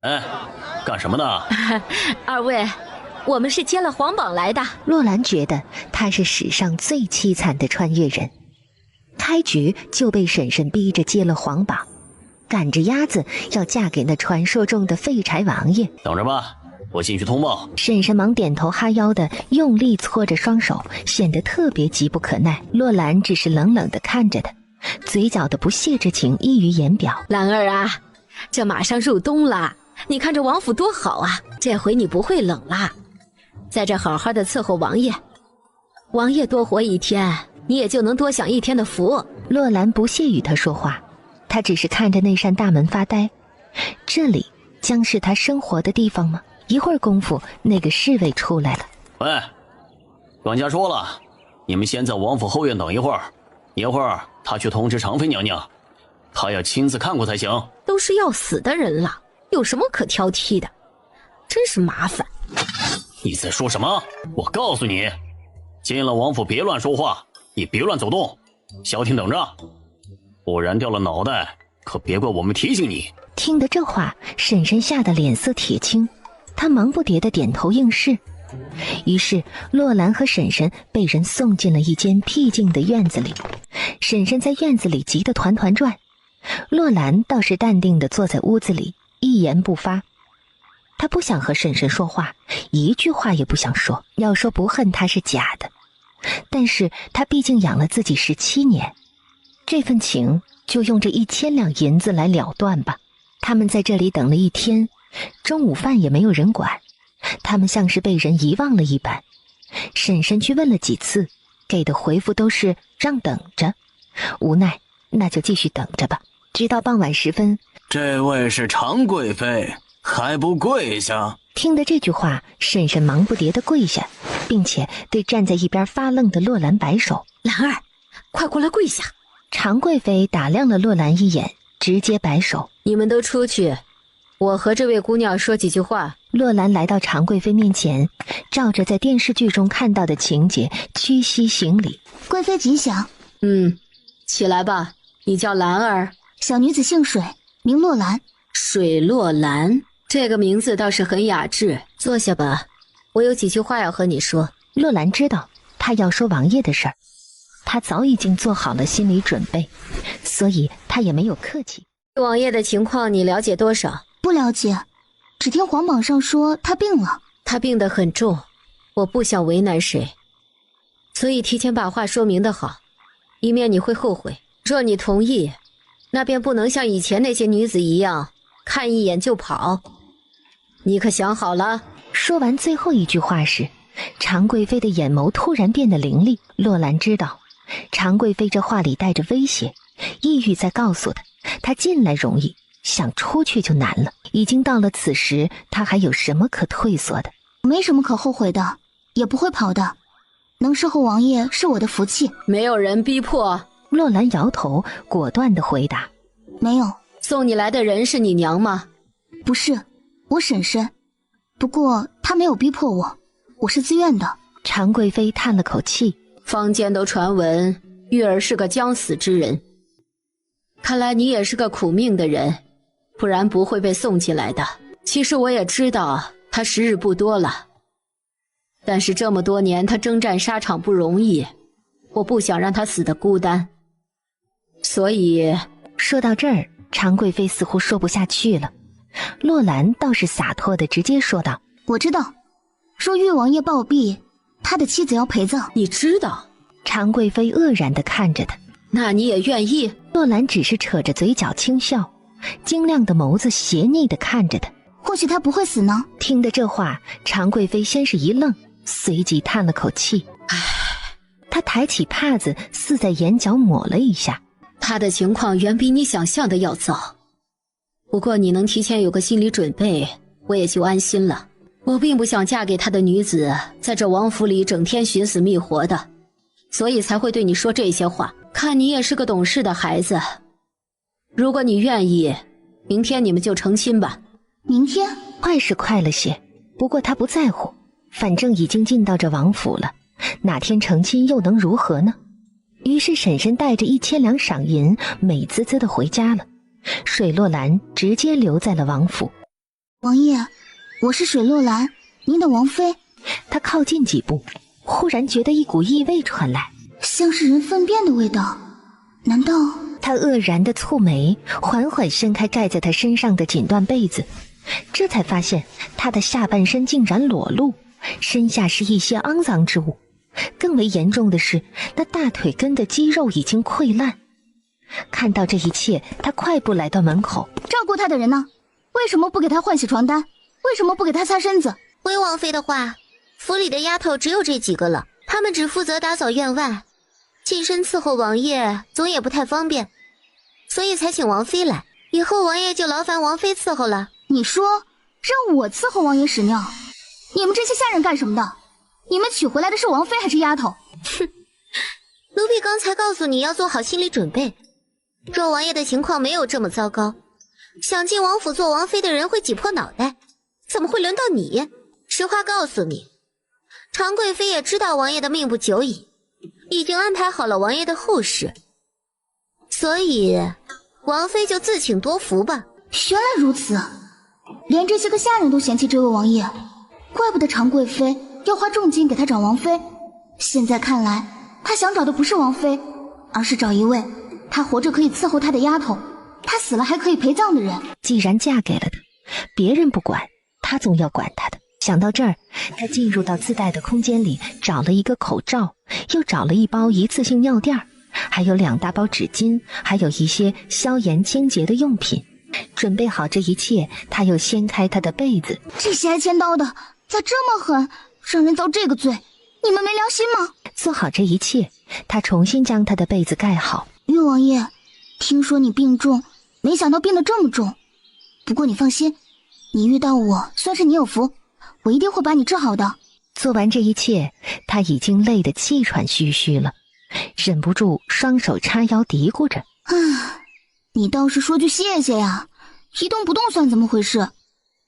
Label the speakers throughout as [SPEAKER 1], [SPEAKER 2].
[SPEAKER 1] 哎，干什么呢？
[SPEAKER 2] 二位，我们是接了皇榜来的。
[SPEAKER 3] 洛兰觉得他是史上最凄惨的穿越人，开局就被婶婶逼着接了皇榜，赶着鸭子要嫁给那传说中的废柴王爷。
[SPEAKER 1] 等着吧，我进去通报。
[SPEAKER 3] 婶婶忙点头哈腰的用力搓着双手，显得特别急不可耐。洛兰只是冷冷的看着他，嘴角的不屑之情溢于言表。
[SPEAKER 2] 兰儿啊，这马上入冬了，你看这王府多好啊，这回你不会冷啦，在这好好的伺候王爷，王爷多活一天，你也就能多享一天的福。
[SPEAKER 3] 洛兰不屑与他说话，他只是看着那扇大门发呆。这里将是他生活的地方吗？一会儿功夫，那个侍卫出来了。
[SPEAKER 1] 喂，管家说了，你们先在王府后院等一会儿，一会儿他去通知常妃娘娘，他要亲自看过才行。
[SPEAKER 2] 都是要死的人了，有什么可挑剔的？真是麻烦。
[SPEAKER 1] 你在说什么？我告诉你，进了王府别乱说话，也别乱走动，消停等着，不然掉了脑袋，可别怪我们提醒你。
[SPEAKER 3] 听得这话，婶婶吓得脸色铁青，她忙不迭地点头应是。于是洛兰和婶婶被人送进了一间僻静的院子里。婶婶在院子里急得团团转，洛兰倒是淡定地坐在屋子里，一言不发。他不想和婶婶说话，一句话也不想说。要说不恨他是假的，但是他毕竟养了自己17年，这份情就用这1000两银子来了断吧。他们在这里等了一天，中午饭也没有人管，他们像是被人遗忘了一般。婶婶去问了几次，给的回复都是让等着。无奈，那就继续等着吧。直到傍晚时分，
[SPEAKER 4] 这位是常贵妃，还不跪下？
[SPEAKER 3] 听得这句话，婶婶忙不迭地跪下，并且对站在一边发愣的洛兰摆手。
[SPEAKER 2] 兰儿，快过来跪下。
[SPEAKER 3] 常贵妃打量了洛兰一眼，直接摆手。
[SPEAKER 2] 你们都出去，我和这位姑娘说几句话。
[SPEAKER 3] 洛兰来到常贵妃面前，照着在电视剧中看到的情节，屈膝行礼。
[SPEAKER 5] 贵妃吉祥。
[SPEAKER 2] 起来吧，你叫兰儿。
[SPEAKER 5] 小女子姓水，名洛兰。
[SPEAKER 2] 水洛兰，这个名字倒是很雅致。坐下吧，我有几句话要和你说。
[SPEAKER 3] 洛兰知道他要说王爷的事儿，他早已经做好了心理准备，所以他也没有客气。
[SPEAKER 2] 王爷的情况你了解多少？
[SPEAKER 5] 不了解，只听皇榜上说他病了。
[SPEAKER 2] 他病得很重，我不想为难谁，所以提前把话说明的好，以免你会后悔。若你同意，那便不能像以前那些女子一样看一眼就跑。你可想好了？
[SPEAKER 3] 说完最后一句话时，常贵妃的眼眸突然变得凌厉。洛兰知道常贵妃这话里带着威胁，意欲在告诉他进来容易，想出去就难了。已经到了此时，他还有什么可退缩的？
[SPEAKER 5] 没什么可后悔的，也不会跑的。能侍候王爷是我的福气。
[SPEAKER 2] 没有人逼迫。
[SPEAKER 3] 洛兰摇头，果断地回答：
[SPEAKER 5] 没有。
[SPEAKER 2] 送你来的人是你娘吗？
[SPEAKER 5] 不是，我婶婶。不过她没有逼迫我，我是自愿的。
[SPEAKER 3] 常贵妃叹了口气，
[SPEAKER 2] 坊间都传闻玉儿是个将死之人，看来你也是个苦命的人，不然不会被送进来的。其实我也知道她时日不多了，但是这么多年她征战沙场不容易，我不想让她死得孤单，所以……
[SPEAKER 3] 说到这儿，常贵妃似乎说不下去了。洛兰倒是洒脱地直接说道：
[SPEAKER 5] 我知道，若玉王爷暴毙，他的妻子要陪葬。
[SPEAKER 2] 你知道？
[SPEAKER 3] 常贵妃愕然地看着他。
[SPEAKER 2] 那你也愿意？
[SPEAKER 3] 洛兰只是扯着嘴角轻笑，晶亮的眸子斜睨地看着他。
[SPEAKER 5] 或许他不会死呢。
[SPEAKER 3] 听得这话，常贵妃先是一愣，随即叹了口气。她抬起帕子似在眼角抹了一下。
[SPEAKER 2] 他的情况远比你想象的要糟，不过你能提前有个心理准备，我也就安心了。我并不想嫁给他的女子在这王府里整天寻死觅活的，所以才会对你说这些话。看你也是个懂事的孩子，如果你愿意，明天你们就成亲吧。
[SPEAKER 5] 明天？
[SPEAKER 3] 快是快了些，不过他不在乎，反正已经进到这王府了，哪天成亲又能如何呢？于是婶婶带着1000两赏银，美滋滋地回家了。水洛兰直接留在了王府。
[SPEAKER 5] 王爷，我是水洛兰，您的王妃。
[SPEAKER 3] 他靠近几步，忽然觉得一股异味传来，
[SPEAKER 5] 像是人粪便的味道。难道……
[SPEAKER 3] 他愕然的蹙眉，缓缓掀开盖在他身上的锦缎被子，这才发现他的下半身竟然裸露，身下是一些肮脏之物。更为严重的是，那大腿根的肌肉已经溃烂。看到这一切，他快步来到门口。
[SPEAKER 5] 照顾他的人呢？为什么不给他换洗床单？为什么不给他擦身子？
[SPEAKER 2] 回王妃的话，府里的丫头只有这几个了，她们只负责打扫院外，近身伺候王爷总也不太方便，所以才请王妃来。以后王爷就劳烦王妃伺候了。
[SPEAKER 5] 你说让我伺候王爷屎尿？你们这些下人干什么的？你们娶回来的是王妃还是丫头？
[SPEAKER 2] 哼，奴婢刚才告诉你要做好心理准备，若王爷的情况没有这么糟糕，想进王府做王妃的人会挤破脑袋，怎么会轮到你？实话告诉你，常贵妃也知道王爷的命不久矣，已经安排好了王爷的后事，所以王妃就自请多福吧。
[SPEAKER 5] 原来如此，连这些个下人都嫌弃这位王爷，怪不得常贵妃要花重金给他找王妃。现在看来，他想找的不是王妃，而是找一位他活着可以伺候他的丫头，他死了还可以陪葬的人。
[SPEAKER 3] 既然嫁给了他，别人不管，他总要管他的。想到这儿，他进入到自带的空间里，找了一个口罩，又找了一包一次性尿垫，还有2大包纸巾，还有一些消炎清洁的用品。准备好这一切，他又掀开他的被子。
[SPEAKER 5] 这些挨千刀的咋这么狠，让人遭这个罪？你们没良心吗？
[SPEAKER 3] 做好这一切，他重新将他的被子盖好。
[SPEAKER 5] 岳王爷，听说你病重，没想到病得这么重。不过你放心，你遇到我算是你有福，我一定会把你治好的。
[SPEAKER 3] 做完这一切，他已经累得气喘吁吁了，忍不住双手叉腰嘀咕着：
[SPEAKER 5] 你倒是说句谢谢呀，一动不动算怎么回事？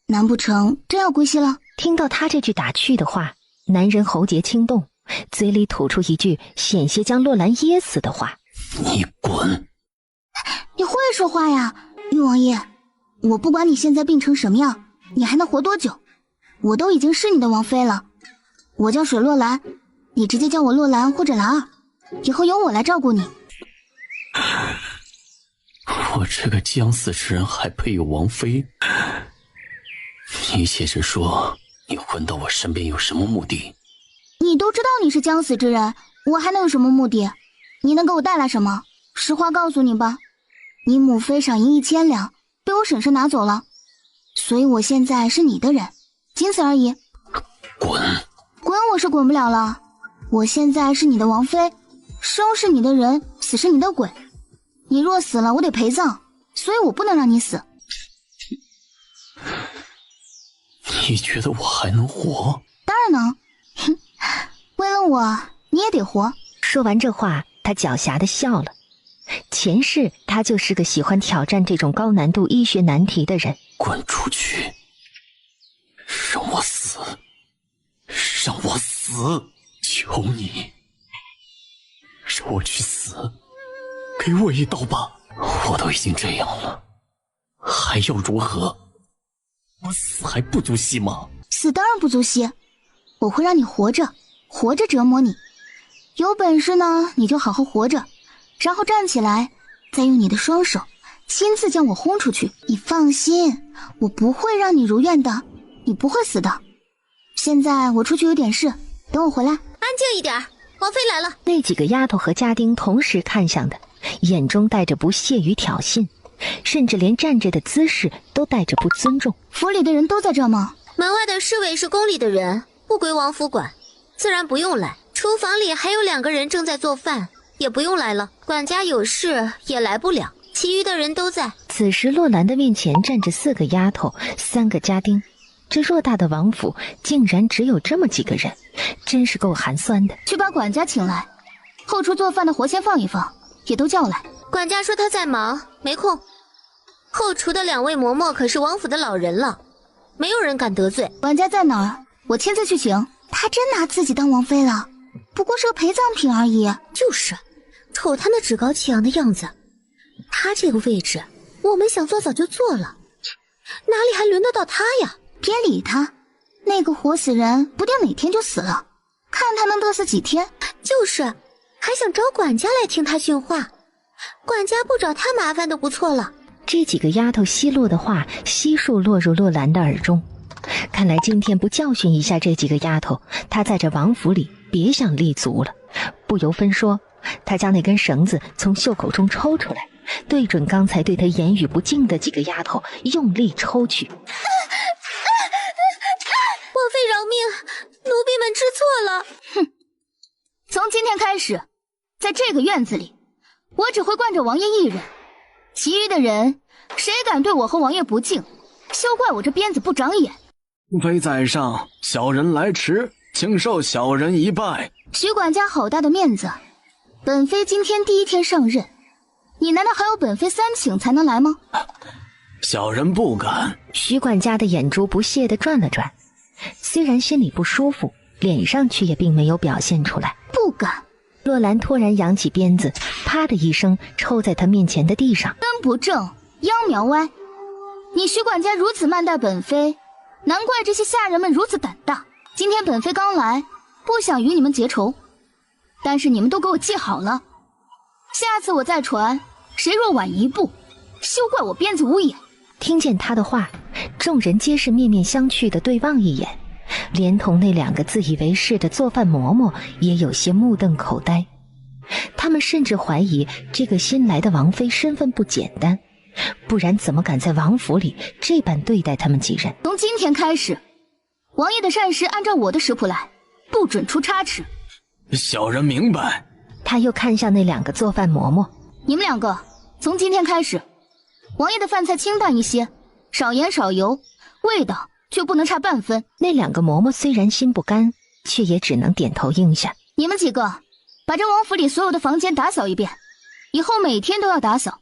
[SPEAKER 5] 难不成真要归西了？
[SPEAKER 3] 听到他这句打趣的话，男人喉结轻动，嘴里吐出一句险些将洛兰噎死的话：
[SPEAKER 1] 你滚！
[SPEAKER 5] 你会说话呀，玉王爷，我不管你现在病成什么样，你还能活多久，我都已经是你的王妃了。我叫水洛兰，你直接叫我洛兰或者兰儿，以后由我来照顾你。
[SPEAKER 1] 我这个将死之人还配有王妃？你且是说，你混到我身边有什么目的？
[SPEAKER 5] 你都知道你是将死之人，我还能有什么目的？你能给我带来什么？实话告诉你吧，你母妃赏银1000两，被我婶婶拿走了，所以我现在是你的人，仅此而已。
[SPEAKER 1] 滚！
[SPEAKER 5] 滚我是滚不了了，我现在是你的王妃，生是你的人，死是你的鬼。你若死了，我得陪葬，所以我不能让你死。
[SPEAKER 1] 你觉得我还能活？
[SPEAKER 5] 当然能，哼，为了我，你也得活。
[SPEAKER 3] 说完这话，他狡黠地笑了。前世他就是个喜欢挑战这种高难度医学难题的人。
[SPEAKER 1] 滚出去！让我死！让我死！求你，让我去死！给我一刀吧！我都已经这样了，还要如何？我死还不足惜吗？
[SPEAKER 5] 死当然不足惜，我会让你活着，活着折磨你。有本事呢，你就好好活着，然后站起来，再用你的双手亲自将我轰出去。你放心，我不会让你如愿的，你不会死的。现在我出去有点事，等我回来。
[SPEAKER 2] 安静一点，王妃来了。
[SPEAKER 3] 那几个丫头和家丁同时看向他，眼中带着不屑与挑衅，甚至连站着的姿势都带着不尊重。
[SPEAKER 5] 府里的人都在这吗？
[SPEAKER 2] 门外的侍卫是宫里的人，不归王府管，自然不用来。厨房里还有2个人正在做饭，也不用来了。管家有事也来不了，其余的人都在。
[SPEAKER 3] 此时洛兰的面前站着4个丫头，3个家丁，这偌大的王府竟然只有这么几个人，真是够寒酸的。
[SPEAKER 5] 去把管家请来，后厨做饭的活先放一放，也都叫来。
[SPEAKER 2] 管家说他在忙，没空。后厨的2位嬷嬷可是王府的老人了，没有人敢得罪。
[SPEAKER 5] 管家在哪儿？我亲自去请。他真拿自己当王妃了，不过是个陪葬品而已。
[SPEAKER 2] 就是，瞅他那趾高气扬的样子，他这个位置，我们想坐早就坐了。哪里还轮得到他呀？
[SPEAKER 5] 别理他，那个活死人不定哪天就死了，看他能嘚瑟几天。
[SPEAKER 2] 就是，还想找管家来听他训话，管家不找他麻烦都不错了。
[SPEAKER 3] 这几个丫头奚落的话悉数落入洛兰的耳中，看来今天不教训一下这几个丫头，她在这王府里别想立足了。不由分说，她将那根绳子从袖口中抽出来，对准刚才对她言语不敬的几个丫头用力抽去。
[SPEAKER 2] 王妃饶命，奴婢们知错了。
[SPEAKER 5] 哼，从今天开始，在这个院子里，我只会惯着王爷一人，其余的人谁敢对我和王爷不敬，休怪我这鞭子不长眼。
[SPEAKER 4] 妃在上，小人来迟，请受小人一拜。
[SPEAKER 5] 徐管家好大的面子，本妃今天第一天上任，你难道还有本妃3请才能来吗？
[SPEAKER 4] 小人不敢。
[SPEAKER 3] 徐管家的眼珠不屑地转了转，虽然心里不舒服，脸上却也并没有表现出来。
[SPEAKER 5] 不敢。
[SPEAKER 3] 洛兰突然扬起鞭子，啪的一声抽在他面前的地上。
[SPEAKER 5] 根不正，秧苗歪。你徐管家如此慢待本妃，难怪这些下人们如此胆大。今天本妃刚来，不想与你们结仇，但是你们都给我记好了，下次我再传，谁若晚一步，休怪我鞭子无眼。
[SPEAKER 3] 听见他的话，众人皆是面面相觑地对望一眼，连同那2个自以为是的做饭嬷嬷也有些目瞪口呆。他们甚至怀疑这个新来的王妃身份不简单，不然怎么敢在王府里这般对待他们几人？
[SPEAKER 5] 从今天开始，王爷的膳食按照我的食谱来，不准出差池。
[SPEAKER 4] 小人明白。
[SPEAKER 3] 他又看向那2个做饭嬷嬷，
[SPEAKER 5] 你们2个从今天开始，王爷的饭菜清淡一些，少盐少油，味道却不能差半分。
[SPEAKER 3] 那2个嬷嬷虽然心不甘，却也只能点头应下。
[SPEAKER 5] 你们几个把这王府里所有的房间打扫一遍，以后每天都要打扫，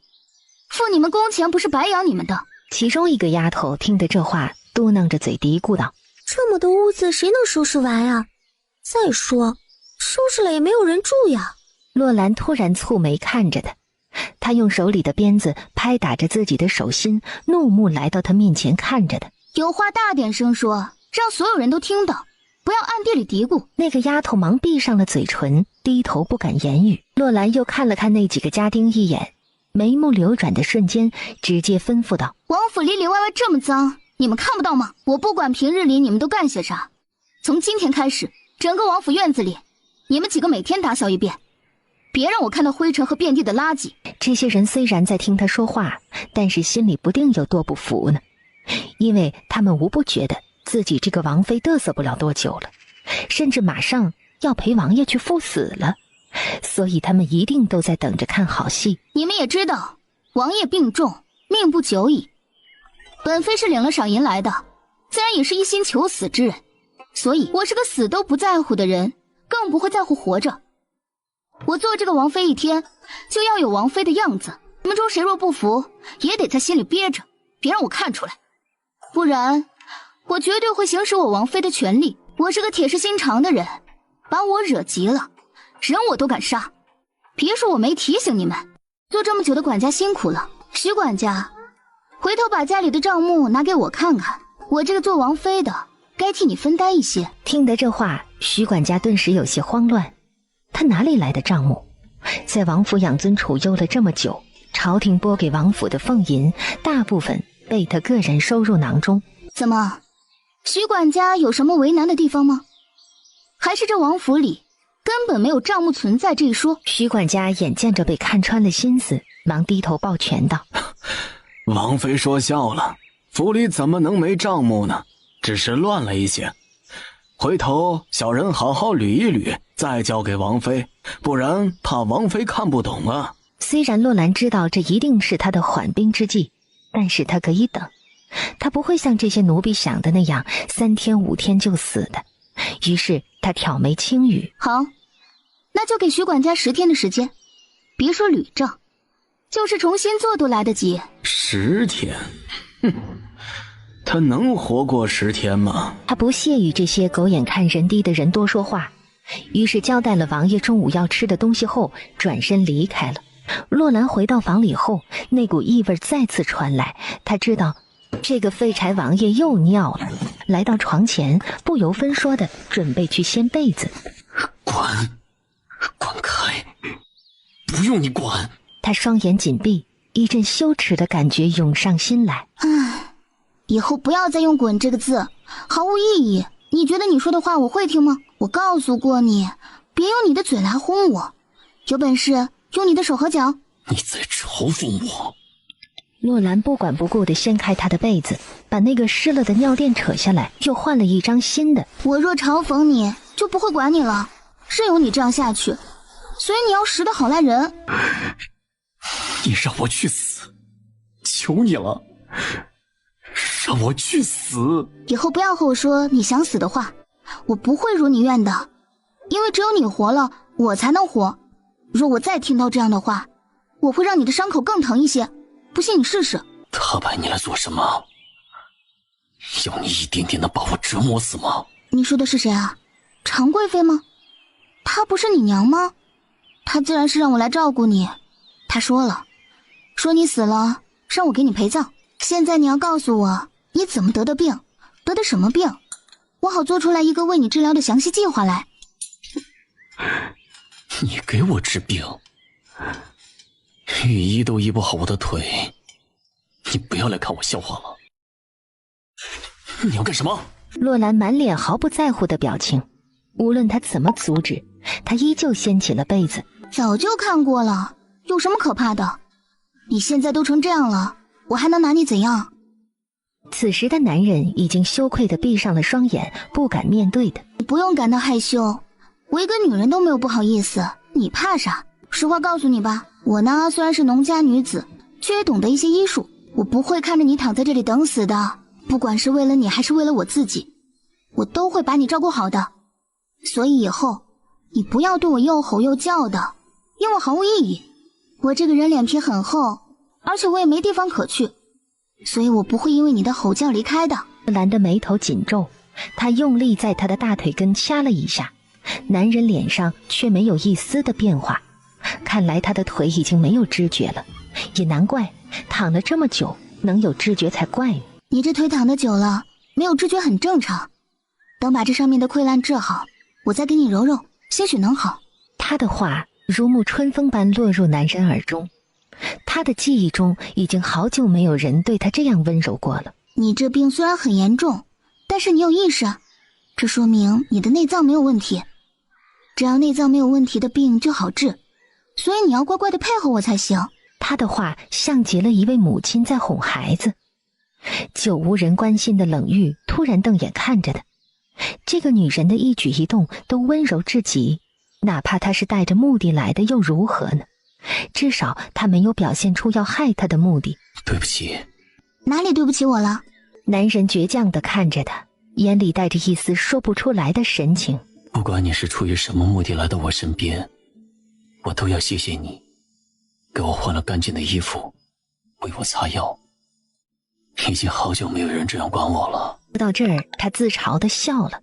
[SPEAKER 5] 付你们工钱不是白养你们的。
[SPEAKER 3] 其中一个丫头听得这话，嘟囔着嘴嘀咕道：
[SPEAKER 2] 这么多屋子谁能收拾完啊？再说收拾了也没有人住呀。
[SPEAKER 3] 洛兰突然蹙眉看着他，他用手里的鞭子拍打着自己的手心，怒目来到他面前看着他。
[SPEAKER 5] 有话大点声说，让所有人都听到，不要暗地里嘀咕。
[SPEAKER 3] 那个丫头忙闭上了嘴唇，低头不敢言语。洛兰又看了看那几个家丁一眼，眉目流转的瞬间，直接吩咐道：
[SPEAKER 5] 王府里里外外这么脏，你们看不到吗？我不管平日里你们都干些啥，从今天开始，整个王府院子里，你们几个每天打扫一遍，别让我看到灰尘和遍地的垃圾。
[SPEAKER 3] 这些人虽然在听他说话，但是心里不定有多不服呢，因为他们无不觉得自己这个王妃嘚瑟不了多久了，甚至马上要陪王爷去赴死了，所以他们一定都在等着看好戏。
[SPEAKER 5] 你们也知道，王爷病重，命不久矣。本妃是领了赏银来的，自然也是一心求死之人，所以我是个死都不在乎的人，更不会在乎活着。我做这个王妃一天，就要有王妃的样子。你们中谁若不服，也得在心里憋着，别让我看出来，不然我绝对会行使我王妃的权利。我是个铁石心肠的人，把我惹急了，人我都敢杀。别说我没提醒你们，做这么久的管家辛苦了。徐管家，回头把家里的账目拿给我看看，我这个做王妃的该替你分担一些。
[SPEAKER 3] 听得这话，徐管家顿时有些慌乱，他哪里来的账目？在王府养尊处优了这么久，朝廷拨给王府的俸银大部分被他个人收入囊中。
[SPEAKER 5] 怎么，徐管家有什么为难的地方吗？还是这王府里根本没有账目存在这一说？
[SPEAKER 3] 徐管家眼见着被看穿了心思，忙低头抱拳道：
[SPEAKER 4] 王妃说笑了，府里怎么能没账目呢？只是乱了一些，回头小人好好捋一捋，再交给王妃，不然怕王妃看不懂啊。
[SPEAKER 3] 虽然洛兰知道这一定是他的缓兵之计，但是他可以等，他不会像这些奴婢想的那样3天5天就死的。于是他挑眉轻语：
[SPEAKER 5] 好，那就给徐管家10天的时间，别说捋账，就是重新做都来得及。
[SPEAKER 4] 10天？哼，他能活过10天吗？
[SPEAKER 3] 他不屑与这些狗眼看人低的人多说话，于是交代了王爷中午要吃的东西后，转身离开了。洛兰回到房里后，那股异味再次传来，他知道这个废柴王爷又尿了，来到床前，不由分说的准备去掀被子。
[SPEAKER 1] 滚开！不用你管。
[SPEAKER 3] 他双眼紧闭，一阵羞耻的感觉涌上心来。
[SPEAKER 5] 以后不要再用滚这个字，毫无意义。你觉得你说的话我会听吗？我告诉过你，别用你的嘴来轰我，有本事用你的手和脚。
[SPEAKER 1] 你在嘲讽我。
[SPEAKER 3] 洛兰不管不顾地掀开他的被子，把那个湿了的尿垫扯下来，又换了一张新的。
[SPEAKER 5] 我若嘲讽你，就不会管你了，任由你这样下去。所以你要识得好赖人。
[SPEAKER 1] 你让我去死，求你了，让我去死。
[SPEAKER 5] 以后不要和我说你想死的话，我不会如你愿的，因为只有你活了，我才能活。若我再听到这样的话，我会让你的伤口更疼一些。不信你试试。
[SPEAKER 1] 他派你来做什么？要你一点点的把我折磨死吗？
[SPEAKER 5] 你说的是谁啊？常贵妃吗？她不是你娘吗？她自然是让我来照顾你。她说了，说你死了，让我给你陪葬。现在你要告诉我，你怎么得的病，得的什么病，我好做出来一个为你治疗的详细计划来。
[SPEAKER 1] 你给我治病？御医都医不好我的腿，你不要来看我笑话了。你要干什么？
[SPEAKER 3] 洛兰满脸毫不在乎的表情，无论他怎么阻止，他依旧掀起了被子。
[SPEAKER 5] 早就看过了，有什么可怕的？你现在都成这样了，我还能拿你怎样？
[SPEAKER 3] 此时的男人已经羞愧地闭上了双眼，不敢面对的。
[SPEAKER 5] 你不用感到害羞，我一个女人都没有不好意思，你怕啥？实话告诉你吧，我呢虽然是农家女子，却也懂得一些医术。我不会看着你躺在这里等死的，不管是为了你还是为了我自己，我都会把你照顾好的。所以以后你不要对我又吼又叫的，因为毫无意义。我这个人脸皮很厚，而且我也没地方可去，所以我不会因为你的吼叫离开的。
[SPEAKER 3] 兰的眉头紧皱，他用力在他的大腿根掐了一下，男人脸上却没有一丝的变化。看来他的腿已经没有知觉了，也难怪躺了这么久能有知觉才怪呢。
[SPEAKER 5] 你这腿躺得久了，没有知觉很正常。等把这上面的溃烂治好，我再给你揉揉，兴许能好。
[SPEAKER 3] 他的话如沐春风般落入男人耳中，他的记忆中已经好久没有人对他这样温柔过了。
[SPEAKER 5] 你这病虽然很严重，但是你有意识，这说明你的内脏没有问题。只要内脏没有问题的病就好治，所以你要乖乖的配合我才行。
[SPEAKER 3] 他的话像极了一位母亲在哄孩子。久无人关心的冷玉突然瞪眼看着他，这个女人的一举一动都温柔至极，哪怕她是带着目的来的又如何呢？至少她没有表现出要害他的目的。
[SPEAKER 1] 对不起。
[SPEAKER 5] 哪里对不起我了？
[SPEAKER 3] 男人倔强地看着他，眼里带着一丝说不出来的神情。
[SPEAKER 1] 不管你是出于什么目的来到我身边，我都要谢谢你，给我换了干净的衣服，为我擦药。已经好久没有人这样管我了。
[SPEAKER 3] 说到这儿，他自嘲地笑了。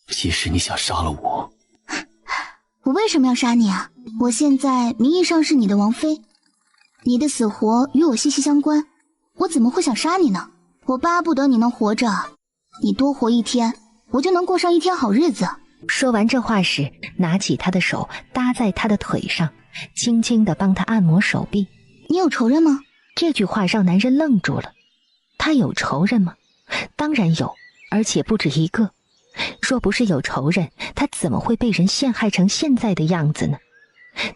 [SPEAKER 1] 即使你想杀了我，
[SPEAKER 5] 我为什么要杀你啊？我现在名义上是你的王妃，你的死活与我息息相关，我怎么会想杀你呢？我巴不得你能活着，你多活一天，我就能过上一天好日子。
[SPEAKER 3] 说完这话时，拿起他的手搭在他的腿上，轻轻地帮他按摩手臂。
[SPEAKER 5] 你有仇人吗？
[SPEAKER 3] 这句话让男人愣住了。他有仇人吗？当然有，而且不止一个。若不是有仇人，他怎么会被人陷害成现在的样子呢？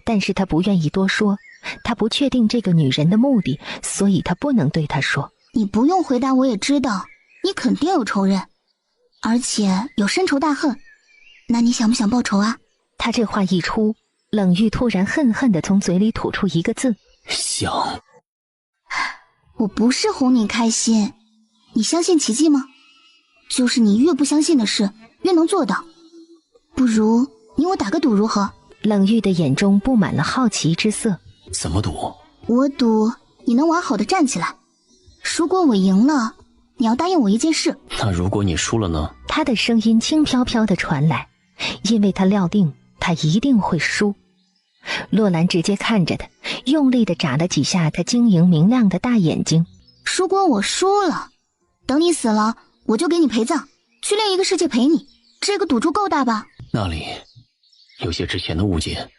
[SPEAKER 3] 但是他不愿意多说，他不确定这个女人的目的，所以他不能对她说。
[SPEAKER 5] 你不用回答，我也知道，你肯定有仇人，而且有深仇大恨。那你想不想报仇啊？
[SPEAKER 3] 他这话一出，冷玉突然恨恨地从嘴里吐出一个字：
[SPEAKER 1] 想。
[SPEAKER 5] 我不是哄你开心，你相信奇迹吗？就是你越不相信的事，越能做到。不如你我打个赌如何？
[SPEAKER 3] 冷玉的眼中布满了好奇之色。
[SPEAKER 1] 怎么赌？
[SPEAKER 5] 我赌你能完好的站起来。如果我赢了，你要答应我一件事。
[SPEAKER 1] 那如果你输了呢？
[SPEAKER 3] 他的声音轻飘飘地传来，因为他料定他一定会输。洛兰直接看着他，用力地眨了几下他晶莹明亮的大眼睛。
[SPEAKER 5] 如果我输了，等你死了，我就给你陪葬，去另一个世界陪你。这个赌注够大吧？
[SPEAKER 1] 那里有些值钱的物件，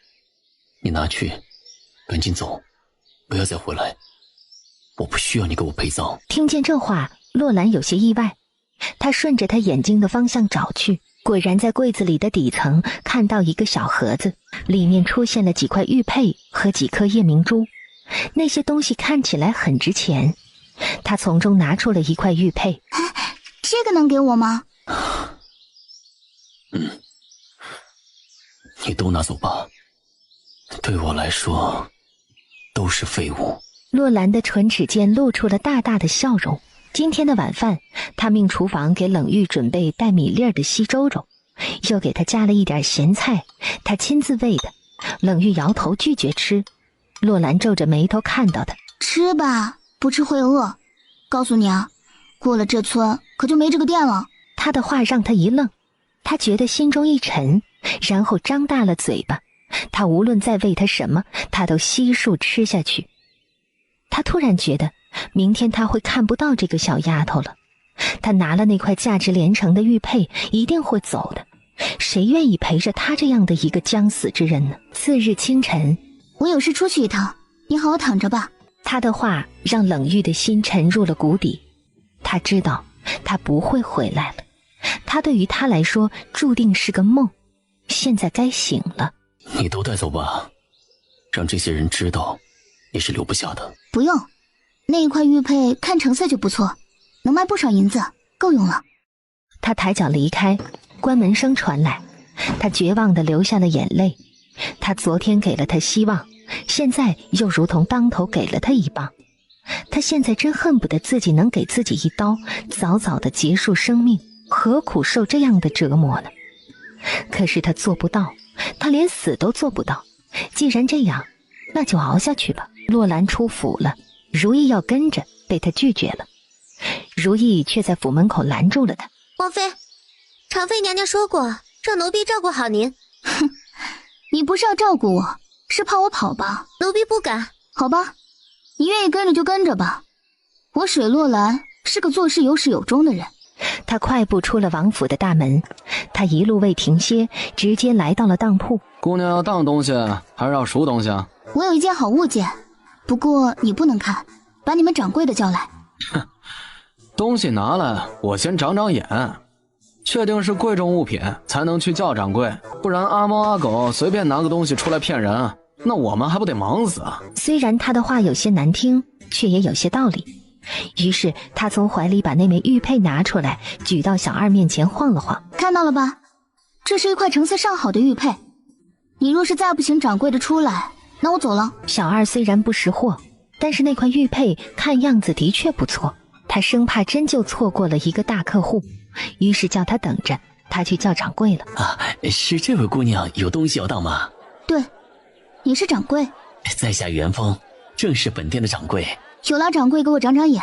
[SPEAKER 1] 你拿去，赶紧走，不要再回来。我不需要你给我陪葬。
[SPEAKER 3] 听见这话，洛兰有些意外，他顺着他眼睛的方向找去，果然在柜子里的底层看到一个小盒子，里面出现了几块玉佩和几颗夜明珠，那些东西看起来很值钱。他从中拿出了一块玉佩。
[SPEAKER 5] 这个能给我吗？
[SPEAKER 1] 你都拿走吧，对我来说都是废物。
[SPEAKER 3] 洛兰的唇齿间露出了大大的笑容。今天的晚饭，他命厨房给冷玉准备带米粒儿的稀粥粥，又给他加了一点咸菜，他亲自喂的。冷玉摇头拒绝吃，洛兰皱着眉头看到他。
[SPEAKER 5] 吃吧，不吃会饿。告诉你啊，过了这村可就没这个店了。
[SPEAKER 3] 他的话让他一愣，他觉得心中一沉，然后张大了嘴巴。他无论再喂他什么，他都悉数吃下去。他突然觉得明天他会看不到这个小丫头了。他拿了那块价值连城的玉佩，一定会走的。谁愿意陪着他这样的一个将死之人呢？次日清晨，
[SPEAKER 5] 我有事出去一趟，你好好躺着吧。
[SPEAKER 3] 他的话让冷玉的心沉入了谷底。他知道他不会回来了，他对于他来说注定是个梦，现在该醒了。
[SPEAKER 1] 你都带走吧，让这些人知道你是留不下的。
[SPEAKER 5] 不用，那一块玉佩看成色就不错，能卖不少银子，够用了。
[SPEAKER 3] 他抬脚离开，关门声传来，他绝望地流下了眼泪。他昨天给了他希望，现在又如同当头给了他一棒。他现在真恨不得自己能给自己一刀，早早地结束生命，何苦受这样的折磨呢？可是他做不到，他连死都做不到。既然这样，那就熬下去吧。洛兰出府了，如意要跟着，被他拒绝了。如意却在府门口拦住了他。
[SPEAKER 6] 王妃，常妃娘娘说过，让奴婢照顾好您。
[SPEAKER 5] 哼，你不是要照顾我，是怕我跑吧？
[SPEAKER 6] 奴婢不敢。
[SPEAKER 5] 好吧，你愿意跟着就跟着吧。我水洛兰是个做事有始有终的人。
[SPEAKER 3] 他快步出了王府的大门，他一路未停歇，直接来到了当铺。
[SPEAKER 4] 姑娘要当东西还是要赎东西啊？
[SPEAKER 5] 我有一件好物件，不过你不能看，把你们掌柜的叫来。
[SPEAKER 4] 哼，东西拿来我先长长眼，确定是贵重物品才能去叫掌柜，不然阿猫阿狗随便拿个东西出来骗人，那我们还不得忙死啊？
[SPEAKER 3] 虽然他的话有些难听，却也有些道理。于是他从怀里把那枚玉佩拿出来，举到小二面前晃了晃。
[SPEAKER 5] 看到了吧，这是一块成色上好的玉佩，你若是再不请掌柜的出来，那我走了。
[SPEAKER 3] 小二虽然不识货，但是那块玉佩看样子的确不错，他生怕真就错过了一个大客户，于是叫他等着，他去叫掌柜了。
[SPEAKER 1] 啊，是这位姑娘有东西要当吗？
[SPEAKER 5] 对，你是掌柜。
[SPEAKER 1] 在下元丰，正是本店的掌柜。
[SPEAKER 5] 有劳掌柜给我长长眼，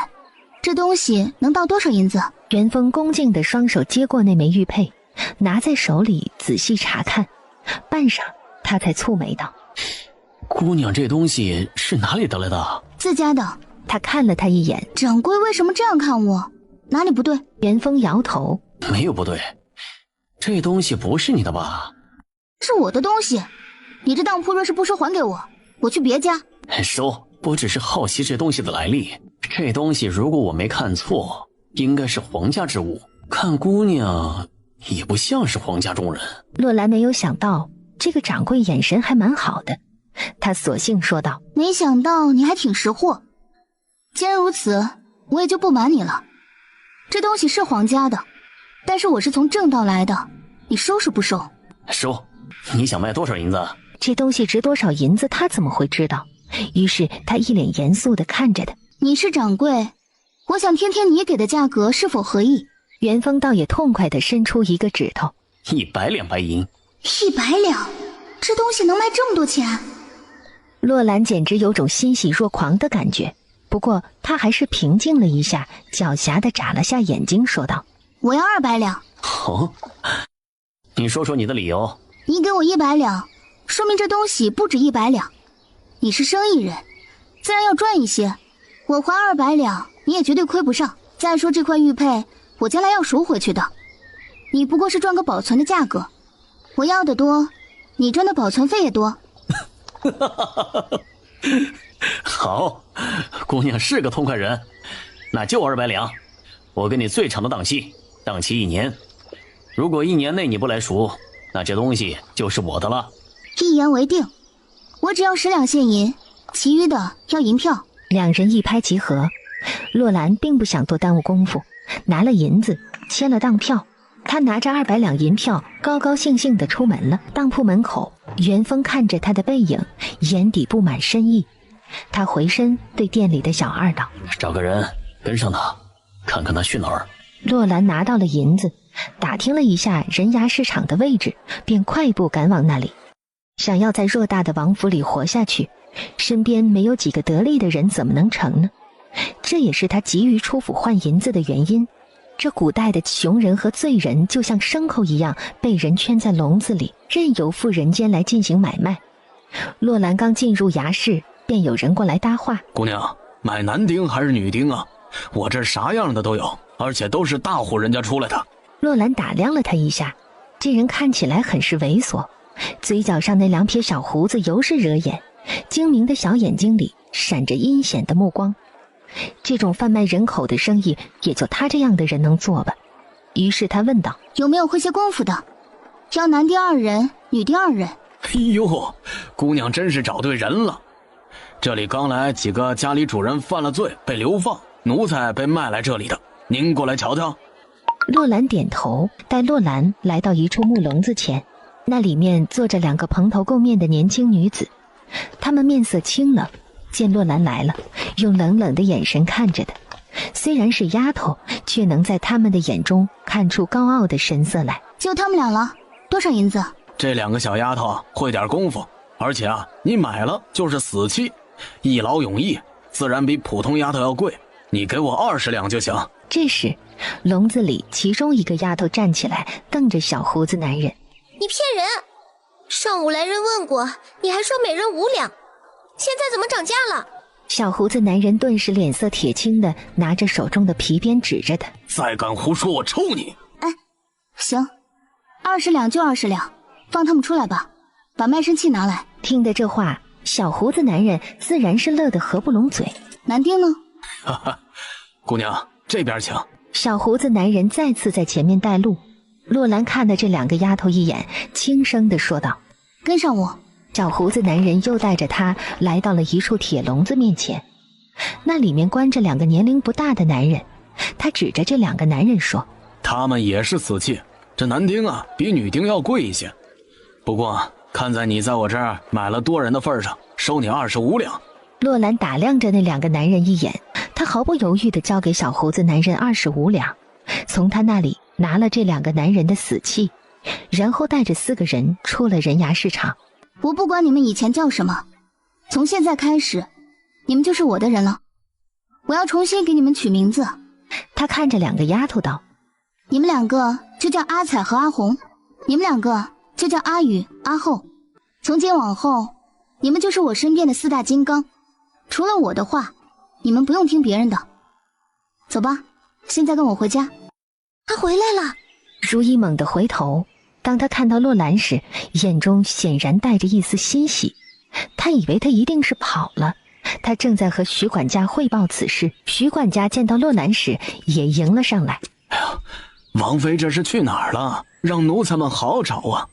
[SPEAKER 5] 这东西能当多少银子？
[SPEAKER 3] 元丰恭敬的双手接过那枚玉佩，拿在手里仔细查看，半晌他才蹙眉道：
[SPEAKER 1] 姑娘这东西是哪里得来的？
[SPEAKER 5] 自家的。
[SPEAKER 3] 他看了他一眼。
[SPEAKER 5] 掌柜为什么这样看我？哪里不对？
[SPEAKER 3] 元丰摇头：
[SPEAKER 1] 没有不对，这东西不是你的吧？
[SPEAKER 5] 是我的东西，你这当铺若是不收还给我，我去别家。
[SPEAKER 1] 收，我只是好奇这东西的来历。这东西如果我没看错，应该是皇家之物，看姑娘也不像是皇家中人。
[SPEAKER 3] 洛兰没有想到这个掌柜眼神还蛮好的，他索性说道：
[SPEAKER 5] 没想到你还挺识货。既然如此，我也就不瞒你了，这东西是皇家的，但是我是从正道来的，你收是不收？
[SPEAKER 1] 收。你想卖多少银子？
[SPEAKER 3] 这东西值多少银子他怎么会知道？于是他一脸严肃地看着他。
[SPEAKER 5] 你是掌柜，我想听听你给的价格是否合意。
[SPEAKER 3] 元丰倒也痛快地伸出一个指头。
[SPEAKER 1] 100两白银。
[SPEAKER 5] 100两？这东西能卖这么多钱？
[SPEAKER 3] 洛兰简直有种欣喜若狂的感觉，不过他还是平静了一下，狡黠地眨了下眼睛说道：
[SPEAKER 5] 我要200两。
[SPEAKER 1] 哦，你说说你的理由。
[SPEAKER 5] 你给我100两，说明这东西不止100两。你是生意人，自然要赚一些。我还200两，你也绝对亏不上。再说这块玉佩，我将来要赎回去的，你不过是赚个保存的价格。我要的多，你赚的保存费也多。
[SPEAKER 1] 好，姑娘是个痛快人，那就200两，我给你最长的档期，档期1年。如果1年内你不来赎，那这东西就是我的了。
[SPEAKER 5] 一言为定，我只要10两现银，其余的要银票。
[SPEAKER 3] 两人一拍即合。洛兰并不想多耽误功夫，拿了银子签了当票。他拿着200两银票，高高兴兴地出门了。当铺门口，元丰看着他的背影，眼底布满深意。他回身对店里的小二道：“
[SPEAKER 1] 找个人跟上他，看看他去哪儿。”
[SPEAKER 3] 洛兰拿到了银子，打听了一下人牙市场的位置，便快步赶往那里。想要在偌大的王府里活下去，身边没有几个得力的人怎么能成呢？这也是他急于出府换银子的原因。这古代的穷人和罪人就像牲口一样，被人圈在笼子里，任由富人间来进行买卖。洛兰刚进入衙室，便有人过来搭话：“
[SPEAKER 4] 姑娘，买男丁还是女丁啊？我这啥样的都有，而且都是大户人家出来的。”
[SPEAKER 3] 洛兰打量了他一下，这人看起来很是猥琐，嘴角上那2撇小胡子尤是惹眼，精明的小眼睛里闪着阴险的目光。这种贩卖人口的生意，也就他这样的人能做吧。于是他问道：“
[SPEAKER 5] 有没有会些功夫的？要男丁2人，女丁2人。”
[SPEAKER 4] 哎呦，姑娘真是找对人了。这里刚来几个家里主人犯了罪被流放，奴才被卖来这里的，您过来瞧瞧。
[SPEAKER 3] 洛兰点头，带洛兰来到一处木笼子前，那里面坐着2个蓬头垢面的年轻女子，她们面色清冷，见洛兰来了，用冷冷的眼神看着他。虽然是丫头，却能在他们的眼中看出高傲的神色来。
[SPEAKER 5] 就他们俩了，多少银子？
[SPEAKER 4] 这2个小丫头会点功夫，而且你买了就是死期，一劳永逸，自然比普通丫头要贵。你给我20两就行。
[SPEAKER 3] 这时，笼子里其中一个丫头站起来，瞪着小胡子男人：“
[SPEAKER 6] 你骗人！上午来人问过，你还说每人5两，现在怎么涨价了？”
[SPEAKER 3] 小胡子男人顿时脸色铁青的拿着手中的皮鞭指着他：“
[SPEAKER 4] 再敢胡说，我抽你！”
[SPEAKER 5] 哎，行，20两就20两，放他们出来吧，把卖身契拿来。
[SPEAKER 3] 听得这话，小胡子男人自然是乐得合不拢嘴。
[SPEAKER 5] 男丁呢？
[SPEAKER 4] 哈哈，姑娘这边请。
[SPEAKER 3] 小胡子男人再次在前面带路。洛兰看了这2个丫头一眼，轻声地说道：“
[SPEAKER 5] 跟上我。”
[SPEAKER 3] 小胡子男人又带着他来到了一处铁笼子面前，那里面关着2个年龄不大的男人。他指着这2个男人说：“
[SPEAKER 4] 他们也是死契，这男丁比女丁要贵一些。不过看在你在我这儿买了多人的份上，收你25两。”
[SPEAKER 3] 洛兰打量着那2个男人一眼，他毫不犹豫地交给小胡子男人25两，从他那里拿了这2个男人的死契，然后带着4个人出了人牙市场。
[SPEAKER 5] 我不管你们以前叫什么，从现在开始，你们就是我的人了。我要重新给你们取名字。
[SPEAKER 3] 他看着2个丫头道：“
[SPEAKER 5] 你们2个就叫阿彩和阿红，你们2个就叫阿雨、阿后。从今往后，你们就是我身边的4大金刚。除了我的话，你们不用听别人的。走吧，现在跟我回家。”
[SPEAKER 6] 他回来了。
[SPEAKER 3] 如意猛地回头，当他看到洛兰时，眼中显然带着一丝欣喜。他以为他一定是跑了，他正在和徐管家汇报此事。徐管家见到洛兰时，也迎了上来：“
[SPEAKER 4] 哎呀，王妃这是去哪儿了？让奴才们好找啊！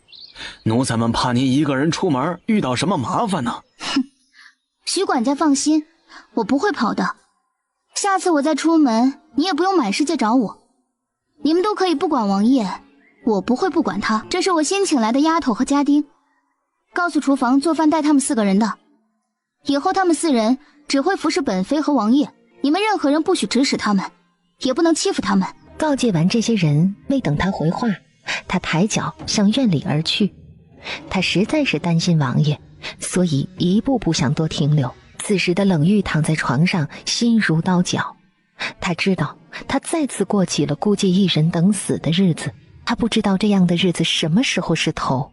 [SPEAKER 4] 奴才们怕您一个人出门遇到什么麻烦呢？”
[SPEAKER 5] 哼，徐管家放心，我不会跑的。下次我再出门，你也不用满世界找我。你们都可以不管王爷，我不会不管他。这是我新请来的丫头和家丁，告诉厨房做饭带他们4个人的。以后他们4人只会服侍本妃和王爷，你们任何人不许指使他们，也不能欺负他们。
[SPEAKER 3] 告诫完这些人，未等他回话，他抬脚向院里而去。他实在是担心王爷，所以一步不想多停留。此时的冷玉躺在床上，心如刀绞。他知道他再次过起了孤寂一人等死的日子，他不知道这样的日子什么时候是头。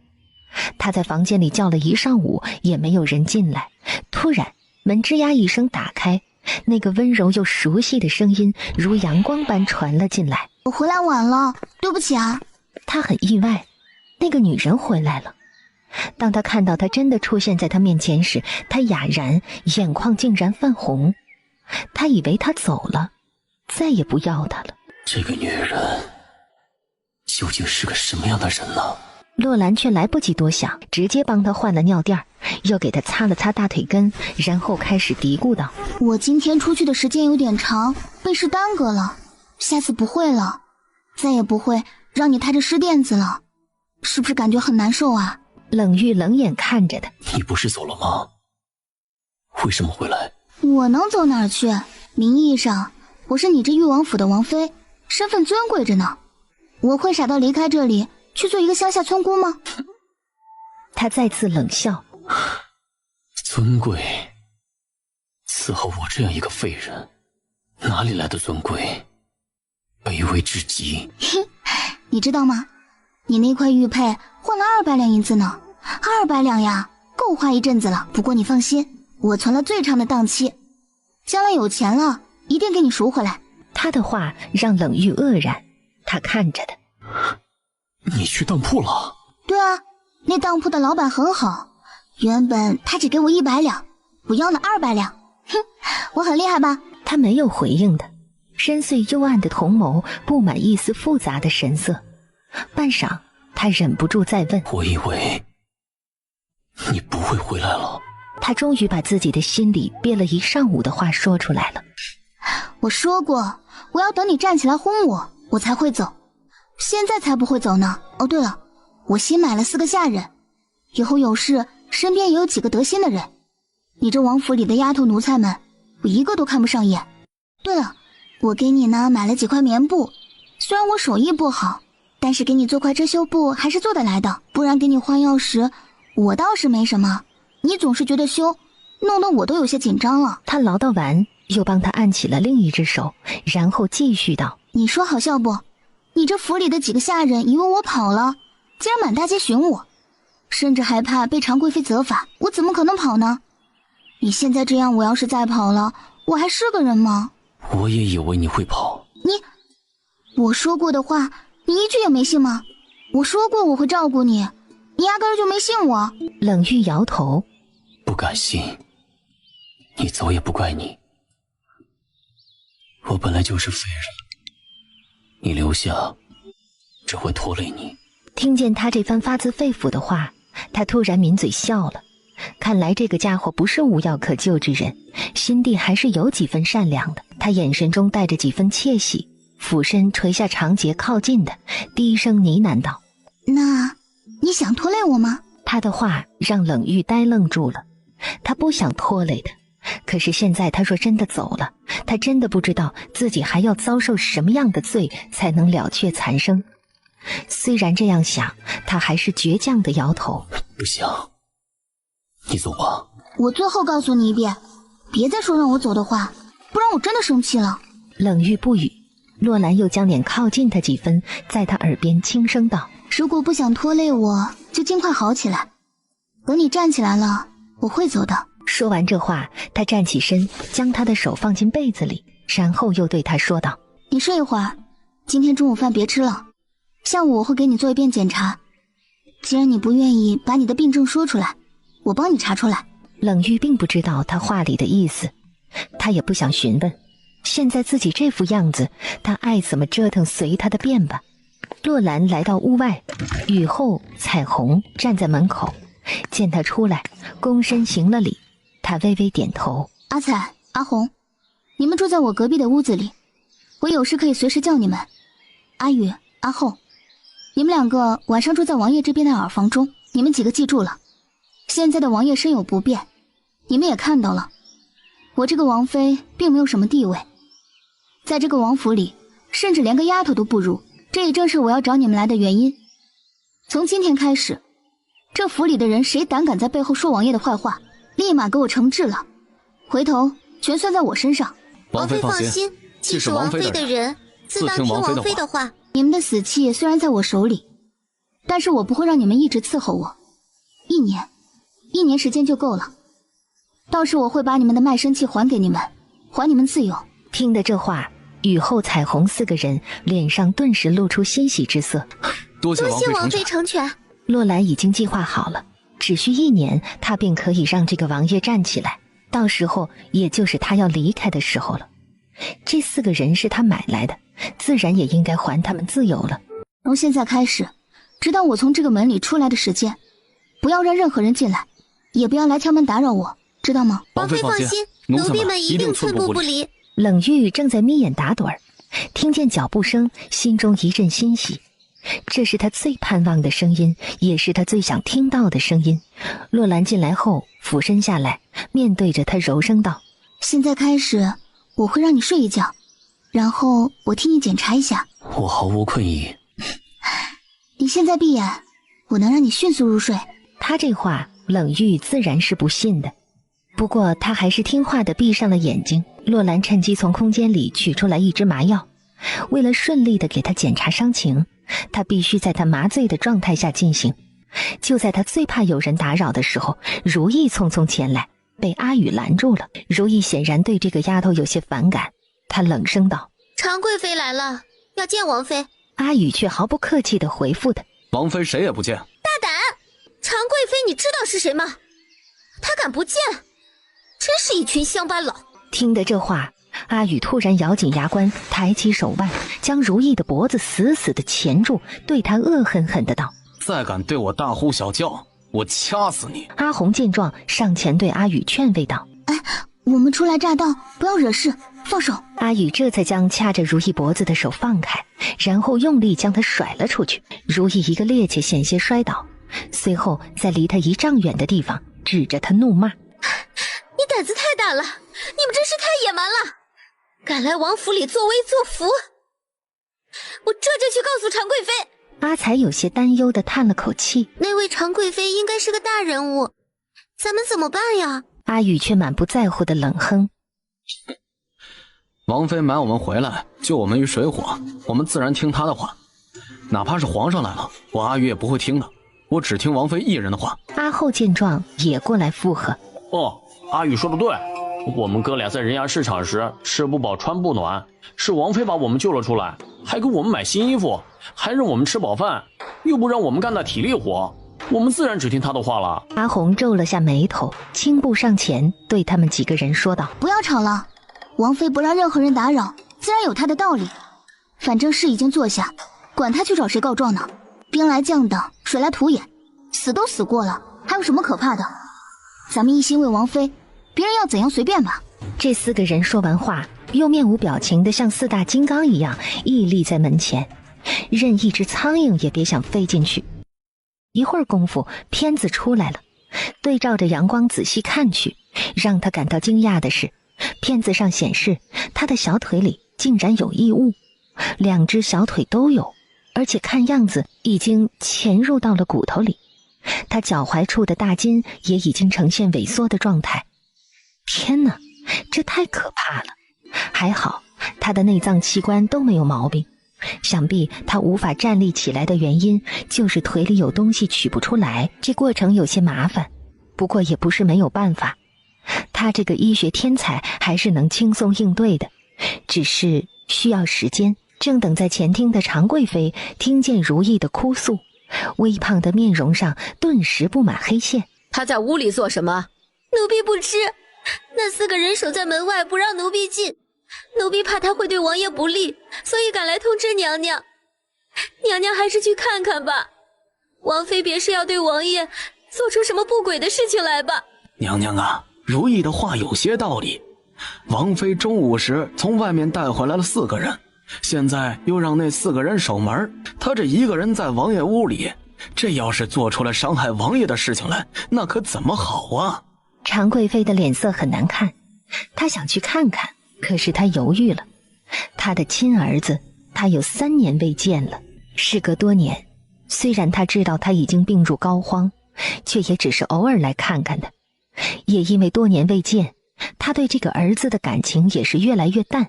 [SPEAKER 3] 他在房间里叫了一上午，也没有人进来。突然，门吱呀一声打开，那个温柔又熟悉的声音如阳光般传了进来。
[SPEAKER 5] 我回来晚了，对不起啊。
[SPEAKER 3] 他很意外，那个女人回来了。当他看到她真的出现在他面前时，他哑然，眼眶竟然泛红。他以为她走了，再也不要他了。
[SPEAKER 1] 这个女人究竟是个什么样的人呢？
[SPEAKER 3] 洛兰却来不及多想，直接帮他换了尿垫，又给他擦了擦大腿根，然后开始嘀咕道：
[SPEAKER 5] 我今天出去的时间有点长，被事耽搁了，下次不会了，再也不会让你踏着湿垫子了，是不是感觉很难受啊？
[SPEAKER 3] 冷玉冷眼看着他，
[SPEAKER 1] 你不是走了吗？为什么回来？
[SPEAKER 5] 我能走哪儿去？名义上我是你这誉王府的王妃，身份尊贵着呢，我会傻到离开这里去做一个乡下村姑吗？
[SPEAKER 3] 他再次冷笑。
[SPEAKER 1] 尊贵？伺候我这样一个废人，哪里来的尊贵？卑微至极。
[SPEAKER 5] 你知道吗？你那块玉佩换了200两银子呢，200两呀，够花一阵子了。不过你放心，我存了最长的档期，将来有钱了一定给你赎回来。
[SPEAKER 3] 他的话让冷玉愕然，他看着他。
[SPEAKER 1] 你去当铺了？
[SPEAKER 5] 对啊，那当铺的老板很好，原本他只给我100两，我要了200两。哼，我很厉害吧？
[SPEAKER 3] 他没有回应他，深邃幽暗的瞳眸布满一丝复杂的神色。半晌，他忍不住再问：
[SPEAKER 1] 我以为你不会回来了。
[SPEAKER 3] 他终于把自己的心里憋了一上午的话说出来了。
[SPEAKER 5] 我说过，我要等你站起来轰我，我才会走。现在才不会走呢。哦，对了，我新买了4个下人，以后有事身边也有几个得心的人。你这王府里的丫头奴才们，我一个都看不上眼。对了，我给你呢买了几块棉布，虽然我手艺不好，但是给你做块遮羞布还是做得来的。不然给你换药时，我倒是没什么，你总是觉得羞，弄得我都有些紧张了。
[SPEAKER 3] 他唠叨完，又帮他按起了另一只手，然后继续道：
[SPEAKER 5] 你说好笑不？你这府里的几个下人以为我跑了，竟然满大街寻我，甚至还怕被常贵妃责罚，我怎么可能跑呢？你现在这样，我要是再跑了，我还是个人吗？
[SPEAKER 1] 我也以为你会跑。
[SPEAKER 5] 我说过的话，你一句也没信吗？我说过我会照顾你，你压根儿就没信我。
[SPEAKER 3] 冷玉摇头，
[SPEAKER 1] 不敢信。你走也不怪你，我本来就是废人，你留下只会拖累你。
[SPEAKER 3] 听见他这番发自肺腑的话，他突然抿嘴笑了。看来这个家伙不是无药可救之人，心地还是有几分善良的。他眼神中带着几分窃喜，俯身垂下长睫靠近他，低声呢喃道：
[SPEAKER 5] 那你想拖累我吗？
[SPEAKER 3] 他的话让冷玉呆愣住了。他不想拖累他，可是现在他说真的走了，他真的不知道自己还要遭受什么样的罪才能了却残生。虽然这样想，他还是倔强地摇头。
[SPEAKER 1] 不想，你走吧。
[SPEAKER 5] 我最后告诉你一遍，别再说让我走的话，不然我真的生气了。
[SPEAKER 3] 冷玉不语，洛兰又将脸靠近他几分，在他耳边轻声道：
[SPEAKER 5] 如果不想拖累我，就尽快好起来，等你站起来了，我会走的。
[SPEAKER 3] 说完这话，他站起身，将他的手放进被子里，然后又对他说道：
[SPEAKER 5] 你睡一会儿，今天中午饭别吃了，下午我会给你做一遍检查。既然你不愿意把你的病症说出来，我帮你查出来。
[SPEAKER 3] 冷玉并不知道他话里的意思，他也不想询问。现在自己这副样子，他爱怎么折腾随他的便吧。洛兰来到屋外，雨后彩虹站在门口，见他出来，躬身行了礼。他微微点头：
[SPEAKER 5] 阿彩、阿红，你们住在我隔壁的屋子里，我有事可以随时叫你们。阿雨、阿后，你们2个晚上住在王爷这边的耳房中。你们几个记住了，现在的王爷身有不便，你们也看到了，我这个王妃并没有什么地位，在这个王府里甚至连个丫头都不如。这也正是我要找你们来的原因。从今天开始，这府里的人谁胆敢在背后说王爷的坏话，立马给我惩治了，回头全算在我身上。
[SPEAKER 6] 王妃放心，既是王妃的人，自当听王妃的话。
[SPEAKER 5] 你们的死期虽然在我手里，但是我不会让你们一直伺候我，一年时间就够了。到时我会把你们的卖身契还给你们，还你们自由。
[SPEAKER 3] 听得这话，雨后彩虹4个人脸上顿时露出欣喜之色。
[SPEAKER 4] 多谢
[SPEAKER 6] 王妃成全。
[SPEAKER 3] 洛兰已经计划好了，只需1年，他便可以让这个王爷站起来。到时候，也就是他要离开的时候了。这4个人是他买来的，自然也应该还他们自由了。
[SPEAKER 5] 从现在开始，直到我从这个门里出来的时间，不要让任何人进来，也不要来敲门打扰我，知道吗？
[SPEAKER 6] 王妃放心，奴婢们一定寸步不离。
[SPEAKER 3] 冷玉正在眯眼打盹儿，听见脚步声，心中一阵欣喜。这是他最盼望的声音，也是他最想听到的声音。洛兰进来后，俯身下来，面对着他柔声道：
[SPEAKER 5] 现在开始，我会让你睡一觉，然后我替你检查一下。
[SPEAKER 1] 我毫无困意。
[SPEAKER 5] 你现在闭眼，我能让你迅速入睡。
[SPEAKER 3] 他这话，冷玉自然是不信的。不过他还是听话的闭上了眼睛。洛兰趁机从空间里取出来一支麻药，为了顺利的给他检查伤情，他必须在他麻醉的状态下进行。就在他最怕有人打扰的时候，如意匆匆前来，被阿宇拦住了。如意显然对这个丫头有些反感，她冷声道：
[SPEAKER 6] 常贵妃来了，要见王妃。
[SPEAKER 3] 阿宇却毫不客气地回复他：
[SPEAKER 4] 王妃谁也不见。
[SPEAKER 6] 大胆！常贵妃你知道是谁吗？她敢不见，真是一群乡巴佬。
[SPEAKER 3] 听得这话，阿宇突然咬紧牙关，抬起手腕，将如意的脖子死死地钳住，对他恶狠狠地道：
[SPEAKER 4] 再敢对我大呼小叫，我掐死你！
[SPEAKER 3] 阿红见状，上前对阿宇劝慰道：
[SPEAKER 5] 我们初来乍到，不要惹事，放手。
[SPEAKER 3] 阿宇这才将掐着如意脖子的手放开，然后用力将她甩了出去。如意一个趔趄，险些摔倒，随后在离他1丈远的地方指着他怒骂：
[SPEAKER 6] 你胆子太大了，你们真是太野蛮了，敢来王府里作威作福，我这就去告诉常贵妃。
[SPEAKER 3] 阿才有些担忧地叹了口气：
[SPEAKER 6] 那位常贵妃应该是个大人物，咱们怎么办呀？
[SPEAKER 3] 阿宇却满不在乎地冷哼：
[SPEAKER 4] 王妃买我们回来，救我们于水火，我们自然听她的话，哪怕是皇上来了，我阿宇也不会听的，我只听王妃一人的话。
[SPEAKER 3] 阿后见状也过来附和：
[SPEAKER 7] 阿宇说的对，我们哥俩在人牙市场时吃不饱穿不暖，是王妃把我们救了出来，还给我们买新衣服，还让我们吃饱饭，又不让我们干那体力活，我们自然只听她的话了。
[SPEAKER 3] 阿红皱了下眉头，轻步上前对他们几个人说道：
[SPEAKER 5] 不要吵了，王妃不让任何人打扰，自然有她的道理。反正事已经做下，管她去找谁告状呢？兵来将挡，水来土掩，死都死过了，还有什么可怕的？咱们一心为王妃，别人要怎样随便吧。
[SPEAKER 3] 这4个人说完话，又面无表情的像4大金刚一样屹立在门前，任一只苍蝇也别想飞进去。一会儿功夫，片子出来了，对照着阳光仔细看去，让他感到惊讶的是，片子上显示他的小腿里竟然有异物，2只小腿都有，而且看样子已经潜入到了骨头里。他脚踝处的大筋也已经呈现萎缩的状态。天哪，这太可怕了！还好他的内脏器官都没有毛病，想必他无法站立起来的原因就是腿里有东西取不出来。这过程有些麻烦，不过也不是没有办法，他这个医学天才还是能轻松应对的，只是需要时间。正等在前厅的常贵妃听见如意的哭诉，微胖的面容上顿时布满黑线。
[SPEAKER 2] 他在屋里做什么？
[SPEAKER 6] 奴婢不知，那4个人守在门外不让奴婢进，奴婢怕他会对王爷不利，所以赶来通知娘娘。娘娘还是去看看吧，王妃别是要对王爷做出什么不轨的事情来吧。
[SPEAKER 4] 娘娘啊，如意的话有些道理，王妃中午时从外面带回来了4个人，现在又让那4个人守门，他这一个人在王爷屋里，这要是做出了伤害王爷的事情来，那可怎么好啊？
[SPEAKER 3] 常贵妃的脸色很难看，她想去看看，可是她犹豫了。她的亲儿子，她有3年未见了，事隔多年，虽然她知道他已经病入膏肓，却也只是偶尔来看看的。也因为多年未见，她对这个儿子的感情也是越来越淡。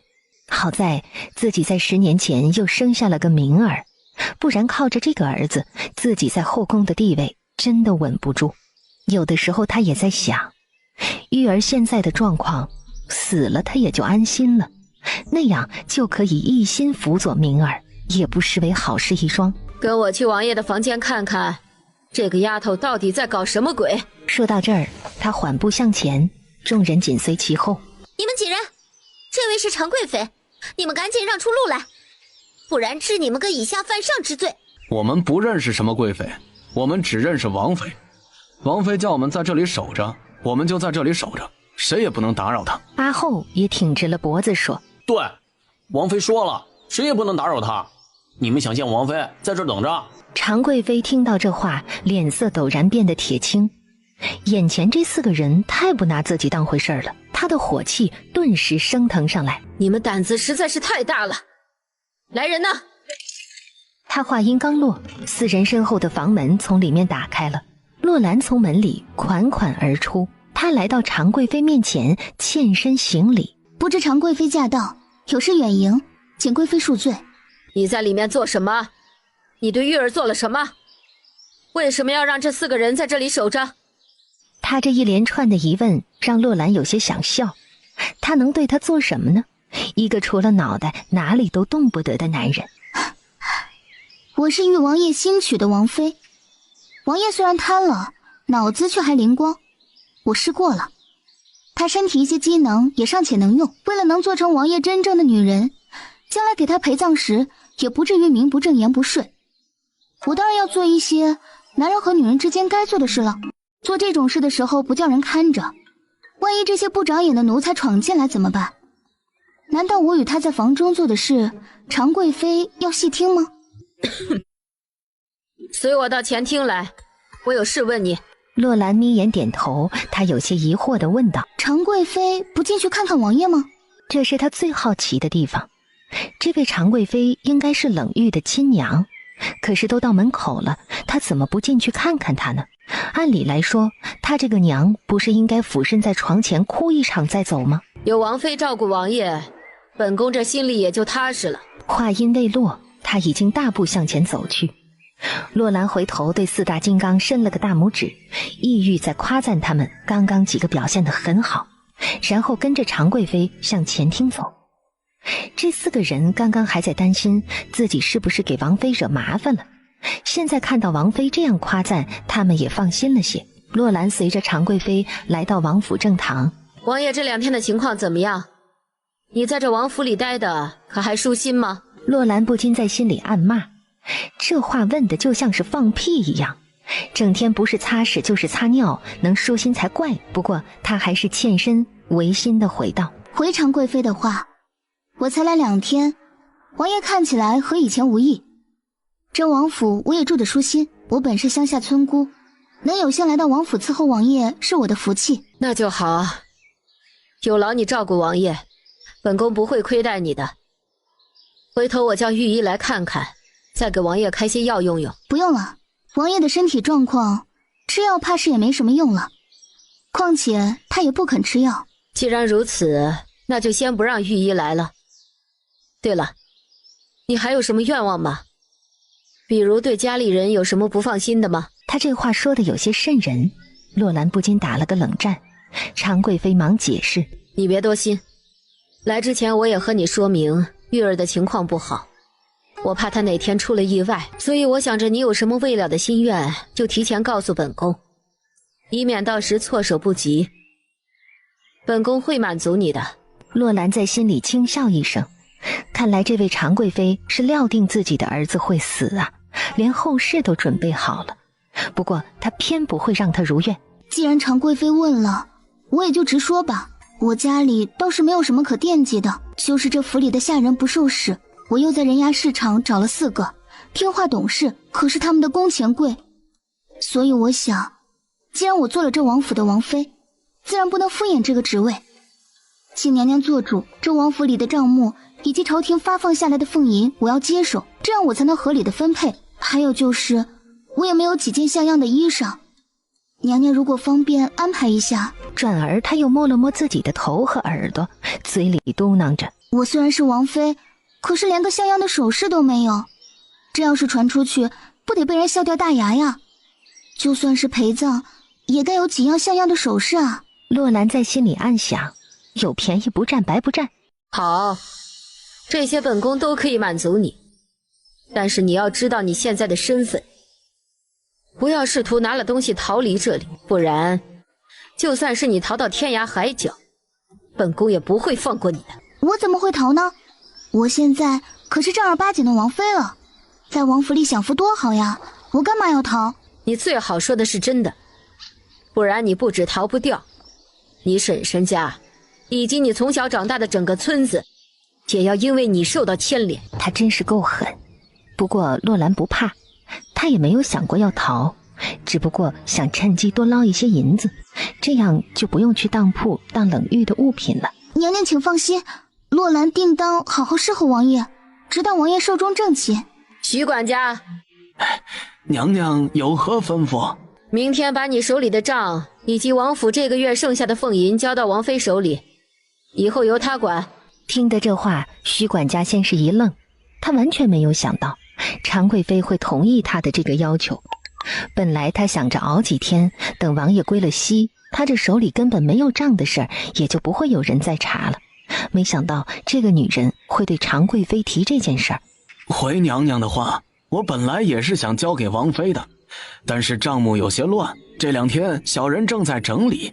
[SPEAKER 3] 好在自己在10年前又生下了个明儿，不然靠着这个儿子，自己在后宫的地位真的稳不住。有的时候他也在想，玉儿现在的状况，死了他也就安心了，那样就可以一心辅佐明儿，也不失为好事一桩。
[SPEAKER 2] 跟我去王爷的房间看看，这个丫头到底在搞什么鬼？
[SPEAKER 3] 说到这儿，他缓步向前，众人紧随其后。
[SPEAKER 6] 你们几人？这位是常贵妃，你们赶紧让出路来，不然治你们个以下犯上之罪。
[SPEAKER 4] 我们不认识什么贵妃，我们只认识王妃。王妃叫我们在这里守着，我们就在这里守着，谁也不能打扰她。
[SPEAKER 3] 阿后也挺直了脖子说：
[SPEAKER 7] 对，王妃说了，谁也不能打扰她。你们想见王妃，在这等着。
[SPEAKER 3] 常贵妃听到这话，脸色陡然变得铁青。眼前这4个人太不拿自己当回事了，她的火气顿时升腾上来。
[SPEAKER 2] 你们胆子实在是太大了！来人呐！
[SPEAKER 3] 他话音刚落，4人身后的房门从里面打开了，洛兰从门里款款而出。她来到常贵妃面前，欠身行礼：
[SPEAKER 5] 不知常贵妃驾到，有事远迎，请贵妃恕罪。
[SPEAKER 2] 你在里面做什么？你对玉儿做了什么？为什么要让这4个人在这里守着？
[SPEAKER 3] 他这一连串的疑问让洛兰有些想笑。他能对他做什么呢？一个除了脑袋哪里都动不得的男人。
[SPEAKER 5] 我是玉王爷新娶的王妃，王爷虽然瘫了，脑子却还灵光。我试过了，他身体一些机能也尚且能用。为了能做成王爷真正的女人，将来给他陪葬时也不至于名不正言不顺。我当然要做一些男人和女人之间该做的事了。做这种事的时候不叫人看着，万一这些不长眼的奴才闯进来怎么办？难道我与他在房中做的事，常贵妃要细听吗？
[SPEAKER 2] 随我到前厅来，我有事问你。
[SPEAKER 3] 洛兰眯眼点头，她有些疑惑地问道：
[SPEAKER 5] 常贵妃不进去看看王爷吗？
[SPEAKER 3] 这是她最好奇的地方。这位常贵妃应该是冷玉的亲娘，可是都到门口了，她怎么不进去看看她呢？按理来说，她这个娘不是应该俯身在床前哭一场再走吗？
[SPEAKER 2] 有王妃照顾王爷，本宫这心里也就踏实了。
[SPEAKER 3] 话音未落，她已经大步向前走去。洛兰回头对4大金刚伸了个大拇指，意欲在夸赞他们刚刚几个表现得很好，然后跟着常贵妃向前厅走。这4个人刚刚还在担心自己是不是给王妃惹麻烦了，现在看到王妃这样夸赞，他们也放心了些。洛兰随着常贵妃来到王府正堂。
[SPEAKER 2] 王爷这2天的情况怎么样？你在这王府里待的可还舒心吗？
[SPEAKER 3] 洛兰不禁在心里暗骂，这话问的就像是放屁一样，整天不是擦屎就是擦尿，能舒心才怪。不过他还是欠身违心的回道：
[SPEAKER 5] 回常贵妃的话，我才来2天，王爷看起来和以前无异。这王府我也住得舒心，我本是乡下村姑，能有幸来到王府伺候王爷是我的福气。
[SPEAKER 2] 那就好，有劳你照顾王爷，本宫不会亏待你的。回头我叫御医来看看，再给王爷开些药用用。
[SPEAKER 5] 不用了，王爷的身体状况，吃药怕是也没什么用了。况且他也不肯吃药。
[SPEAKER 2] 既然如此，那就先不让御医来了。对了，你还有什么愿望吗？比如对家里人有什么不放心的吗？
[SPEAKER 3] 他这话说的有些瘆人，洛兰不禁打了个冷战。常贵妃忙解释：
[SPEAKER 2] 你别多心，来之前我也和你说明玉儿的情况不好，我怕她哪天出了意外，所以我想着你有什么未了的心愿，就提前告诉本宫，以免到时措手不及。本宫会满足你的。
[SPEAKER 3] 洛兰在心里轻笑一声，看来这位常贵妃是料定自己的儿子会死啊，连后事都准备好了。不过她偏不会让他如愿。
[SPEAKER 5] 既然常贵妃问了，我也就直说吧。我家里倒是没有什么可惦记的，就是这府里的下人不受使，我又在人牙市场找了4个，听话懂事，可是他们的工钱贵。所以我想，既然我做了这王府的王妃，自然不能敷衍这个职位。请娘娘做主，这王府里的账目以及朝廷发放下来的俸银，我要接手，这样我才能合理的分配。还有就是，我也没有几件像样的衣裳，娘娘如果方便安排一下。
[SPEAKER 3] 转而他又摸了摸自己的头和耳朵，嘴里嘟囔着：
[SPEAKER 5] 我虽然是王妃，可是连个像样的首饰都没有，这要是传出去，不得被人笑掉大牙呀。就算是陪葬，也该有几样像样的首饰啊。
[SPEAKER 3] 洛兰在心里暗想，有便宜不占白不占。
[SPEAKER 2] 好，这些本宫都可以满足你，但是你要知道你现在的身份，不要试图拿了东西逃离这里，不然就算是你逃到天涯海角，本宫也不会放过你的。
[SPEAKER 5] 我怎么会逃呢？我现在可是正儿八经的王妃了，在王府里享福多好呀，我干嘛要逃？
[SPEAKER 2] 你最好说的是真的，不然你不止逃不掉，你婶婶家以及你从小长大的整个村子也要因为你受到牵连。
[SPEAKER 3] 他真是够狠。不过洛兰不怕，他也没有想过要逃，只不过想趁机多捞一些银子，这样就不用去当铺当冷玉的物品了。
[SPEAKER 5] 娘娘请放心，洛兰定当好好侍候王爷，直到王爷寿终正寝。
[SPEAKER 2] 徐管家，
[SPEAKER 4] 娘娘有何吩咐？
[SPEAKER 2] 明天把你手里的账以及王府这个月剩下的俸银交到王妃手里，以后由她管。
[SPEAKER 3] 听得这话，徐管家先是一愣，他完全没有想到常贵妃会同意他的这个要求。本来他想着熬几天，等王爷归了西，他这手里根本没有账的事儿，也就不会有人再查了。没想到这个女人会对常贵妃提这件事儿。
[SPEAKER 4] 回娘娘的话，我本来也是想交给王妃的，但是账目有些乱，这2天小人正在整理，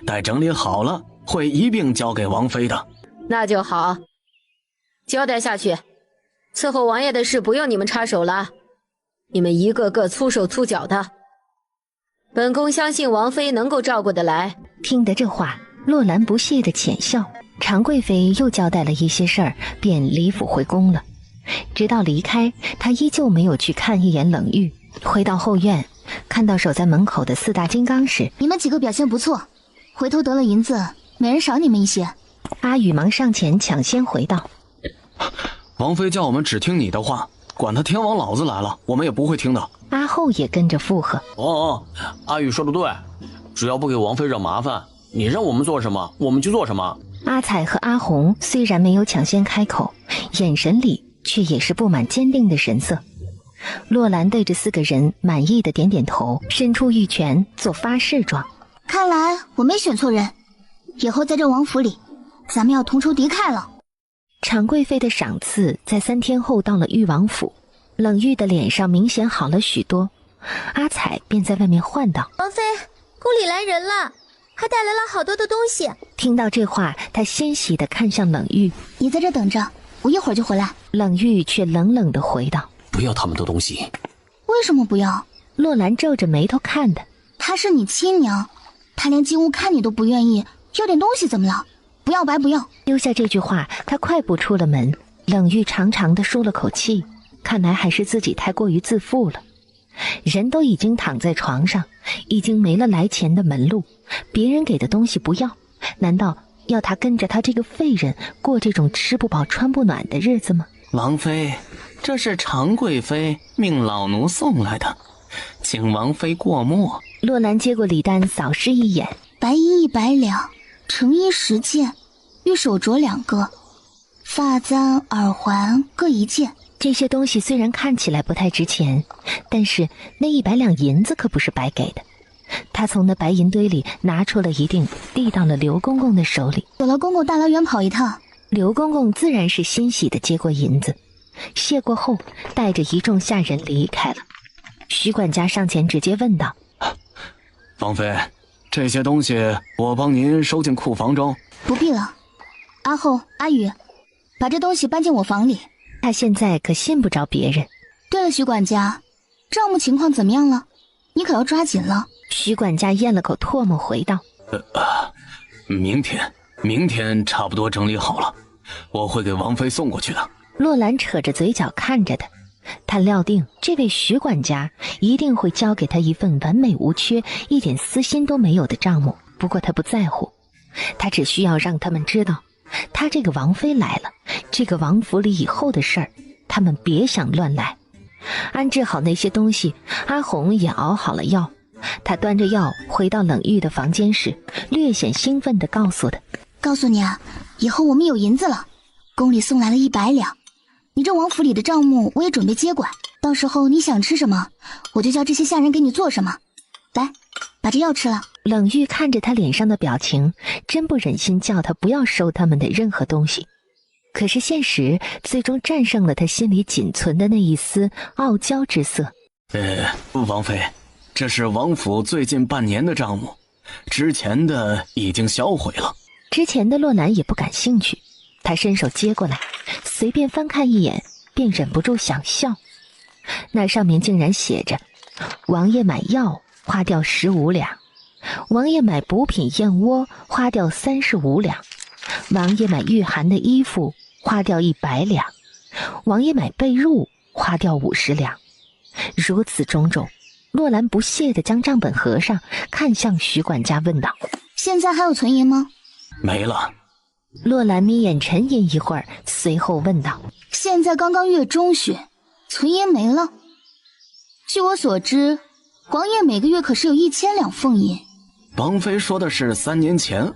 [SPEAKER 4] 待整理好了，会一并交给王妃的。
[SPEAKER 2] 那就好，交代下去，伺候王爷的事不用你们插手了，你们一个个粗手粗脚的，本宫相信王妃能够照顾得来。
[SPEAKER 3] 听得这话，洛兰不屑地浅笑。常贵妃又交代了一些事儿，便离府回宫了。直到离开，她依旧没有去看一眼冷玉。回到后院，看到守在门口的4大金刚时，
[SPEAKER 5] 你们几个表现不错，回头得了银子，每人赏你们一些。
[SPEAKER 3] 阿宇忙上前抢先回道：
[SPEAKER 4] 王妃叫我们只听你的话，管他天王老子来了，我们也不会听的。
[SPEAKER 3] 阿后也跟着附和：
[SPEAKER 7] 阿宇说的对，只要不给王妃惹麻烦，你让我们做什么我们就做什么。
[SPEAKER 3] 阿彩和阿红虽然没有抢先开口，眼神里却也是布满坚定的神色。洛兰对着4个人满意的点点头，伸出玉拳做发誓状。
[SPEAKER 5] 看来我没选错人，以后在这王府里，咱们要同仇敌忾了。
[SPEAKER 3] 常贵妃的赏赐在3天后到了裕王府，冷玉的脸上明显好了许多。阿彩便在外面唤道：
[SPEAKER 6] 王妃，宫里来人了，还带来了好多的东西。
[SPEAKER 3] 听到这话，她欣喜地看向冷玉：
[SPEAKER 5] 你在这等着，我一会儿就回来。
[SPEAKER 3] 冷玉却冷冷地回道：
[SPEAKER 1] 不要他们的东西。
[SPEAKER 5] 为什么不要？
[SPEAKER 3] 洛兰皱着眉头看他：
[SPEAKER 5] 她是你亲娘，她连进屋看你都不愿意，要点东西怎么了？不要白不要。
[SPEAKER 3] 丢下这句话，他快步出了门。冷玉长长地舒了口气，看来还是自己太过于自负了。人都已经躺在床上，已经没了来钱的门路，别人给的东西不要，难道要他跟着他这个废人过这种吃不饱穿不暖的日子吗？
[SPEAKER 4] 王妃，这是常贵妃命老奴送来的，请王妃过目。
[SPEAKER 3] 洛兰接过礼单扫视一眼：
[SPEAKER 5] 白银100两，成衣10件，玉手镯2个，发簪、耳环各1件。
[SPEAKER 3] 这些东西虽然看起来不太值钱，但是那100两银子可不是白给的。他从那白银堆里拿出了一锭，递到了刘公公的手里。
[SPEAKER 5] 有了公公大老远跑一趟。
[SPEAKER 3] 刘公公自然是欣喜地接过银子，谢过后带着一众下人离开了。徐管家上前直接问道：
[SPEAKER 4] 王妃，这些东西我帮您收进库房中。
[SPEAKER 5] 不必了，阿后、阿宇，把这东西搬进我房里。
[SPEAKER 3] 他现在可信不着别人。
[SPEAKER 5] 对了，徐管家，账目情况怎么样了？你可要抓紧了。
[SPEAKER 3] 徐管家咽了口唾沫回道：
[SPEAKER 4] 明天差不多整理好了，我会给王妃送过去的。
[SPEAKER 3] 洛兰扯着嘴角看着他料定这位徐管家一定会交给他一份完美无缺、一点私心都没有的账目。不过他不在乎，他只需要让他们知道，他这个王妃来了，这个王府里以后的事儿，他们别想乱来。安置好那些东西，阿红也熬好了药。他端着药回到冷玉的房间时，略显兴奋地告诉他：
[SPEAKER 5] 告诉你啊，以后我们有银子了，宫里送来了100两，你这王府里的账目我也准备接管，到时候你想吃什么，我就叫这些下人给你做什么。来，把这药吃了。
[SPEAKER 3] 冷玉看着他脸上的表情，真不忍心叫他不要收他们的任何东西。可是现实最终战胜了他心里仅存的那一丝傲娇之色。
[SPEAKER 4] 王妃，这是王府最近半年的账目，之前的已经销毁了。
[SPEAKER 3] 之前的洛兰也不感兴趣，他伸手接过来，随便翻看一眼，便忍不住想笑。那上面竟然写着：王爷买药花掉15两，王爷买补品燕窝花掉35两，王爷买御寒的衣服花掉100两，王爷买被褥花掉50两。如此种种，洛兰不屑地将账本合上，看向徐管家问道：
[SPEAKER 5] 现在还有存银吗？
[SPEAKER 4] 没了。
[SPEAKER 3] 洛兰眯眼沉吟一会儿，随后问道：
[SPEAKER 5] 现在刚刚月中旬，存银没了。据我所知，王爷每个月可是有1000两俸银。
[SPEAKER 4] 王妃说的是3年前，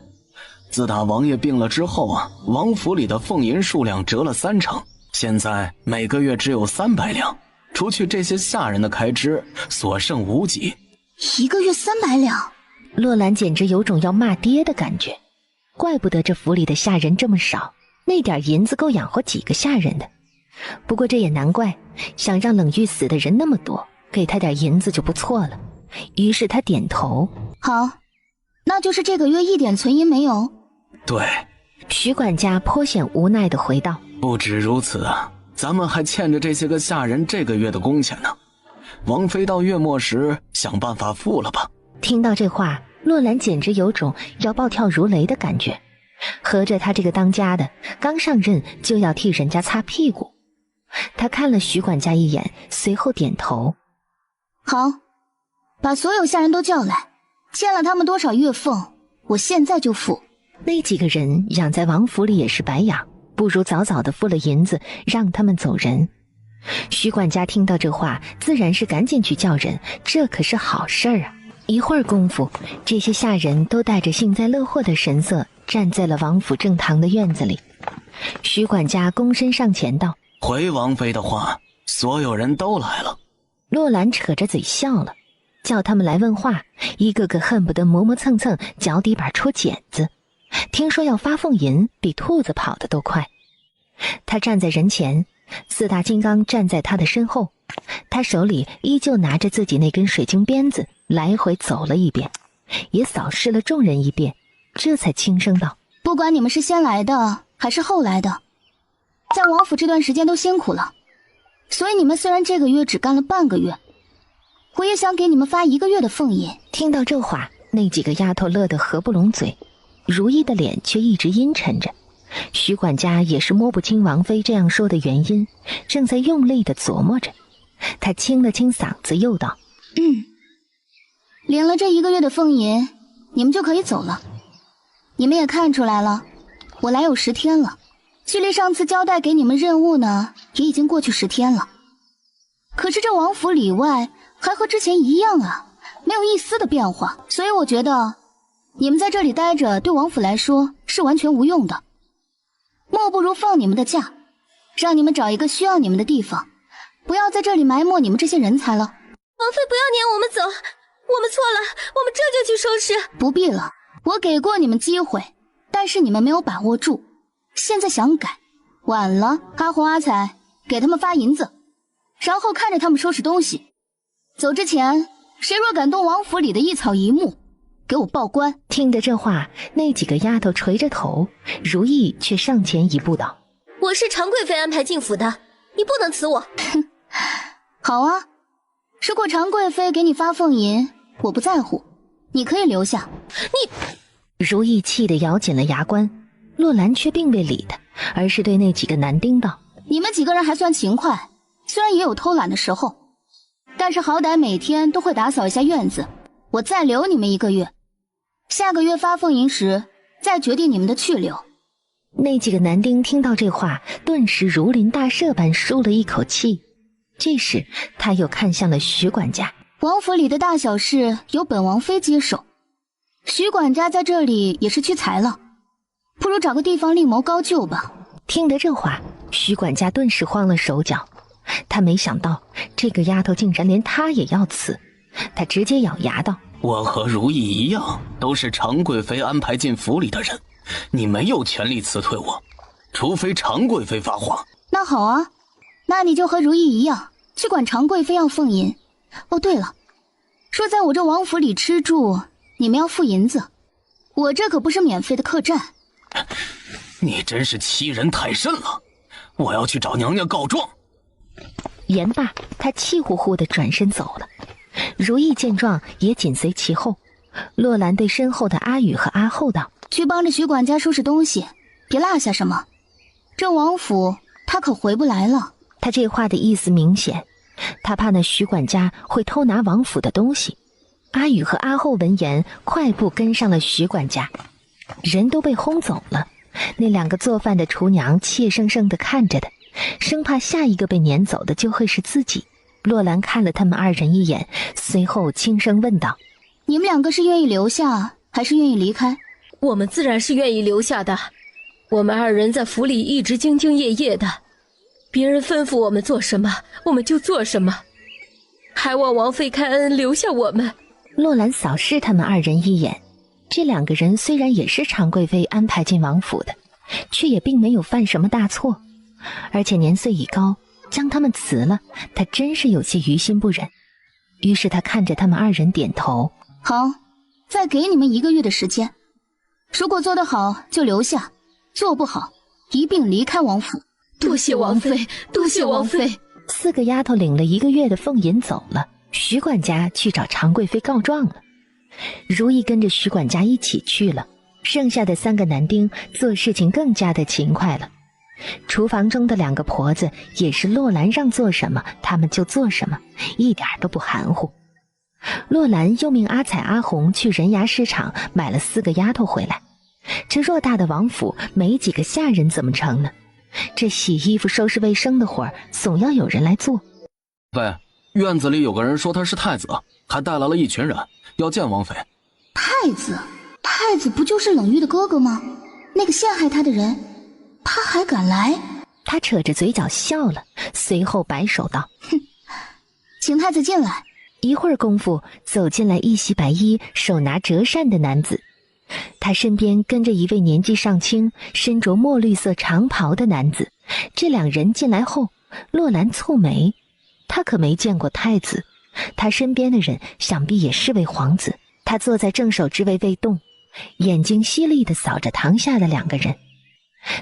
[SPEAKER 4] 自打王爷病了之后啊，王府里的俸银数量折了30%，现在每个月只有300两，除去这些下人的开支，所剩无几。
[SPEAKER 5] 一个月300两，
[SPEAKER 3] 洛兰简直有种要骂爹的感觉。怪不得这府里的下人这么少，那点银子够养活几个下人的。不过这也难怪，想让冷玉死的人那么多，给他点银子就不错了。于是他点头：
[SPEAKER 5] 好，那就是这个月一点存银没有。
[SPEAKER 4] 对。
[SPEAKER 3] 徐管家颇显无奈地回道：
[SPEAKER 4] 不止如此啊，咱们还欠着这些个下人这个月的工钱呢。王妃到月末时想办法付了吧。
[SPEAKER 3] 听到这话，洛兰简直有种要暴跳如雷的感觉。合着他这个当家的刚上任就要替人家擦屁股。他看了徐管家一眼，随后点头：
[SPEAKER 5] 好，把所有下人都叫来，欠了他们多少月俸，我现在就付。
[SPEAKER 3] 那几个人养在王府里也是白养，不如早早的付了银子，让他们走人。徐管家听到这话，自然是赶紧去叫人，这可是好事儿啊。一会儿功夫，这些下人都带着幸灾乐祸的神色站在了王府正堂的院子里。徐管家躬身上前道：
[SPEAKER 4] 回王妃的话，所有人都来了。
[SPEAKER 3] 洛兰扯着嘴笑了，叫他们来问话，一个个恨不得磨磨蹭蹭，脚底板戳茧子。听说要发俸银，比兔子跑得都快。他站在人前，四大金刚站在他的身后，他手里依旧拿着自己那根水晶鞭子，来回走了一遍，也扫视了众人一遍，这才轻声道：
[SPEAKER 5] 不管你们是先来的还是后来的，在王府这段时间都辛苦了，所以你们虽然这个月只干了半个月，我也想给你们发1个月的俸银。
[SPEAKER 3] 听到这话，那几个丫头乐得合不拢嘴，如意的脸却一直阴沉着。徐管家也是摸不清王妃这样说的原因，正在用力地琢磨着。他清了清嗓子，又道：
[SPEAKER 5] 领了这1个月的俸银，你们就可以走了。你们也看出来了，我来有10天了，距离上次交代给你们任务呢，也已经过去10天了。可是这王府里外还和之前一样啊，没有一丝的变化，所以我觉得你们在这里待着对王府来说是完全无用的，莫不如放你们的假，让你们找一个需要你们的地方，不要在这里埋没你们这些人才了。
[SPEAKER 6] 王妃不要撵我们走，我们错了，我们这就去收拾。
[SPEAKER 5] 不必了，我给过你们机会，但是你们没有把握住，现在想改，晚了。阿红阿彩，给他们发银子，然后看着他们收拾东西。走之前，谁若敢动王府里的一草一木，给我报官。
[SPEAKER 3] 听得这话，那几个丫头垂着头，如意却上前一步道：
[SPEAKER 6] 我是常贵妃安排进府的，你不能辞我。
[SPEAKER 5] 好啊，如果常贵妃给你发俸银，我不在乎，你可以留下。
[SPEAKER 3] 如意气得咬紧了牙关，洛兰却并未理他，而是对那几个男丁道：
[SPEAKER 5] 你们几个人还算勤快，虽然也有偷懒的时候，但是好歹每天都会打扫一下院子。我再留你们1个月，下个月发俸银时再决定你们的去留。
[SPEAKER 3] 那几个男丁听到这话，顿时如临大赦般舒了一口气。这时他又看向了徐管家：
[SPEAKER 5] 王府里的大小事由本王妃接手，徐管家在这里也是屈才了，不如找个地方另谋高就吧。
[SPEAKER 3] 听得这话，徐管家顿时慌了手脚，他没想到这个丫头竟然连他也要辞，他直接咬牙道：
[SPEAKER 4] 我和如意一样，都是常贵妃安排进府里的人，你没有权利辞退我，除非常贵妃发话。
[SPEAKER 5] 那好啊，那你就和如意一样，去管常贵妃要俸银。哦，对了，说在我这王府里吃住，你们要付银子，我这可不是免费的客栈。
[SPEAKER 4] 你真是欺人太甚了，我要去找娘娘告状。
[SPEAKER 3] 言罢，他气呼呼地转身走了。如意见状也紧随其后。洛兰对身后的阿宇和阿后道：
[SPEAKER 5] 去帮着徐管家收拾东西，别落下什么。这王府他可回不来了。
[SPEAKER 3] 他这话的意思明显，他怕那徐管家会偷拿王府的东西。阿宇和阿后闻言快步跟上了徐管家。人都被轰走了，那两个做饭的厨娘怯生生地看着他，生怕下一个被撵走的就会是自己。洛兰看了他们二人一眼，随后轻声问道：
[SPEAKER 5] 你们两个是愿意留下还是愿意离开？
[SPEAKER 2] 我们自然是愿意留下的，我们二人在府里一直兢兢业业的，别人吩咐我们做什么我们就做什么，还望王妃开恩留下我们。
[SPEAKER 3] 洛兰扫视他们二人一眼，这两个人虽然也是常贵妃安排进王府的，却也并没有犯什么大错，而且年岁已高，将他们辞了，他真是有些于心不忍。于是他看着他们二人点头：
[SPEAKER 5] 好，再给你们1个月的时间，如果做得好就留下，做不好一并离开王府。
[SPEAKER 2] 多谢王妃，多谢王妃。
[SPEAKER 3] 4个丫头领了1个月的俸银走了，徐管家去找常贵妃告状了。如意跟着徐管家一起去了，剩下的3个男丁做事情更加的勤快了。厨房中的2个婆子也是洛兰让做什么他们就做什么，一点都不含糊。洛兰又命阿彩阿红去人牙市场买了4个丫头回来。这偌大的王府没几个下人怎么成呢？这洗衣服收拾卫生的活儿总要有人来做。
[SPEAKER 4] 喂，院子里有个人说他是太子，还带来了一群人要见王妃。
[SPEAKER 5] 太子？太子不就是冷玉的哥哥吗？那个陷害他的人，他还敢来？
[SPEAKER 3] 他扯着嘴角笑了，随后摆手道：
[SPEAKER 5] 哼，请太子进来。
[SPEAKER 3] 一会儿功夫，走进来一袭白衣手拿折扇的男子，他身边跟着一位年纪尚轻身着墨绿色长袍的男子。这2人进来后，洛兰蹙眉，他可没见过太子，他身边的人想必也是位皇子。他坐在正手之位未动，眼睛犀利地扫着堂下的2个人。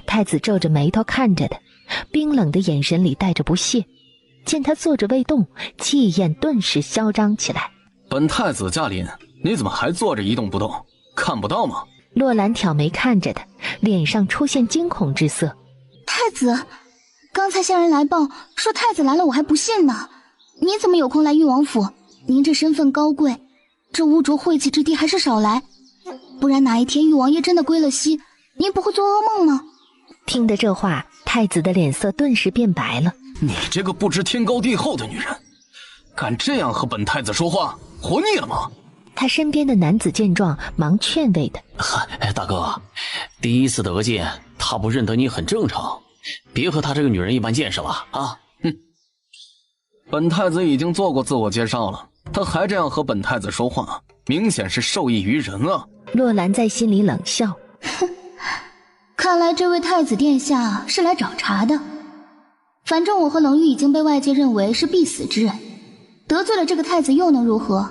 [SPEAKER 3] 太子皱着眉头看着他，冰冷的眼神里带着不屑。见他坐着未动，气焰顿时嚣张起来。
[SPEAKER 4] 本太子驾临，你怎么还坐着一动不动？看不到吗？
[SPEAKER 3] 洛兰挑眉看着他，脸上出现惊恐之色。
[SPEAKER 5] 太子，刚才下人来报说太子来了，我还不信呢。你怎么有空来裕王府？您这身份高贵，这污浊晦气之地还是少来，不然哪一天裕王爷真的归了西，您不会做噩梦吗？
[SPEAKER 3] 听得这话，太子的脸色顿时变白了。
[SPEAKER 4] 你这个不知天高地厚的女人，敢这样和本太子说话，活腻了吗？
[SPEAKER 3] 他身边的男子见状，忙劝慰他：
[SPEAKER 7] 大哥，第一次得见他不认得你很正常，别和他这个女人一般见识了啊！
[SPEAKER 4] 本太子已经做过自我介绍了，他还这样和本太子说话，明显是受益于人啊。
[SPEAKER 3] 洛兰在心里冷笑：
[SPEAKER 5] 哼，看来这位太子殿下是来找茬的。反正我和冷玉已经被外界认为是必死之人，得罪了这个太子又能如何？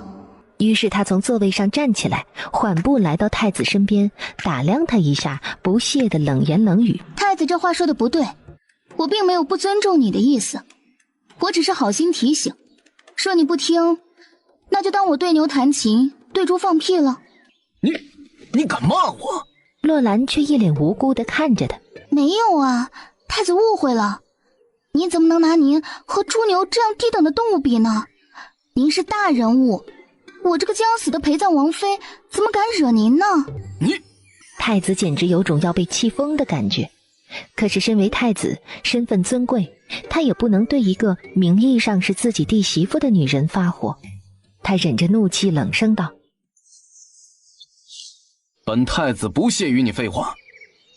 [SPEAKER 3] 于是他从座位上站起来，缓步来到太子身边，打量他一下，不屑的冷言冷语：
[SPEAKER 5] 太子这话说的不对，我并没有不尊重你的意思，我只是好心提醒，说你不听，那就当我对牛弹琴，对猪放屁了。
[SPEAKER 4] 你敢骂我？
[SPEAKER 3] 洛兰却一脸无辜的看着他：
[SPEAKER 5] 没有啊，太子误会了，您怎么能拿您和猪牛这样低等的动物比呢？您是大人物，我这个将死的陪葬王妃怎么敢惹您呢？
[SPEAKER 3] 太子简直有种要被气疯的感觉。可是身为太子，身份尊贵，他也不能对一个名义上是自己弟媳妇的女人发火。他忍着怒气冷声道：
[SPEAKER 4] 本太子不屑与你废话，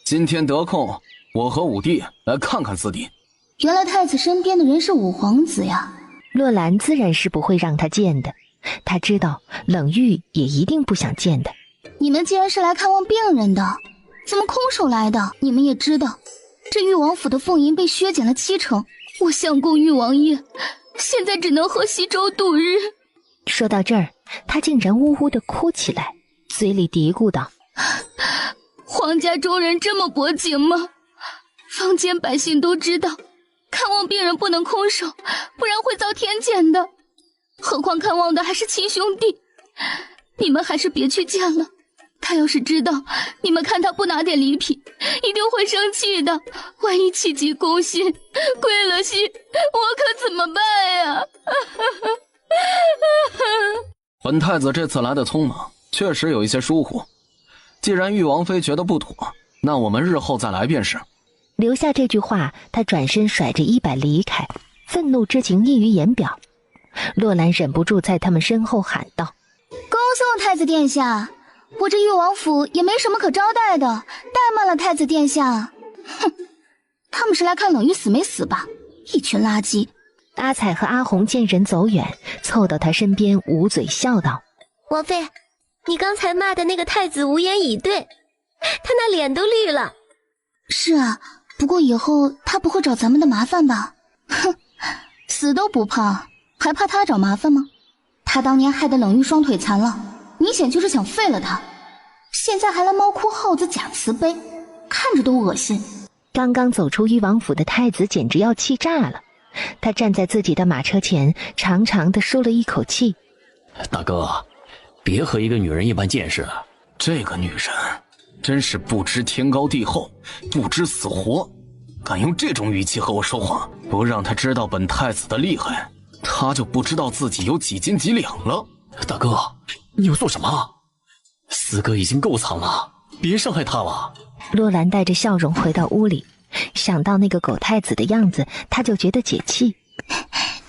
[SPEAKER 4] 今天得空，我和五弟来看看四弟。
[SPEAKER 5] 原来太子身边的人是五皇子呀。
[SPEAKER 3] 洛兰自然是不会让他见的，他知道冷玉也一定不想见的。
[SPEAKER 5] 你们既然是来看望病人的，怎么空手来的？你们也知道，这誉王府的俸银被削减了70%，我相公誉王爷现在只能喝稀粥度日。
[SPEAKER 3] 说到这儿，他竟然呜呜地哭起来，嘴里嘀咕道：
[SPEAKER 5] 皇家中人这么薄情吗？坊间百姓都知道，看望病人不能空手，不然会遭天谴的。何况看望的还是亲兄弟，你们还是别去见了。他要是知道你们看他不拿点礼品，一定会生气的。万一气急攻心，亏了心，我可怎么办呀？
[SPEAKER 4] 本太子这次来的匆忙，确实有一些疏忽。既然誉王妃觉得不妥，那我们日后再来便是。
[SPEAKER 3] 留下这句话，他转身甩着衣摆离开，愤怒之情溢于言表。洛兰忍不住在他们身后喊道：
[SPEAKER 5] 恭送太子殿下，我这誉王府也没什么可招待的，怠慢了太子殿下。哼，他们是来看冷玉死没死吧，一群垃圾。
[SPEAKER 3] 阿彩和阿红见人走远，凑到他身边捂嘴笑道：
[SPEAKER 6] 王妃，你刚才骂的那个太子无言以对，他那脸都绿了。
[SPEAKER 5] 是啊，不过以后他不会找咱们的麻烦吧？哼，死都不怕，还怕他找麻烦吗？他当年害得冷玉双腿残了，明显就是想废了他，现在还来猫哭耗子假慈悲，看着都恶心。
[SPEAKER 3] 刚刚走出誉王府的太子简直要气炸了，他站在自己的马车前，长长的舒了一口气。
[SPEAKER 7] 大哥，别和一个女人一般见识。
[SPEAKER 4] 这个女人真是不知天高地厚，不知死活，敢用这种语气和我说话，不让她知道本太子的厉害，她就不知道自己有几斤几两了。
[SPEAKER 7] 大哥，你要做什么？四哥已经够惨了，别伤害他了。
[SPEAKER 3] 洛兰带着笑容回到屋里，想到那个狗太子的样子，他就觉得解气。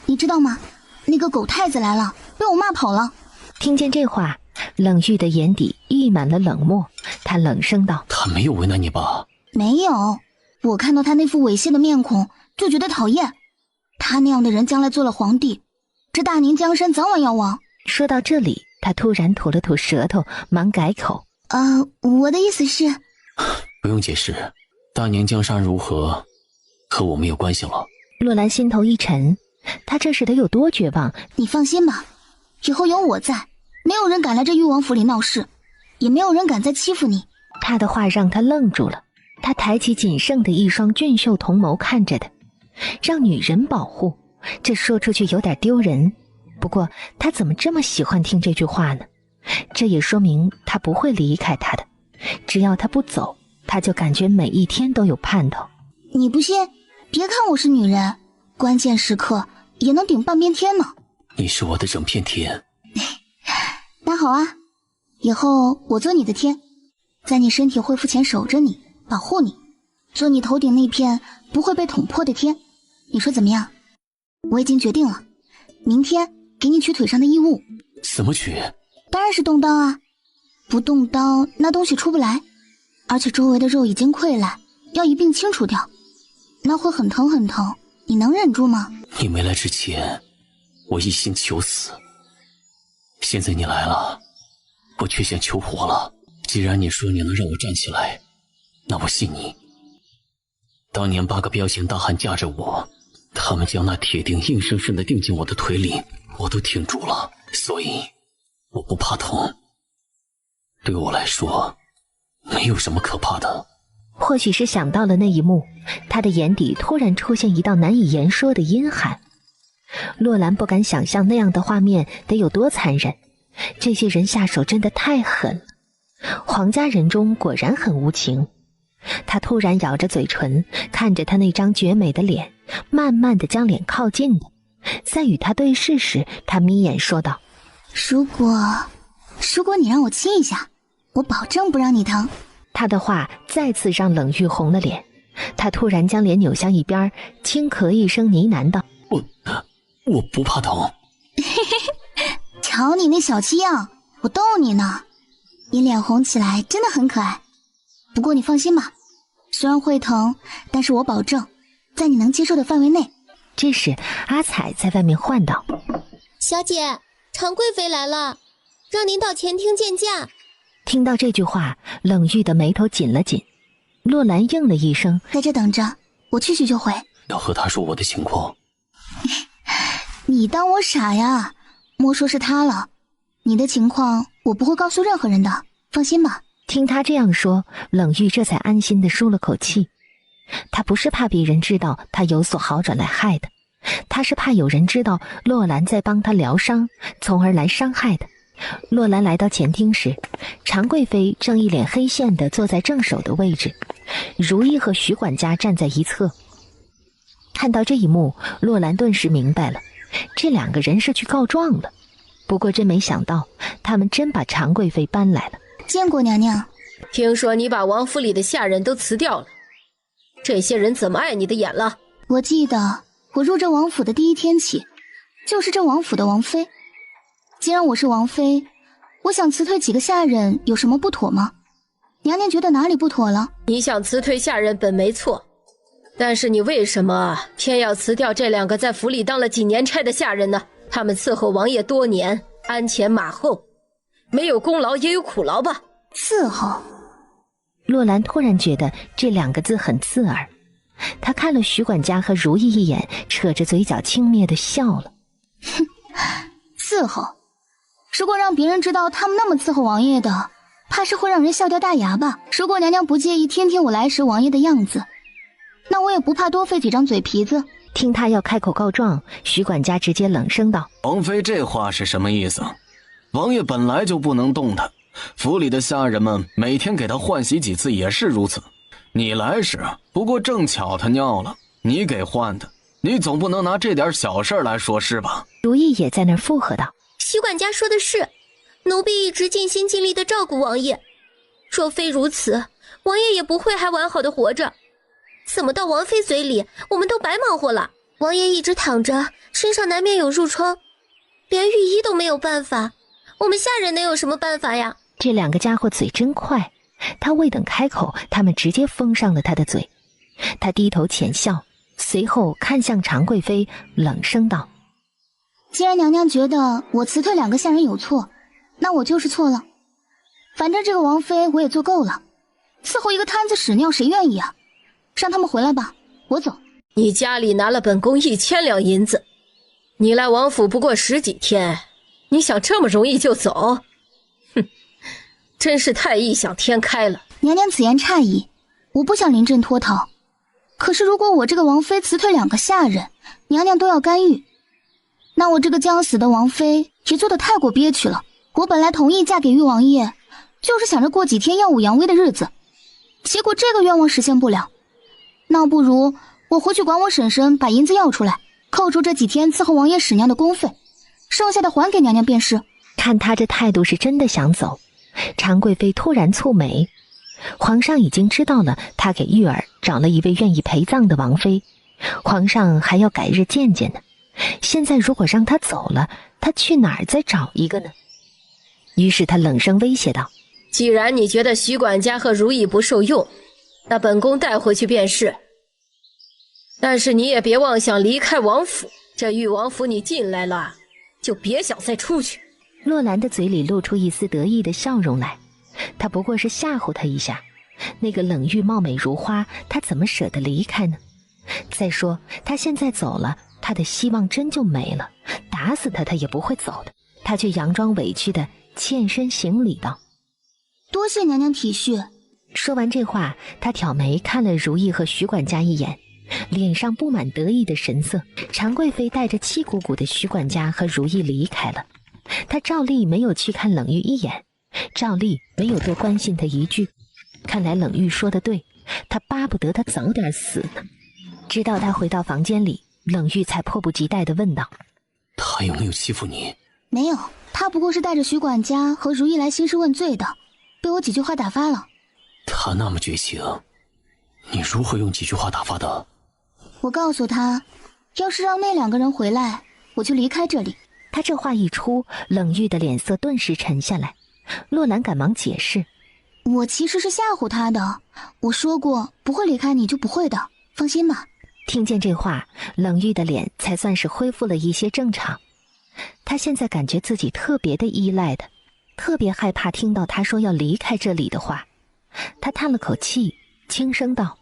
[SPEAKER 5] 你知道吗？那个狗太子来了，被我骂跑了。
[SPEAKER 3] 听见这话，冷玉的眼底溢满了冷漠，他冷声道：
[SPEAKER 7] 他没有为难你吧？
[SPEAKER 5] 没有，我看到他那副猥亵的面孔就觉得讨厌。他那样的人将来做了皇帝，这大宁江山早晚要亡。
[SPEAKER 3] 说到这里，他突然吐了吐舌头，忙改口：
[SPEAKER 5] 我的意思是……
[SPEAKER 7] 不用解释，大宁江山如何，和我没有关系了。
[SPEAKER 3] 洛兰心头一沉，他这是得有多绝望？
[SPEAKER 5] 你放心吧，以后有我在，没有人敢来这誉王府里闹事，也没有人敢再欺负你。
[SPEAKER 3] 他的话让他愣住了，他抬起仅剩的一双俊秀瞳眸看着他，让女人保护，这说出去有点丢人。不过他怎么这么喜欢听这句话呢？这也说明他不会离开他的，只要他不走，他就感觉每一天都有盼头。
[SPEAKER 5] 你不信？别看我是女人，关键时刻也能顶半边天呢。
[SPEAKER 7] 你是我的整片天。
[SPEAKER 5] 那好啊，以后我做你的天，在你身体恢复前守着你，保护你，做你头顶那片不会被捅破的天。你说怎么样？我已经决定了，明天给你取腿上的异物。
[SPEAKER 7] 怎么取？
[SPEAKER 5] 当然是动刀啊，不动刀那东西出不来，而且周围的肉已经溃烂，要一并清除掉，那会很疼很疼，你能忍住吗？
[SPEAKER 7] 你没来之前，我一心求死，现在你来了，我却想求活了。既然你说你能让我站起来，那我信你。当年8个彪形大汉架着我，他们将那铁钉硬生生地钉进我的腿里，我都挺住了，所以我不怕痛。对我来说，没有什么可怕的。
[SPEAKER 3] 或许是想到了那一幕，他的眼底突然出现一道难以言说的阴寒。洛兰不敢想象那样的画面得有多残忍，这些人下手真的太狠了。皇家人中果然很无情。他突然咬着嘴唇，看着他那张绝美的脸，慢慢地将脸靠近他。在与他对视时，他眯眼说道：
[SPEAKER 5] 如果你让我亲一下，我保证不让你疼。
[SPEAKER 3] 他的话再次让冷玉红了脸，他突然将脸扭向一边，轻咳一声呢喃道：
[SPEAKER 7] 我不怕疼。
[SPEAKER 5] 瞧你那小气样，我逗你呢。你脸红起来真的很可爱。不过你放心吧，虽然会疼，但是我保证在你能接受的范围内。
[SPEAKER 3] 这时阿彩在外面唤道：
[SPEAKER 6] 小姐，常贵妃来了，让您到前厅见驾。
[SPEAKER 3] 听到这句话，冷玉的眉头紧了紧。洛兰应了一声，
[SPEAKER 5] 在这等着，我去就回。
[SPEAKER 1] 要和他说我的情况。
[SPEAKER 5] 你当我傻呀？莫说是他了，你的情况我不会告诉任何人的，放心吧。
[SPEAKER 3] 听他这样说，冷玉这才安心地舒了口气。他不是怕别人知道他有所好转来害的，他是怕有人知道洛兰在帮他疗伤，从而来伤害的。洛兰来到前厅时，常贵妃正一脸黑线地坐在正手的位置，如意和徐管家站在一侧。看到这一幕，洛兰顿时明白了，这两个人是去告状了。不过真没想到，他们真把常贵妃搬来了。
[SPEAKER 5] 见过娘娘。
[SPEAKER 2] 听说你把王府里的下人都辞掉了，这些人怎么碍你的眼了？
[SPEAKER 5] 我记得我入这王府的第一天起，就是这王府的王妃。既然我是王妃，我想辞退几个下人有什么不妥吗？娘娘觉得哪里不妥了？
[SPEAKER 2] 你想辞退下人本没错，但是你为什么偏要辞掉这两个在府里当了几年差的下人呢？他们伺候王爷多年，鞍前马后，没有功劳也有苦劳吧？
[SPEAKER 5] 伺候。
[SPEAKER 3] 洛兰突然觉得这两个字很刺耳，他看了徐管家和如意一眼，扯着嘴角轻蔑地笑了。
[SPEAKER 5] 哼，伺候。如果让别人知道他们那么伺候王爷的，怕是会让人笑掉大牙吧。如果娘娘不介意听听我来时王爷的样子，那我也不怕多费几张嘴皮子。
[SPEAKER 3] 听他要开口告状，徐管家直接冷声道：
[SPEAKER 4] 王妃这话是什么意思？王爷本来就不能动他，府里的下人们每天给他换洗几次也是如此。你来时不过正巧他尿了，你给换的，你总不能拿这点小事来说事吧？
[SPEAKER 3] 如意也在那儿附和道：
[SPEAKER 6] 徐管家说的是，奴婢一直尽心尽力地照顾王爷，若非如此，王爷也不会还完好的活着。怎么到王妃嘴里，我们都白忙活了？王爷一直躺着，身上难免有褥疮，连御医都没有办法，我们下人能有什么办法呀？
[SPEAKER 3] 这两个家伙嘴真快，他未等开口，他们直接封上了他的嘴。他低头浅笑，随后看向常贵妃，冷声道：
[SPEAKER 5] 既然娘娘觉得我辞退两个下人有错，那我就是错了。反正这个王妃我也做够了，伺候一个摊子屎尿谁愿意啊？让他们回来吧，我走。
[SPEAKER 2] 你家里拿了本宫1000两银子，你来王府不过10几天，你想这么容易就走？哼，真是太异想天开了。
[SPEAKER 5] 娘娘此言差矣，我不想临阵脱逃。可是如果我这个王妃辞退两个下人，娘娘都要干预，那我这个将死的王妃也做得太过憋屈了。我本来同意嫁给誉王爷，就是想着过几天耀武扬威的日子，结果这个愿望实现不了。那不如我回去管我婶婶把银子要出来，扣除这几天伺候王爷屎尿的公费，剩下的还给娘娘便是。
[SPEAKER 3] 看他这态度是真的想走。常贵妃突然蹙眉，皇上已经知道了他给玉儿找了一位愿意陪葬的王妃，皇上还要改日见见呢。现在如果让他走了，他去哪儿再找一个呢？于是他冷声威胁道：
[SPEAKER 2] 既然你觉得徐管家和如意不受用，那本宫带回去便是。但是你也别妄想离开王府，这裕王府你进来了，就别想再出去。
[SPEAKER 3] 洛兰的嘴里露出一丝得意的笑容来，他不过是吓唬他一下。那个冷玉貌美如花，他怎么舍得离开呢？再说他现在走了，他的希望真就没了，打死他也不会走的。他却佯装委屈的欠身行礼道：
[SPEAKER 5] 多谢娘娘体恤。
[SPEAKER 3] 说完这话，他挑眉看了如意和徐管家一眼，脸上布满得意的神色。常贵妃带着气鼓鼓的徐管家和如意离开了，他照例没有去看冷玉一眼，照例没有多关心他一句。看来冷玉说的对，他巴不得他早点死呢。直到他回到房间里，冷玉才迫不及待地问道：
[SPEAKER 1] 他有没有欺负你？
[SPEAKER 5] 没有，他不过是带着徐管家和如意来兴师问罪的，被我几句话打发了。
[SPEAKER 1] 他那么绝情，你如何用几句话打发的？
[SPEAKER 5] 我告诉他，要是让那两个人回来，我就离开这里。
[SPEAKER 3] 他这话一出，冷玉的脸色顿时沉下来。洛兰赶忙解释：
[SPEAKER 5] 我其实是吓唬他的，我说过不会离开你就不会的，放心吧。
[SPEAKER 3] 听见这话，冷玉的脸才算是恢复了一些正常。他现在感觉自己特别的依赖的，特别害怕听到他说要离开这里的话。他叹了口气，轻声道：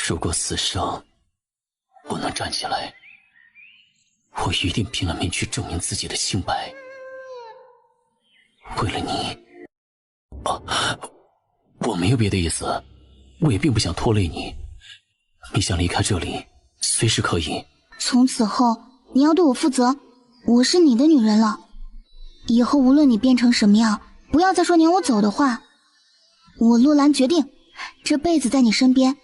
[SPEAKER 1] 如果此生我能站起来，我一定拼了命去证明自己的清白。为了你，我没有别的意思，我也并不想拖累你。你想离开这里，随时可以。
[SPEAKER 5] 从此后，你要对我负责，我是你的女人了。以后无论你变成什么样，不要再说撵我走的话。我洛兰决定，这辈子在你身边，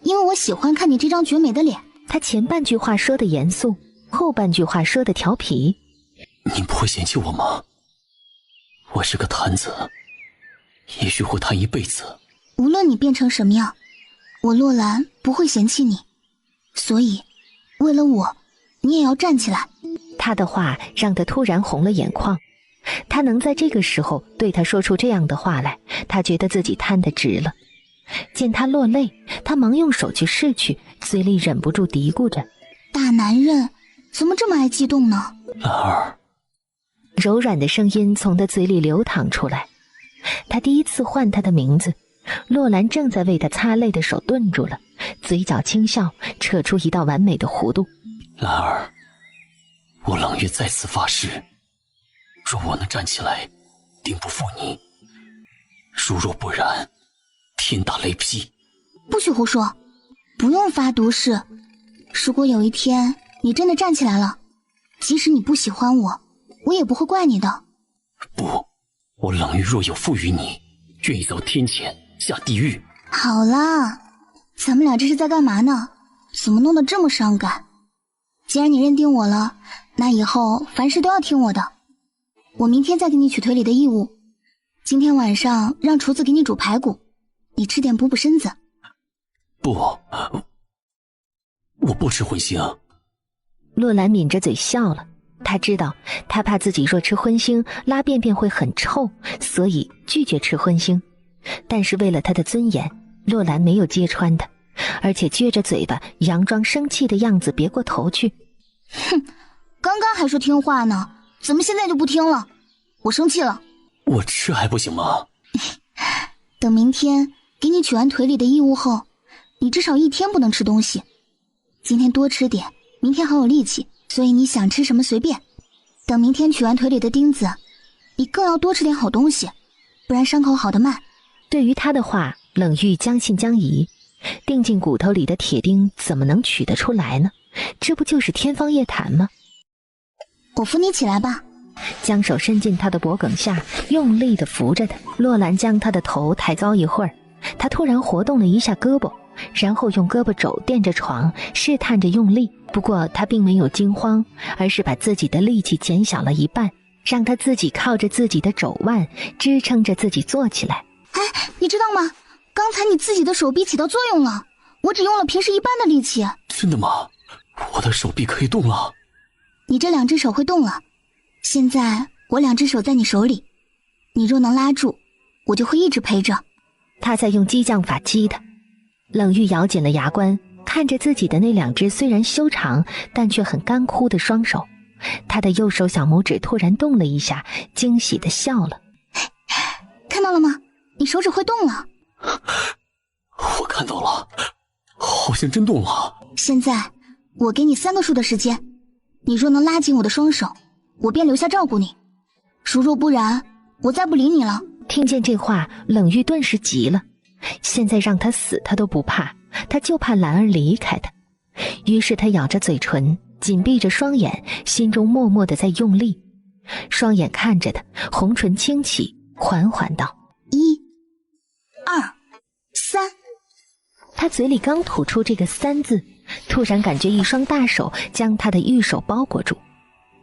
[SPEAKER 5] 因为我喜欢看你这张绝美的脸。
[SPEAKER 3] 他前半句话说的严肃，后半句话说的调皮。
[SPEAKER 1] 你不会嫌弃我吗？我是个坛子，也许会弹一辈子。
[SPEAKER 5] 无论你变成什么样，我洛兰不会嫌弃你。所以，为了我，你也要站起来。
[SPEAKER 3] 他的话让他突然红了眼眶。他能在这个时候对他说出这样的话来，他觉得自己贪得值了。见他落泪，他忙用手去拭去，嘴里忍不住嘀咕着：
[SPEAKER 5] 大男人怎么这么爱激动呢？
[SPEAKER 1] 兰儿。
[SPEAKER 3] 柔软的声音从他嘴里流淌出来。他第一次唤他的名字，洛兰正在为他擦泪的手顿住了，嘴角轻笑，扯出一道完美的弧度。
[SPEAKER 1] 兰儿，我冷月再次发誓，若我能站起来，定不负你；如若不然，天打雷劈。
[SPEAKER 5] 不许胡说，不用发毒誓。如果有一天你真的站起来了，即使你不喜欢我，我也不会怪你的。
[SPEAKER 1] 不，我冷玉若有负于你，愿意走天谴，下地狱。
[SPEAKER 5] 好啦，咱们俩这是在干嘛呢？怎么弄得这么伤感？既然你认定我了，那以后凡事都要听我的。我明天再给你取腿里的异物，今天晚上让厨子给你煮排骨，你吃点补补身子。
[SPEAKER 1] 不，我不吃荤腥。
[SPEAKER 3] 洛兰抿着嘴笑了，他知道他怕自己若吃荤腥拉便便会很臭，所以拒绝吃荤腥。但是为了他的尊严，洛兰没有揭穿他，而且撅着嘴巴佯装生气的样子别过头去。
[SPEAKER 5] 哼，刚刚还说听话呢，怎么现在就不听了？我生气了。
[SPEAKER 1] 我吃还不行吗？
[SPEAKER 5] 等明天给你取完腿里的异物后，你至少一天不能吃东西。今天多吃点，明天好有力气，所以你想吃什么随便。等明天取完腿里的钉子，你更要多吃点好东西，不然伤口好得慢。
[SPEAKER 3] 对于他的话，冷玉将信将疑。钉进骨头里的铁钉怎么能取得出来呢？这不就是天方夜谭吗？
[SPEAKER 5] 我扶你起来吧。
[SPEAKER 3] 将手伸进他的脖颈下，用力地扶着他。洛兰将他的头抬高一会儿，他突然活动了一下胳膊，然后用胳膊肘垫着床，试探着用力。不过他并没有惊慌，而是把自己的力气减小了一半，让他自己靠着自己的肘腕支撑着自己坐起来。
[SPEAKER 5] 哎，你知道吗？刚才你自己的手臂起到作用了，我只用了平时一半的力气。
[SPEAKER 1] 真的吗？我的手臂可以动了。
[SPEAKER 5] 你这两只手会动了。现在我两只手在你手里，你若能拉住，我就会一直陪着。
[SPEAKER 3] 他在用激将法激他。冷玉咬紧了牙关，看着自己的那两只虽然修长但却很干枯的双手，他的右手小拇指突然动了一下，惊喜地笑了。
[SPEAKER 5] 看到了吗？你手指会动了。
[SPEAKER 1] 我看到了，好像真动了。
[SPEAKER 5] 现在我给你3个数的时间，你若能拉紧我的双手，我便留下照顾你；如若不然，我再不理你了。
[SPEAKER 3] 听见这话，冷玉顿时急了。现在让他死他都不怕，他就怕兰儿离开他。于是他咬着嘴唇，紧闭着双眼，心中默默地在用力。双眼看着他，红唇轻启，缓缓道：1、
[SPEAKER 5] 2、3。
[SPEAKER 3] 他嘴里刚吐出这个3字，突然感觉一双大手将他的玉手包裹住，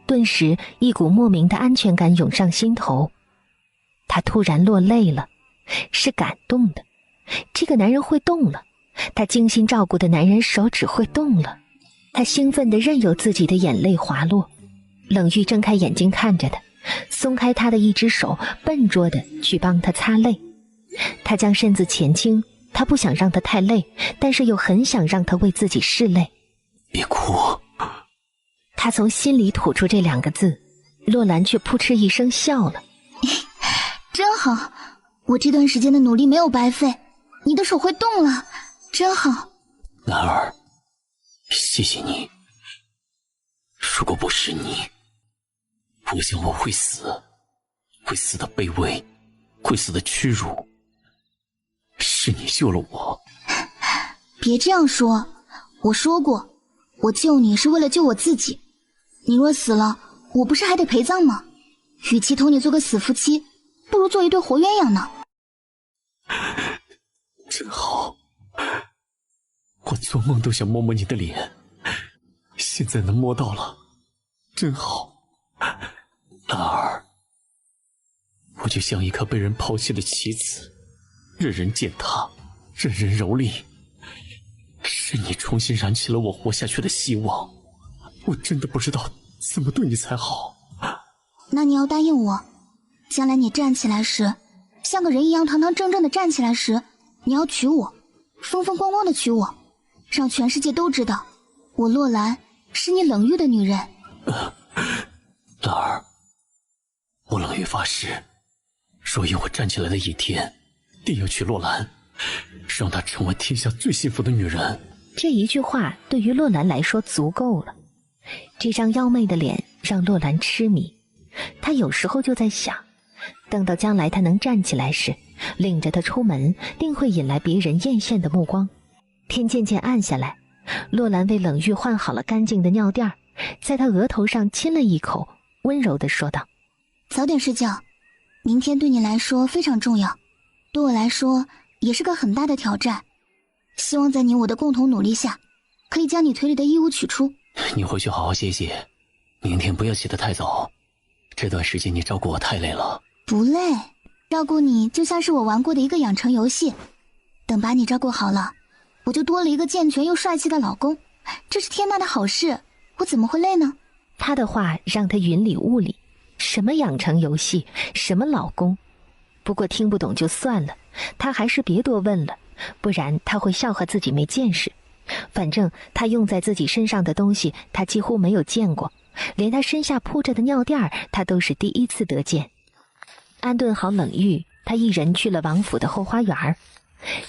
[SPEAKER 3] 顿时一股莫名的安全感涌上心头。他突然落泪了，是感动的。这个男人会动了，他精心照顾的男人手指会动了。他兴奋地任由自己的眼泪滑落。冷玉睁开眼睛看着他，松开他的一只手，笨拙地去帮他擦泪。他将身子前倾，他不想让他太累，但是又很想让他为自己拭泪。
[SPEAKER 1] 别哭。
[SPEAKER 3] 他从心里吐出这2个字，洛兰却扑哧一声笑了。
[SPEAKER 5] 真好，我这段时间的努力没有白费，你的手会动了，真好。
[SPEAKER 1] 兰儿，谢谢你。如果不是你，我想我会死，会死的卑微，会死的屈辱。是你救了我。
[SPEAKER 5] 别这样说，我说过，我救你是为了救我自己。你若死了，我不是还得陪葬吗？与其同你做个死夫妻，不如做一对活鸳鸯呢。
[SPEAKER 1] 真好，我做梦都想摸摸你的脸，现在能摸到了，真好。兰儿，我就像一颗被人抛弃的棋子，任人践踏，任人蹂躏。是你重新燃起了我活下去的希望，我真的不知道怎么对你才好。
[SPEAKER 5] 那你要答应我，将来你站起来时，像个人一样堂堂正正的站起来时，你要娶我，风风光光的娶我，让全世界都知道，我洛兰是你冷玉的女人。
[SPEAKER 1] 兰儿，我冷玉发誓，若有我站起来的一天，定要娶洛兰，让她成为天下最幸福的女人。
[SPEAKER 3] 这一句话对于洛兰来说足够了。这张妖媚的脸让洛兰痴迷，她有时候就在想，等到将来她能站起来时，领着她出门定会引来别人艳羡的目光。天渐渐暗下来，洛兰为冷玉换好了干净的尿垫，在她额头上亲了一口，温柔地说道：
[SPEAKER 5] 早点睡觉，明天对你来说非常重要，对我来说也是个很大的挑战。希望在你我的共同努力下，可以将你腿里的异物取出。
[SPEAKER 1] 你回去好好歇歇，明天不要起得太早，这段时间你照顾我太累了。
[SPEAKER 5] 不累，照顾你就像是我玩过的一个养成游戏，等把你照顾好了，我就多了一个健全又帅气的老公，这是天大的好事，我怎么会累呢？
[SPEAKER 3] 他的话让他云里雾里，什么养成游戏，什么老公，不过听不懂就算了，他还是别多问了，不然他会笑话自己没见识。反正他用在自己身上的东西他几乎没有见过，连他身下铺着的尿垫他都是第一次得见。安顿好冷玉，他一人去了王府的后花园。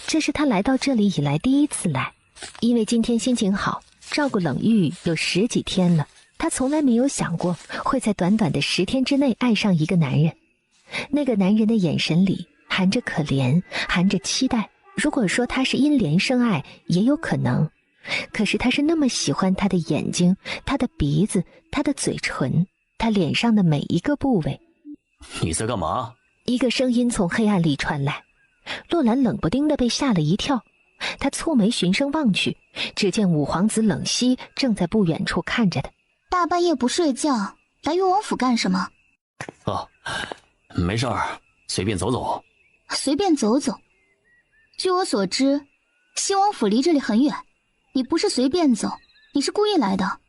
[SPEAKER 3] 这是他来到这里以来第一次来，因为今天心情好，照顾冷玉有10几天了，他从来没有想过会在短短的10天之内爱上一个男人。那个男人的眼神里含着可怜，含着期待，如果说他是因怜生爱也有可能，可是他是那么喜欢他的眼睛，他的鼻子，他的嘴唇，他脸上的每一个部位。
[SPEAKER 7] 你在干嘛？
[SPEAKER 3] 一个声音从黑暗里传来，洛兰冷不丁地被吓了一跳，他蹙眉循声望去，只见五皇子冷溪正在不远处看着他。
[SPEAKER 5] 大半夜不睡觉，来越王府干什么？
[SPEAKER 7] 啊，没事儿，随便走走。
[SPEAKER 5] 随便走走？据我所知，西王府离这里很远，你不是随便走，你是故意来的。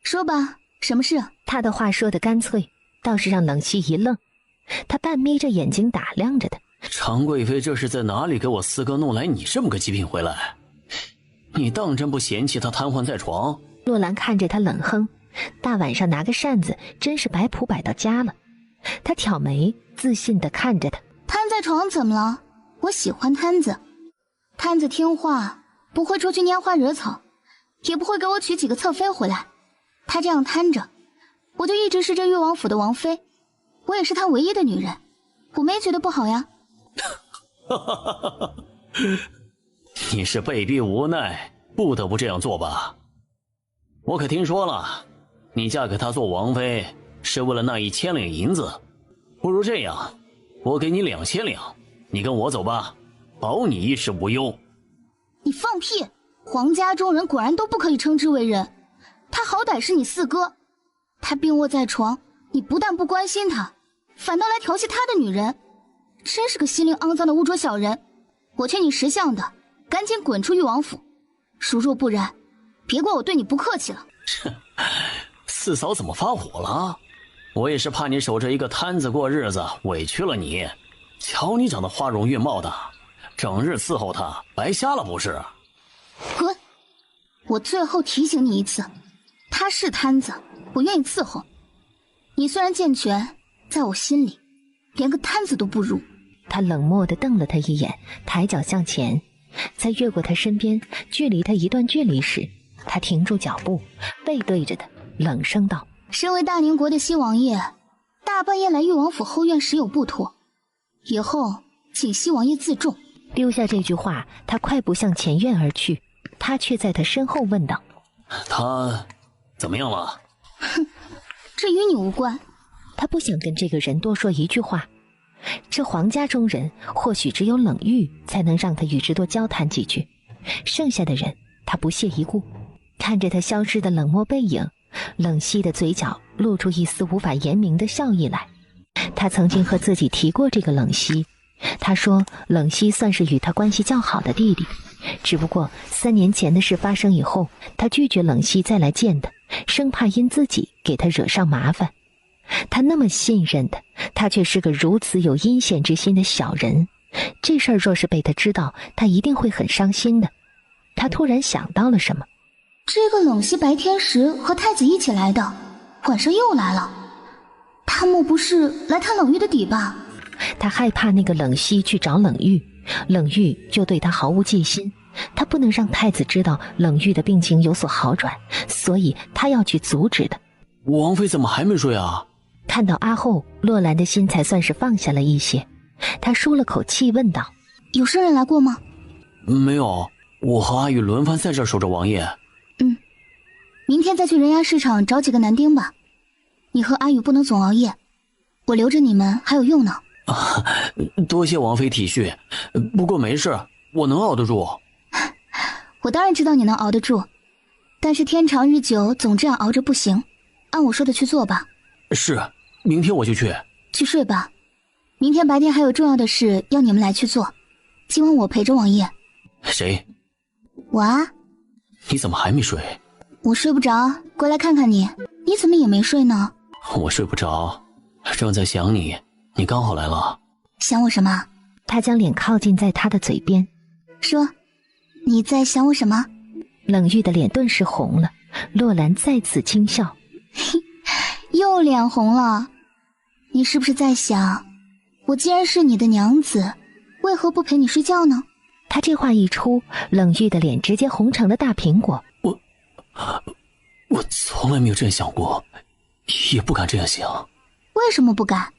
[SPEAKER 5] 说吧，什么事？
[SPEAKER 3] 他的话说得干脆，倒是让冷溪一愣，他半眯着眼睛打量着他。
[SPEAKER 7] 常贵妃这是在哪里给我四哥弄来你这么个极品回来？你当真不嫌弃他瘫痪在床？
[SPEAKER 3] 洛兰看着他冷哼，大晚上拿个扇子，真是摆谱摆到家了。他挑眉，自信地看着他。
[SPEAKER 5] 瘫在床怎么了？我喜欢瘫子，瘫子听话，不会出去拈花惹草，也不会给我娶几个侧妃回来。他这样瘫着，我就一直是这越王府的王妃，我也是他唯一的女人，我没觉得不好呀。
[SPEAKER 7] 你是被逼无奈，不得不这样做吧？我可听说了，你嫁给他做王妃是为了那1000两银子，不如这样，我给你2000两，你跟我走吧，保你衣食无忧。
[SPEAKER 5] 你放屁！皇家中人果然都不可以称之为人，他好歹是你四哥，他病卧在床，你不但不关心他，反倒来调戏他的女人，真是个心灵肮脏的污浊小人。我劝你识相的，赶紧滚出越王府，如若不然，别怪我对你不客气了。
[SPEAKER 7] 四嫂怎么发火了？我也是怕你守着一个摊子过日子，委屈了你。瞧你长得花容月貌的，整日伺候他，白瞎了不是？
[SPEAKER 5] 滚！我最后提醒你一次，他是摊子，我愿意伺候。你虽然健全，在我心里连个摊子都不如。
[SPEAKER 3] 他冷漠地瞪了他一眼，抬脚向前，在越过他身边，距离他一段距离时，他停住脚步，背对着他，冷声道：
[SPEAKER 5] 身为大宁国的西王爷，大半夜来誉王府后院实有不妥，以后请西王爷自重。
[SPEAKER 3] 丢下这句话，他快步向前院而去，他却在他身后问道：
[SPEAKER 7] 他怎么样了？
[SPEAKER 5] 哼，这与你无关。
[SPEAKER 3] 他不想跟这个人多说一句话，这皇家中人或许只有冷玉才能让他与之多交谈几句，剩下的人他不屑一顾。看着他消失的冷漠背影，冷溪的嘴角露出一丝无法言明的笑意来。他曾经和自己提过这个冷溪，他说冷溪算是与他关系较好的弟弟，只不过3年前的事发生以后，他拒绝冷溪再来见他，生怕因自己给他惹上麻烦。他那么信任他，他却是个如此有阴险之心的小人，这事儿若是被他知道，他一定会很伤心的。他突然想到了什么，
[SPEAKER 5] 这个冷溪白天时和太子一起来的，晚上又来了，他莫不是来探冷玉的底吧？
[SPEAKER 3] 他害怕那个冷溪去找冷玉，冷玉就对他毫无戒心，他不能让太子知道冷玉的病情有所好转，所以他要去阻止的。
[SPEAKER 7] 王妃怎么还没睡啊？
[SPEAKER 3] 看到阿后，洛兰的心才算是放下了一些。他舒了口气问道：
[SPEAKER 5] 有生人来过吗？
[SPEAKER 7] 没有，我和阿玉轮番在这儿守着王爷。
[SPEAKER 5] 明天再去人牙市场找几个男丁吧。你和阿宇不能总熬夜，我留着你们还有用呢。
[SPEAKER 7] 多谢王妃体恤，不过没事，我能熬得住。
[SPEAKER 5] 我当然知道你能熬得住，但是天长日久总这样熬着不行，按我说的去做吧。
[SPEAKER 7] 是，明天我就去。
[SPEAKER 5] 去睡吧，明天白天还有重要的事要你们来去做，今晚我陪着王爷。
[SPEAKER 7] 谁？
[SPEAKER 5] 我啊。
[SPEAKER 7] 你怎么还没睡？
[SPEAKER 5] 我睡不着，过来看看你。你怎么也没睡呢？
[SPEAKER 7] 我睡不着，正在想你。你刚好来了。
[SPEAKER 5] 想我什么？
[SPEAKER 3] 他将脸靠近在他的嘴边，
[SPEAKER 5] 说，你在想我什么？
[SPEAKER 3] 冷玉的脸顿时红了，洛兰再次轻笑。
[SPEAKER 5] 又脸红了。你是不是在想，我既然是你的娘子，为何不陪你睡觉呢？
[SPEAKER 3] 他这话一出，冷玉的脸直接红成了大苹果。
[SPEAKER 7] 我从来没有这样想过，也不敢这样想。
[SPEAKER 5] 为什么不敢？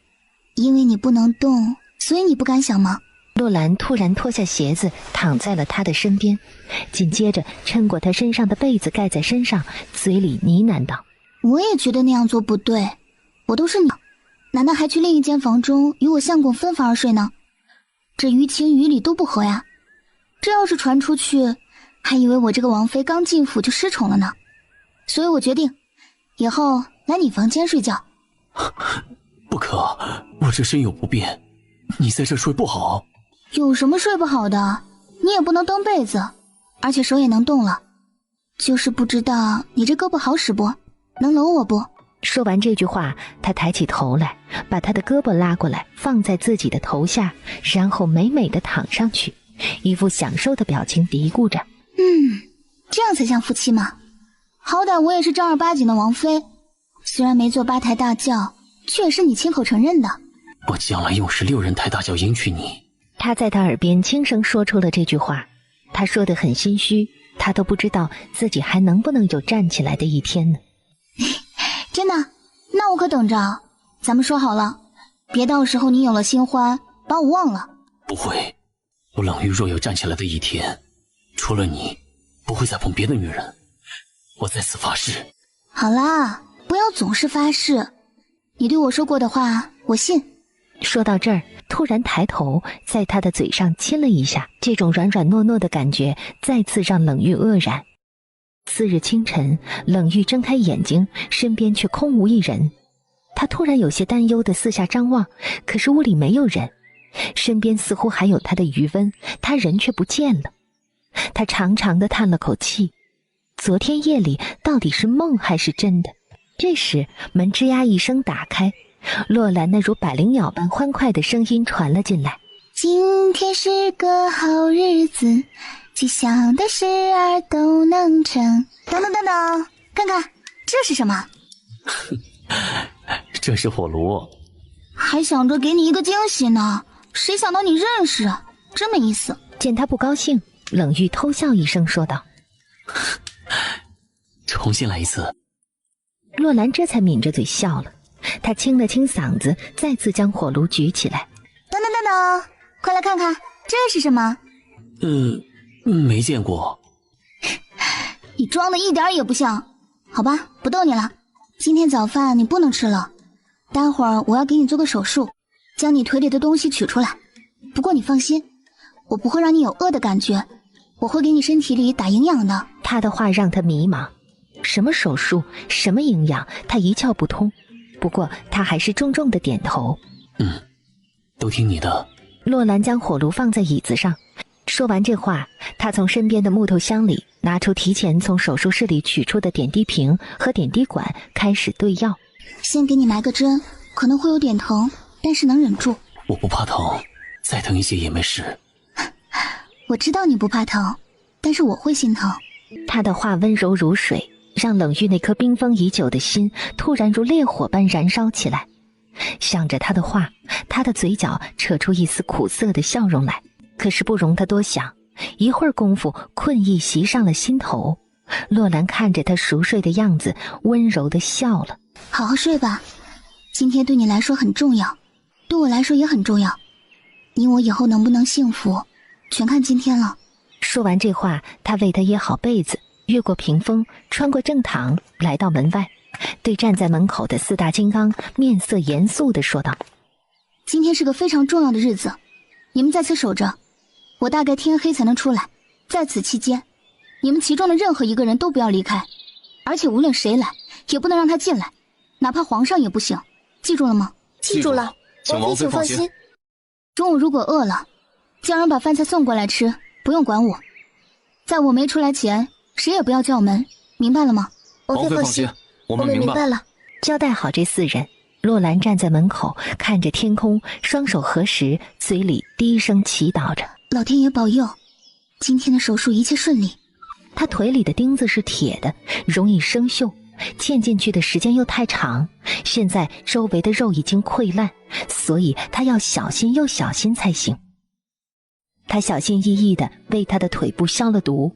[SPEAKER 5] 因为你不能动，所以你不敢想吗？
[SPEAKER 3] 洛兰突然脱下鞋子躺在了他的身边，紧接着撑过他身上的被子盖在身上，嘴里呢喃道：
[SPEAKER 5] 我也觉得那样做不对，我都是你，难道还去另一间房中与我相公分房而睡呢？这于情于理都不合呀。这要是传出去，还以为我这个王妃刚进府就失宠了呢。所以我决定以后来你房间睡觉。
[SPEAKER 7] 不可，我这身有不便，你在这睡不好。
[SPEAKER 5] 有什么睡不好的？你也不能蹬被子，而且手也能动了，就是不知道你这胳膊好使不？能搂我不？
[SPEAKER 3] 说完这句话，他抬起头来，把他的胳膊拉过来放在自己的头下，然后美美的躺上去，一副享受的表情嘀咕着：
[SPEAKER 5] 这样才像夫妻嘛。好歹我也是正儿八经的王妃，虽然没做8抬大轿，却也是你亲口承认的。
[SPEAKER 7] 我将来用16人抬大轿迎娶你。
[SPEAKER 3] 他在他耳边轻声说出了这句话，他说得很心虚，他都不知道自己还能不能有站起来的一天呢。
[SPEAKER 5] 真的？那我可等着。咱们说好了，别到时候你有了新欢，把我忘了。
[SPEAKER 7] 不会，我冷玉若有站起来的一天，除了你，不会再碰别的女人。我在此发誓。
[SPEAKER 5] 好啦，不要总是发誓。你对我说过的话，我信。
[SPEAKER 3] 说到这儿，突然抬头，在他的嘴上亲了一下，这种软软糯糯的感觉再次让冷玉愕然。次日清晨，冷玉睁开眼睛，身边却空无一人。他突然有些担忧地四下张望，可是屋里没有人，身边似乎还有他的余温，他人却不见了。他长长地叹了口气，昨天夜里到底是梦还是真的？这时门吱呀一声打开，洛兰那如百灵鸟般欢快的声音传了进来：
[SPEAKER 5] 今天是个好日子，吉祥的事儿都能成。等等等等，看看这是什么？
[SPEAKER 1] 这是火炉。
[SPEAKER 5] 还想着给你一个惊喜呢，谁想到你认识啊，真没意思。
[SPEAKER 3] 见他不高兴，冷玉偷笑一声说道：
[SPEAKER 1] 重新来一次。
[SPEAKER 3] 洛兰这才抿着嘴笑了，他清了清嗓子，再次将火炉举起来。
[SPEAKER 5] 等等等等，快来看看，这是什么？
[SPEAKER 1] 没见过。
[SPEAKER 5] 你装的一点也不像。好吧，不逗你了。今天早饭你不能吃了，待会儿我要给你做个手术，将你腿里的东西取出来。不过你放心，我不会让你有饿的感觉，我会给你身体里打营养的。
[SPEAKER 3] 他的话让他迷茫，什么手术，什么营养，他一窍不通。不过他还是重重的点头。
[SPEAKER 1] 都听你的。
[SPEAKER 3] 洛兰将火炉放在椅子上，说完这话，他从身边的木头箱里拿出提前从手术室里取出的点滴瓶和点滴管，开始兑药。
[SPEAKER 5] 先给你埋个针，可能会有点疼，但是能忍住。
[SPEAKER 1] 我不怕疼，再疼一些也没事。
[SPEAKER 5] 我知道你不怕疼，但是我会心疼。
[SPEAKER 3] 他的话温柔如水，让冷玉那颗冰封已久的心突然如烈火般燃烧起来。想着他的话，他的嘴角扯出一丝苦涩的笑容来。可是不容他多想，一会儿功夫，困意袭上了心头。洛兰看着他熟睡的样子，温柔地笑了。
[SPEAKER 5] 好好睡吧，今天对你来说很重要，对我来说也很重要。你我以后能不能幸福，全看今天了。
[SPEAKER 3] 说完这话，他为他掖好被子，越过屏风，穿过正堂，来到门外，对站在门口的四大金刚面色严肃地说道：
[SPEAKER 5] 今天是个非常重要的日子，你们在此守着，我大概天黑才能出来。在此期间，你们其中的任何一个人都不要离开，而且无论谁来也不能让他进来，哪怕皇上也不行，记住了吗？
[SPEAKER 6] 记住了，王妃请放心。
[SPEAKER 5] 中午如果饿了，叫人把饭菜送过来吃，不用管我。在我没出来前，谁也不要叫门，明白了吗？
[SPEAKER 6] 王妃放心，我们明白了。
[SPEAKER 3] 交代好这四人，洛兰站在门口，看着天空，双手合十，嘴里低声祈祷着：
[SPEAKER 5] 老天爷保佑，今天的手术一切顺利。
[SPEAKER 3] 他腿里的钉子是铁的，容易生锈，嵌进去的时间又太长，现在周围的肉已经溃烂，所以他要小心又小心才行。他小心翼翼地为他的腿部消了毒，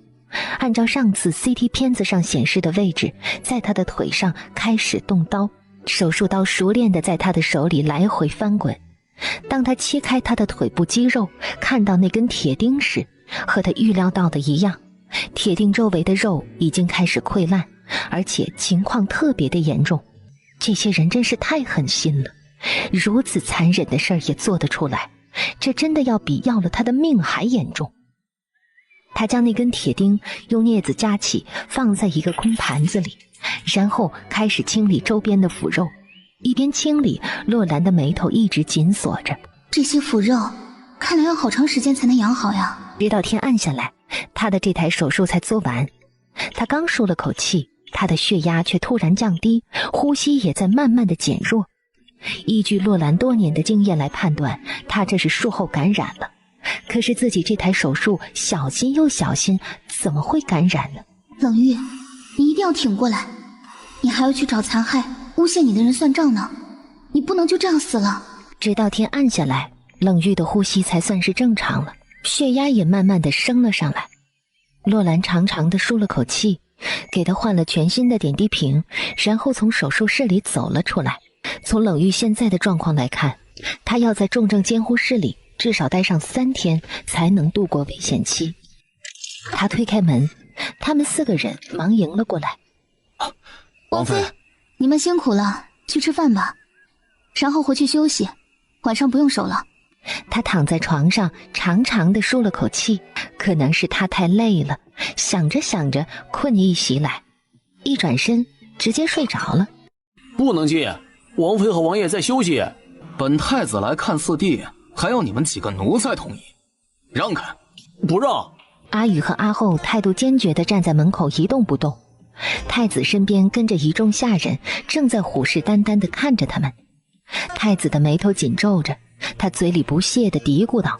[SPEAKER 3] 按照上次 CT 片子上显示的位置，在他的腿上开始动刀，手术刀熟练地在他的手里来回翻滚。当他切开他的腿部肌肉，看到那根铁钉时，和他预料到的一样，铁钉周围的肉已经开始溃烂，而且情况特别的严重。这些人真是太狠心了，如此残忍的事儿也做得出来，这真的要比要了他的命还严重。他将那根铁钉用镊子夹起，放在一个空盘子里，然后开始清理周边的腐肉。一边清理，洛兰的眉头一直紧锁着。
[SPEAKER 5] 这些腐肉看来要好长时间才能养好呀。
[SPEAKER 3] 直到天暗下来，他的这台手术才做完。他刚舒了口气，他的血压却突然降低，呼吸也在慢慢的减弱。依据洛兰多年的经验来判断，他这是术后感染了。可是自己这台手术小心又小心，怎么会感染呢？
[SPEAKER 5] 冷玉，你一定要挺过来，你还要去找残害诬陷你的人算账呢，你不能就这样死了。
[SPEAKER 3] 直到天暗下来，冷玉的呼吸才算是正常了，血压也慢慢的升了上来。洛兰长长的舒了口气，给他换了全新的点滴瓶，然后从手术室里走了出来。从冷玉现在的状况来看，他要在重症监护室里至少待上3天才能度过危险期。他推开门，他们4个人忙迎了过来。
[SPEAKER 1] 王妃，
[SPEAKER 5] 你们辛苦了，去吃饭吧，然后回去休息，晚上不用守了。
[SPEAKER 3] 他躺在床上长长的舒了口气，可能是他太累了，想着想着困意袭来，一转身直接睡着了。
[SPEAKER 7] 不能进，王妃和王爷在休息。
[SPEAKER 4] 本太子来看四弟，还要你们几个奴才同意，让开！
[SPEAKER 7] 不让！
[SPEAKER 3] 阿宇和阿后态度坚决地站在门口一动不动。太子身边跟着一众下人，正在虎视眈眈地看着他们。太子的眉头紧皱着，他嘴里不屑地嘀咕道：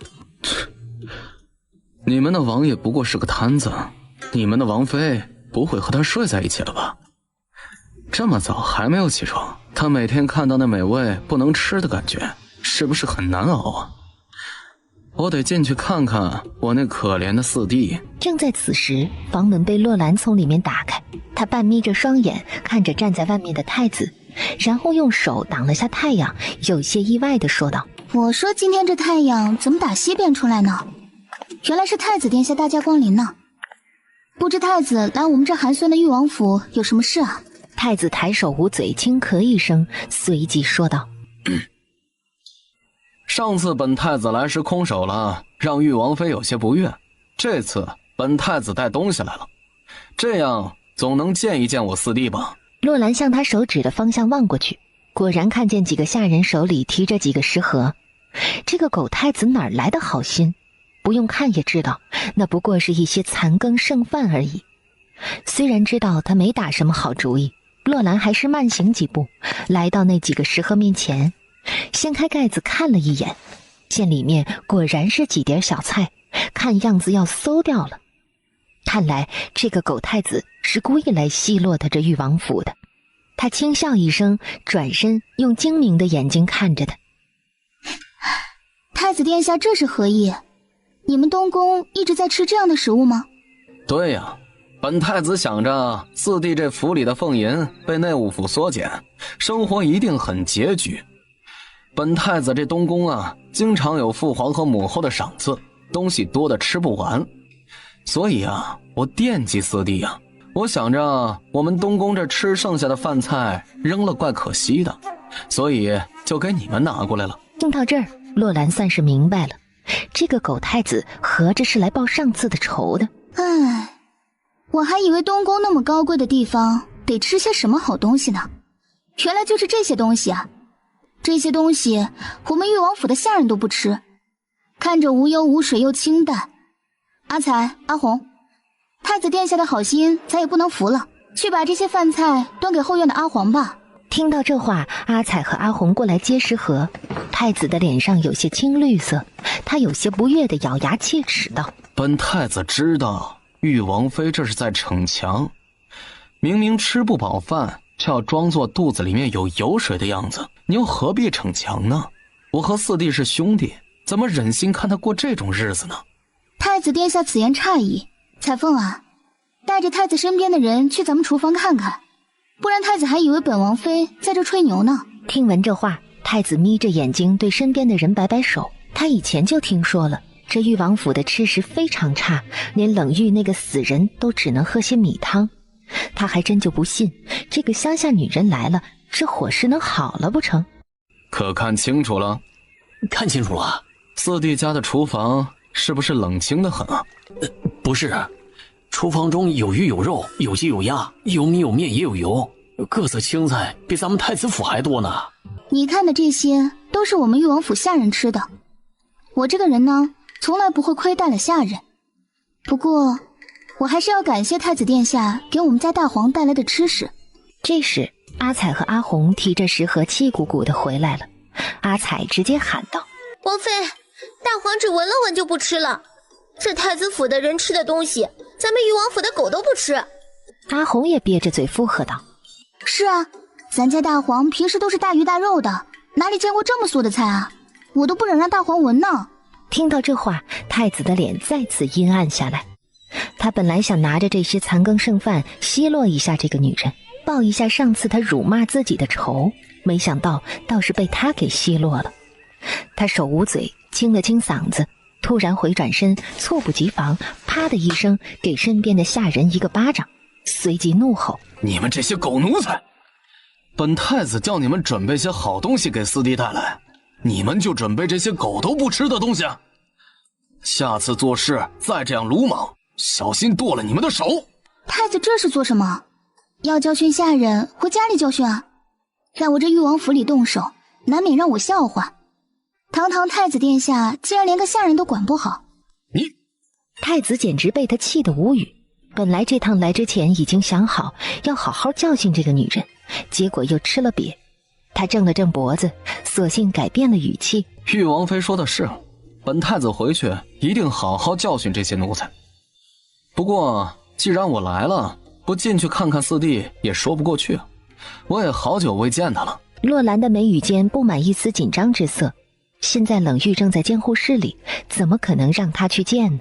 [SPEAKER 4] 你们的王爷不过是个摊子，你们的王妃不会和他睡在一起了吧？这么早还没有起床，他每天看到那美味不能吃的感觉，是不是很难熬啊？我得进去看看我那可怜的四弟。
[SPEAKER 3] 正在此时，房门被洛兰从里面打开，他半眯着双眼看着站在外面的太子，然后用手挡了下太阳，有些意外地说道：
[SPEAKER 5] 我说今天这太阳怎么打西边出来呢？原来是太子殿下大驾光临呢。不知太子来我们这寒酸的誉王府有什么事啊？
[SPEAKER 3] 太子抬手捂嘴轻咳一声，随即说道：
[SPEAKER 4] 上次本太子来时空手了，让誉王妃有些不悦。这次本太子带东西来了，这样总能见一见我四弟吧。
[SPEAKER 3] 洛兰向他手指的方向望过去，果然看见几个下人手里提着几个食盒。这个狗太子哪来的好心？不用看也知道，那不过是一些残羹剩饭而已。虽然知道他没打什么好主意，洛兰还是慢行几步，来到那几个食盒面前，掀开盖子看了一眼，见里面果然是几碟小菜，看样子要馊掉了。看来这个狗太子是故意来奚落他这誉王府的。他轻笑一声，转身用精明的眼睛看着他。
[SPEAKER 5] 太子殿下这是何意？你们东宫一直在吃这样的食物吗？
[SPEAKER 4] 对呀，本太子想着四弟这府里的俸银被内务府缩减，生活一定很拮据。本太子这东宫啊，经常有父皇和母后的赏赐，东西多的吃不完。所以啊，我惦记四弟啊，我想着我们东宫这吃剩下的饭菜扔了怪可惜的，所以就给你们拿过来了。
[SPEAKER 3] 听到这儿，洛兰算是明白了，这个狗太子合着是来报上次的仇的。
[SPEAKER 5] 唉，我还以为东宫那么高贵的地方得吃些什么好东西呢，原来就是这些东西啊。这些东西我们誉王府的下人都不吃，看着无油无水又清淡。阿才、阿红，太子殿下的好心咱也不能服了，去把这些饭菜端给后院的阿黄吧。
[SPEAKER 3] 听到这话，阿彩和阿红过来接食盒，太子的脸上有些青绿色，他有些不悦地咬牙切齿道：
[SPEAKER 4] 本太子知道誉王妃这是在逞强，明明吃不饱饭，却要装作肚子里面有油水的样子，你又何必逞强呢？我和四弟是兄弟，怎么忍心看他过这种日子呢？
[SPEAKER 5] 太子殿下此言差矣。彩凤啊，带着太子身边的人去咱们厨房看看，不然太子还以为本王妃在这吹牛呢。
[SPEAKER 3] 听闻这话，太子眯着眼睛对身边的人摆摆手。他以前就听说了，这誉王府的吃食非常差，连冷玉那个死人都只能喝些米汤。他还真就不信，这个乡下女人来了，这伙食能好了不成？
[SPEAKER 4] 可看清楚了？
[SPEAKER 1] 看清楚了。
[SPEAKER 4] 四弟家的厨房是不是冷清得很啊？
[SPEAKER 1] 不是，厨房中有鱼有肉，有鸡有鸭，有米有面也有油，各色青菜比咱们太子府还多呢。
[SPEAKER 5] 你看的这些都是我们誉王府下人吃的，我这个人呢，从来不会亏待了下人。不过我还是要感谢太子殿下给我们家大黄带来的吃食。
[SPEAKER 3] 这时阿彩和阿红提着食盒气鼓鼓的回来了。阿彩直接喊道：
[SPEAKER 6] 王妃，大黄只闻了闻就不吃了，这太子府的人吃的东西，咱们誉王府的狗都不吃。
[SPEAKER 3] 阿红也憋着嘴附和道：
[SPEAKER 5] 是啊，咱家大黄平时都是大鱼大肉的，哪里见过这么素的菜啊，我都不忍让大黄闻呢。
[SPEAKER 3] 听到这话，太子的脸再次阴暗下来。他本来想拿着这些残羹剩饭奚落一下这个女人，报一下上次他辱骂自己的仇，没想到倒是被他给奚落了。他手捂嘴，清了清嗓子，突然回转身，猝不及防，啪的一声给身边的下人一个巴掌，随即怒吼：
[SPEAKER 4] 你们这些狗奴才！本太子叫你们准备些好东西给四弟带来，你们就准备这些狗都不吃的东西啊！下次做事再这样鲁莽，小心剁了你们的手！
[SPEAKER 5] 太子这是做什么？要教训下人，回家里教训啊！让我这誉王府里动手，难免让我笑话。堂堂太子殿下竟然连个下人都管不好。
[SPEAKER 4] 你
[SPEAKER 3] 太子简直被他气得无语。本来这趟来之前已经想好要好好教训这个女人，结果又吃了瘪。他正了正脖子，索性改变了语气：
[SPEAKER 4] 誉王妃说的是，本太子回去一定好好教训这些奴才。不过既然我来了，不进去看看四弟也说不过去，我也好久未见他了，
[SPEAKER 3] 洛兰的眉宇间布满一丝紧张之色。现在冷玉正在监护室里，怎么可能让他去见呢？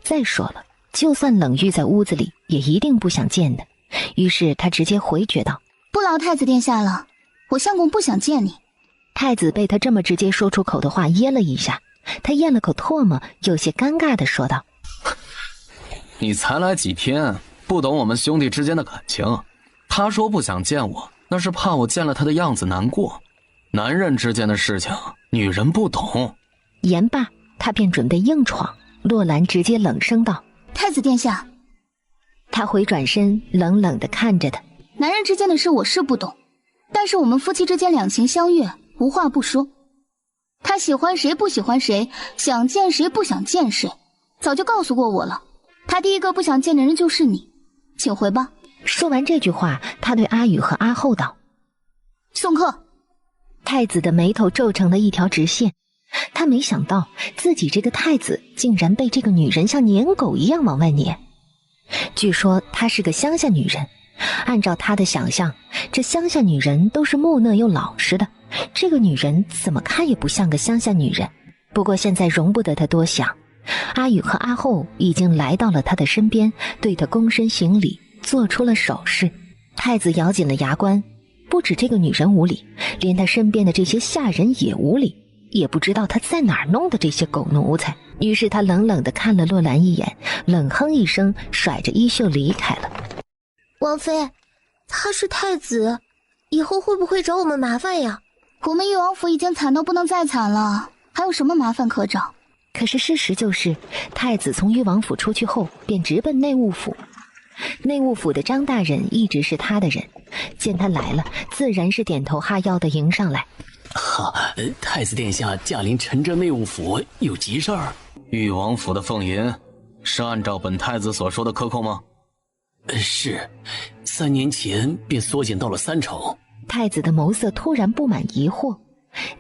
[SPEAKER 3] 再说了，就算冷玉在屋子里，也一定不想见的。于是他直接回绝道：
[SPEAKER 5] 不劳太子殿下了，我相公不想见你。
[SPEAKER 3] 太子被他这么直接说出口的话噎了一下，他咽了口唾沫，有些尴尬地说道：
[SPEAKER 4] 你才来几天，不懂我们兄弟之间的感情。他说不想见我，那是怕我见了他的样子难过。男人之间的事情，女人不懂。
[SPEAKER 3] 言罢，他便准备硬闯。洛兰直接冷声道：
[SPEAKER 5] 太子殿下。
[SPEAKER 3] 他回转身，冷冷地看着他。
[SPEAKER 5] 男人之间的事我是不懂，但是我们夫妻之间两情相悦，无话不说。他喜欢谁不喜欢谁，想见谁不想见谁，早就告诉过我了。他第一个不想见的人就是你，请回吧。
[SPEAKER 3] 说完这句话，他对阿宇和阿后道：
[SPEAKER 5] 送客。
[SPEAKER 3] 太子的眉头皱成了一条直线，他没想到自己这个太子竟然被这个女人像撵狗一样往外撵。据说她是个乡下女人，按照他的想象，这乡下女人都是木讷又老实的，这个女人怎么看也不像个乡下女人。不过现在容不得他多想，阿宇和阿后已经来到了他的身边，对他躬身行礼，做出了手势。太子咬紧了牙关，不止这个女人无礼，连他身边的这些下人也无礼，也不知道他在哪儿弄的这些狗奴才。于是他冷冷地看了洛兰一眼，冷哼一声，甩着衣袖离开了。
[SPEAKER 6] 王妃，他是太子，以后会不会找我们麻烦呀？
[SPEAKER 5] 我们誉王府已经惨到不能再惨了，还有什么麻烦可找？
[SPEAKER 3] 可是事实就是，太子从誉王府出去后，便直奔内务府。内务府的张大人一直是他的人，见他来了，自然是点头哈腰的迎上来。
[SPEAKER 1] 太子殿下驾临陈州内务府，有急事儿？
[SPEAKER 4] 誉王府的俸银是按照本太子所说的克扣吗？
[SPEAKER 1] 是，3年前便缩减到了30%。
[SPEAKER 3] 太子的眸色突然布满疑惑。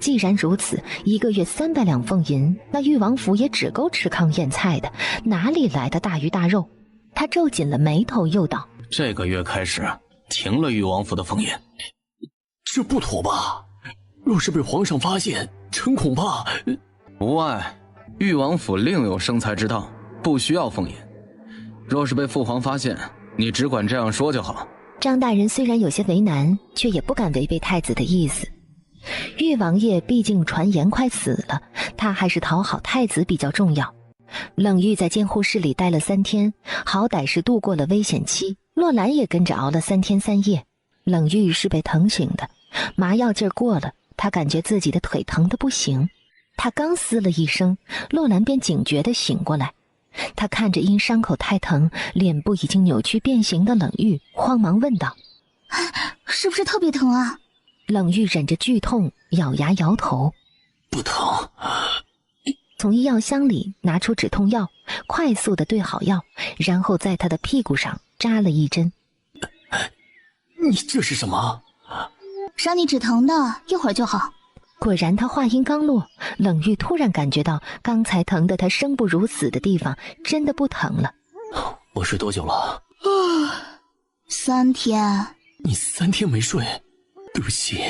[SPEAKER 3] 既然如此，1个月300两俸银，那誉王府也只够吃糠咽菜的，哪里来的大鱼大肉？他皱紧了眉头，又道：
[SPEAKER 4] 这个月开始停了誉王府的俸银。
[SPEAKER 1] 这不妥吧？若是被皇上发现，臣恐怕……
[SPEAKER 4] 无碍，誉王府另有生财之道，不需要俸银。若是被父皇发现，你只管这样说就好。
[SPEAKER 3] 张大人虽然有些为难，却也不敢违背太子的意思。誉王爷毕竟传言快死了，他还是讨好太子比较重要。冷玉在监护室里待了3天，好歹是度过了危险期。洛兰也跟着熬了3天3夜。冷玉是被疼醒的，麻药劲儿过了，他感觉自己的腿疼得不行。他刚嘶了一声，洛兰便警觉地醒过来。他看着因伤口太疼，脸部已经扭曲变形的冷玉，慌忙问道：
[SPEAKER 5] 是不是特别疼啊？
[SPEAKER 3] 冷玉忍着剧痛，咬牙摇头：
[SPEAKER 1] 不疼。
[SPEAKER 3] 从医药箱里拿出止痛药，快速地兑好药，然后在他的屁股上扎了一针。
[SPEAKER 1] 你这是什么？
[SPEAKER 5] 让你止疼的，一会儿就好。
[SPEAKER 3] 果然，他话音刚落，冷玉突然感觉到刚才疼得他生不如死的地方真的不疼了。
[SPEAKER 1] 我睡多久了
[SPEAKER 5] ？3天。
[SPEAKER 1] 你3天没睡，对不起，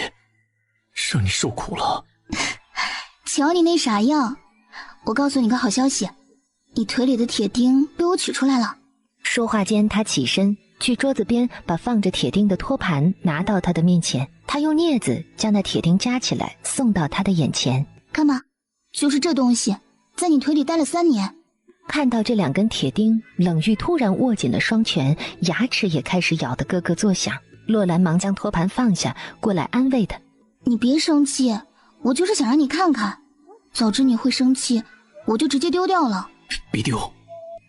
[SPEAKER 1] 让你受苦了。
[SPEAKER 5] 瞧你那傻样，我告诉你个好消息，你腿里的铁钉被我取出来了。
[SPEAKER 3] 说话间，他起身去桌子边把放着铁钉的托盘拿到他的面前，他用镊子将那铁钉夹起来送到他的眼前。
[SPEAKER 5] 干嘛？就是这东西在你腿里待了3年。
[SPEAKER 3] 看到这2根铁钉，冷玉突然握紧了双拳，牙齿也开始咬得咯咯作响。洛兰忙将托盘放下，过来安慰他：
[SPEAKER 5] 你别生气，我就是想让你看看，早知你会生气，我就直接丢掉了。
[SPEAKER 1] 别丢，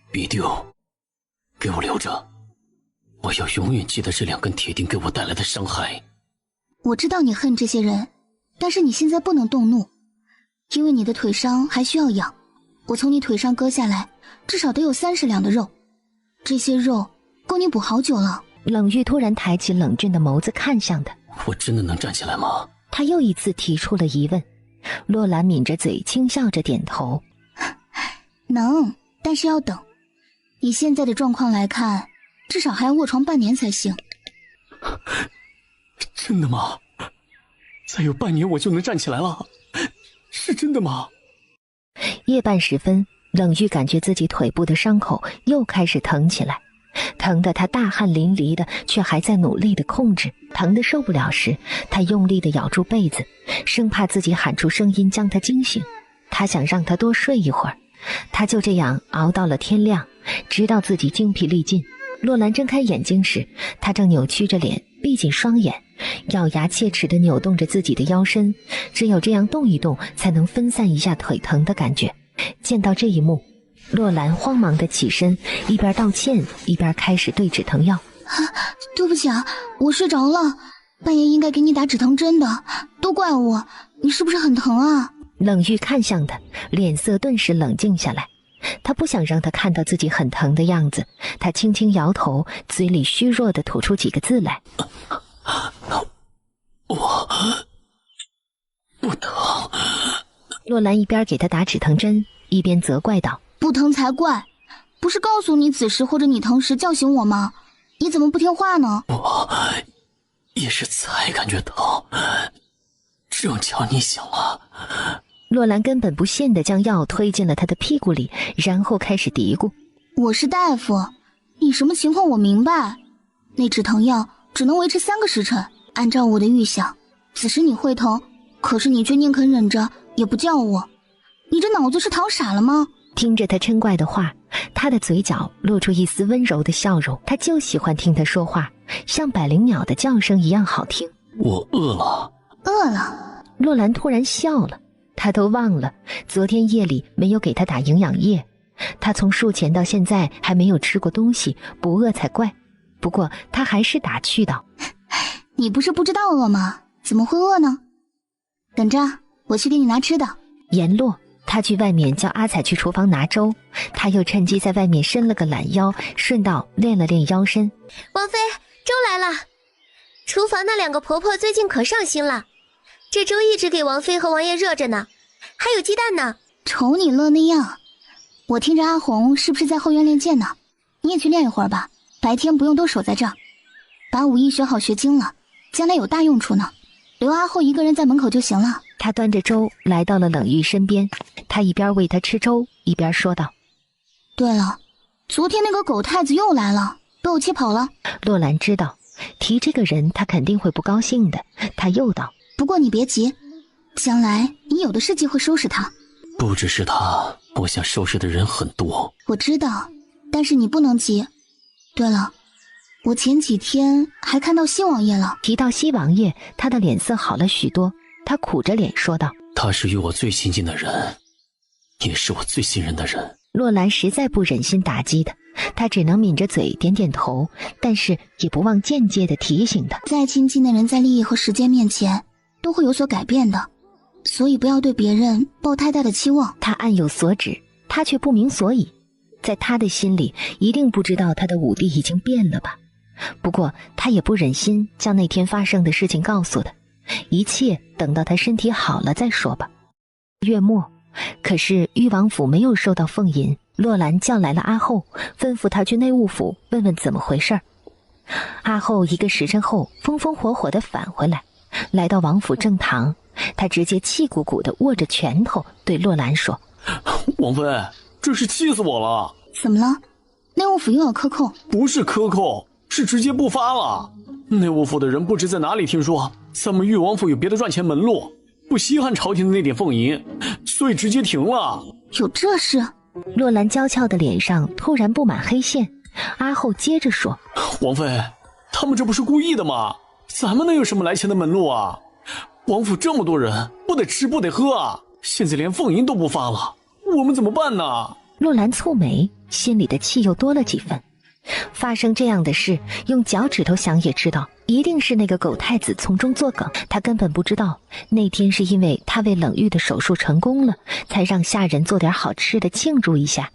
[SPEAKER 1] 别丢，给我留着，我要永远记得这2根铁钉给我带来的伤害。
[SPEAKER 5] 我知道你恨这些人，但是你现在不能动怒，因为你的腿伤还需要养。我从你腿上割下来，至少得有30两的肉，这些肉够你补好久了。
[SPEAKER 3] 冷玉突然抬起冷峻的眸子看向他：
[SPEAKER 1] 我真的能站起来吗？
[SPEAKER 3] 他又一次提出了疑问。洛兰抿着嘴，轻笑着点头：
[SPEAKER 5] 能，但是要等。以现在的状况来看，至少还要卧床半年才行。
[SPEAKER 1] 真的吗？再有半年我就能站起来了，是真的吗？
[SPEAKER 3] 夜半时分，冷玉感觉自己腿部的伤口又开始疼起来，疼得他大汗淋漓的，却还在努力的控制。疼得受不了时，他用力的咬住被子，生怕自己喊出声音将他惊醒。他想让他多睡一会儿。他就这样熬到了天亮，直到自己精疲力尽。洛兰睁开眼睛时，他正扭曲着脸，闭紧双眼，咬牙切齿地扭动着自己的腰身，只有这样动一动，才能分散一下腿疼的感觉。见到这一幕，洛兰慌忙地起身，一边道歉一边开始对止疼药。
[SPEAKER 5] 对不起啊，我睡着了，半夜应该给你打止疼针的，都怪我，你是不是很疼啊？
[SPEAKER 3] 冷玉看向他，脸色顿时冷静下来。他不想让他看到自己很疼的样子，他轻轻摇头，嘴里虚弱地吐出几个字来：
[SPEAKER 1] 我不疼。
[SPEAKER 3] 洛兰一边给他打止疼针，一边责怪道：
[SPEAKER 5] 不疼才怪，不是告诉你此时或者你疼时叫醒我吗？你怎么不听话呢？
[SPEAKER 1] 我也是才感觉疼，正巧你醒了。
[SPEAKER 3] 洛兰根本不信地将药推进了他的屁股里，然后开始嘀咕：
[SPEAKER 5] 我是大夫，你什么情况我明白。那止疼药只能维持3个时辰，按照我的预想，此时你会疼，可是你却宁肯忍着也不叫我，你这脑子是躺傻了吗？
[SPEAKER 3] 听着他嗔怪的话，他的嘴角露出一丝温柔的笑容。他就喜欢听他说话，像百灵鸟的叫声一样好听。
[SPEAKER 1] 我饿了。
[SPEAKER 5] 饿了？
[SPEAKER 3] 洛兰突然笑了，他都忘了昨天夜里没有给他打营养液。他从术前到现在还没有吃过东西，不饿才怪。不过他还是打趣道：
[SPEAKER 5] 你不是不知道饿吗？怎么会饿呢？等着，我去给你拿吃的。
[SPEAKER 3] 言落，他去外面叫阿彩去厨房拿粥，他又趁机在外面伸了个懒腰，顺道练了练腰身。
[SPEAKER 6] 王妃，粥来了。厨房那2个婆婆最近可上心了，这粥一直给王妃和王爷热着呢，还有鸡蛋呢。
[SPEAKER 5] 瞅你乐那样，我听着阿红是不是在后院练剑呢？你也去练一会儿吧，白天不用都守在这儿，把武艺学好学精了，将来有大用处呢。留阿后一个人在门口就行了。
[SPEAKER 3] 他端着粥来到了冷玉身边，他一边喂他吃粥，一边说道：
[SPEAKER 5] 对了，昨天那个狗太子又来了，被我气跑了。
[SPEAKER 3] 洛兰知道提这个人他肯定会不高兴的，他又道：
[SPEAKER 5] 不过你别急，将来你有的是机会收拾他。
[SPEAKER 1] 不只是他，我想收拾的人很多。
[SPEAKER 5] 我知道，但是你不能急。对了，我前几天还看到西王爷了。
[SPEAKER 3] 提到西王爷，他的脸色好了许多，他苦着脸说道：
[SPEAKER 1] 他是与我最亲近的人，也是我最信任的人。
[SPEAKER 3] 洛兰实在不忍心打击他，他只能抿着嘴点点头，但是也不忘间接地提醒他：
[SPEAKER 5] 再亲近的人在利益和时间面前都会有所改变的，所以不要对别人抱太大的期望。
[SPEAKER 3] 他暗有所指，他却不明所以。在他的心里，一定不知道他的武帝已经变了吧。不过他也不忍心将那天发生的事情告诉他，一切等到他身体好了再说吧。月末，可是誉王府没有收到俸银，洛兰叫来了阿后，吩咐他去内务府问问怎么回事。阿后1个时辰后风风火火地返回来，来到王府正堂，他直接气鼓鼓地握着拳头对洛兰说：
[SPEAKER 7] 王妃，真是气死我了。
[SPEAKER 5] 怎么了？内务府又要克扣？
[SPEAKER 7] 不是克扣，是直接不发了。内务府的人不知在哪里听说咱们誉王府有别的赚钱门路，不稀罕朝廷的那点俸银，所以直接停了。
[SPEAKER 5] 有这事？
[SPEAKER 3] 洛兰娇俏的脸上突然布满黑线。阿后接着说：
[SPEAKER 7] 王妃，他们这不是故意的吗？咱们能有什么来钱的门路啊？王府这么多人，不得吃不得喝啊，现在连俸银都不发了，我们怎么办呢？
[SPEAKER 3] 洛兰蹙眉，心里的气又多了几分。发生这样的事，用脚趾头想也知道，一定是那个狗太子从中作梗。他根本不知道，那天是因为他为冷玉的手术成功了，才让下人做点好吃的庆祝一下。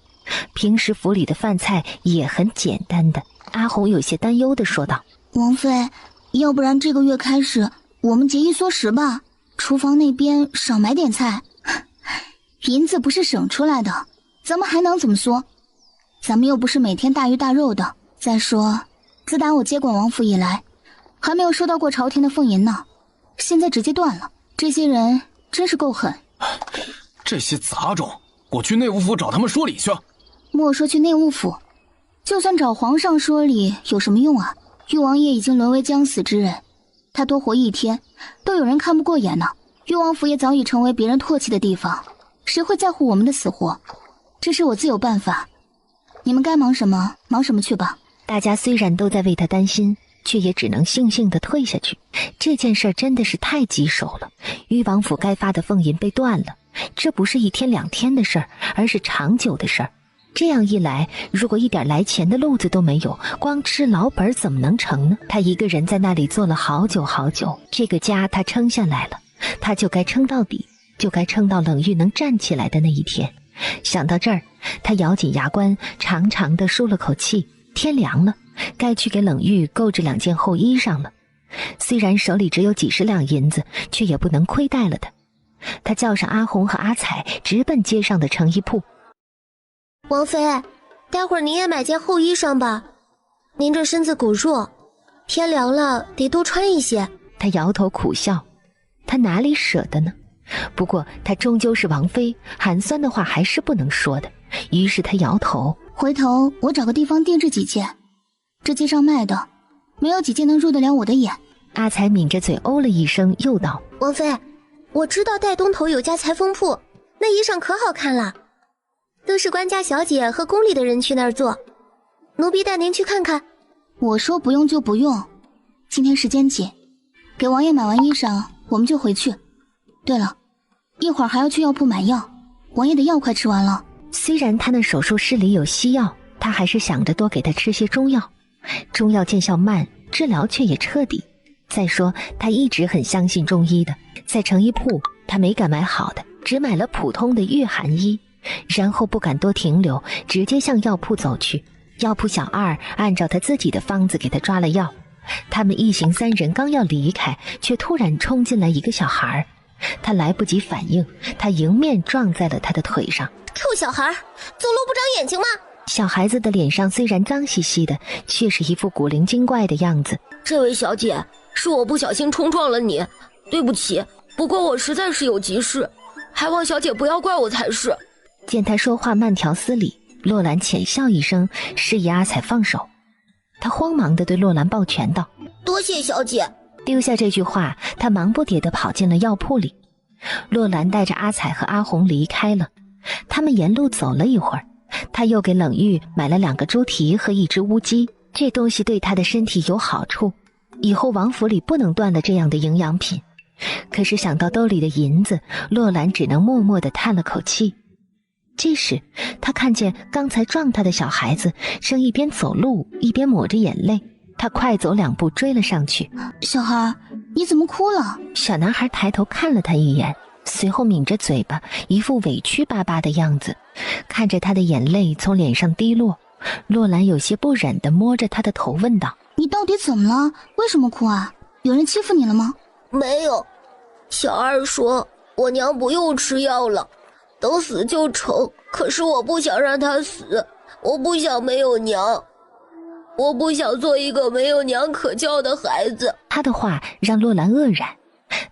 [SPEAKER 3] 平时府里的饭菜也很简单的。阿红有些担忧地说道：
[SPEAKER 5] 王妃，要不然这个月开始我们节衣缩食吧，厨房那边少买点菜。银子不是省出来的，咱们还能怎么说？咱们又不是每天大鱼大肉的。再说，自打我接管王府以来，还没有收到过朝廷的俸银呢。现在直接断了。这些人真是够狠。
[SPEAKER 4] 这些杂种，我去内务府找他们说理去。
[SPEAKER 5] 莫说去内务府，就算找皇上说理有什么用啊？誉王爷已经沦为将死之人，他多活一天都有人看不过眼呢。誉王府也早已成为别人唾弃的地方，谁会在乎我们的死活？这是我自有办法，你们该忙什么忙什么去吧。
[SPEAKER 3] 大家虽然都在为他担心，却也只能悻悻地退下去。这件事真的是太棘手了，誉王府该发的俸银被断了，这不是1天2天的事儿，而是长久的事儿。这样一来，如果一点来钱的路子都没有，光吃老本怎么能成呢？他一个人在那里坐了好久好久，这个家他撑下来了，他就该撑到底，就该撑到冷玉能站起来的那一天。想到这儿，他咬紧牙关，长长的舒了口气。天凉了，该去给冷玉购置2件厚衣裳了。虽然手里只有几十两银子，却也不能亏待了他。他叫上阿红和阿彩，直奔街上的成衣铺。
[SPEAKER 6] 王妃，待会儿您也买件厚衣裳吧，您这身子骨弱，天凉了得多穿一些。
[SPEAKER 3] 他摇头苦笑，他哪里舍得呢？不过他终究是王妃，寒酸的话还是不能说的。于是他摇头，
[SPEAKER 5] 回头我找个地方定制几件，这街上卖的没有几件能入得了我的眼。
[SPEAKER 3] 阿才抿着嘴哦了一声，又道：
[SPEAKER 6] 王妃，我知道带东头有家裁缝铺，那衣裳可好看了，都是官家小姐和宫里的人去那儿做，奴婢带您去看看。
[SPEAKER 5] 我说不用就不用，今天时间紧，给王爷买完衣裳我们就回去。对了，一会儿还要去药铺买药，王爷的药快吃完了。
[SPEAKER 3] 虽然他那手术室里有西药，他还是想着多给他吃些中药，中药见效慢，治疗却也彻底。再说他一直很相信中医的，在成衣铺他没敢买好的，只买了普通的御寒衣，然后不敢多停留，直接向药铺走去。药铺小二按照他自己的方子给他抓了药，他们一行3人刚要离开，却突然冲进来一个小孩，他来不及反应，他迎面撞在了他的腿上。
[SPEAKER 6] 臭小孩，走路不长眼睛吗？
[SPEAKER 3] 小孩子的脸上虽然脏兮兮的，却是一副古灵精怪的样子。
[SPEAKER 6] 这位小姐，是我不小心冲撞了你，对不起，不过我实在是有急事，还望小姐不要怪我才是。
[SPEAKER 3] 见他说话慢条斯理，洛兰浅笑一声，示意阿彩放手。他慌忙地对洛兰抱拳道：
[SPEAKER 6] 多谢小姐。
[SPEAKER 3] 丢下这句话，他忙不迭地跑进了药铺里。洛兰带着阿彩和阿红离开了，他们沿路走了一会儿，他又给冷玉买了2个猪蹄和1只乌鸡，这东西对他的身体有好处，以后王府里不能断了这样的营养品。可是想到兜里的银子，洛兰只能默默地叹了口气。这时他看见刚才撞他的小孩子正一边走路一边抹着眼泪，他快走2步追了上去。
[SPEAKER 5] 小孩，你怎么哭了？
[SPEAKER 3] 小男孩抬头看了他一眼，随后抿着嘴巴，一副委屈巴巴的样子。看着他的眼泪从脸上滴落，洛兰有些不忍地摸着他的头问道：
[SPEAKER 5] 你到底怎么了？为什么哭啊？有人欺负你了吗？
[SPEAKER 6] 没有，小二说我娘不用吃药了，等死就成，可是我不想让她死，我不想没有娘，我不想做一个没有娘可教的孩子。
[SPEAKER 3] 他的话让洛兰愕然，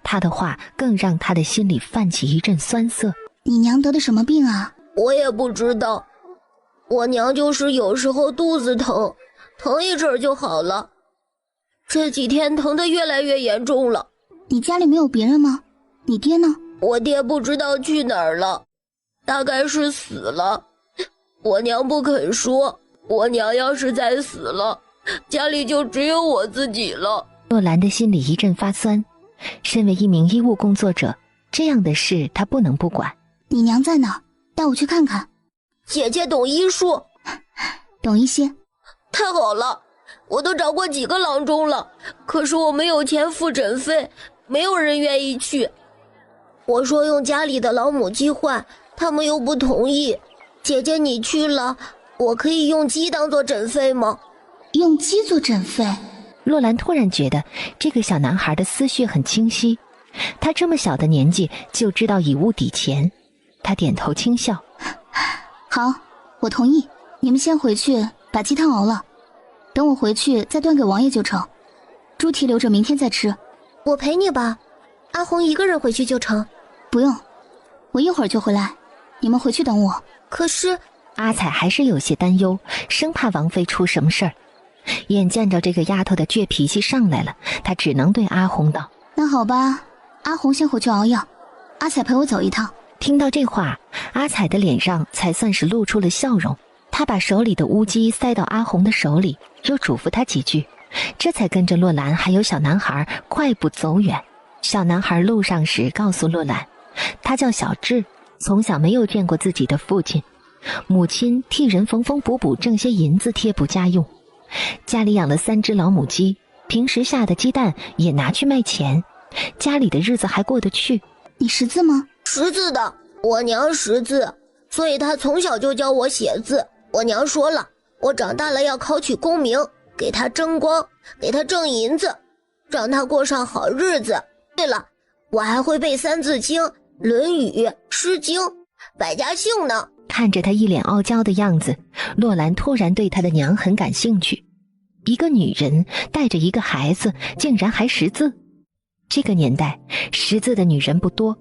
[SPEAKER 3] 他的话更让他的心里泛起一阵酸涩。
[SPEAKER 5] 你娘得的什么病啊？
[SPEAKER 6] 我也不知道，我娘就是有时候肚子疼，疼一阵儿就好了，这几天疼得越来越严重了。
[SPEAKER 5] 你家里没有别人吗？你爹呢？
[SPEAKER 6] 我爹不知道去哪儿了，大概是死了。我娘不肯说，我娘要是再死了，家里就只有我自己了。
[SPEAKER 3] 洛兰的心里一阵发酸，身为一名医务工作者，这样的事他不能不管。
[SPEAKER 5] 你娘在哪？带我去看看。
[SPEAKER 6] 姐姐懂医术，
[SPEAKER 5] 懂一些。
[SPEAKER 6] 太好了，我都找过几个郎中了，可是我没有钱付诊费，没有人愿意去。我说用家里的老母鸡换，他们又不同意。姐姐你去了，我可以用鸡当做诊费吗？
[SPEAKER 5] 用鸡做诊费？
[SPEAKER 3] 洛兰突然觉得这个小男孩的思绪很清晰，他这么小的年纪就知道以物抵钱。他点头轻笑：
[SPEAKER 5] 好，我同意。你们先回去把鸡汤熬了，等我回去再端给王爷就成。猪蹄留着明天再吃。
[SPEAKER 6] 我陪你吧。阿红一个人回去就成？
[SPEAKER 5] 不用，我一会儿就回来，你们回去等我。
[SPEAKER 6] 可是
[SPEAKER 3] 阿彩还是有些担忧，生怕王妃出什么事儿。眼见着这个丫头的倔脾气上来了，她只能对阿红道：
[SPEAKER 5] 那好吧，阿红先回去熬药，阿彩陪我走一趟。
[SPEAKER 3] 听到这话，阿彩的脸上才算是露出了笑容。她把手里的乌鸡塞到阿红的手里，又嘱咐她几句，这才跟着洛兰还有小男孩快步走远。小男孩路上时告诉洛兰，他叫小智，从小没有见过自己的父亲，母亲替人缝缝补补挣些银子贴补家用。家里养了3只老母鸡，平时下的鸡蛋也拿去卖钱，家里的日子还过得去。
[SPEAKER 5] 你识字吗？
[SPEAKER 6] 识字的，我娘识字，所以她从小就教我写字。我娘说了，我长大了要考取功名，给她争光，给她挣银子，让她过上好日子。对了，我还会背3字经、论语、诗经、百家姓呢。
[SPEAKER 3] 看着他一脸傲娇的样子，洛兰突然对他的娘很感兴趣。一个女人带着一个孩子，竟然还识字。这个年代识字的女人不多，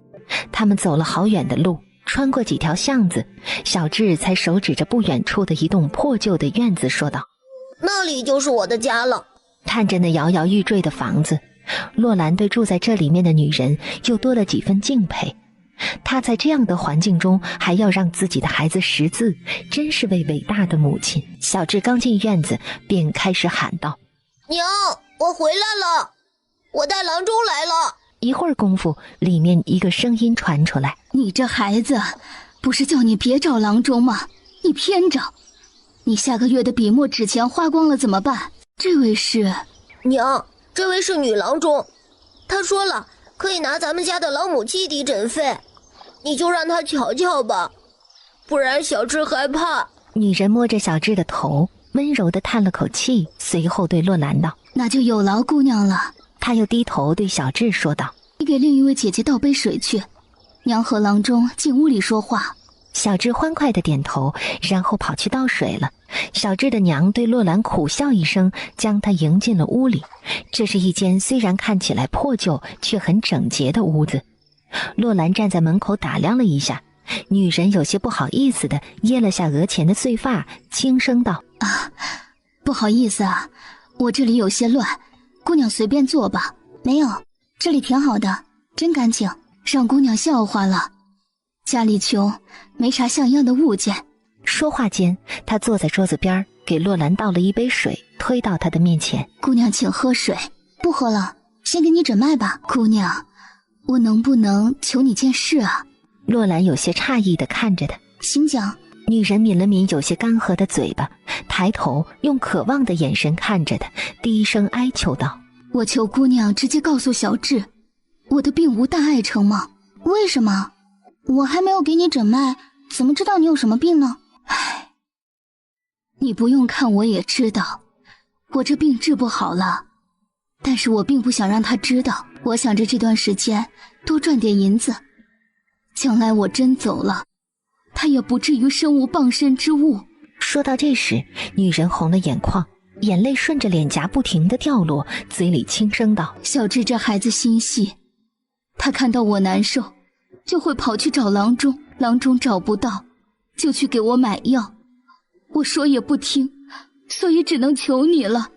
[SPEAKER 3] 他们走了好远的路，穿过几条巷子，小智才手指着不远处的一栋破旧的院子说道：
[SPEAKER 6] 那里就是我的家了。
[SPEAKER 3] 看着那摇摇欲坠的房子，洛兰对住在这里面的女人又多了几分敬佩。她在这样的环境中还要让自己的孩子识字，真是位伟大的母亲。小智刚进院子便开始喊道：
[SPEAKER 6] 娘，我回来了，我带郎中来了。
[SPEAKER 3] 一会儿功夫，里面一个声音传出来：
[SPEAKER 5] 你这孩子，不是叫你别找郎中吗？你偏找。你下个月的笔墨纸钱花光了怎么办？这位是……
[SPEAKER 6] 娘，这位是女郎中，她说了可以拿咱们家的老母鸡抵诊费，你就让她瞧瞧吧，不然小智害怕。
[SPEAKER 3] 女人摸着小智的头，温柔地叹了口气，随后对洛兰道：
[SPEAKER 5] 那就有劳姑娘了。
[SPEAKER 3] 她又低头对小智说道：
[SPEAKER 5] 你给另一位姐姐倒杯水去，娘和郎中进屋里说话。
[SPEAKER 3] 小智欢快地点头，然后跑去倒水了。小智的娘对洛兰苦笑一声，将她迎进了屋里。这是一间虽然看起来破旧却很整洁的屋子。洛兰站在门口打量了一下，女人有些不好意思地掖了下额前的碎发，轻声道：
[SPEAKER 5] 不好意思啊，我这里有些乱，姑娘随便坐吧。没有，这里挺好的，真干净，让姑娘笑话了。家里穷，没啥像样的物件。
[SPEAKER 3] 说话间，他坐在桌子边，给洛兰倒了一杯水，推到她的面前。
[SPEAKER 5] 姑娘请喝水。不喝了，先给你诊脉吧。姑娘，我能不能求你件事啊？
[SPEAKER 3] 洛兰有些诧异地看着他。
[SPEAKER 5] 请讲。
[SPEAKER 3] 女人抿了抿有些干涸的嘴巴，抬头用渴望的眼神看着他，低声哀求道：
[SPEAKER 5] 我求姑娘直接告诉小智，我的病无大碍成吗？为什么？我还没有给你诊脉，怎么知道你有什么病呢？唉，你不用看我也知道，我这病治不好了。但是我并不想让他知道，我想着这段时间多赚点银子，将来我真走了，他也不至于身无傍身之物。
[SPEAKER 3] 说到这时，女人红了眼眶，眼泪顺着脸颊不停地掉落，嘴里轻声道：
[SPEAKER 5] 小智这孩子心细，他看到我难受就会跑去找郎中，郎中找不到就去给我买药，我说也不听，所以只能求你了，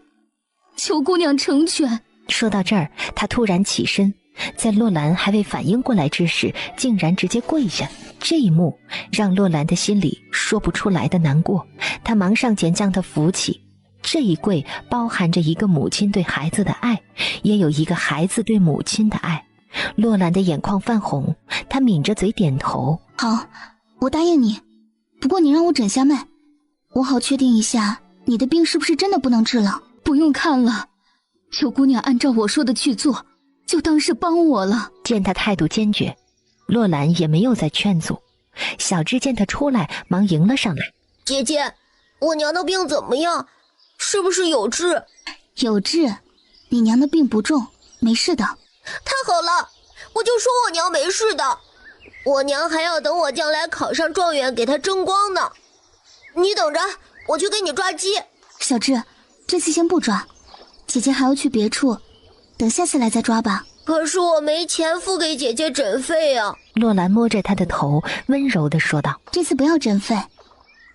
[SPEAKER 5] 求姑娘成全。
[SPEAKER 3] 说到这儿，他突然起身，在洛兰还未反应过来之时，竟然直接跪下。这一幕让洛兰的心里说不出来的难过，他忙上前将她扶起。这一跪包含着一个母亲对孩子的爱，也有一个孩子对母亲的爱。洛兰的眼眶泛红，她抿着嘴点头：
[SPEAKER 5] 好，我答应你，不过你让我诊下脉，我好确定一下你的病是不是真的不能治了。不用看了，求姑娘按照我说的去做，就当是帮我了。
[SPEAKER 3] 见他态度坚决，洛兰也没有再劝阻。小智见他出来，忙迎了上来：
[SPEAKER 6] 姐姐，我娘的病怎么样？是不是有治？
[SPEAKER 5] 有治，你娘的病不重，没事的。
[SPEAKER 6] 太好了，我就说我娘没事的，我娘还要等我将来考上状元给她争光呢。你等着，我去给你抓鸡。
[SPEAKER 5] 小智，这次先不抓，姐姐还要去别处，等下次来再抓吧。
[SPEAKER 6] 可是我没钱付给姐姐诊费啊。
[SPEAKER 3] 洛兰摸着她的头，温柔地说道：“
[SPEAKER 5] 这次不要诊费，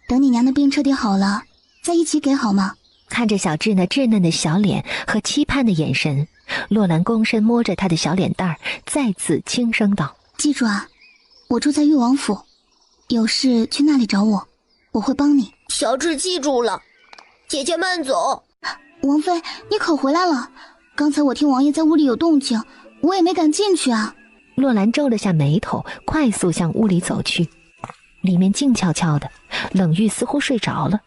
[SPEAKER 5] 等你娘的病彻底好了，再一起给好吗？”
[SPEAKER 3] 看着小智那稚嫩的小脸和期盼的眼神，洛兰躬身摸着她的小脸蛋儿，再次轻声道：“
[SPEAKER 5] 记住啊，我住在誉王府，有事去那里找我，我会帮你。”
[SPEAKER 6] 小智记住了，姐姐慢走。
[SPEAKER 5] 王妃，你可回来了。刚才我听王爷在屋里有动静，我也没敢进去啊。
[SPEAKER 3] 洛兰皱了下眉头，快速向屋里走去。里面静悄悄的，冷玉似乎睡着了。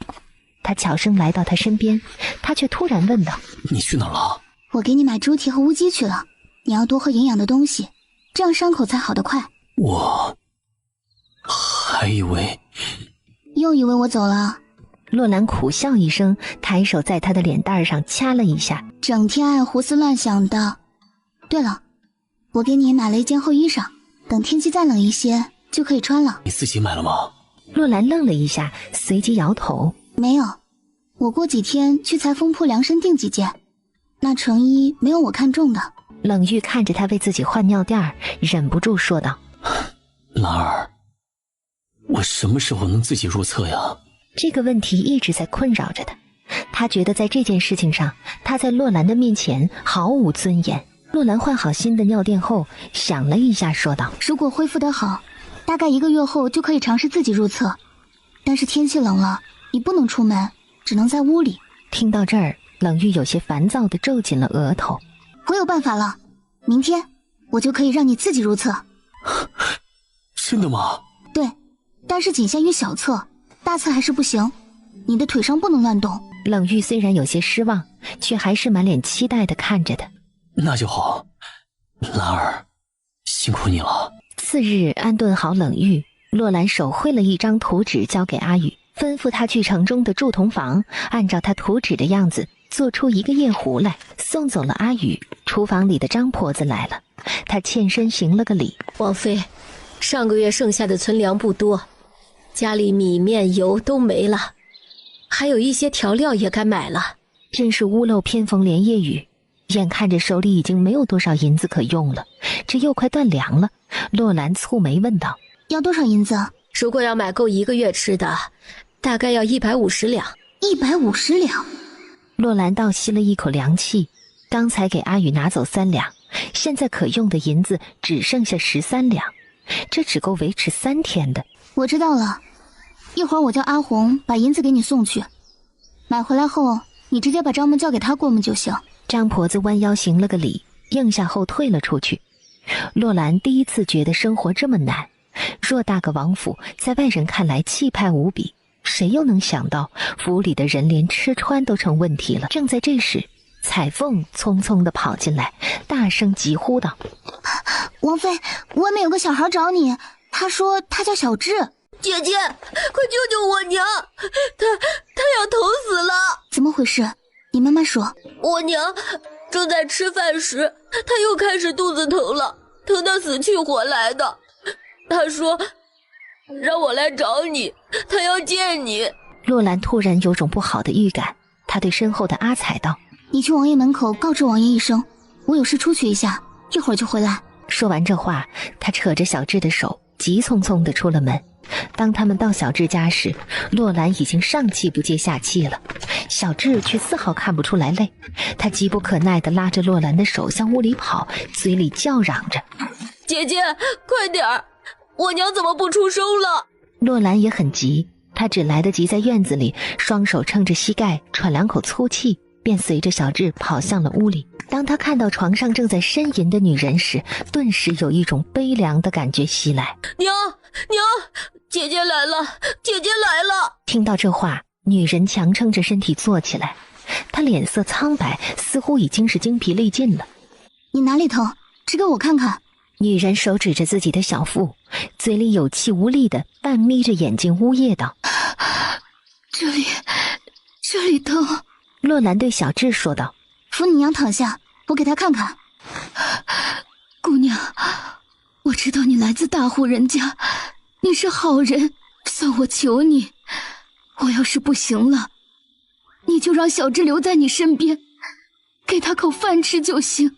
[SPEAKER 3] 他悄声来到他身边，他却突然问道：“
[SPEAKER 1] 你去哪儿了？”“
[SPEAKER 5] 我给你买猪蹄和乌鸡去了，你要多喝营养的东西，这样伤口才好得快。”“
[SPEAKER 1] 我还以为……”“
[SPEAKER 5] 又以为我走了？”
[SPEAKER 3] 洛兰苦笑一声，抬手在他的脸蛋上掐了一下。
[SPEAKER 5] “整天爱胡思乱想的。对了，我给你买了一件厚衣裳，等天气再冷一些就可以穿了。”“
[SPEAKER 1] 你自己买了吗？”
[SPEAKER 3] 洛兰愣了一下，随即摇头：“
[SPEAKER 5] 没有，我过几天去裁缝铺量身订几件，那成衣没有我看中的。”
[SPEAKER 3] 冷玉看着他为自己换尿垫，忍不住说道：“
[SPEAKER 1] 兰儿，我什么时候能自己入册呀？”
[SPEAKER 3] 这个问题一直在困扰着他。他觉得在这件事情上，他在洛兰的面前毫无尊严。洛兰换好新的尿垫后，想了一下，说道：“
[SPEAKER 5] 如果恢复得好，大概1个月后就可以尝试自己入册。但是天气冷了，你不能出门，只能在屋里。”
[SPEAKER 3] 听到这儿，冷玉有些烦躁地皱紧了额头。
[SPEAKER 5] “我有办法了，明天我就可以让你自己入册。”“
[SPEAKER 1] 真的吗？”“
[SPEAKER 5] 对，但是仅限于小册，大册还是不行。你的腿上不能乱动。”
[SPEAKER 3] 冷玉虽然有些失望，却还是满脸期待地看着他。
[SPEAKER 1] “那就好，兰儿，辛苦你了。”
[SPEAKER 3] 次日安顿好冷玉，洛兰手绘了一张图纸交给阿宇，吩咐他去城中的贮铜房，按照他图纸的样子做出一个夜壶来，送走了阿宇。厨房里的张婆子来了，他欠身行了个礼：“
[SPEAKER 2] 王妃，上个月剩下的存粮不多，家里米面油都没了，还有一些调料也该买了。”
[SPEAKER 3] 真是屋漏偏逢连夜雨，眼看着手里已经没有多少银子可用了，这又快断粮了。洛兰蹙眉问道：“
[SPEAKER 5] 要多少银子？”“
[SPEAKER 2] 如果要买够1个月吃的，大概要150两。
[SPEAKER 5] ”“150两？”
[SPEAKER 3] 洛兰倒吸了一口凉气，刚才给阿宇拿走3两，现在可用的银子只剩下13两，这只够维持3天的。
[SPEAKER 5] “我知道了，一会儿我叫阿红把银子给你送去，买回来后你直接把账目交给他过目就行。”
[SPEAKER 3] 张婆子弯腰行了个礼，应下后退了出去。洛兰第一次觉得生活这么难，偌大个王府在外人看来气派无比，谁又能想到府里的人连吃穿都成问题了。正在这时，彩凤匆匆地跑进来，大声疾呼道：“
[SPEAKER 5] 王妃，外面有个小孩找你，他说他叫小智。”“
[SPEAKER 6] 姐姐，快救救我娘，她要疼死了！”“
[SPEAKER 5] 怎么回事？你慢慢说。”“
[SPEAKER 6] 我娘正在吃饭时，她又开始肚子疼了，疼得死去活来的。她说让我来找你，她要见你。”
[SPEAKER 3] 洛兰突然有种不好的预感，她对身后的阿彩道：“
[SPEAKER 5] 你去王爷门口告知王爷一声，我有事出去一下，一会儿就回来。”
[SPEAKER 3] 说完这话，他扯着小智的手，急匆匆地出了门。当他们到小智家时，洛兰已经上气不接下气了，小智却丝毫看不出来累。他急不可耐地拉着洛兰的手向屋里跑，嘴里叫嚷着：“
[SPEAKER 6] 姐姐，快点儿，我娘怎么不出声了？”
[SPEAKER 3] 洛兰也很急，她只来得及在院子里双手撑着膝盖喘2口粗气，便随着小智跑向了屋里。当他看到床上正在呻吟的女人时，顿时有一种悲凉的感觉袭来。
[SPEAKER 6] “娘，姐姐来了，姐姐来了！”
[SPEAKER 3] 听到这话，女人强撑着身体坐起来，她脸色苍白，似乎已经是精疲力尽了。
[SPEAKER 5] “你哪里疼？指给我看看。”
[SPEAKER 3] 女人手指着自己的小腹，嘴里有气无力的半眯着眼睛呜咽道：“
[SPEAKER 5] 这里疼。”
[SPEAKER 3] 洛兰对小智说道：“
[SPEAKER 5] 扶你娘躺下，我给她看看。”“姑娘，我知道你来自大户人家，你是好人，算我求你，我要是不行了，你就让小智留在你身边，给他口饭吃就行。”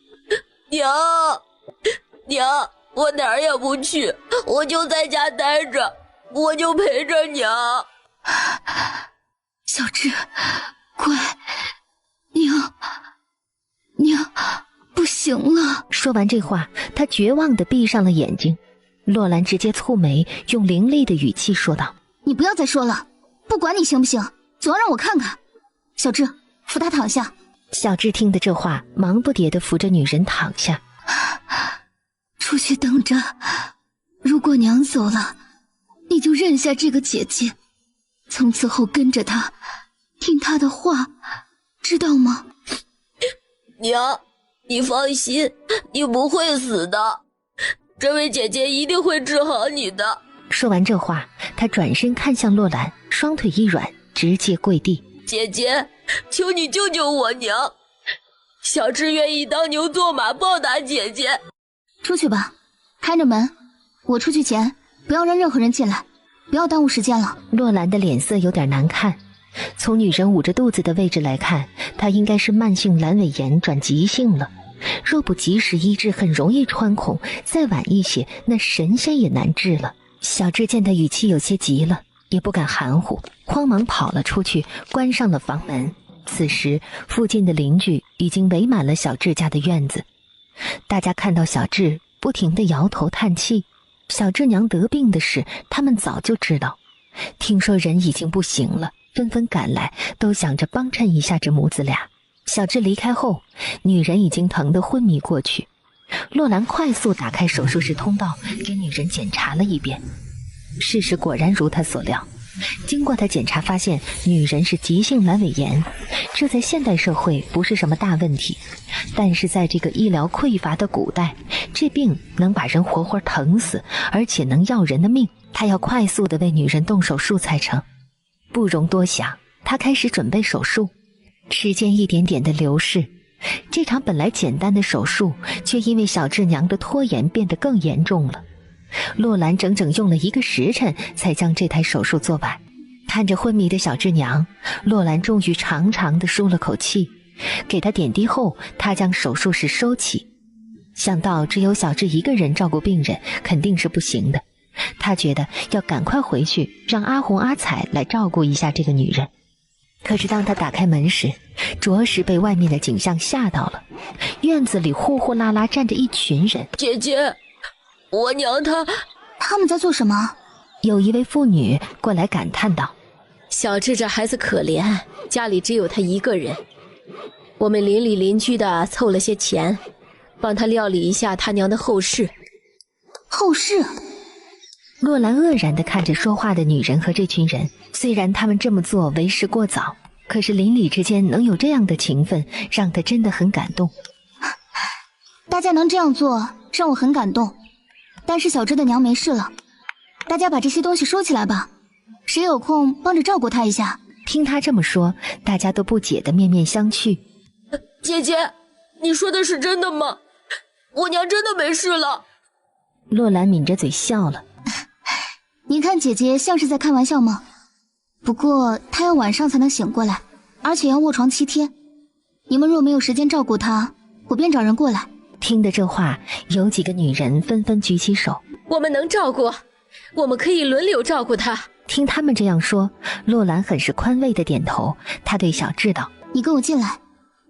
[SPEAKER 6] 娘，我哪儿也不去，我就在家待着，我就陪着娘。
[SPEAKER 5] 小智，乖，娘，不行了。
[SPEAKER 3] 说完这话，他绝望地闭上了眼睛。洛兰直接蹙眉，用凌厉的语气说道：“
[SPEAKER 5] 你不要再说了，不管你行不行，总要让我看看。小智，扶她躺下。”
[SPEAKER 3] 小智听的这话，忙不迭地扶着女人躺下。
[SPEAKER 5] 出去等着，如果娘走了，你就认下这个姐姐，从此后跟着她，听她的话，知道吗？
[SPEAKER 6] 娘，你放心，你不会死的，这位姐姐一定会治好你的。
[SPEAKER 3] 说完这话，他转身看向洛兰，双腿一软，直接跪地：“
[SPEAKER 6] 姐姐，求你救救我娘，小智愿意当牛做马报答姐姐。”
[SPEAKER 5] 出去吧，开着门，我出去前不要让任何人进来，不要耽误时间了。
[SPEAKER 3] 洛兰的脸色有点难看，从女人捂着肚子的位置来看，她应该是慢性阑尾炎转急性了，若不及时医治，很容易穿孔，再晚一些，那神仙也难治了。小智见他语气有些急了，也不敢含糊，慌忙跑了出去，关上了房门。此时附近的邻居已经围满了小智家的院子，大家看到小智不停地摇头叹气。小智娘得病的事他们早就知道，听说人已经不行了，纷纷赶来，都想着帮衬一下这母子俩。小智离开后，女人已经疼得昏迷过去。洛兰快速打开手术室通道，给女人检查了一遍。事实果然如他所料，经过他检查发现女人是急性阑尾炎，这在现代社会不是什么大问题，但是在这个医疗匮乏的古代，这病能把人活活疼死，而且能要人的命，他要快速地为女人动手术才成。不容多想，他开始准备手术。时间一点点的流逝，这场本来简单的手术却因为小智娘的拖延变得更严重了。洛兰整整用了1个时辰才将这台手术做完。看着昏迷的小智娘，洛兰终于长长地舒了口气，给她点滴后，她将手术室收起。想到只有小智一个人照顾病人肯定是不行的，她觉得要赶快回去让阿红阿彩来照顾一下这个女人。可是当她打开门时，着实被外面的景象吓到了。院子里呼呼啦啦站着一群人。
[SPEAKER 6] 姐姐，我娘
[SPEAKER 5] 他们在做什么？
[SPEAKER 3] 有一位妇女过来感叹道：“
[SPEAKER 2] 小智这孩子可怜，家里只有他一个人，我们邻里邻居的凑了些钱，帮他料理一下他娘的后事。”
[SPEAKER 5] 后事？
[SPEAKER 3] 洛兰愕然地看着说话的女人和这群人，虽然他们这么做为时过早，可是邻里之间能有这样的情分，让她真的很感动。
[SPEAKER 5] 大家能这样做，让我很感动。但是小智的娘没事了，大家把这些东西收起来吧，谁有空帮着照顾她一下。
[SPEAKER 3] 听她这么说，大家都不解地面面相觑。
[SPEAKER 6] 姐姐，你说的是真的吗？我娘真的没事了。
[SPEAKER 3] 洛兰抿着嘴笑了。
[SPEAKER 5] 你看姐姐像是在开玩笑吗？不过她要晚上才能醒过来，而且要卧床7天。你们若没有时间照顾她，我便找人过来。
[SPEAKER 3] 听的这话，有几个女人纷纷举起手。
[SPEAKER 2] 我们能照顾，我们可以轮流照顾她。
[SPEAKER 3] 听他们这样说，洛兰很是宽慰的点头。她对小智道：“
[SPEAKER 5] 你跟我进来，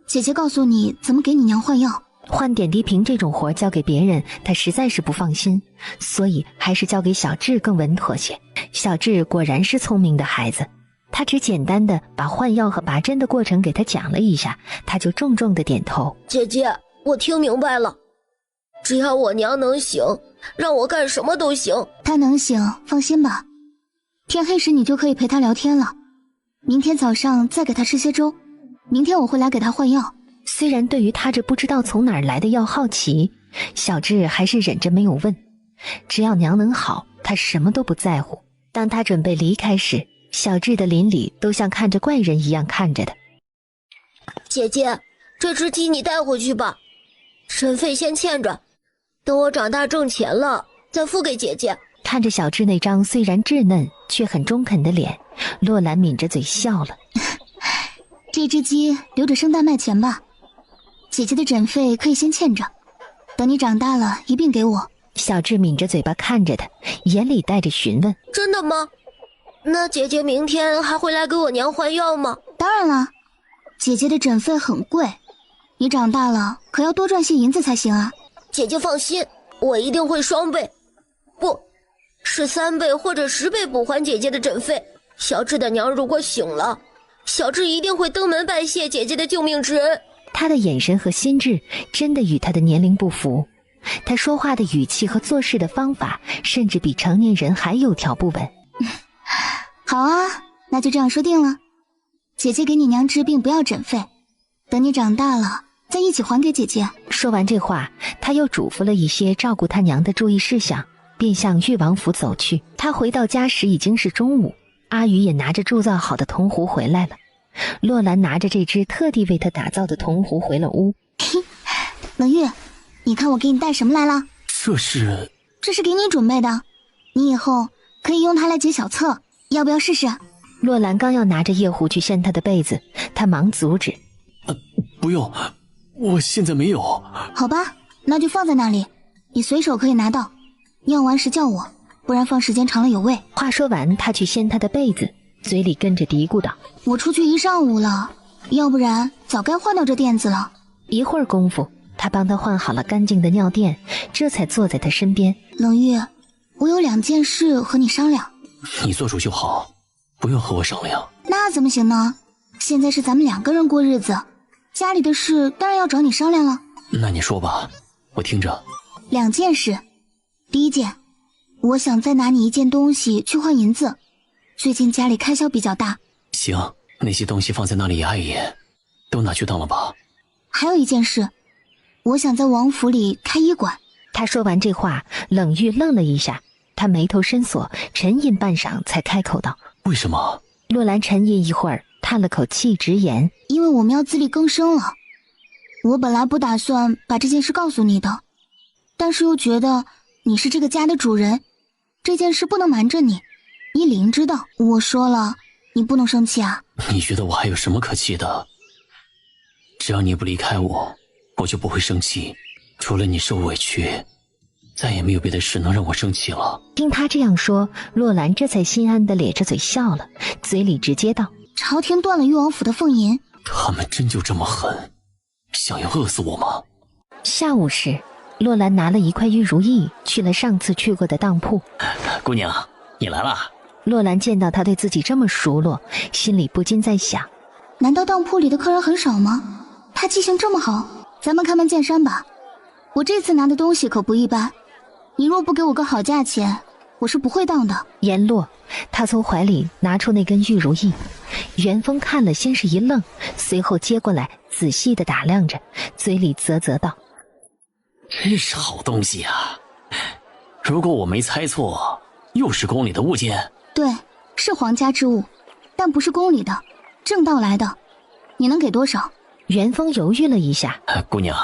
[SPEAKER 5] 姐姐告诉你怎么给你娘换药。”
[SPEAKER 3] 换点滴瓶这种活交给别人，她实在是不放心，所以还是交给小智更稳妥些。小智果然是聪明的孩子，他只简单的把换药和拔针的过程给他讲了一下，他就重重的点头。
[SPEAKER 6] 姐姐，我听明白了，只要我娘能醒，让我干什么都行。
[SPEAKER 5] 她能醒，放心吧。天黑时你就可以陪她聊天了。明天早上再给她吃些粥，明天我会来给她换药。
[SPEAKER 3] 虽然对于他这不知道从哪儿来的药好奇，小智还是忍着没有问。只要娘能好，他什么都不在乎。当他准备离开时，小智的邻里都像看着怪人一样看着他。
[SPEAKER 6] 姐姐，这只鸡你带回去吧，诊费先欠着，等我长大挣钱了再付给姐姐。
[SPEAKER 3] 看着小智那张虽然稚嫩却很中肯的脸，洛兰抿着嘴笑了。
[SPEAKER 5] 这只鸡留着生蛋卖钱吧，姐姐的诊费可以先欠着。等你长大了一并给我。
[SPEAKER 3] 小智抿着嘴巴看着他，眼里带着询问。
[SPEAKER 6] 真的吗？那姐姐明天还会来给我娘还药吗？
[SPEAKER 5] 当然了，姐姐的诊费很贵，你长大了可要多赚些银子才行啊。
[SPEAKER 6] 姐姐放心，我一定会双倍，不是3倍或者10倍补还姐姐的诊费。小智的娘如果醒了，小智一定会登门拜谢姐姐的救命之恩。
[SPEAKER 3] 他的眼神和心智真的与他的年龄不符，他说话的语气和做事的方法甚至比成年人还有条不紊。
[SPEAKER 5] 好啊，那就这样说定了。姐姐给你娘治病不要诊费，等你长大了再一起还给姐姐。
[SPEAKER 3] 说完这话，他又嘱咐了一些照顾他娘的注意事项，便向誉王府走去。他回到家时已经是中午，阿宇也拿着铸造好的铜壶回来了。洛兰拿着这只特地为他打造的铜壶回了屋。
[SPEAKER 5] 冷玉，你看我给你带什么来了？
[SPEAKER 1] 这是
[SPEAKER 5] 给你准备的，你以后可以用它来解小册，要不要试试？
[SPEAKER 3] 洛兰刚要拿着夜壶去掀他的被子，他忙阻止。
[SPEAKER 1] 不用，我现在没有。
[SPEAKER 5] 好吧，那就放在那里，你随手可以拿到，尿完时叫我，不然放时间长了有味。
[SPEAKER 3] 话说完，他去掀他的被子，嘴里跟着嘀咕道：
[SPEAKER 5] 我出去1上午了，要不然早该换到这垫子了。
[SPEAKER 3] 一会儿功夫，他帮他换好了干净的尿垫，这才坐在他身边。
[SPEAKER 5] 冷玉，我有2件事和你商量。
[SPEAKER 1] 你做主就好，不用和我商量。
[SPEAKER 5] 那怎么行呢？现在是咱们2个人过日子，家里的事当然要找你商量了。
[SPEAKER 1] 那你说吧，我听着。
[SPEAKER 5] 2件事，第一件，我想再拿你1件东西去换银子，最近家里开销比较大。
[SPEAKER 1] 行，那些东西放在那里也碍眼，都拿去当了吧。
[SPEAKER 5] 还有1件事，我想在王府里开医馆。
[SPEAKER 3] 他说完这话，冷玉愣了一下，他眉头深锁，沉吟半晌才开口道：
[SPEAKER 1] 为什么？
[SPEAKER 3] 洛兰沉吟一会儿，叹了口气，直言：
[SPEAKER 5] 因为我们要自力更生了。我本来不打算把这件事告诉你的，但是又觉得你是这个家的主人，这件事不能瞒着你，你理应知道。我说了，你不能生气啊。
[SPEAKER 1] 你觉得我还有什么可气的？只要你不离开我，我就不会生气。除了你受委屈，再也没有别的事能让我生气了。
[SPEAKER 3] 听他这样说，洛兰这才心安地咧着嘴笑了，嘴里直接道：
[SPEAKER 5] 朝廷断了誉王府的俸银。
[SPEAKER 1] 他们真就这么狠，想要饿死我吗？
[SPEAKER 3] 下午时，洛兰拿了1块玉如意去了上次去过的当铺。
[SPEAKER 1] 姑娘，你来了。
[SPEAKER 3] 洛兰见到他对自己这么熟络，心里不禁在想，
[SPEAKER 5] 难道当铺里的客人很少吗？他记性这么好，咱们开门见山吧。我这次拿的东西可不一般，你若不给我个好价钱，我是不会当的。
[SPEAKER 3] 言落，他从怀里拿出那根玉如意。元丰看了，先是一愣，随后接过来仔细地打量着，嘴里啧啧道：
[SPEAKER 1] 真是好东西啊！如果我没猜错，又是宫里的物件。
[SPEAKER 5] 对，是皇家之物，但不是宫里的，正道来的。你能给多少？
[SPEAKER 3] 元丰犹豫了一下，
[SPEAKER 1] 姑娘，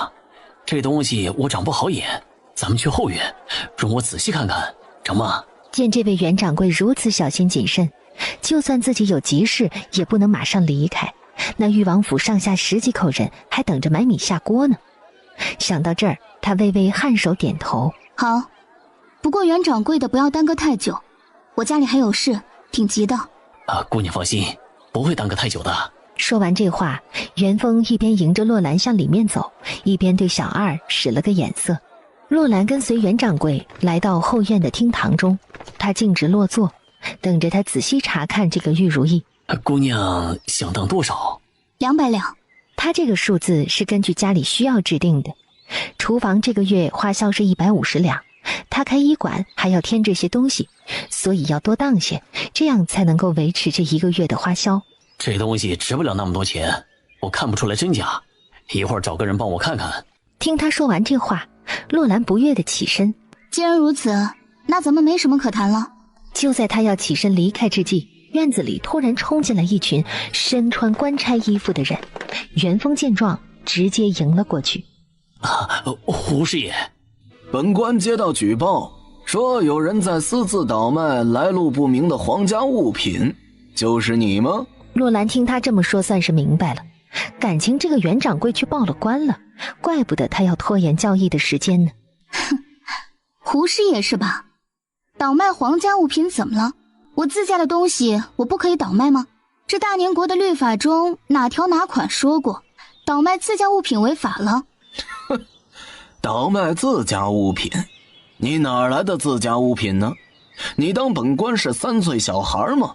[SPEAKER 1] 这东西我长不好眼，咱们去后院，容我仔细看看，成吗？
[SPEAKER 3] 见这位袁掌柜如此小心谨慎，就算自己有急事也不能马上离开，那誉王府上下10几口人还等着买米下锅呢。想到这儿，他微微颔首点头。
[SPEAKER 5] 好，不过袁掌柜的不要耽搁太久，我家里还有事，挺急的。
[SPEAKER 1] 姑娘放心，不会耽搁太久的。
[SPEAKER 3] 说完这话，元丰一边迎着洛兰向里面走，一边对小二使了个眼色。洛兰跟随袁掌柜来到后院的厅堂中，他径直落座，等着他仔细查看这个玉如意。
[SPEAKER 1] 姑娘想当多少
[SPEAKER 5] ？200两。
[SPEAKER 3] 他这个数字是根据家里需要制定的。厨房这个月花销是150两，他开医馆还要添这些东西，所以要多当些，这样才能够维持这1个月的花销。
[SPEAKER 1] 这东西值不了那么多钱，我看不出来真假，一会儿找个人帮我看看。
[SPEAKER 3] 听他说完这话，洛兰不悦地起身。
[SPEAKER 5] 既然如此，那咱们没什么可谈了。
[SPEAKER 3] 就在他要起身离开之际，院子里突然冲进来一群身穿官差衣服的人。元丰见状，直接迎了过去。
[SPEAKER 1] 胡师爷，
[SPEAKER 4] 本官接到举报，说有人在私自倒卖来路不明的皇家物品，就是你吗？
[SPEAKER 3] 洛兰听他这么说，算是明白了。感情这个袁掌柜去报了官了，怪不得他要拖延交易的时间呢。
[SPEAKER 5] 哼，胡师爷是吧？倒卖皇家物品怎么了？我自家的东西我不可以倒卖吗？这大宁国的律法中哪条哪款说过倒卖自家物品违法了？
[SPEAKER 4] 哼，倒卖自家物品？你哪来的自家物品呢？你当本官是3岁小孩吗？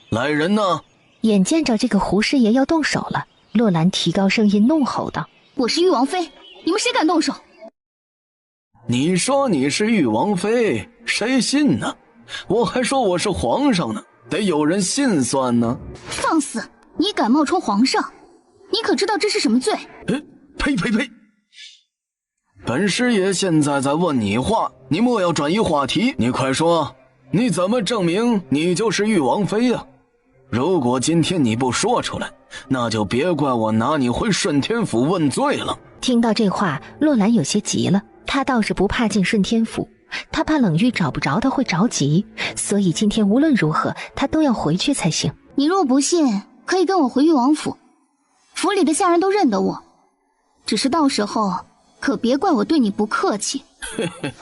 [SPEAKER 4] 来人呐！
[SPEAKER 3] 眼见着这个胡师爷要动手了，洛兰提高声音怒吼道：
[SPEAKER 5] 我是玉王妃，你们谁敢动手？
[SPEAKER 4] 你说你是玉王妃，谁信呢？我还说我是皇上呢，得有人信算呢。
[SPEAKER 5] 放肆！你敢冒充皇上？你可知道这是什么罪？
[SPEAKER 4] 呸呸呸！本师爷现在在问你话，你莫要转移话题。你快说，你怎么证明你就是玉王妃呀？如果今天你不说出来，那就别怪我拿你回顺天府问罪了。
[SPEAKER 3] 听到这话，洛兰有些急了。他倒是不怕进顺天府，他怕冷玉找不着他会着急，所以今天无论如何他都要回去才行。
[SPEAKER 5] 你若不信，可以跟我回玉王府，府里的下人都认得我，只是到时候可别怪我对你不客气。
[SPEAKER 4] 嘿嘿，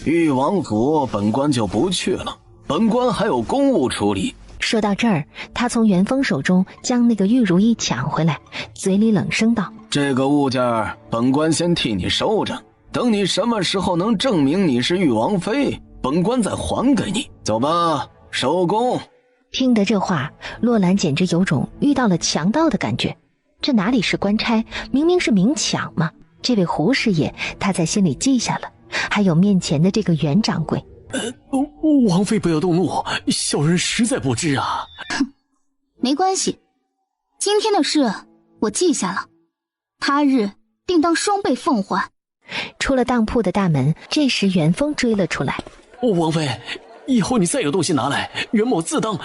[SPEAKER 4] 玉王府本官就不去了，本官还有公务处理。
[SPEAKER 3] 说到这儿，他从元丰手中将那个玉如意抢回来，嘴里冷声道：
[SPEAKER 4] 这个物件本官先替你收着，等你什么时候能证明你是玉王妃，本官再还给你。走吧，收工。
[SPEAKER 3] 听得这话，洛兰简直有种遇到了强盗的感觉。这哪里是官差，明明是明抢嘛！这位胡师爷他在心里记下了，还有面前的这个袁掌柜。
[SPEAKER 1] 王妃不要动怒，小人实在不知啊。
[SPEAKER 5] 哼，没关系，今天的事我记下了，他日定当双倍奉还。
[SPEAKER 3] 出了当铺的大门，这时元丰追了出来。
[SPEAKER 1] 王妃，以后你再有东西拿来，袁某自当。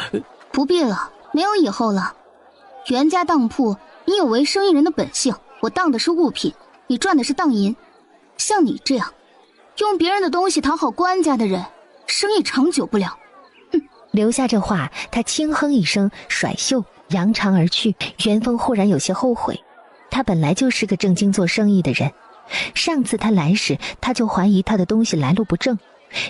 [SPEAKER 5] 不必了，没有以后了。袁家当铺，你有为生意人的本性，我当的是物品，你赚的是当银。像你这样用别人的东西讨好官家的人，生意长久不了。
[SPEAKER 3] 留下这话，他轻哼一声，甩袖扬长而去。元丰忽然有些后悔，他本来就是个正经做生意的人，上次他来时他就怀疑他的东西来路不正，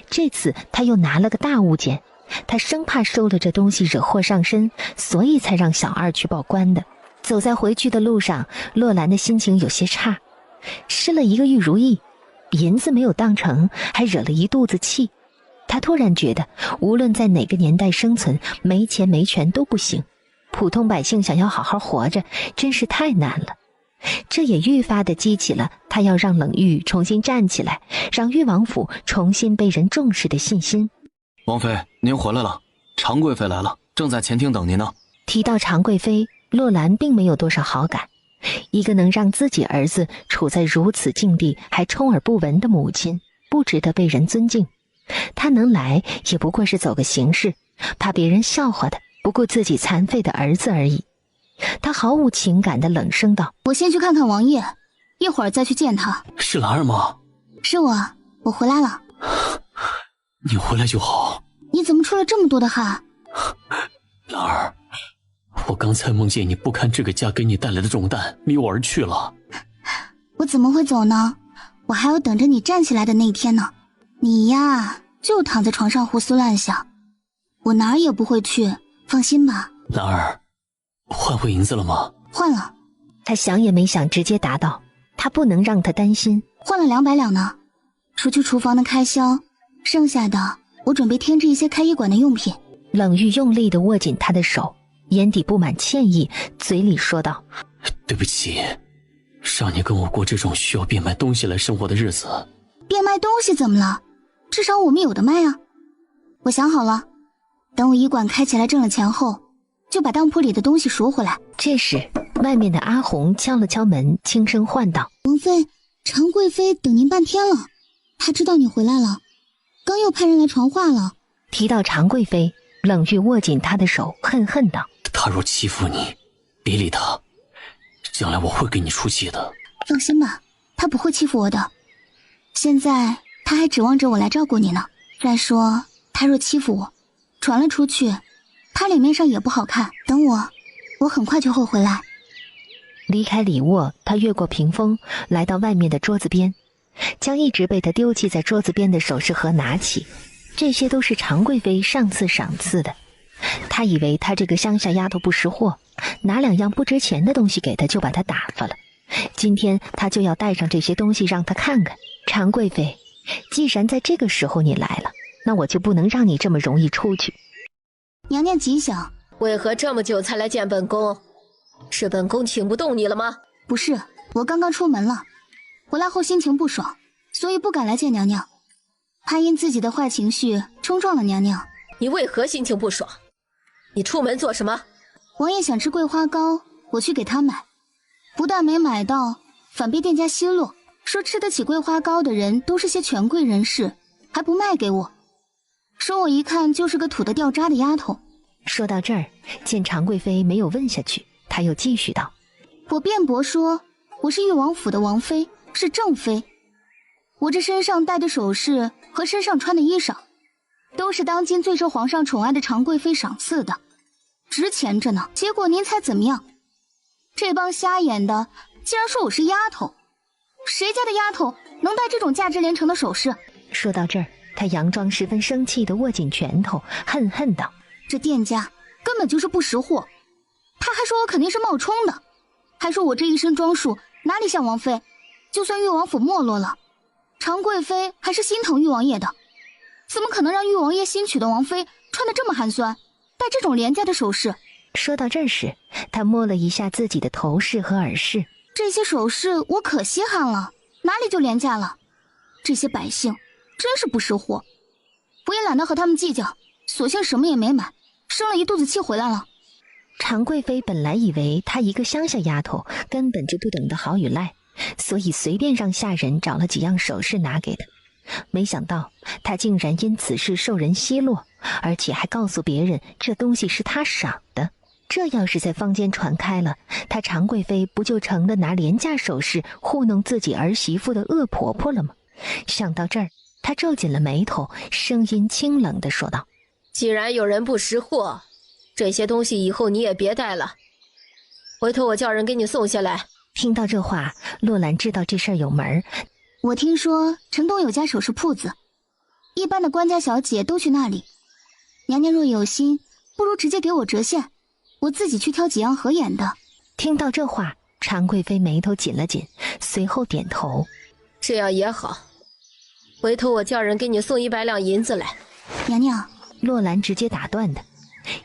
[SPEAKER 3] 这次他又拿了个大物件，他生怕收了这东西惹祸上身，所以才让小二去报官的。走在回去的路上，洛兰的心情有些差，失了一个玉如意，银子没有当成，还惹了一肚子气。他突然觉得无论在哪个年代生存，没钱没权都不行，普通百姓想要好好活着真是太难了。这也愈发的激起了他要让冷玉重新站起来，让玉王府重新被人重视的信心。
[SPEAKER 4] 王妃，您回来了，常贵妃来了，正在前厅等您呢。
[SPEAKER 3] 提到常贵妃，洛兰并没有多少好感。一个能让自己儿子处在如此境地还充耳不闻的母亲，不值得被人尊敬。他能来也不过是走个形式，怕别人笑话他，不顾自己残废的儿子而已。他毫无情感的冷声道：
[SPEAKER 5] 我先去看看王爷，一会儿再去见他。
[SPEAKER 1] 是兰儿吗？
[SPEAKER 5] 是我回来了。
[SPEAKER 1] 你回来就好。
[SPEAKER 5] 你怎么出了这么多的汗？
[SPEAKER 1] 兰儿，我刚才梦见你不堪这个家给你带来的重担，离我而去了。
[SPEAKER 5] 我怎么会走呢？我还要等着你站起来的那天呢。你呀，就躺在床上胡思乱想，我哪儿也不会去，放心吧。
[SPEAKER 1] 兰儿，换回银子了吗？
[SPEAKER 5] 换了。
[SPEAKER 3] 他想也没想，直接答道：他不能让他担心。
[SPEAKER 5] 换了200两呢，除去厨房的开销，剩下的我准备添置一些开医馆的用品。
[SPEAKER 3] 冷玉用力地握紧他的手，眼底布满歉意，嘴里说道：
[SPEAKER 1] 对不起，让你跟我过这种需要变卖东西来生活的日子。
[SPEAKER 5] 变卖东西怎么了？至少我们有的卖啊。我想好了，等我医馆开起来挣了钱后，就把当铺里的东西赎回来。
[SPEAKER 3] 这时外面的阿红敲了敲门，轻声唤道：
[SPEAKER 5] 王妃，常贵妃等您半天了，她知道你回来了，刚又派人来传话了。
[SPEAKER 3] 提到常贵妃，冷玉握紧她的手，恨恨道：
[SPEAKER 1] 她若欺负你，别理她，将来我会给你出气的。
[SPEAKER 5] 放心吧，她不会欺负我的。现在她还指望着我来照顾你呢。再说她若欺负我，传了出去，她脸面上也不好看。等我很快就会回来。
[SPEAKER 3] 离开里卧，他越过屏风，来到外面的桌子边，将一直被他丢弃在桌子边的首饰盒拿起。这些都是常贵妃上次赏赐的。他以为他这个乡下丫头不识货，拿2样不值钱的东西给他就把他打发了。今天他就要带上这些东西让他看看。常贵妃，既然在这个时候你来了，那我就不能让你这么容易出去。
[SPEAKER 5] 娘娘吉祥。
[SPEAKER 2] 为何这么久才来见本宫？是本宫请不动你了吗？
[SPEAKER 5] 不是，我刚刚出门了，回来后心情不爽，所以不敢来见娘娘，怕因自己的坏情绪冲撞了娘娘。
[SPEAKER 2] 你为何心情不爽？你出门做什么？
[SPEAKER 5] 王爷想吃桂花糕，我去给他买，不但没买到，反被店家奚落，说吃得起桂花糕的人都是些权贵人士，还不卖给我，说我一看就是个土得掉渣的丫头。
[SPEAKER 3] 说到这儿，见常贵妃没有问下去，他又继续道：
[SPEAKER 5] 我辩驳说我是誉王府的王妃，是正妃，我这身上戴的首饰和身上穿的衣裳都是当今最受皇上宠爱的常贵妃赏赐的，值钱着呢。结果您猜怎么样？这帮瞎眼的竟然说我是丫头，谁家的丫头能戴这种价值连城的首饰？
[SPEAKER 3] 说到这儿，他佯装十分生气地握紧拳头，恨恨道：
[SPEAKER 5] 这店家根本就是不识货，他还说我肯定是冒充的，还说我这一身装束哪里像王妃，就算誉王府没落了，常贵妃还是心疼誉王爷的，怎么可能让誉王爷新娶的王妃穿得这么寒酸，戴这种廉价的首饰？
[SPEAKER 3] 说到这时，他摸了一下自己的头饰和耳饰，
[SPEAKER 5] 这些首饰我可稀罕了，哪里就廉价了？这些百姓真是不识货，我也懒得和他们计较，索性什么也没买，生了一肚子气回来了。
[SPEAKER 3] 常贵妃本来以为她一个乡下丫头根本就不懂得好与赖，所以随便让下人找了几样首饰拿给她，没想到她竟然因此事受人奚落，而且还告诉别人这东西是她赏的。这要是在坊间传开了，她常贵妃不就成了拿廉价首饰糊弄自己儿媳妇的恶婆婆了吗？想到这儿，她皱紧了眉头，声音清冷地说道：
[SPEAKER 2] 既然有人不识货，这些东西以后你也别带了，回头我叫人给你送下来。
[SPEAKER 3] 听到这话，洛兰知道这事儿有门。
[SPEAKER 5] 我听说城东有家首饰铺子，一般的官家小姐都去那里，娘娘若有心，不如直接给我折现，我自己去挑几样合眼的。
[SPEAKER 3] 听到这话，常贵妃眉头紧了紧，随后点头。
[SPEAKER 2] 这样也好，回头我叫人给你送100两银子来。
[SPEAKER 5] 娘娘，
[SPEAKER 3] 洛兰直接打断他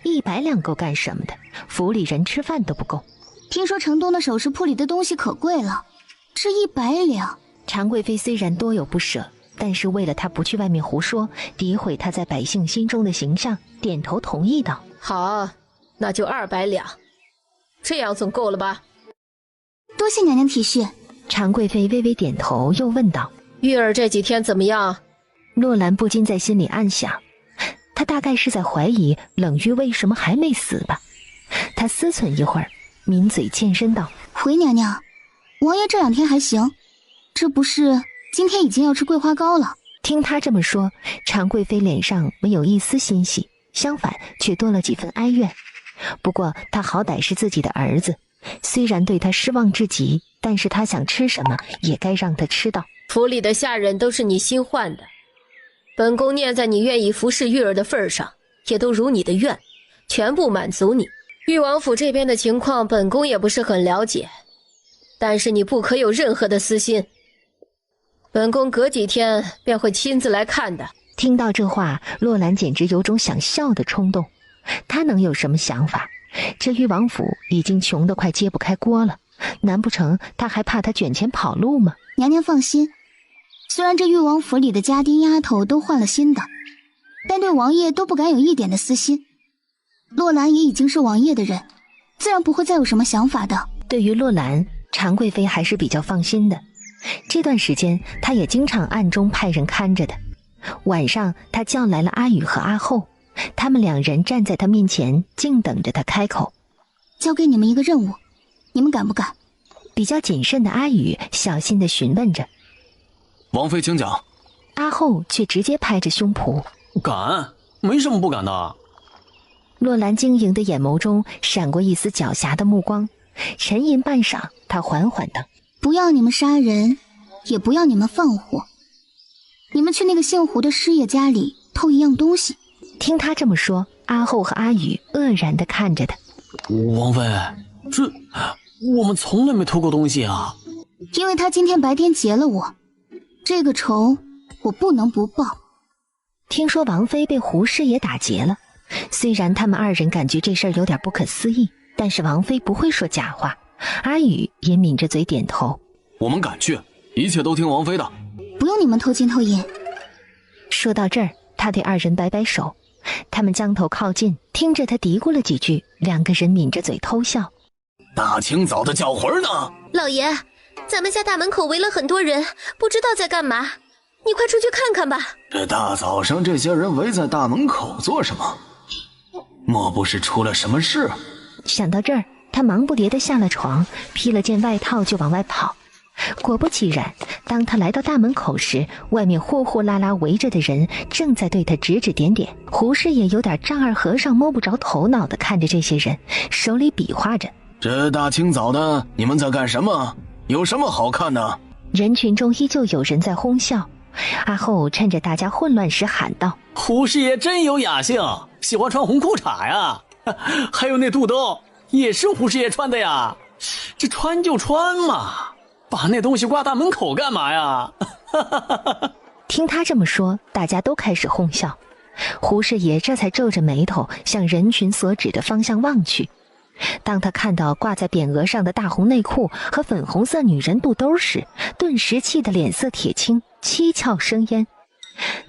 [SPEAKER 3] ：100两够干什么的？府里人吃饭都不够。
[SPEAKER 5] 听说城东的首饰铺里的东西可贵了，这100两。
[SPEAKER 3] 常贵妃虽然多有不舍，但是为了她不去外面胡说，诋毁她在百姓心中的形象，点头同意道：
[SPEAKER 2] 好，那就200两，这样总够了吧？
[SPEAKER 5] 多谢娘娘体恤。
[SPEAKER 3] 常贵妃微微点头，又问道：
[SPEAKER 2] 玉儿这几天怎么样？
[SPEAKER 3] 洛兰不禁在心里暗想，她大概是在怀疑冷玉为什么还没死吧。她思忖一会儿，抿嘴欠身道：
[SPEAKER 5] 回娘娘，王爷这2天还行，这不是今天已经要吃桂花糕了。
[SPEAKER 3] 听她这么说，常贵妃脸上没有一丝欣喜，相反却多了几分哀怨。不过她好歹是自己的儿子，虽然对他失望至极，但是他想吃什么也该让他吃到。
[SPEAKER 2] 府里的下人都是你新换的，本宫念在你愿意服侍玉儿的份上，也都如你的愿，全部满足你。誉王府这边的情况本宫也不是很了解，但是你不可有任何的私心，本宫隔几天便会亲自来看的。
[SPEAKER 3] 听到这话，洛兰简直有种想笑的冲动。他能有什么想法？这誉王府已经穷得快揭不开锅了，难不成他还怕他卷钱跑路吗？
[SPEAKER 5] 娘娘放心，虽然这誉王府里的家丁丫头都换了新的，但对王爷都不敢有一点的私心。洛兰也已经是王爷的人，自然不会再有什么想法的。
[SPEAKER 3] 对于洛兰，常贵妃还是比较放心的。这段时间她也经常暗中派人看着的。晚上她叫来了阿宇和阿后，他们2人站在她面前，静等着她开口。
[SPEAKER 5] 交给你们一个任务，你们敢不敢？
[SPEAKER 3] 比较谨慎的阿宇小心地询问着。
[SPEAKER 4] 王妃请讲。
[SPEAKER 3] 阿后却直接拍着胸脯：
[SPEAKER 7] 敢，没什么不敢的。
[SPEAKER 3] 洛兰晶莹的眼眸中闪过一丝狡黠的目光，沉吟半晌，他缓缓道：“
[SPEAKER 5] 不要你们杀人，也不要你们放火，你们去那个姓胡的师爷家里偷一样东西。”
[SPEAKER 3] 听他这么说，阿后和阿宇愕然地看着他。
[SPEAKER 7] 王妃，我们从来没偷过东西啊。
[SPEAKER 5] 因为他今天白天劫了我，这个仇我不能不报。
[SPEAKER 3] 听说王妃被胡师爷打劫了，虽然他们二人感觉这事儿有点不可思议，但是王妃不会说假话。阿宇也抿着嘴点头。
[SPEAKER 4] 我们敢去，一切都听王妃的。
[SPEAKER 5] 不用你们偷金偷银。
[SPEAKER 3] 说到这儿，他对二人摆摆手。他们将头靠近，听着他嘀咕了几句，两个人抿着嘴偷笑。
[SPEAKER 4] 大清早的叫魂呢？
[SPEAKER 6] 老爷，咱们家大门口围了很多人，不知道在干嘛，你快出去看看吧。
[SPEAKER 4] 这大早上这些人围在大门口做什么？莫不是出了什么事？
[SPEAKER 3] 想到这儿，他忙不迭地下了床，披了件外套就往外跑。果不其然，当他来到大门口时，外面呼呼啦啦围着的人正在对他指指点点。胡师爷有点丈二和尚摸不着头脑地看着这些人，手里比划着：“
[SPEAKER 4] 这大清早的，你们在干什么？有什么好看的？”
[SPEAKER 3] 人群中依旧有人在哄笑。阿后趁着大家混乱时喊道：“
[SPEAKER 7] 胡师爷真有雅兴，喜欢穿红裤衩呀！还有那肚兜也是胡师爷穿的呀！这穿就穿嘛，把那东西挂大门口干嘛呀？”
[SPEAKER 3] 听他这么说，大家都开始哄笑。胡师爷这才皱着眉头向人群所指的方向望去。当他看到挂在匾额上的大红内裤和粉红色女人肚兜时，顿时气得脸色铁青，七窍生烟。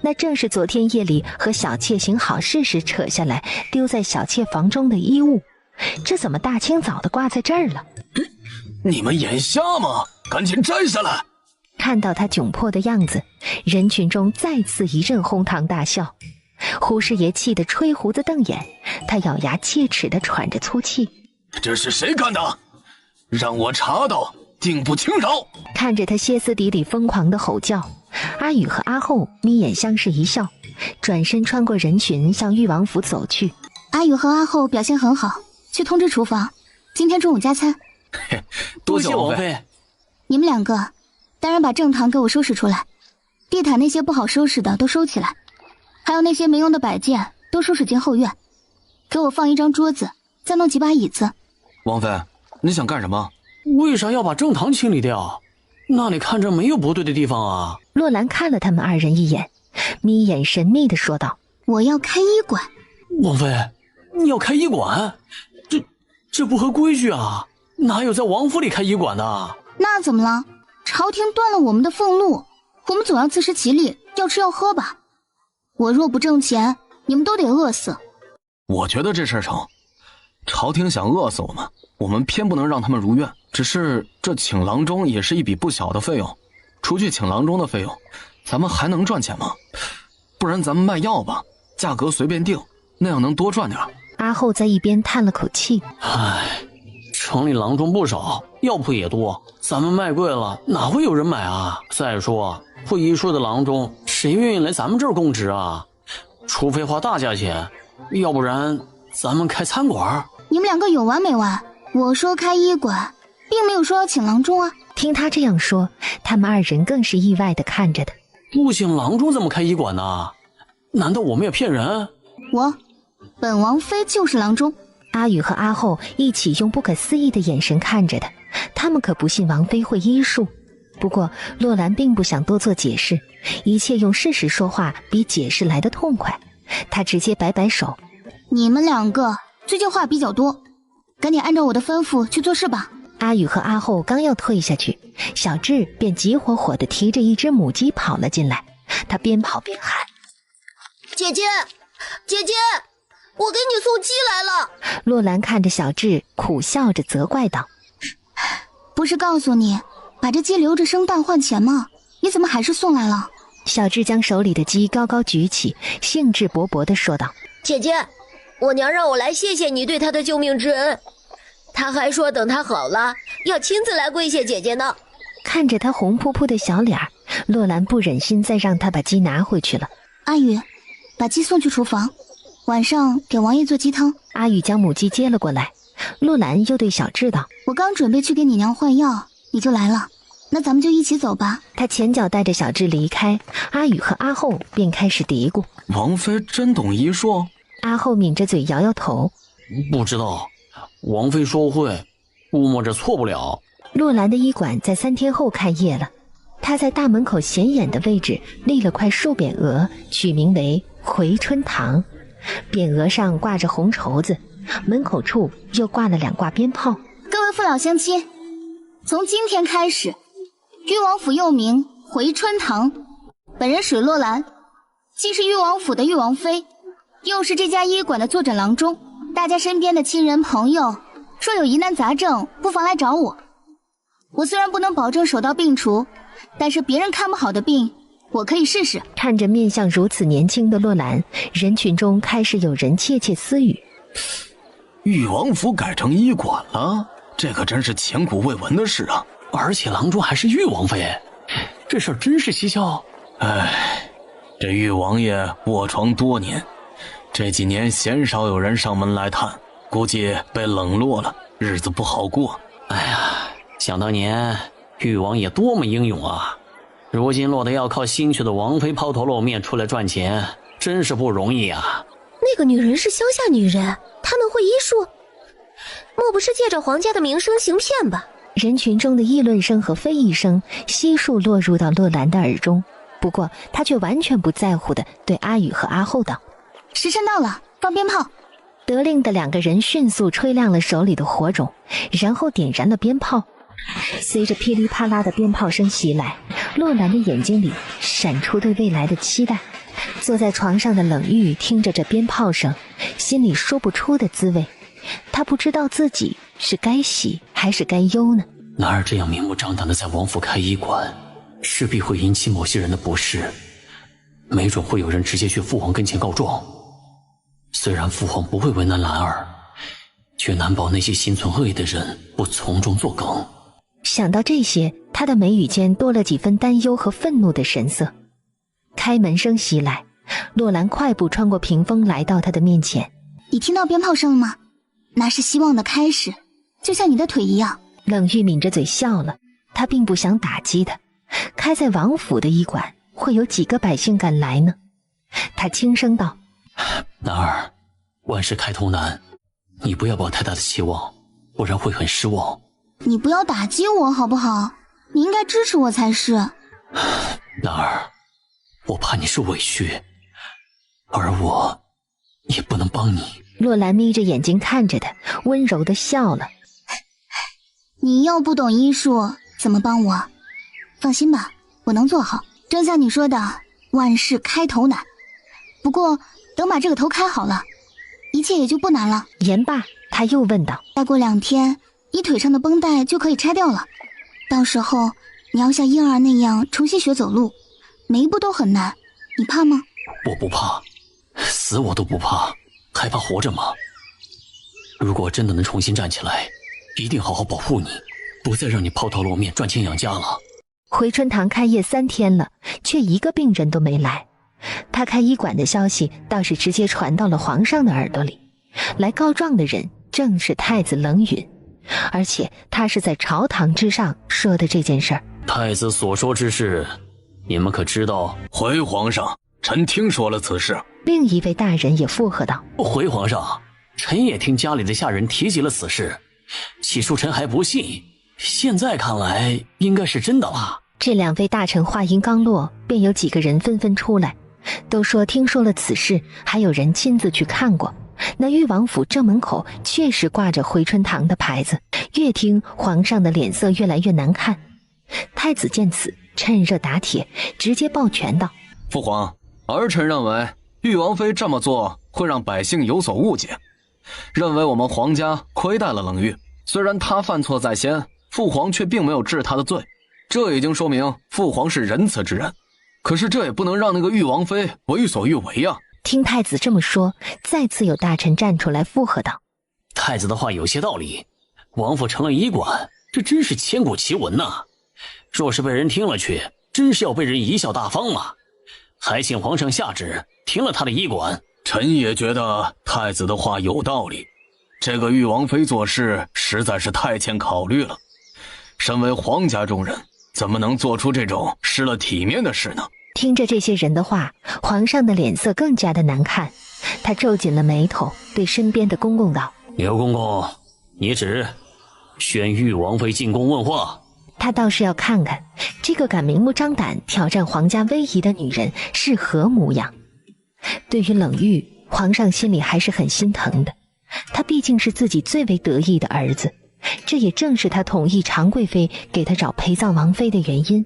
[SPEAKER 3] 那正是昨天夜里和小妾行好事时扯下来丢在小妾房中的衣物，这怎么大清早的挂在这儿了？
[SPEAKER 4] 你们眼瞎吗？赶紧摘下来！
[SPEAKER 3] 看到他窘迫的样子，人群中再次一阵哄堂大笑。胡师爷气得吹胡子瞪眼，他咬牙切齿地喘着粗气：“
[SPEAKER 4] 这是谁干的？让我查到，定不轻饶！”
[SPEAKER 3] 看着他歇斯底里疯狂的吼叫，阿宇和阿后眯眼相视一笑，转身穿过人群向誉王府走去。
[SPEAKER 5] 阿宇和阿后表现很好，去通知厨房，今天中午加餐。
[SPEAKER 7] 多谢王妃。
[SPEAKER 5] 你们两个，当然把正堂给我收拾出来，地毯那些不好收拾的都收起来，还有那些没用的摆件都收拾进后院，给我放一张桌子，再弄几把椅子。
[SPEAKER 4] 王妃，你想干什么？
[SPEAKER 7] 为啥要把正堂清理掉？那里看着没有不对的地方啊。
[SPEAKER 3] 洛兰看了他们二人一眼，眯眼神秘地说道：“
[SPEAKER 5] 我要开医馆。”
[SPEAKER 7] 王妃，你要开医馆？这不合规矩啊！哪有在王府里开医馆的？
[SPEAKER 5] 那怎么了？朝廷断了我们的俸禄，我们总要自食其力，要吃要喝吧。我若不挣钱，你们都得饿死。
[SPEAKER 4] 我觉得这事儿成，朝廷想饿死我们偏不能让他们如愿。只是这请郎中也是一笔不小的费用，除去请郎中的费用，咱们还能赚钱吗？不然咱们卖药吧，价格随便定，那样能多赚点。
[SPEAKER 3] 阿后在一边叹了口气：“
[SPEAKER 7] 唉，城里郎中不少，药铺也多，咱们卖贵了，哪会有人买啊？再说会医术的郎中，谁愿意来咱们这儿供职啊？除非花大价钱，要不然咱们开餐馆。”
[SPEAKER 5] 你们两个有完没完？我说开医馆，并没有说要请郎中啊。
[SPEAKER 3] 听他这样说，他们二人更是意外地看着他。
[SPEAKER 7] 不请郎中怎么开医馆呢？难道我们也骗人？
[SPEAKER 5] 本王妃就是郎中。
[SPEAKER 3] 阿宇和阿后一起用不可思议的眼神看着他，他们可不信王妃会医术。不过洛兰并不想多做解释，一切用事实说话比解释来得痛快。他直接摆摆手：“
[SPEAKER 5] 你们两个最近话比较多，赶紧按照我的吩咐去做事吧。”
[SPEAKER 3] 阿宇和阿后刚要退下去，小智便急火火地提着一只母鸡跑了进来。他边跑边喊：“
[SPEAKER 6] 姐姐，姐姐，我给你送鸡来了。”
[SPEAKER 3] 洛兰看着小智，苦笑着责怪道：“
[SPEAKER 5] 不是告诉你把这鸡留着生蛋换钱吗？你怎么还是送来了？”
[SPEAKER 3] 小智将手里的鸡高高举起，兴致勃勃地说道：“
[SPEAKER 6] 姐姐，我娘让我来谢谢你对她的救命之恩，她还说等她好了要亲自来跪谢姐姐呢。”
[SPEAKER 3] 看着他红扑扑的小脸，洛兰不忍心再让他把鸡拿回去了。
[SPEAKER 5] 阿宇，把鸡送去厨房，晚上给王爷做鸡汤。
[SPEAKER 3] 阿宇将母鸡接了过来，洛兰又对小智道：“
[SPEAKER 5] 我刚准备去给你娘换药，你就来了，那咱们就一起走吧。”
[SPEAKER 3] 他前脚带着小智离开，阿宇和阿后便开始嘀咕：“
[SPEAKER 4] 王妃真懂医术？”
[SPEAKER 3] 阿后抿着嘴摇摇头：“
[SPEAKER 7] 不知道，王妃说会，估摸着错不了。”
[SPEAKER 3] 洛兰的医馆在3天后开业了，他在大门口显眼的位置立了块寿匾额，取名为回春堂。匾额上挂着红绸子，门口处又挂了2挂鞭炮。
[SPEAKER 5] 各位父老乡亲，从今天开始，裕王府又名回春堂。本人水洛兰，既是裕王府的裕王妃，又是这家医馆的坐诊郎中。大家身边的亲人朋友，若有疑难杂症，不妨来找我。我虽然不能保证手到病除，但是别人看不好的病，我可以试试。
[SPEAKER 3] 看着面相如此年轻的洛兰，人群中开始有人窃窃私语：
[SPEAKER 4] 裕王府改成医馆了，这可真是前古未闻的事啊！
[SPEAKER 7] 而且郎中还是裕王妃，这事儿真是蹊跷。
[SPEAKER 4] 唉，这裕王爷卧床多年，这几年鲜少有人上门来探，估计被冷落了，日子不好过。
[SPEAKER 7] 哎呀，想当年裕王爷多么英勇啊，如今落得要靠新娶的王妃抛头露面出来赚钱，真是不容易啊。
[SPEAKER 6] 那个女人是乡下女人，她能会医术？莫不是借着皇家的名声行骗吧？
[SPEAKER 3] 人群中的议论声和非议声悉数落入到洛兰的耳中，不过他却完全不在乎地对阿宇和阿后道：“
[SPEAKER 5] 时辰到了，放鞭炮。”
[SPEAKER 3] 得令的2个人迅速吹亮了手里的火种，然后点燃了鞭炮。随着噼里啪啦的鞭炮声袭来，洛兰的眼睛里闪出对未来的期待。坐在床上的冷玉听着这鞭炮声，心里说不出的滋味。他不知道自己是该喜还是该忧呢。
[SPEAKER 7] 男儿这样明目张胆的在王府开医馆，势必会引起某些人的不适，没准会有人直接去父皇跟前告状。虽然父皇不会为难兰儿，却难保那些心存恶意的人不从中作梗。
[SPEAKER 3] 想到这些，他的眉宇间多了几分担忧和愤怒的神色。开门声袭来，洛兰快步穿过屏风来到他的面前。
[SPEAKER 5] 你听到鞭炮声了吗？那是希望的开始，就像你的腿一样。
[SPEAKER 3] 冷玉抿着嘴笑了，他并不想打击他。开在王府的医馆，会有几个百姓敢来呢？他轻声道：“
[SPEAKER 7] 兰儿，万事开头难，你不要抱太大的期望，不然会很失望。”
[SPEAKER 5] 你不要打击我好不好？你应该支持我才是。
[SPEAKER 7] 兰儿，我怕你受委屈，而我也不能帮你。
[SPEAKER 3] 洛兰眯着眼睛看着他，温柔地笑了。
[SPEAKER 5] 你又不懂医术，怎么帮我？放心吧，我能做好。正像你说的，万事开头难。不过等把这个头开好了，一切也就不难了。
[SPEAKER 3] 言罢，他又问道：“
[SPEAKER 5] 再过2天，你腿上的绷带就可以拆掉了。到时候你要像婴儿那样重新学走路，每一步都很难，你怕吗？”
[SPEAKER 7] 我不怕，死我都不怕，还怕活着吗？如果真的能重新站起来，一定好好保护你，不再让你抛头露面赚钱养家了。
[SPEAKER 3] 回春堂开业3天了，却一个病人都没来。他开医馆的消息倒是直接传到了皇上的耳朵里，来告状的人正是太子冷允，而且他是在朝堂之上说的这件事儿。
[SPEAKER 7] 太子所说之事，你们可知道？
[SPEAKER 4] 回皇上，臣听说了此事。
[SPEAKER 3] 另一位大人也附和道：“
[SPEAKER 7] 回皇上，臣也听家里的下人提及了此事，起初臣还不信，现在看来应该是真的了。”
[SPEAKER 3] 这2位大臣话音刚落，便有几个人纷纷出来，都说听说了此事，还有人亲自去看过。那裕王府正门口确实挂着回春堂的牌子。越听皇上的脸色越来越难看。太子见此，趁热打铁，直接抱拳道：“
[SPEAKER 4] 父皇，儿臣认为裕王妃这么做会让百姓有所误解，认为我们皇家亏待了冷玉。虽然他犯错在先，父皇却并没有治他的罪，这已经说明父皇是仁慈之人。可是这也不能让那个裕王妃为所欲为啊！”
[SPEAKER 3] 听太子这么说，再次有大臣站出来附和道：“
[SPEAKER 7] 太子的话有些道理，王府成了医馆，这真是千古奇闻呐！若是被人听了去，真是要被人贻笑大方嘛！还请皇上下旨停了他的医馆。”
[SPEAKER 4] 臣也觉得太子的话有道理，这个玉王妃做事实在是太欠考虑了。身为皇家中人，怎么能做出这种失了体面的事呢？
[SPEAKER 3] 听着这些人的话，皇上的脸色更加的难看，他皱紧了眉头，对身边的公公道：
[SPEAKER 7] 刘公公，你旨，宣玉王妃进宫问话。
[SPEAKER 3] 他倒是要看看这个敢明目张胆挑战皇家威仪的女人是何模样。对于冷玉，皇上心里还是很心疼的，他毕竟是自己最为得意的儿子，这也正是他同意常贵妃给他找陪葬王妃的原因。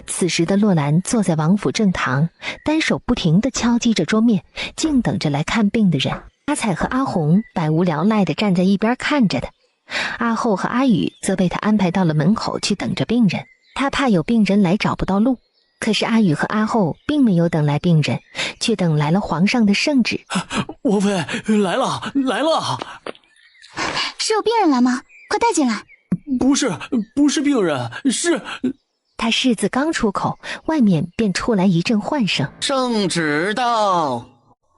[SPEAKER 3] 此时的洛兰坐在王府正堂，单手不停地敲击着桌面，静等着来看病的人。阿彩和阿红百无聊赖地站在一边看着他，阿后和阿宇则被他安排到了门口去等着病人，他怕有病人来找不到路。可是阿宇和阿后并没有等来病人，却等来了皇上的圣旨。
[SPEAKER 7] 王妃来了，来了！
[SPEAKER 5] 是有病人来吗？快带进来！
[SPEAKER 7] 不是病人，是……
[SPEAKER 3] 他誓字刚出口，外面便出来一阵唤声。
[SPEAKER 4] 圣旨到，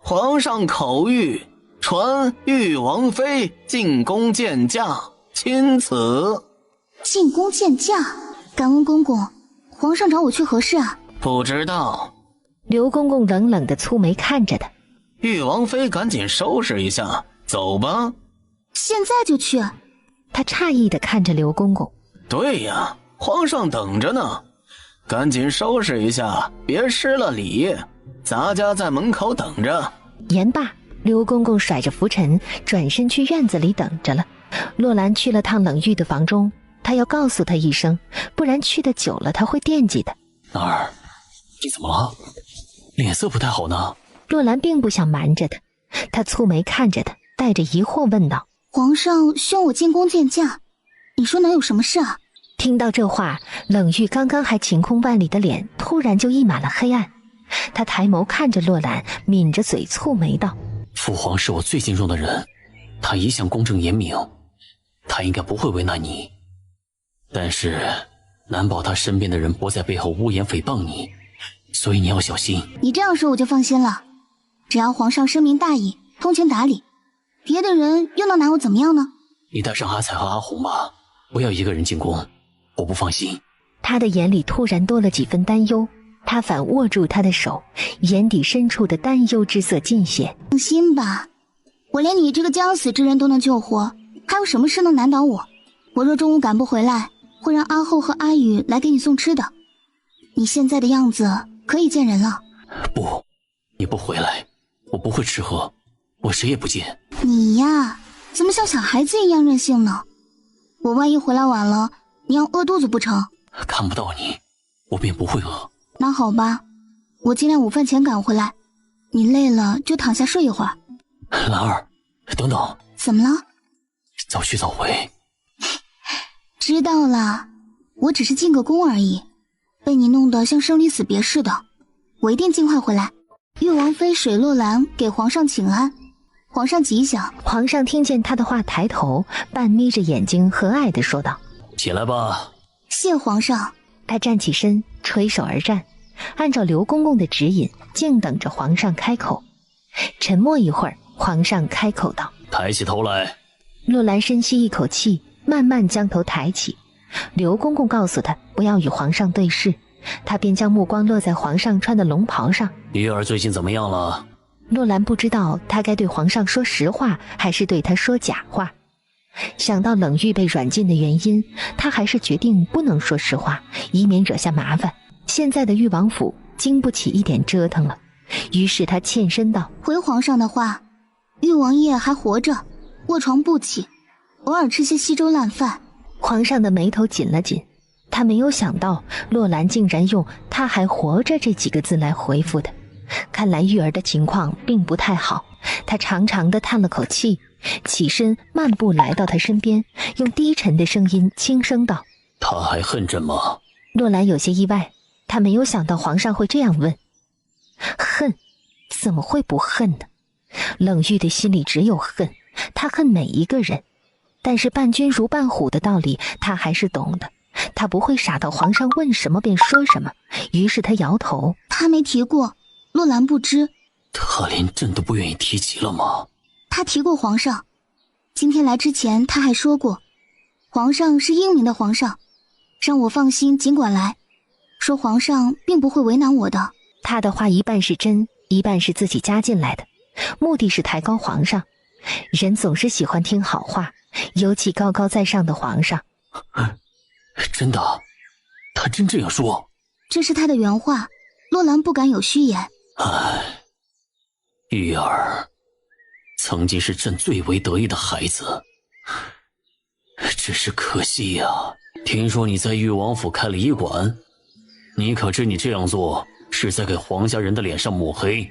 [SPEAKER 4] 皇上口谕，传玉王妃进宫见驾，钦此。
[SPEAKER 5] 进宫见驾？感恩公公，皇上找我去何事啊？
[SPEAKER 4] 不知道。
[SPEAKER 3] 刘公公冷冷地蹙眉看着他。
[SPEAKER 4] 玉王妃赶紧收拾一下，走吧。
[SPEAKER 5] 现在就去？
[SPEAKER 3] 他诧异地看着刘公公。
[SPEAKER 4] 对呀，皇上等着呢，赶紧收拾一下，别失了礼。咱家在门口等着。
[SPEAKER 3] 言罢，刘公公甩着拂尘，转身去院子里等着了。洛兰去了趟冷玉的房中，他要告诉他一声，不然去的久了他会惦记的。
[SPEAKER 7] 兰儿，你怎么了？脸色不太好呢。
[SPEAKER 3] 洛兰并不想瞒着他，他蹙眉看着他，带着疑惑问道：
[SPEAKER 5] 皇上宣我进宫见驾，你说能有什么事啊？
[SPEAKER 3] 听到这话，冷玉刚刚还晴空万里的脸突然就溢满了黑暗。他抬眸看着洛兰，抿着嘴蹙眉道：
[SPEAKER 7] 父皇是我最敬重的人，他一向公正严明，他应该不会为难你，但是难保他身边的人不在背后污言诽谤你，所以你要小心。
[SPEAKER 5] 你这样说我就放心了，只要皇上深明大义，通情达理，别的人又能拿我怎么样呢？
[SPEAKER 7] 你带上阿彩和阿红吧，不要一个人进宫，我不放心。
[SPEAKER 3] 他的眼里突然多了几分担忧，他反握住他的手，眼底深处的担忧之色尽显。
[SPEAKER 5] 放心吧，我连你这个将死之人都能救活，还有什么事能难倒我？我若中午赶不回来，会让阿后和阿宇来给你送吃的。你现在的样子可以见人了。
[SPEAKER 7] 不，你不回来，我不会吃喝，我谁也不见。
[SPEAKER 5] 你呀，怎么像小孩子一样任性呢？我万一回来晚了，你要饿肚子不成？
[SPEAKER 7] 看不到你，我便不会饿。
[SPEAKER 5] 那好吧，我尽量午饭前赶回来，你累了就躺下睡一会儿。
[SPEAKER 7] 兰儿，等等。
[SPEAKER 5] 怎么了？
[SPEAKER 7] 早去早回。
[SPEAKER 5] 知道了，我只是进个宫而已，被你弄得像生离死别似的，我一定尽快回来。玉王妃水洛兰给皇上请安，皇上吉祥。
[SPEAKER 3] 皇上听见他的话，抬头半眯着眼睛和蔼地说道：
[SPEAKER 7] 起来吧。
[SPEAKER 5] 谢皇上。
[SPEAKER 3] 他站起身，垂手而站，按照刘公公的指引，静等着皇上开口。沉默一会儿，皇上开口道：
[SPEAKER 7] 抬起头来。
[SPEAKER 3] 洛兰深吸一口气，慢慢将头抬起。刘公公告诉他不要与皇上对视，他便将目光落在皇上穿的龙袍上。
[SPEAKER 7] 玉儿最近怎么样了？
[SPEAKER 3] 洛兰不知道他该对皇上说实话，还是对他说假话。想到冷玉被软禁的原因，他还是决定不能说实话，以免惹下麻烦。现在的玉王府经不起一点折腾了，于是他欠身道：
[SPEAKER 5] 回皇上的话，玉王爷还活着，卧床不起，偶尔吃些稀粥烂饭。
[SPEAKER 3] 皇上的眉头紧了紧，他没有想到洛兰竟然用他还活着这几个字来回复他。看来玉儿的情况并不太好，他长长的叹了口气，起身漫步来到他身边，用低沉的声音轻声道：
[SPEAKER 7] 他还恨朕吗？
[SPEAKER 3] 洛兰有些意外，他没有想到皇上会这样问。恨？怎么会不恨呢？冷玉的心里只有恨，他恨每一个人，但是伴君如伴虎的道理他还是懂的，他不会傻到皇上问什么便说什么。于是他摇头：
[SPEAKER 5] 他没提过，洛兰不知。
[SPEAKER 7] 他连朕都不愿意提及了吗？
[SPEAKER 5] 他提过皇上，今天来之前他还说过，皇上是英明的皇上，让我放心尽管来，说皇上并不会为难我的。
[SPEAKER 3] 他的话一半是真，一半是自己加进来的，目的是抬高皇上。人总是喜欢听好话，尤其高高在上的皇上。
[SPEAKER 1] 真的？他真这样说？
[SPEAKER 5] 这是他的原话，洛兰不敢有虚言。
[SPEAKER 1] 唉，玉儿曾经是朕最为得意的孩子，只是可惜呀。听说你在裕王府开了医馆，你可知你这样做是在给皇家人的脸上抹黑？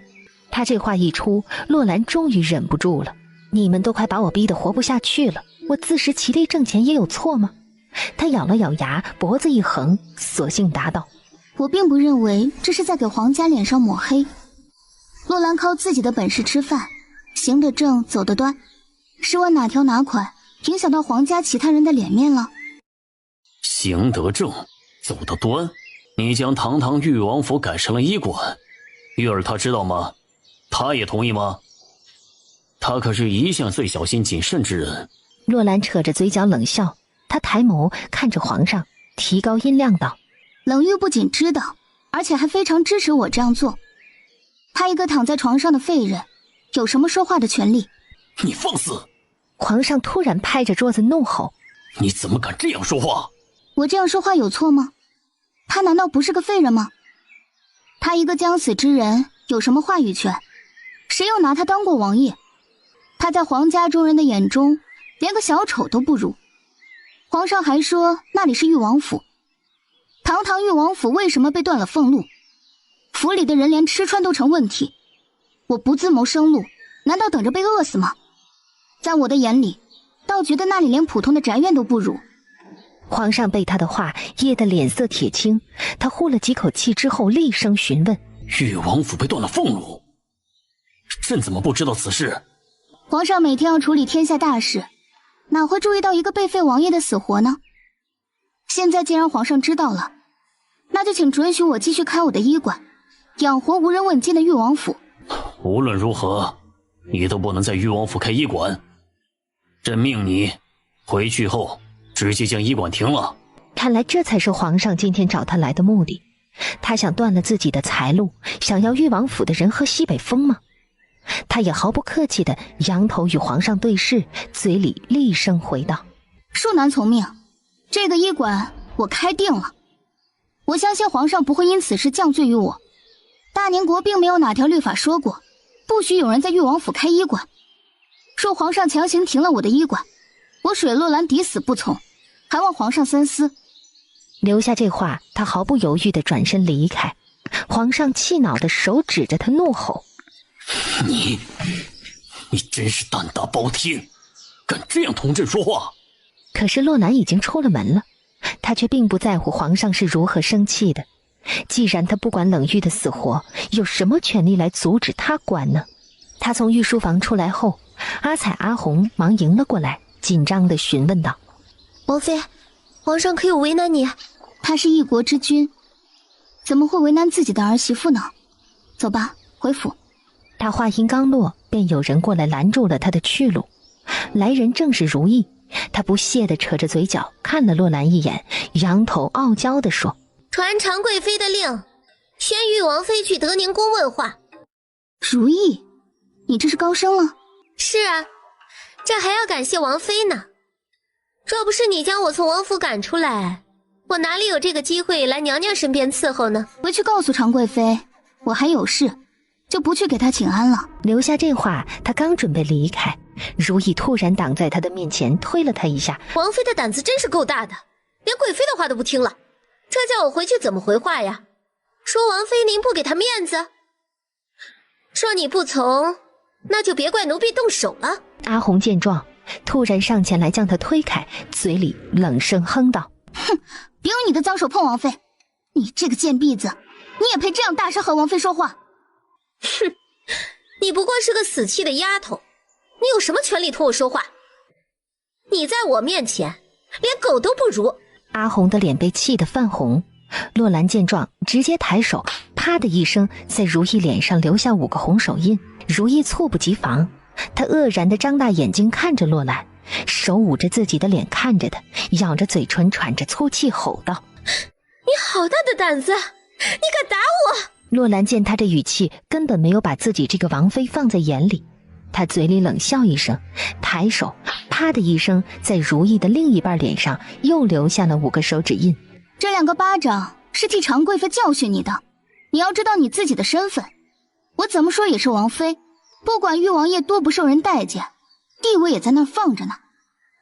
[SPEAKER 3] 他这话一出，洛兰终于忍不住了。你们都快把我逼得活不下去了，我自食其力挣钱也有错吗？他咬了咬牙，脖子一横，索性答道：
[SPEAKER 5] 我并不认为这是在给皇家脸上抹黑。洛兰靠自己的本事吃饭，行得正，走得端。试问哪条哪款影响到皇家其他人的脸面了？
[SPEAKER 1] 行得正，走得端，你将堂堂裕王府改成了医馆，玉儿他知道吗？他也同意吗？他可是一向最小心谨慎之人。
[SPEAKER 3] 洛兰扯着嘴角冷笑，他抬眸看着皇上，提高音量道：
[SPEAKER 5] 冷玉不仅知道，而且还非常支持我这样做。他一个躺在床上的废人，有什么说话的权利？
[SPEAKER 1] 你放肆！
[SPEAKER 3] 皇上突然拍着桌子怒吼：
[SPEAKER 1] 你怎么敢这样说话？
[SPEAKER 5] 我这样说话有错吗？他难道不是个废人吗？他一个将死之人，有什么话语权？谁又拿他当过王爷？他在皇家中人的眼中，连个小丑都不如。皇上还说那里是裕王府，堂堂裕王府为什么被断了俸禄？府里的人连吃穿都成问题，我不自谋生路，难道等着被饿死吗？在我的眼里，倒觉得那里连普通的宅院都不如。
[SPEAKER 3] 皇上被他的话噎得脸色铁青，他呼了几口气之后厉声询问：
[SPEAKER 1] 裕王府被断了俸禄，朕怎么不知道此事？
[SPEAKER 5] 皇上每天要处理天下大事，哪会注意到一个被废王爷的死活呢？现在既然皇上知道了，那就请准许我继续开我的医馆，养活无人问津的裕王府。
[SPEAKER 1] 无论如何，你都不能在裕王府开医馆。朕命你回去后直接将医馆停了。
[SPEAKER 3] 看来这才是皇上今天找他来的目的。他想断了自己的财路，想要裕王府的人喝西北风吗？他也毫不客气地扬头与皇上对视，嘴里厉声回道：
[SPEAKER 5] 恕难从命，这个医馆我开定了。我相信皇上不会因此事降罪于我。大宁国并没有哪条律法说过不许有人在裕王府开医馆。若皇上强行停了我的医馆，我水洛兰抵死不从，还望皇上三思。
[SPEAKER 3] 留下这话，他毫不犹豫地转身离开。皇上气恼的手指着他怒吼：
[SPEAKER 1] 你真是胆大包天，敢这样同朕说话！
[SPEAKER 3] 可是洛兰已经出了门了，他却并不在乎皇上是如何生气的。既然他不管冷玉的死活，有什么权利来阻止他管呢？他从御书房出来后，阿彩、阿红忙迎了过来，紧张地询问道：
[SPEAKER 6] 王妃，皇上可有为难你？
[SPEAKER 5] 他是一国之君，怎么会为难自己的儿媳妇呢？走吧，回府。
[SPEAKER 3] 他话音刚落，便有人过来拦住了他的去路。来人正是如意，他不屑地扯着嘴角看了洛兰一眼，扬头傲娇地说：
[SPEAKER 6] 传常贵妃的令，宣裕王妃去德宁宫问话。
[SPEAKER 5] 如意，你这是高升了？
[SPEAKER 6] 是啊，这还要感谢王妃呢。若不是你将我从王府赶出来，我哪里有这个机会来娘娘身边伺候呢？
[SPEAKER 5] 回去告诉常贵妃，我还有事，就不去给她请安了。
[SPEAKER 3] 留下这话，他刚准备离开，如意突然挡在他的面前，推了他一下。
[SPEAKER 6] 王妃的胆子真是够大的，连贵妃的话都不听了，这叫我回去怎么回话呀？说王妃您不给她面子？说你不从，那就别怪奴婢动手了。
[SPEAKER 3] 阿红见状，突然上前来将他推开，嘴里冷声哼道：
[SPEAKER 5] 哼，别用你的脏手碰王妃，你这个贱婢子，你也配这样大声和王妃说话？
[SPEAKER 6] 哼，你不过是个死气的丫头，你有什么权利同我说话？你在我面前连狗都不如。
[SPEAKER 3] 阿红的脸被气得泛红，洛兰见状直接抬手，啪的一声在如意脸上留下5个红手印。如意猝不及防，她愕然地张大眼睛看着洛兰，手捂着自己的脸看着他，咬着嘴唇喘着粗气吼道：“
[SPEAKER 6] 你好大的胆子，你敢打我！”
[SPEAKER 3] 洛兰见他这语气，根本没有把自己这个王妃放在眼里，他嘴里冷笑一声，抬手啪的一声在如意的另一半脸上又留下了5个手指印。
[SPEAKER 5] 这2个巴掌是替常贵妃教训你的，你要知道你自己的身份，我怎么说也是王妃，不管玉王爷多不受人待见，地位也在那儿放着呢，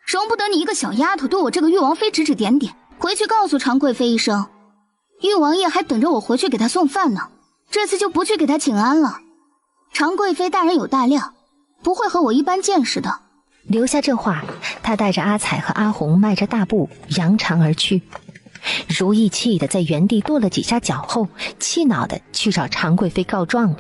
[SPEAKER 5] 容不得你一个小丫头对我这个玉王妃指指点点。回去告诉常贵妃一声，玉王爷还等着我回去给他送饭呢，这次就不去给他请安了。常贵妃大人有大量，不会和我一般见识的。
[SPEAKER 3] 留下这话，他带着阿彩和阿红迈着大步扬长而去。如意气得在原地跺了几下脚后，气恼地去找常贵妃告状了。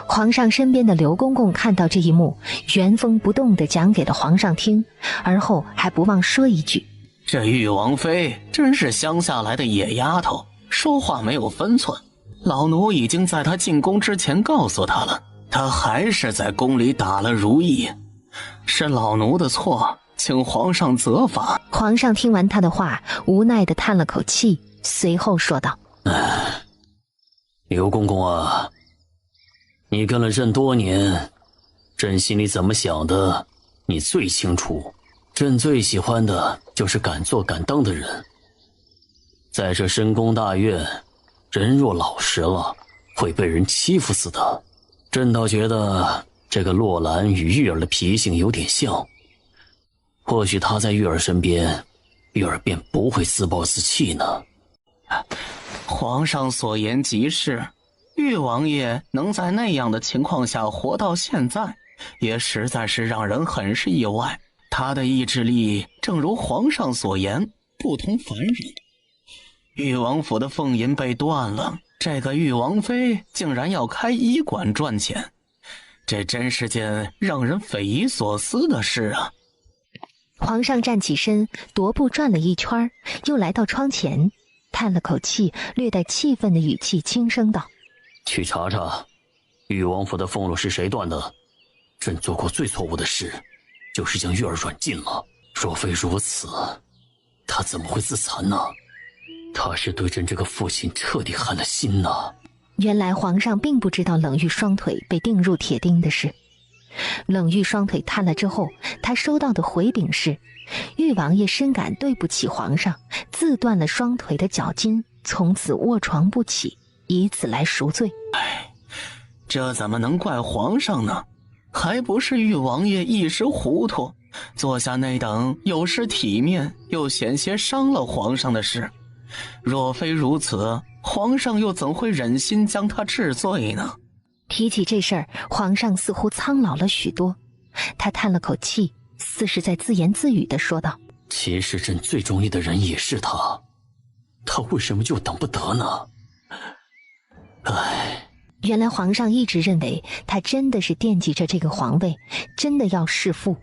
[SPEAKER 3] 皇上身边的刘公公看到这一幕，原封不动地讲给了皇上听，而后还不忘说一句：“
[SPEAKER 4] 这玉王妃真是乡下来的野丫头，说话没有分寸。老奴已经在她进宫之前告诉她了，她还是在宫里打了如意，是老奴的错，请皇上责罚。”
[SPEAKER 3] 皇上听完他的话，无奈地叹了口气，随后说道：“
[SPEAKER 7] 刘公公啊，你跟了朕多年，朕心里怎么想的，你最清楚。朕最喜欢的就是敢做敢当的人。在这深宫大院，人若老实了，会被人欺负死的。朕倒觉得这个洛兰与玉儿的脾性有点像，或许她在玉儿身边，玉儿便不会自暴自弃呢。”
[SPEAKER 4] 皇上所言极是，玉王爷能在那样的情况下活到现在，也实在是让人很是意外。他的意志力正如皇上所言，不同凡人。玉王府的凤银被断了，这个玉王妃竟然要开医馆赚钱，这真是件让人匪夷所思的事啊！
[SPEAKER 3] 皇上站起身，踱步转了一圈，又来到窗前，叹了口气，略带气愤的语气轻声道：“
[SPEAKER 7] 去查查，玉王府的俸禄是谁断的？朕做过最错误的事，就是将玉儿软禁了。若非如此，他怎么会自残呢？他是对朕这个父亲彻底寒了心呢。”
[SPEAKER 3] 原来皇上并不知道冷玉双腿被钉入铁钉的事。冷玉双腿瘫了之后，他收到的回禀是，玉王爷深感对不起皇上，自断了双腿的脚筋，从此卧床不起，以此来赎罪。
[SPEAKER 4] 这怎么能怪皇上呢？还不是玉王爷一时糊涂，做下那等有失体面又险些伤了皇上的事。若非如此，皇上又怎会忍心将他治罪呢？
[SPEAKER 3] 提起这事儿，皇上似乎苍老了许多，他叹了口气，似是在自言自语地说道：“
[SPEAKER 7] 其实朕最中意的人也是他，他为什么就等不得呢？唉。”
[SPEAKER 3] 原来皇上一直认为他真的是惦记着这个皇位，真的要弑父，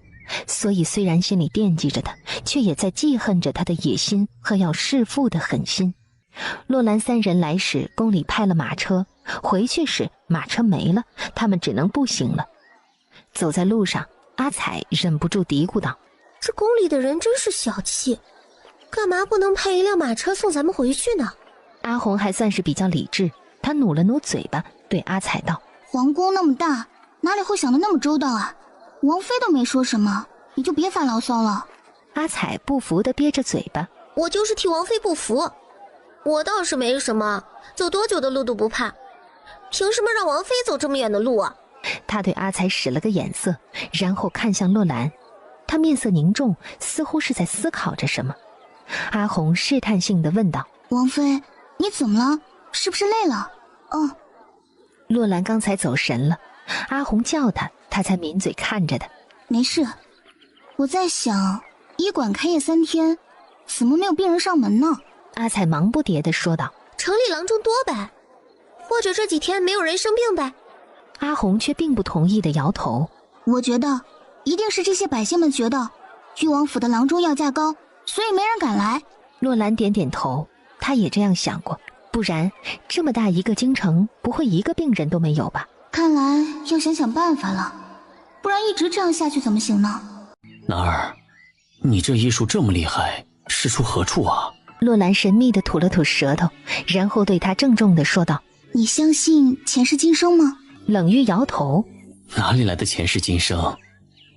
[SPEAKER 3] 所以虽然心里惦记着他，却也在记恨着他的野心和要弑父的狠心。洛兰3人来时，宫里派了马车，回去时马车没了，他们只能步行了。走在路上，阿彩忍不住嘀咕道：“
[SPEAKER 6] 这宫里的人真是小气，干嘛不能派一辆马车送咱们回去呢？”
[SPEAKER 3] 阿红还算是比较理智，她努了努嘴巴，对阿彩道：“
[SPEAKER 5] 皇宫那么大，哪里会想得那么周到啊？王妃都没说什么，你就别发牢骚了。”
[SPEAKER 3] 阿彩不服地憋着嘴巴：“
[SPEAKER 6] 我就是替王妃不服，我倒是没什么，走多久的路都不怕，凭什么让王妃走这么远的路啊？”
[SPEAKER 3] 他对阿彩使了个眼色，然后看向洛兰，他面色凝重，似乎是在思考着什么。阿红试探性地问道：“
[SPEAKER 5] 王妃，你怎么了？是不是累了？”“哦。”
[SPEAKER 3] 洛兰刚才走神了，阿红叫他，他才抿嘴看着他。
[SPEAKER 5] “没事，我在想，医馆开业3天，怎么没有病人上门呢？”
[SPEAKER 3] 阿彩忙不迭地说道：“
[SPEAKER 6] 城里郎中多呗，或者这几天没有人生病呗。”
[SPEAKER 3] 阿红却并不同意地摇头：“
[SPEAKER 5] 我觉得一定是这些百姓们觉得玉王府的郎中要价高，所以没人敢来。”
[SPEAKER 3] 洛兰点点头，他也这样想过，不然这么大一个京城，不会一个病人都没有吧？
[SPEAKER 5] 看来要想想办法了，不然一直这样下去怎么行呢？
[SPEAKER 7] 哪儿，
[SPEAKER 1] 你这医术这么厉害，是出何处啊？
[SPEAKER 3] 洛兰神秘地吐了吐舌头，然后对他郑重地说道：
[SPEAKER 5] 你相信前世今生吗？
[SPEAKER 3] 冷玉摇头：
[SPEAKER 1] 哪里来的前世今生？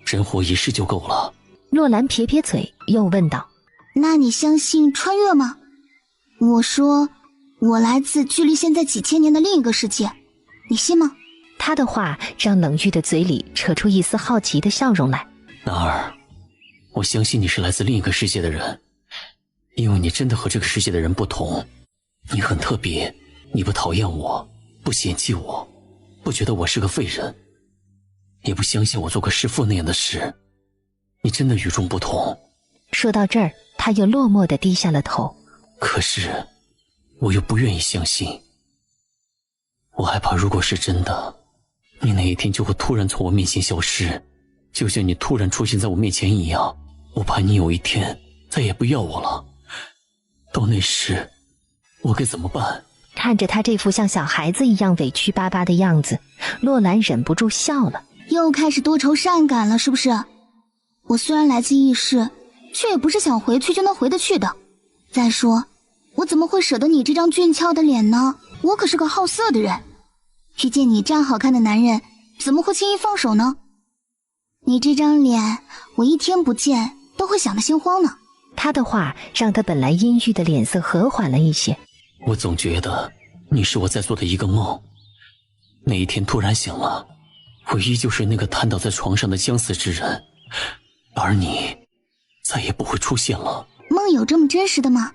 [SPEAKER 1] 人活一世就够了。
[SPEAKER 3] 洛兰撇撇嘴，又问道：
[SPEAKER 5] 那你相信穿越吗？我说我来自距离现在几千年的另一个世界，你信吗？
[SPEAKER 3] 他的话让冷玉的嘴里扯出一丝好奇的笑容来。
[SPEAKER 1] 男儿，我相信你是来自另一个世界的人，因为你真的和这个世界的人不同。你很特别，你不讨厌我，不嫌弃我，不觉得我是个废人，也不相信我做过弑父那样的事。你真的与众不同。
[SPEAKER 3] 说到这儿，他又落寞地低下了头。
[SPEAKER 1] 可是我又不愿意相信，我害怕如果是真的，你哪一天就会突然从我面前消失，就像你突然出现在我面前一样。我怕你有一天再也不要我了，到那时我该怎么办？
[SPEAKER 3] 看着他这副像小孩子一样委屈巴巴的样子，洛兰忍不住笑了。
[SPEAKER 5] 又开始多愁善感了是不是？我虽然来自异世，却也不是想回去就能回得去的。再说我怎么会舍得你这张俊俏的脸呢？我可是个好色的人，遇见你这样好看的男人，怎么会轻易放手呢？你这张脸我一天不见都会想得心慌呢。
[SPEAKER 3] 他的话让他本来阴郁的脸色和缓了一些。
[SPEAKER 1] 我总觉得你是我在做的一个梦，那一天突然醒了，我依旧是那个瘫倒在床上的将死之人，而你再也不会出现了。
[SPEAKER 5] 梦有这么真实的吗？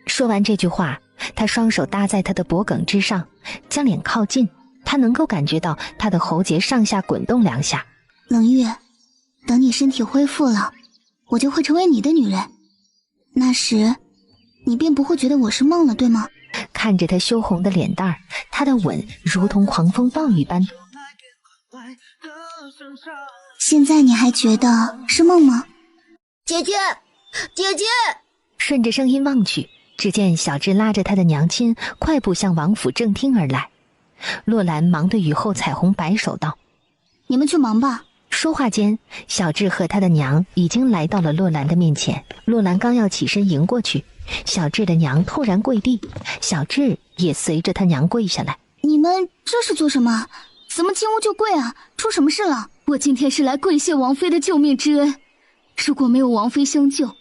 [SPEAKER 3] 说完这句话，他双手搭在他的脖颈之上，将脸靠近，他能够感觉到他的喉结上下滚动2下。
[SPEAKER 5] 冷玉，等你身体恢复了，我就会成为你的女人，那时你便不会觉得我是梦了，对吗？
[SPEAKER 3] 看着他羞红的脸蛋儿，他的吻如同狂风暴雨般。
[SPEAKER 5] 现在你还觉得是梦吗？
[SPEAKER 6] 姐姐，姐姐！
[SPEAKER 3] 顺着声音望去，只见小智拉着他的娘亲快步向王府正厅而来。洛兰忙对雨后彩虹摆手道：
[SPEAKER 5] 你们去忙吧。
[SPEAKER 3] 说话间，小智和他的娘已经来到了洛兰的面前。洛兰刚要起身迎过去，小智的娘突然跪地，小智也随着他娘跪下来。
[SPEAKER 5] 你们这是做什么？怎么进屋就跪啊？出什么事了？
[SPEAKER 2] 我今天是来跪谢王妃的救命之恩，如果没有王妃相救，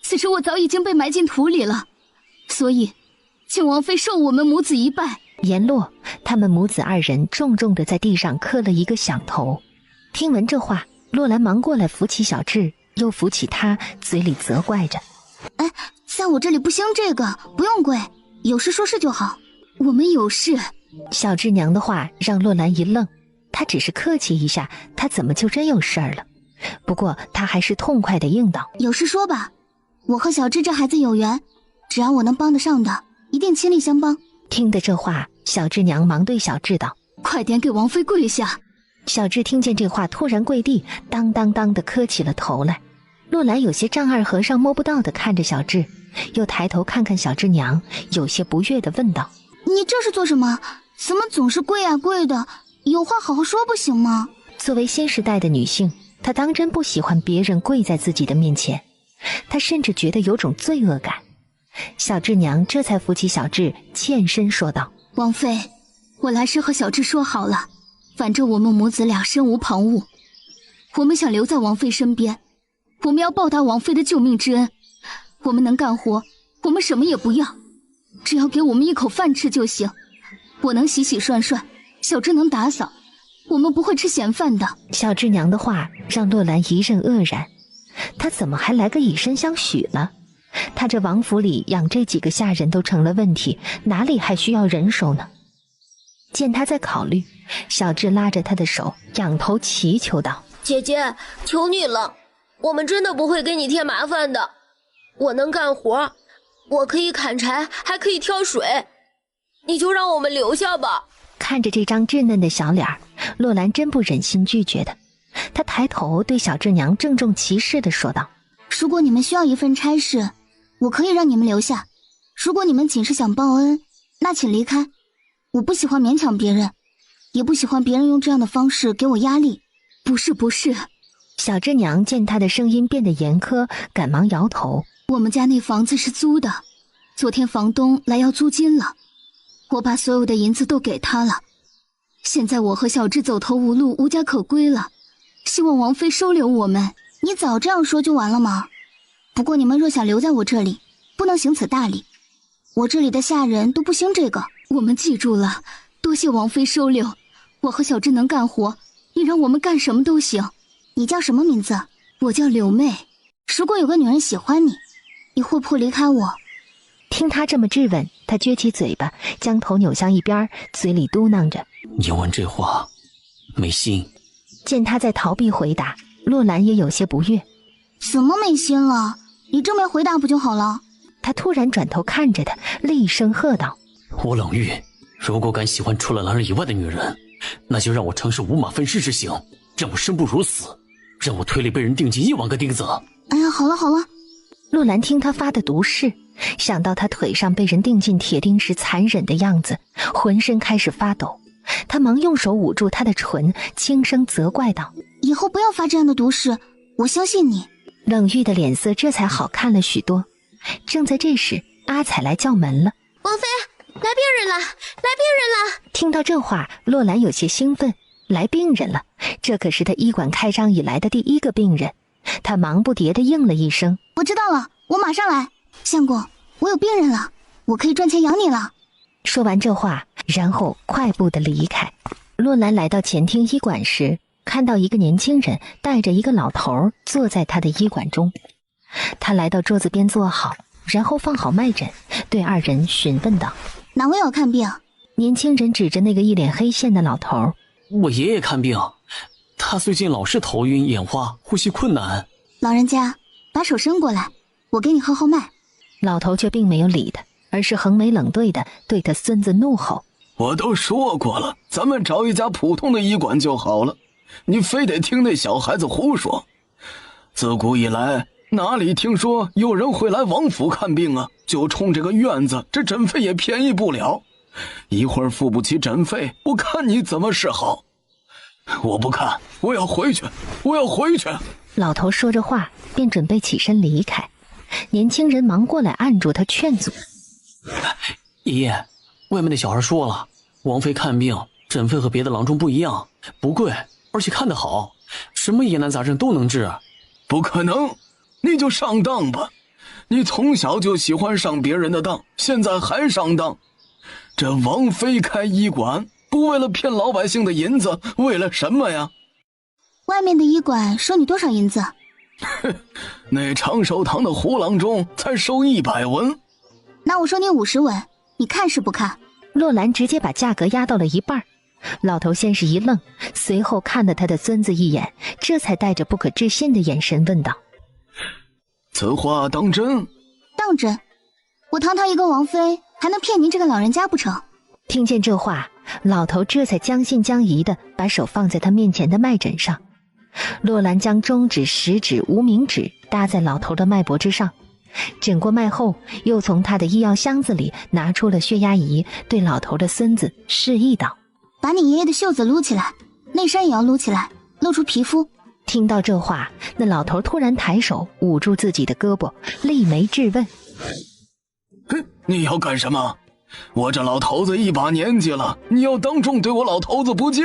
[SPEAKER 2] 此时我早已经被埋进土里了，所以请王妃受我们母子一拜。
[SPEAKER 3] 言落，他们母子2人重重地在地上磕了一个响头。听闻这话，洛兰忙过来扶起小智，又扶起他，嘴里责怪着：
[SPEAKER 5] 哎，在我这里不兴这个，不用跪，有事说事就好。
[SPEAKER 2] 我们有事。
[SPEAKER 3] 小智娘的话让洛兰一愣，她只是客气一下，她怎么就真有事儿了？不过她还是痛快地应道：
[SPEAKER 5] 有事说吧，我和小智这孩子有缘，只要我能帮得上的，一定倾力相帮。
[SPEAKER 3] 听得这话，小智娘忙对小智道：
[SPEAKER 2] 快点给王妃跪下。
[SPEAKER 3] 小智听见这话，突然跪地，当当当地磕起了头来。洛兰有些丈二和尚摸不到地看着小智，又抬头看看小智娘，有些不悦地问道：
[SPEAKER 5] 你这是做什么？怎么总是跪啊跪的？有话好好说不行吗？
[SPEAKER 3] 作为新时代的女性，她当真不喜欢别人跪在自己的面前，她甚至觉得有种罪恶感。小智娘这才扶起小智，欠身说道：
[SPEAKER 2] 王妃，我来时和小智说好了，反正我们母子俩身无旁骛，我们想留在王妃身边，我们要报答王妃的救命之恩。我们能干活，我们什么也不要，只要给我们一口饭吃就行。我能洗洗涮涮，小智能打扫，我们不会吃闲饭的。
[SPEAKER 3] 小智娘的话让洛兰一阵愕然，她怎么还来个以身相许了？她这王府里养这几个下人都成了问题，哪里还需要人手呢？见她在考虑，小智拉着她的手，仰头祈求道：
[SPEAKER 6] 姐姐，求你了，我们真的不会给你添麻烦的。我能干活，我可以砍柴，还可以挑水，你就让我们留下吧。
[SPEAKER 3] 看着这张稚嫩的小脸，洛兰真不忍心拒绝的。她抬头对小智娘郑重其事地说道：
[SPEAKER 5] 如果你们需要一份差事，我可以让你们留下；如果你们仅是想报恩，那请离开。我不喜欢勉强别人，也不喜欢别人用这样的方式给我压力。
[SPEAKER 2] 不是，
[SPEAKER 3] 小芝娘见他的声音变得严苛，赶忙摇头。
[SPEAKER 5] 我们家那房子是租的，昨天房东来要租金了，我把所有的银子都给他了。现在我和小芝走投无路，无家可归了，希望王妃收留我们。你早这样说就完了吗？不过你们若想留在我这里，不能行此大礼，我这里的下人都不兴这个。我们记住了，多谢王妃收留。我和小芝能干活，你让我们干什么都行。你叫什么名字？我叫柳妹。如果有个女人喜欢你，你会不会离开我？
[SPEAKER 3] 听他这么质问，他撅起嘴巴，将头扭向一边，嘴里嘟囔着：
[SPEAKER 1] 你问这话没心。
[SPEAKER 3] 见他在逃避回答，洛兰也有些不悦。
[SPEAKER 5] 怎么没心了？你正面回答不就好了？
[SPEAKER 3] 他突然转头看着他，厉声喝道：
[SPEAKER 1] 我冷玉如果敢喜欢除了兰儿以外的女人，那就让我承受五马分尸之刑，让我生不如死，让我腿里被人钉进1万个钉子。
[SPEAKER 5] 哎呀，好了好了。
[SPEAKER 3] 洛兰听他发的毒誓，想到他腿上被人钉进铁钉时残忍的样子，浑身开始发抖。他忙用手捂住他的唇，轻声责怪道：
[SPEAKER 5] 以后不要发这样的毒誓，我相信你。
[SPEAKER 3] 冷玉的脸色这才好看了许多。正在这时，阿彩来叫门了。
[SPEAKER 6] 王妃，来病人了，来病人了！
[SPEAKER 3] 听到这话，洛兰有些兴奋，来病人了，这可是他医馆开张以来的第1个病人。他忙不迭地应了一声：
[SPEAKER 5] 我知道了，我马上来。相公，我有病人了，我可以赚钱养你了。
[SPEAKER 3] 说完这话，然后快步地离开。洛兰来到前厅医馆时，看到一个年轻人带着一个老头坐在他的医馆中。他来到桌子边坐好，然后放好脉诊，对2人询问道：
[SPEAKER 5] 哪位要看病？
[SPEAKER 3] 年轻人指着那个一脸黑线的老头：
[SPEAKER 1] 我爷爷看病，他最近老是头晕眼花，呼吸困难。
[SPEAKER 5] 老人家，把手伸过来，我给你号脉。
[SPEAKER 3] 老头却并没有理他，而是横眉冷对的对他孙子怒吼：
[SPEAKER 4] 我都说过了，咱们找一家普通的医馆就好了，你非得听那小孩子胡说。自古以来，哪里听说有人会来王府看病啊？就冲这个院子，这诊费也便宜不了，一会儿付不起诊费，我看你怎么是好。我不看，我要回去，我要回去。
[SPEAKER 3] 老头说着话，便准备起身离开。年轻人忙过来按住他，劝阻：
[SPEAKER 1] 爷爷，外面的小孩说了，王妃看病诊费和别的郎中不一样，不贵，而且看得好，什么疑难杂症都能治。
[SPEAKER 4] 不可能，你就上当吧，你从小就喜欢上别人的当，现在还上当。这王妃开医馆，不为了骗老百姓的银子，为了什么呀？
[SPEAKER 5] 外面的医馆收你多少银子？
[SPEAKER 4] 那长寿堂的胡郎中才收100文。
[SPEAKER 5] 那我收你50文，你看是不看？
[SPEAKER 3] 洛兰直接把价格压到了一半。老头先是一愣，随后看了他的孙子一眼，这才带着不可置信的眼神问道：
[SPEAKER 4] 此话当真？
[SPEAKER 5] 当真，我堂堂一个王妃，还能骗您这个老人家不成？
[SPEAKER 3] 听见这话，老头这才将信将疑的把手放在他面前的脉诊上。洛兰将中指、食指、无名指搭在老头的脉搏之上，诊过脉后，又从他的医药箱子里拿出了血压仪，对老头的孙子示意道：
[SPEAKER 5] 把你爷爷的袖子撸起来，内衫也要撸起来，露出皮肤。
[SPEAKER 3] 听到这话，那老头突然抬手捂住自己的胳膊，厉眉质问：
[SPEAKER 4] 你要干什么？我这老头子一把年纪了，你要当众对我老头子不敬？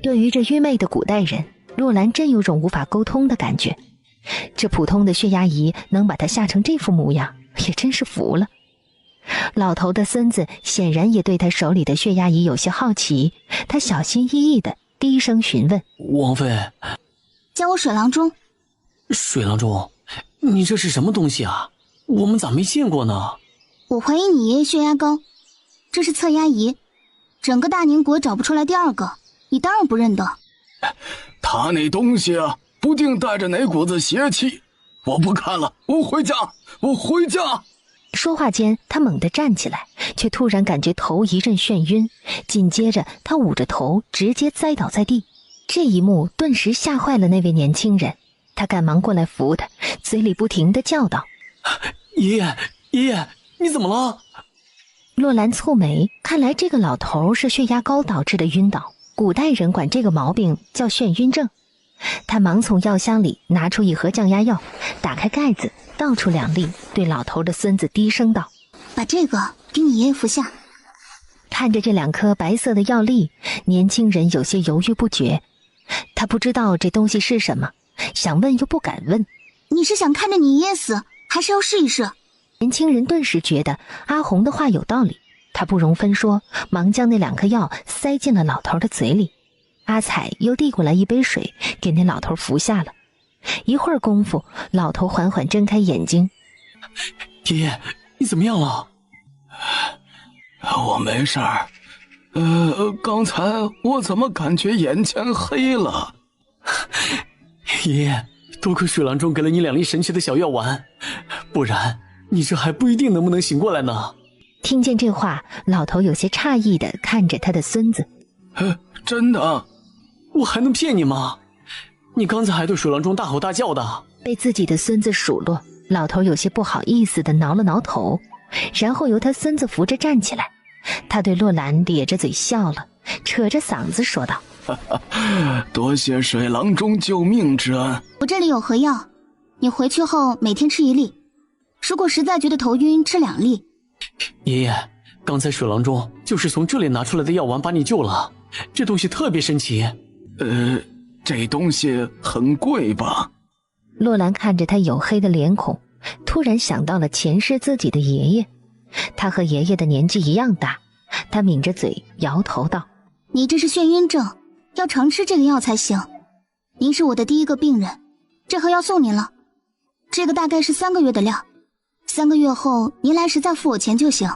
[SPEAKER 3] 对于这愚昧的古代人，洛兰真有种无法沟通的感觉。这普通的血压仪能把他吓成这副模样，也真是服了。老头的孙子显然也对他手里的血压仪有些好奇，他小心翼翼的低声询问：
[SPEAKER 1] 王妃，
[SPEAKER 5] 叫我水郎中。
[SPEAKER 1] 水郎中，你这是什么东西啊？我们咋没见过呢？
[SPEAKER 5] 我怀疑你爷爷血压高，这是测压仪，整个大宁国找不出来第2个，你当然不认得。
[SPEAKER 4] 他那东西啊，不定带着哪股子邪气。我不看了，我回家，我回家。
[SPEAKER 3] 说话间，他猛地站起来，却突然感觉头一阵眩晕，紧接着他捂着头直接栽倒在地。这一幕顿时吓坏了那位年轻人，他赶忙过来扶他，嘴里不停地叫道：
[SPEAKER 1] 爷爷，爷爷，你怎么了？
[SPEAKER 3] 洛兰蹙眉，看来这个老头是血压高导致的晕倒，古代人管这个毛病叫眩晕症。他忙从药箱里拿出一盒降压药，打开盖子，倒出2粒，对老头的孙子低声道：“
[SPEAKER 5] 把这个给你爷爷服下。”
[SPEAKER 3] 看着这2颗白色的药粒，年轻人有些犹豫不决。他不知道这东西是什么，想问又不敢问。
[SPEAKER 5] 你是想看着你爷爷死，还是要试一试？
[SPEAKER 3] 年轻人顿时觉得阿红的话有道理，他不容分说，忙将那2颗药塞进了老头的嘴里。阿彩又递过来一杯水，给那老头服下了。一会儿功夫，老头缓缓睁开眼睛。
[SPEAKER 1] 爷爷，你怎么样了？
[SPEAKER 4] 我没事儿。刚才我怎么感觉眼前黑了？
[SPEAKER 1] 爷爷，多亏水郎中给了你2粒神奇的小药丸，不然你这还不一定能不能醒过来呢。
[SPEAKER 3] 听见这话，老头有些诧异地看着他的孙子。
[SPEAKER 4] 真的？
[SPEAKER 1] 我还能骗你吗？你刚才还对水郎中大吼大叫的。
[SPEAKER 3] 被自己的孙子数落，老头有些不好意思地挠了挠头，然后由他孙子扶着站起来。他对洛兰咧着嘴笑了，扯着嗓子说道：“
[SPEAKER 4] 多谢水郎中救命之恩。
[SPEAKER 5] 我这里有盒药，你回去后每天吃1粒，如果实在觉得头晕，吃2粒。”
[SPEAKER 1] 爷爷，刚才水郎中就是从这里拿出来的药丸把你救了，这东西特别神奇。
[SPEAKER 4] 这东西很贵吧？
[SPEAKER 3] 洛兰看着他黝黑的脸孔，突然想到了前世自己的爷爷。他和爷爷的年纪一样大，他抿着嘴摇头道：“
[SPEAKER 5] 你这是眩晕症，要常吃这个药才行。您是我的第1个病人，这盒药送您了。这个大概是3个月的量，3个月后您来时再付我钱就行。”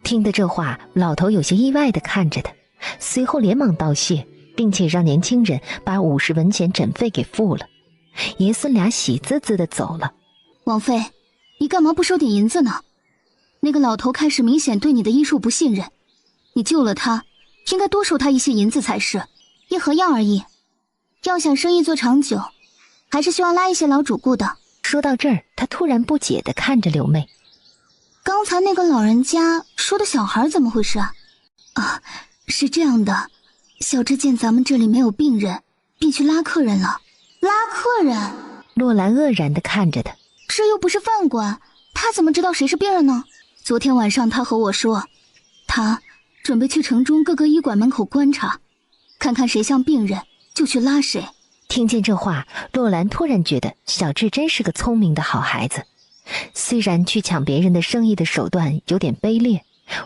[SPEAKER 3] 听得这话，老头有些意外地看着他，随后连忙道谢，并且让年轻人把50文钱诊费给付了。爷孙俩喜滋滋地走了。
[SPEAKER 5] 王妃，你干嘛不收点银子呢？那个老头开始明显对你的医术不信任，你救了他，应该多收他一些银子才是。1盒药而已，要想生意做长久，还是希望拉一些老主顾的。
[SPEAKER 3] 说到这儿，他突然不解地看着柳妹。
[SPEAKER 5] 刚才那个老人家说的小孩怎么回事啊？是这样的，小智见咱们这里没有病人，便去拉客人了。拉客人？
[SPEAKER 3] 洛兰愕然地看着他，
[SPEAKER 5] 这又不是饭馆，他怎么知道谁是病人呢？昨天晚上他和我说，他准备去城中各个医馆门口观察，看看谁像病人就去拉谁。
[SPEAKER 3] 听见这话，洛兰突然觉得小智真是个聪明的好孩子。虽然去抢别人的生意的手段有点卑劣，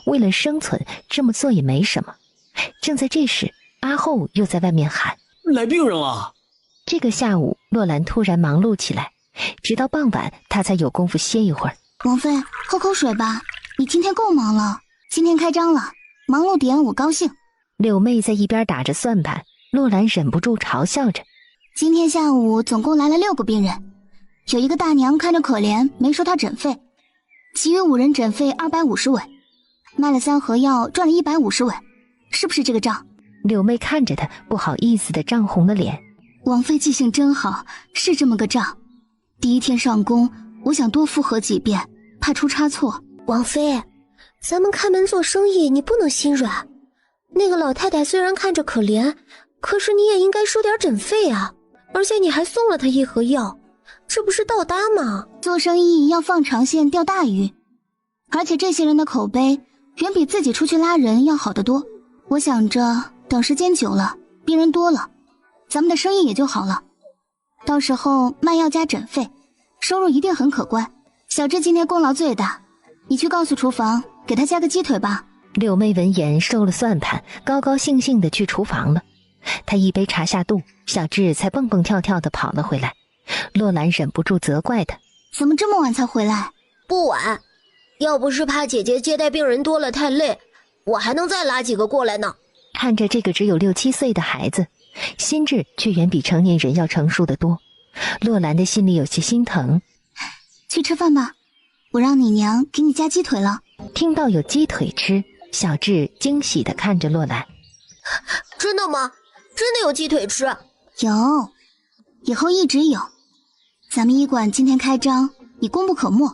[SPEAKER 3] 为了生存这么做也没什么。正在这时，阿后又在外面喊：“
[SPEAKER 1] 来病人了！”
[SPEAKER 3] 这个下午，洛兰突然忙碌起来，直到傍晚他才有功夫歇一会儿。
[SPEAKER 5] 王妃，喝口水吧，你今天够忙了。今天开张了，忙碌点我高兴。
[SPEAKER 3] 柳妹在一边打着算盘，洛兰忍不住嘲笑着。
[SPEAKER 5] 今天下午总共来了6个病人，有一个大娘看着可怜，没收她诊费，其余5人诊费250文，卖了3盒药赚了150文，是不是这个账？
[SPEAKER 3] 柳妹看着他，不好意思的涨红了脸。
[SPEAKER 5] 王妃记性真好，是这么个账。第1天上工，我想多复核几遍，怕出差错。
[SPEAKER 6] 王妃，咱们开门做生意，你不能心软。那个老太太虽然看着可怜，可是你也应该收点诊费啊。而且你还送了她1盒药，这不是倒搭吗？
[SPEAKER 5] 做生意要放长线钓大鱼，而且这些人的口碑远比自己出去拉人要好得多。我想着等时间久了，病人多了，咱们的生意也就好了。到时候卖药加诊费，收入一定很可观。小智今天功劳最大，你去告诉厨房给他加个鸡腿吧。
[SPEAKER 3] 柳妹闻言收了算盘，高高兴兴地去厨房了。她一杯茶下肚，小智才蹦蹦跳跳地跑了回来。洛兰忍不住责怪他：“
[SPEAKER 5] 怎么这么晚才回来？”“
[SPEAKER 6] 不晚，要不是怕姐姐接待病人多了太累，我还能再拉几个过来呢。”
[SPEAKER 3] 看着这个只有6、7岁的孩子，心智却远比成年人要成熟得多，洛兰的心里有些心疼。
[SPEAKER 5] “去吃饭吧，我让你娘给你加鸡腿了。”
[SPEAKER 3] 听到有鸡腿吃，小智惊喜地看着洛兰：“
[SPEAKER 6] 真的吗？真的有鸡腿吃？”“
[SPEAKER 5] 有，以后一直有。咱们医馆今天开张，你功不可没，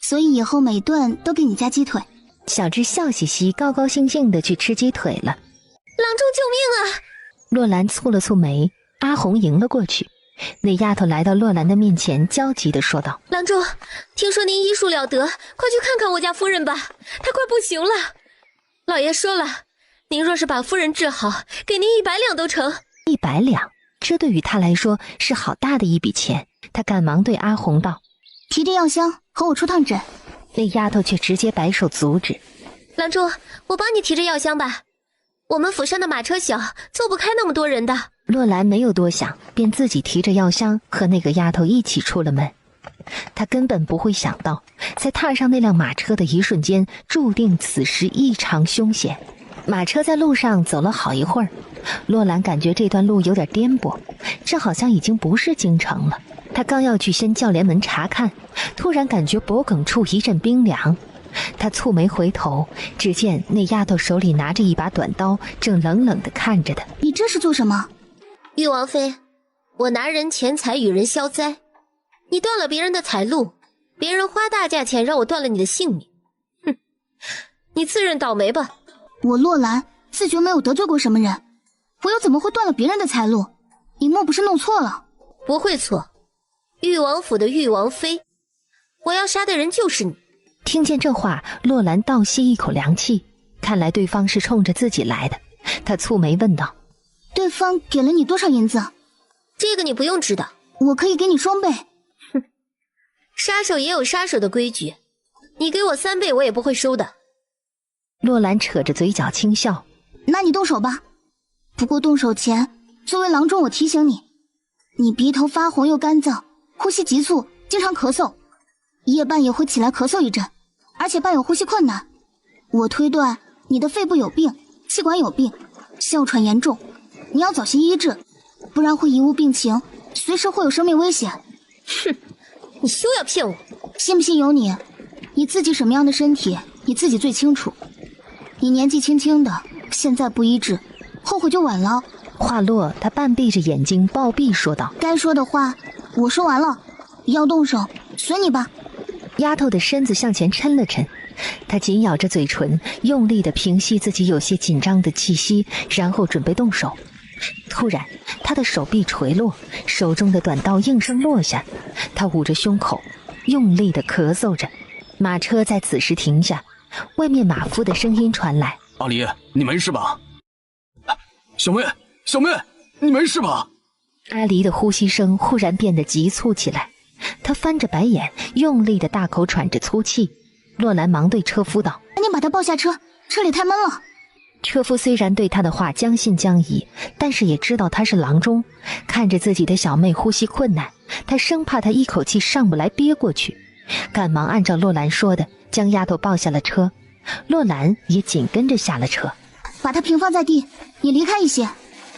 [SPEAKER 5] 所以以后每顿都给你加鸡腿。”
[SPEAKER 3] 小智笑嘻嘻，高高兴兴地去吃鸡腿了。“
[SPEAKER 6] 郎中救命啊！”
[SPEAKER 3] 洛兰蹙了蹙眉，阿红迎了过去，那丫头来到洛兰的面前，焦急地说道：
[SPEAKER 6] 郎中，听说您医术了得，快去看看我家夫人吧，她快不行了。老爷说了，您若是把夫人治好，给您100两都成。
[SPEAKER 3] 100两，这对于他来说是好大的一笔钱。他赶忙对阿红道：
[SPEAKER 5] 提着药箱和我出趟诊。
[SPEAKER 3] 那丫头却直接摆手阻止：
[SPEAKER 6] 郎中，我帮你提着药箱吧，我们府上的马车小，坐不开那么多人的。
[SPEAKER 3] 洛兰没有多想，便自己提着药箱和那个丫头一起出了门。他根本不会想到，在踏上那辆马车的一瞬间，注定此时异常凶险。马车在路上走了好一会儿，洛兰感觉这段路有点颠簸，这好像已经不是京城了。他刚要去掀轿帘门查看，突然感觉脖颈处一阵冰凉。他蹙眉回头，只见那丫头手里拿着一把短刀，正冷冷地看着他。
[SPEAKER 5] 你这是做什么？
[SPEAKER 6] 玉王妃，我拿人钱财与人消灾，你断了别人的财路，别人花大价钱让我断了你的性命，哼，你自认倒霉吧。
[SPEAKER 5] 我洛兰自觉没有得罪过什么人，我又怎么会断了别人的财路？你莫不是弄错了？
[SPEAKER 6] 不会错，玉王府的玉王妃，我要杀的人就是你。
[SPEAKER 3] 听见这话，洛兰倒吸一口凉气，看来对方是冲着自己来的。他蹙眉问道：
[SPEAKER 5] 对方给了你多少银子？
[SPEAKER 6] 这个你不用知道，
[SPEAKER 5] 我可以给你双倍。
[SPEAKER 6] 哼，杀手也有杀手的规矩，你给我3倍我也不会收的。
[SPEAKER 3] 洛兰扯着嘴角轻笑：
[SPEAKER 5] 那你动手吧，不过动手前，作为郎中我提醒你，你鼻头发红又干燥，呼吸急促，经常咳嗽，夜半也会起来咳嗽一阵，而且伴有呼吸困难。我推断你的肺部有病，气管有病，哮喘严重，你要早些医治，不然会贻误病情，随时会有生命危险。
[SPEAKER 6] 哼，你休要骗我，
[SPEAKER 5] 信不信由你，你自己什么样的身体你自己最清楚。你年纪轻轻的，现在不医治，后悔就晚了。
[SPEAKER 3] 话落，他半闭着眼睛暴毙说道：
[SPEAKER 5] 该说的话我说完了，要动手随你吧。
[SPEAKER 3] 丫头的身子向前抻了抻，她紧咬着嘴唇，用力地平息自己有些紧张的气息，然后准备动手。突然她的手臂垂落，手中的短刀应声落下，她捂着胸口用力地咳嗽着。马车在此时停下，外面马夫的声音传来：
[SPEAKER 4] 阿离，你没事吧？小妹，小妹，你没事吧？
[SPEAKER 3] 阿离的呼吸声忽然变得急促起来，他翻着白眼，用力的大口喘着粗气。洛兰忙对车夫道：
[SPEAKER 5] 赶紧把他抱下车，车里太闷了。
[SPEAKER 3] 车夫虽然对他的话将信将疑，但是也知道他是郎中，看着自己的小妹呼吸困难，他生怕她一口气上不来憋过去，赶忙按照洛兰说的将丫头抱下了车。洛兰也紧跟着下了车。
[SPEAKER 5] 把她平放在地，你离开一些。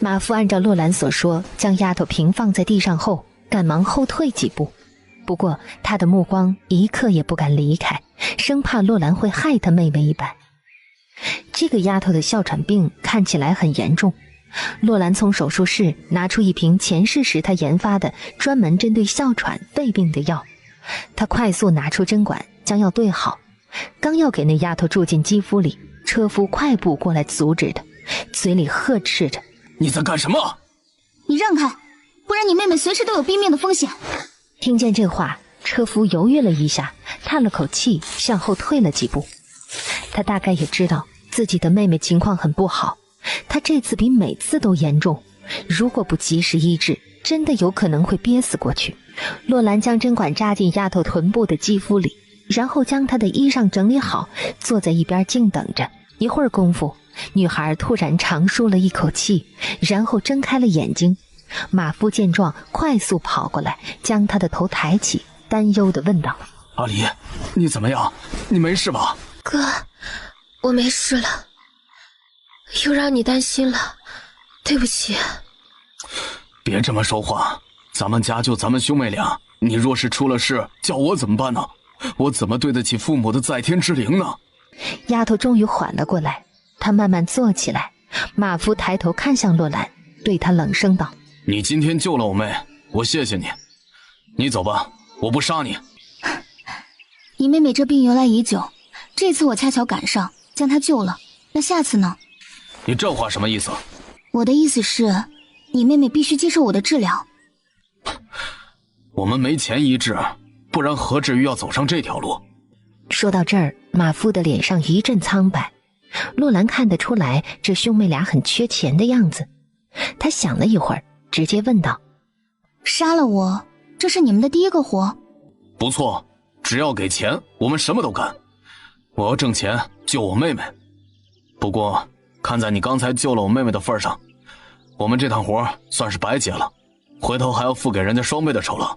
[SPEAKER 3] 马夫按照洛兰所说将丫头平放在地上后，赶忙后退几步，不过他的目光一刻也不敢离开，生怕洛兰会害他妹妹一般。这个丫头的哮喘病看起来很严重，洛兰从手术室拿出一瓶前世时他研发的专门针对哮喘肺病的药，他快速拿出针管将药对好，刚要给那丫头注进肌肤里，车夫快步过来阻止他，嘴里呵斥着：
[SPEAKER 4] 你在干什么？
[SPEAKER 5] 你让开，不然你妹妹随时都有毙命的风险。
[SPEAKER 3] 听见这话，车夫犹豫了一下，叹了口气，向后退了几步。他大概也知道自己的妹妹情况很不好，她这次比每次都严重，如果不及时医治，真的有可能会憋死过去。洛兰将针管扎进丫头臀部的肌肤里，然后将她的衣裳整理好，坐在一边静等着。一会儿功夫，女孩突然长舒了一口气，然后睁开了眼睛。马夫见状，快速跑过来，将她的头抬起，担忧地问道：
[SPEAKER 4] 阿离，你怎么样？你没事吧？
[SPEAKER 6] 哥，我没事了，又让你担心了，对不起。
[SPEAKER 4] 别这么说话，咱们家就咱们兄妹俩，你若是出了事，叫我怎么办呢？我怎么对得起父母的在天之灵呢？
[SPEAKER 3] 丫头终于缓了过来，她慢慢坐起来。马夫抬头看向洛兰，对她冷声道：
[SPEAKER 4] 你今天救了我妹，我谢谢你。你走吧，我不杀你。
[SPEAKER 5] 你妹妹这病由来已久，这次我恰巧赶上，将她救了。那下次呢？
[SPEAKER 4] 你这话什么意思？
[SPEAKER 5] 我的意思是，你妹妹必须接受我的治疗。
[SPEAKER 4] 我们没钱医治，不然何至于要走上这条路？
[SPEAKER 3] 说到这儿，马夫的脸上一阵苍白。洛兰看得出来，这兄妹俩很缺钱的样子。他想了一会儿，直接问道：
[SPEAKER 5] 杀了我，这是你们的第一个活？
[SPEAKER 4] 不错，只要给钱，我们什么都干。我要挣钱救我妹妹。不过，看在你刚才救了我妹妹的份上，我们这趟活算是白结了，回头还要付给人家双倍的酬劳。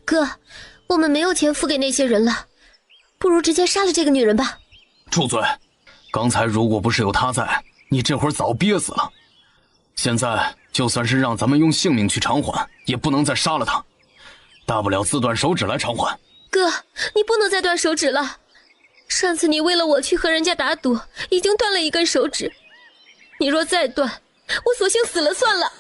[SPEAKER 6] 哥，我们没有钱付给那些人了，不如直接杀了这个女人吧。
[SPEAKER 4] 住嘴！刚才如果不是有她在，你这会儿早憋死了。现在就算是让咱们用性命去偿还，也不能再杀了她，大不了自断手指来偿还。
[SPEAKER 6] 哥，你不能再断手指了。上次你为了我去和人家打赌，已经断了一根手指，你若再断，我索性死了算了。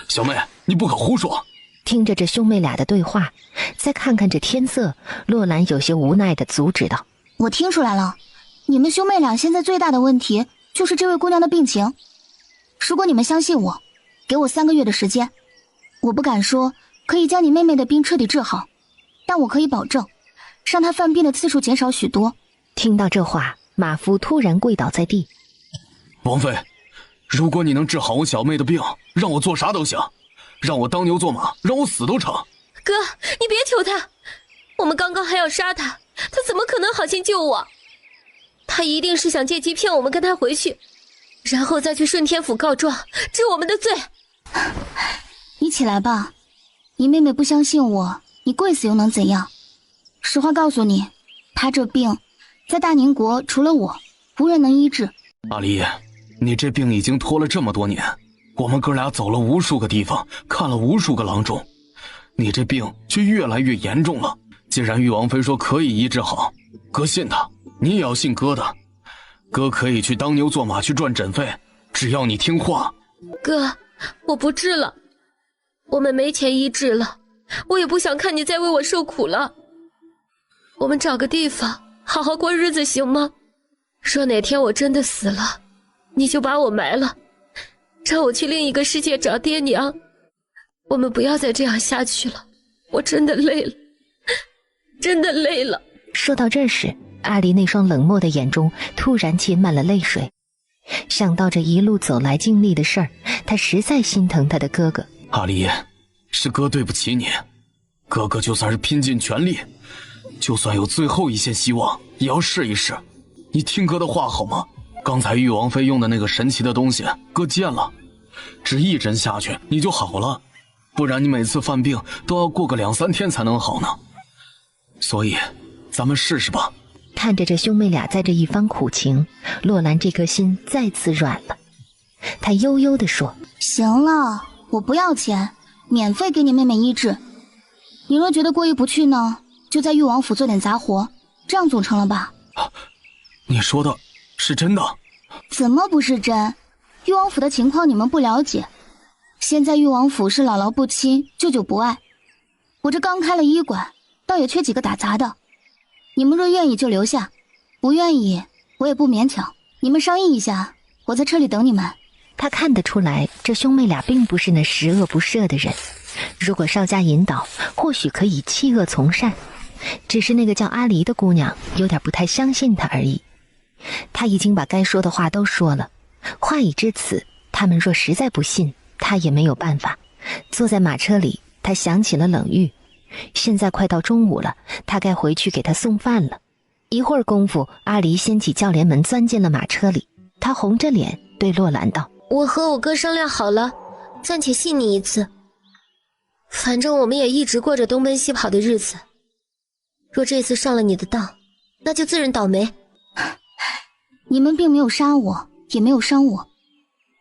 [SPEAKER 4] 小妹，你不可胡说。
[SPEAKER 3] 听着这兄妹俩的对话，再看看这天色，洛兰有些无奈地阻止道：
[SPEAKER 5] 我听出来了，你们兄妹俩现在最大的问题就是这位姑娘的病情。如果你们相信我，给我3个月的时间，我不敢说可以将你妹妹的病彻底治好，但我可以保证让她犯病的次数减少许多。
[SPEAKER 3] 听到这话，马夫突然跪倒在地。
[SPEAKER 4] 王妃，如果你能治好我小妹的病，让我做啥都行，让我当牛做马，让我死都成。
[SPEAKER 6] 哥，你别求他，我们刚刚还要杀他，他怎么可能好心救我？他一定是想借机骗我们跟他回去，然后再去顺天府告状，治我们的罪。
[SPEAKER 5] 你起来吧，你妹妹不相信我，你跪死又能怎样？实话告诉你，她这病在大宁国除了我，无人能医治。
[SPEAKER 4] 阿离，你这病已经拖了这么多年，我们哥俩走了无数个地方，看了无数个郎中，你这病却越来越严重了。既然玉王妃说可以医治好，哥信她，你也要信哥的。哥可以去当牛做马去赚诊费，只要你听话。
[SPEAKER 6] 哥，我不治了，我们没钱医治了，我也不想看你再为我受苦了。我们找个地方好好过日子行吗？若哪天我真的死了，你就把我埋了，让我去另一个世界找爹娘。我们不要再这样下去了，我真的累了，真的累了。
[SPEAKER 3] 说到这时，阿离那双冷漠的眼中突然噙满了泪水。想到这一路走来经历的事儿，他实在心疼他的哥哥。
[SPEAKER 4] 阿离，是哥对不起你，哥哥就算是拼尽全力，就算有最后一线希望，也要试一试。你听哥的话好吗？刚才玉王妃用的那个神奇的东西，哥见了，只一针下去你就好了，不然你每次犯病都要过个2、3天才能好呢。所以，咱们试试吧。
[SPEAKER 3] 看着这兄妹俩在这一番苦情，洛兰这颗心再次软了。他悠悠地说：
[SPEAKER 5] 行了，我不要钱，免费给你妹妹医治。你若觉得过意不去呢，就在玉王府做点杂活，这样总成了吧？
[SPEAKER 4] 你说的是真的？
[SPEAKER 5] 怎么不是真？玉王府的情况你们不了解，现在玉王府是姥姥不亲，舅舅不爱。我这刚开了医馆，倒也缺几个打杂的。你们若愿意就留下，不愿意我也不勉强。你们商议一下，我在车里等你们。
[SPEAKER 3] 他看得出来，这兄妹俩并不是那十恶不赦的人。如果稍加引导，或许可以弃恶从善。只是那个叫阿离的姑娘有点不太相信他而已。他已经把该说的话都说了，话已至此，他们若实在不信，他也没有办法。坐在马车里，他想起了冷玉。现在快到中午了，他该回去给他送饭了。一会儿功夫，阿离掀起轿帘门钻进了马车里。他红着脸对洛兰道：
[SPEAKER 6] 我和我哥商量好了，暂且信你一次。反正我们也一直过着东奔西跑的日子，若这次上了你的当，那就自认倒霉。
[SPEAKER 5] 你们并没有杀我，也没有伤我，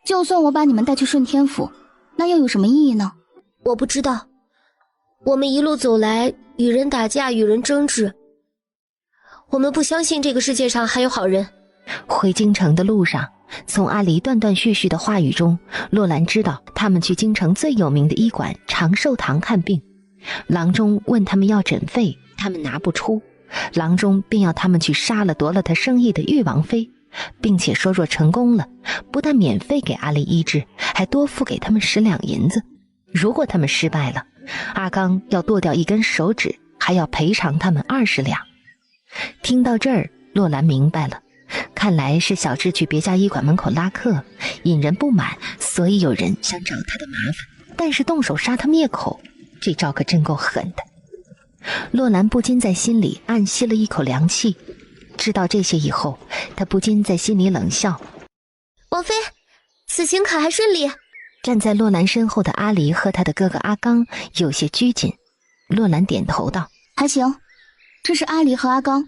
[SPEAKER 5] 就算我把你们带去顺天府，那又有什么意义呢？
[SPEAKER 6] 我不知道，我们一路走来，与人打架，与人争执，我们不相信这个世界上还有好人。
[SPEAKER 3] 回京城的路上，从阿离断断续续的话语中，洛兰知道他们去京城最有名的医馆长寿堂看病。郎中问他们要诊费，他们拿不出，郎中便要他们去杀了夺了他生意的玉王妃，并且说若成功了，不但免费给阿丽医治，还多付给他们10两银子。如果他们失败了，阿刚要剁掉1根手指，还要赔偿他们20两。听到这儿，洛兰明白了，看来是小智去别家医馆门口拉客，引人不满，所以有人想找他的麻烦，但是动手杀他灭口，这招可真够狠的。洛兰不禁在心里暗吸了一口凉气，知道这些以后，他不禁在心里冷笑。
[SPEAKER 6] 王妃，此行可还顺利？
[SPEAKER 3] 站在洛兰身后的阿离和他的哥哥阿刚有些拘谨。洛兰点头道：
[SPEAKER 5] 还行，这是阿离和阿刚，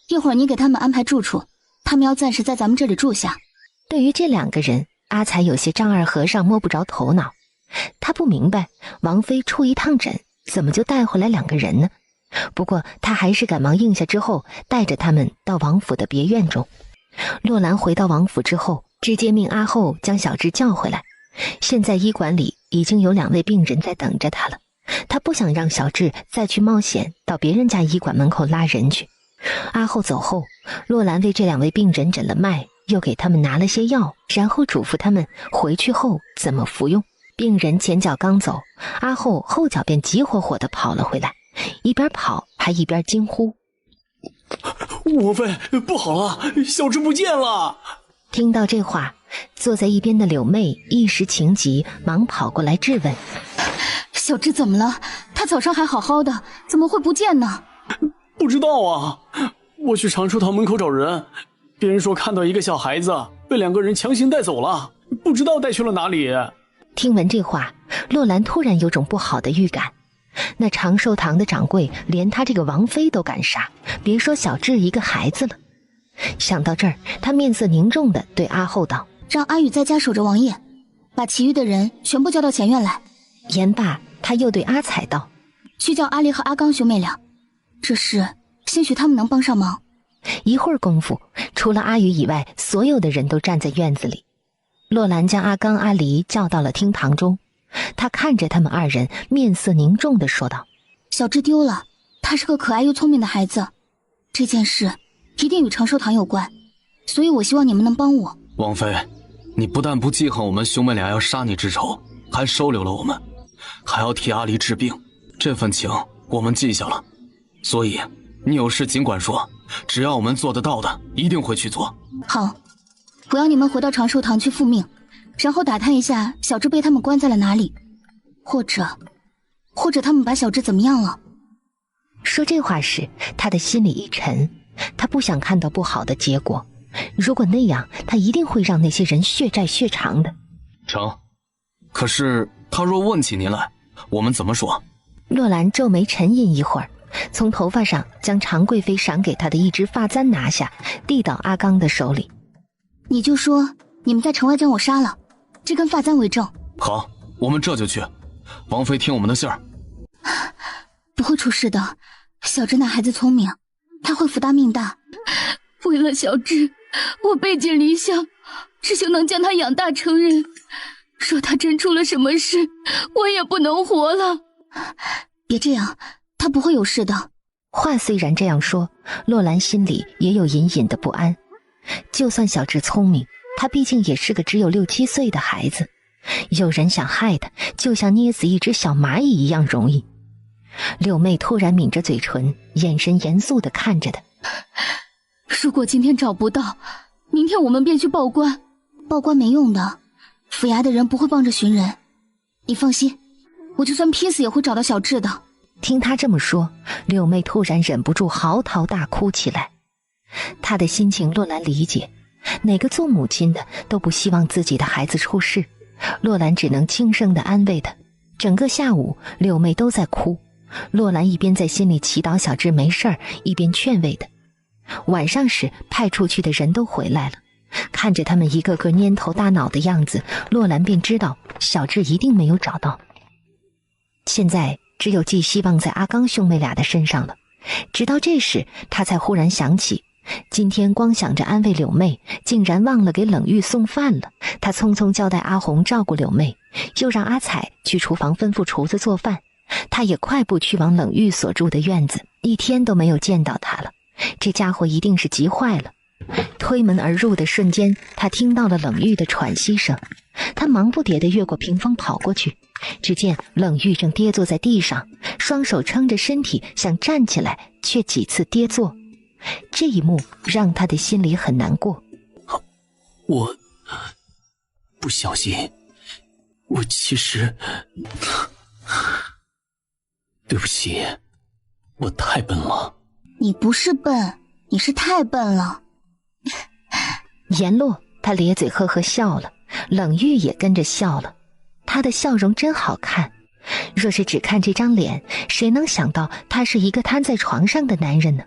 [SPEAKER 5] 一会儿你给他们安排住处，他们要暂时在咱们这里住下。
[SPEAKER 3] 对于这2个人，阿才有些丈二和尚摸不着头脑。他不明白王妃出一趟诊怎么就带回来2个人呢？不过他还是赶忙应下，之后带着他们到王府的别院中。洛兰回到王府之后，直接命阿后将小智叫回来。现在医馆里已经有2位病人在等着他了，他不想让小智再去冒险到别人家医馆门口拉人去。阿后走后，洛兰为这2位病人诊了脉，又给他们拿了些药，然后嘱咐他们回去后怎么服用。病人前脚刚走，阿后后脚便急火火地跑了回来，一边跑还一边惊呼：
[SPEAKER 1] 王妃，不好了，小智不见了！
[SPEAKER 3] 听到这话，坐在一边的柳妹一时情急，忙跑过来质问：
[SPEAKER 5] 小智怎么了？他早上还好好的，怎么会不见呢？
[SPEAKER 1] 不知道啊，我去长寿堂门口找人，别人说看到一个小孩子被2个人强行带走了，不知道带去了哪里。
[SPEAKER 3] 听闻这话，洛兰突然有种不好的预感。那长寿堂的掌柜连他这个王妃都敢杀，别说小智一个孩子了。想到这儿，他面色凝重地对阿后道：
[SPEAKER 5] 让阿宇在家守着王爷，把其余的人全部叫到前院来。
[SPEAKER 3] 言罢，他又对阿彩道：
[SPEAKER 5] 去叫阿离和阿刚兄妹俩，这事兴许他们能帮上忙。
[SPEAKER 3] 一会儿功夫，除了阿宇以外，所有的人都站在院子里。洛兰将阿刚、阿离叫到了厅堂中，他看着他们2人，面色凝重地说道：
[SPEAKER 5] 小智丢了，他是个可爱又聪明的孩子，这件事一定与长寿堂有关，所以我希望你们能帮我。
[SPEAKER 4] 王妃，你不但不记恨我们兄妹俩要杀你之仇，还收留了我们，还要替阿离治病，这份情我们记下了。所以你有事尽管说，只要我们做得到的，一定会去做。
[SPEAKER 5] 好，我要你们回到长寿堂去复命，然后打探一下小智被他们关在了哪里，或者他们把小智怎么样了。
[SPEAKER 3] 说这话时，他的心里一沉，他不想看到不好的结果，如果那样，他一定会让那些人血债血偿的。
[SPEAKER 4] 成，可是他若问起您来，我们怎么说？
[SPEAKER 3] 洛兰皱眉沉吟一会儿，从头发上将常贵妃赏给他的一只发簪拿下，递到阿刚的手里。
[SPEAKER 5] 你就说你们在城外将我杀了，这根发簪为证。
[SPEAKER 4] 好，我们这就去。王妃听我们的信儿。
[SPEAKER 5] 不会出事的，小智那孩子聪明，他会福大命大。为了小智，我背井离乡，只求能将他养大成人。若他真出了什么事，我也不能活了。别这样，他不会有事的。
[SPEAKER 3] 话虽然这样说，洛兰心里也有隐隐的不安。就算小智聪明，他毕竟也是个只有6、7岁的孩子，有人想害他，就像捏死一只小蚂蚁一样容易。柳妹突然抿着嘴唇，眼神严肃地看着他。
[SPEAKER 5] 如果今天找不到，明天我们便去报官。报官没用的，府衙的人不会帮着寻人。你放心，我就算劈死也会找到小智的。
[SPEAKER 3] 听他这么说，柳妹突然忍不住嚎啕大哭起来。她的心情洛兰理解，哪个做母亲的都不希望自己的孩子出事。洛兰只能轻声地安慰她。整个下午，柳妹都在哭。洛兰一边在心里祈祷小智没事儿，一边劝慰她。晚上时，派出去的人都回来了，看着他们一个个蔫头大脑的样子，洛兰便知道小智一定没有找到。现在只有寄希望在阿刚兄妹俩的身上了。直到这时，他才忽然想起，今天光想着安慰柳妹，竟然忘了给冷玉送饭了。他匆匆交代阿红照顾柳妹，又让阿彩去厨房吩咐厨子做饭。他也快步去往冷玉所住的院子，一天都没有见到他了。这家伙一定是急坏了。推门而入的瞬间，他听到了冷玉的喘息声。他忙不迭地越过屏风跑过去，只见冷玉正跌坐在地上，双手撑着身体想站起来，却几次跌坐。这一幕让他的心里很难过。
[SPEAKER 1] 我不小心，我其实对不起，我太笨了。
[SPEAKER 5] 你不是笨，你是太笨了。
[SPEAKER 3] 言落，他咧嘴呵呵笑了，冷玉也跟着笑了。他的笑容真好看，若是只看这张脸，谁能想到他是一个瘫在床上的男人呢？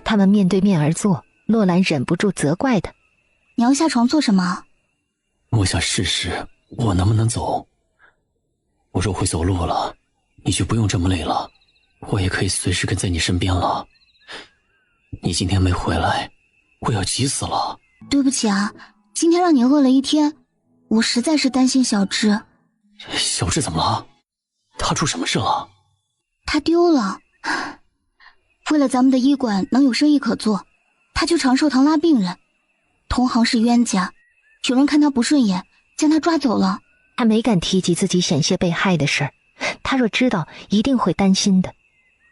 [SPEAKER 3] 他们面对面而坐，洛兰忍不住责怪他：
[SPEAKER 5] 你要下床做什么？
[SPEAKER 1] 我想试试我能不能走。我若会走路了，你就不用这么累了，我也可以随时跟在你身边了。你今天没回来，我要急死了。
[SPEAKER 5] 对不起啊，今天让你饿了一天，我实在是担心小智。
[SPEAKER 1] 小智怎么了？他出什么事了？
[SPEAKER 5] 他丢了。为了咱们的医馆能有生意可做，他去长寿堂拉病人，同行是冤家，有人看他不顺眼，将他抓走了。
[SPEAKER 3] 他没敢提及自己险些被害的事儿，他若知道一定会担心的。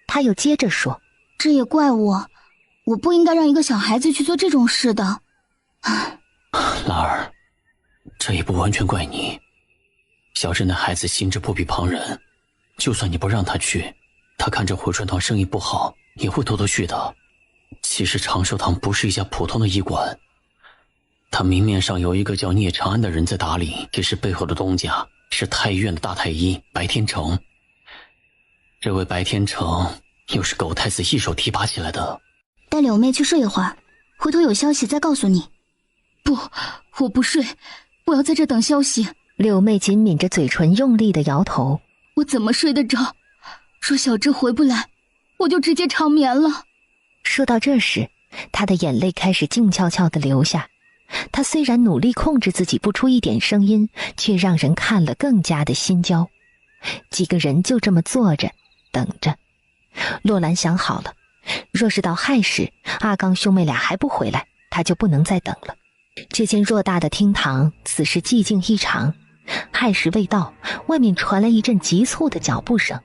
[SPEAKER 3] 他又接着说：
[SPEAKER 5] 这也怪我，我不应该让一个小孩子去做这种事的。
[SPEAKER 1] 兰儿，这也不完全怪你。小智那孩子心智不比旁人，就算你不让他去，他看着回春堂生意不好，也会偷偷去的。其实长寿堂不是一家普通的医馆，他明面上有一个叫聂长安的人在打理，这是背后的东家，是太医院的大太医白天成。这位白天成又是狗太子一手提拔起来的。
[SPEAKER 5] 带柳妹去睡一会儿，回头有消息再告诉你。不，我不睡，我要在这等消息。
[SPEAKER 3] 柳妹紧抿着嘴唇，用力地摇头。
[SPEAKER 5] 我怎么睡得着？说小智回不来，我就直接长眠了。
[SPEAKER 3] 说到这时，她的眼泪开始静悄悄地流下。她虽然努力控制自己不出一点声音，却让人看了更加的心焦。几个人就这么坐着等着。洛兰想好了，若是到亥时阿刚兄妹俩还不回来，他就不能再等了。这间偌大的厅堂此时寂静异常。亥时未到，外面传来一阵急促的脚步声。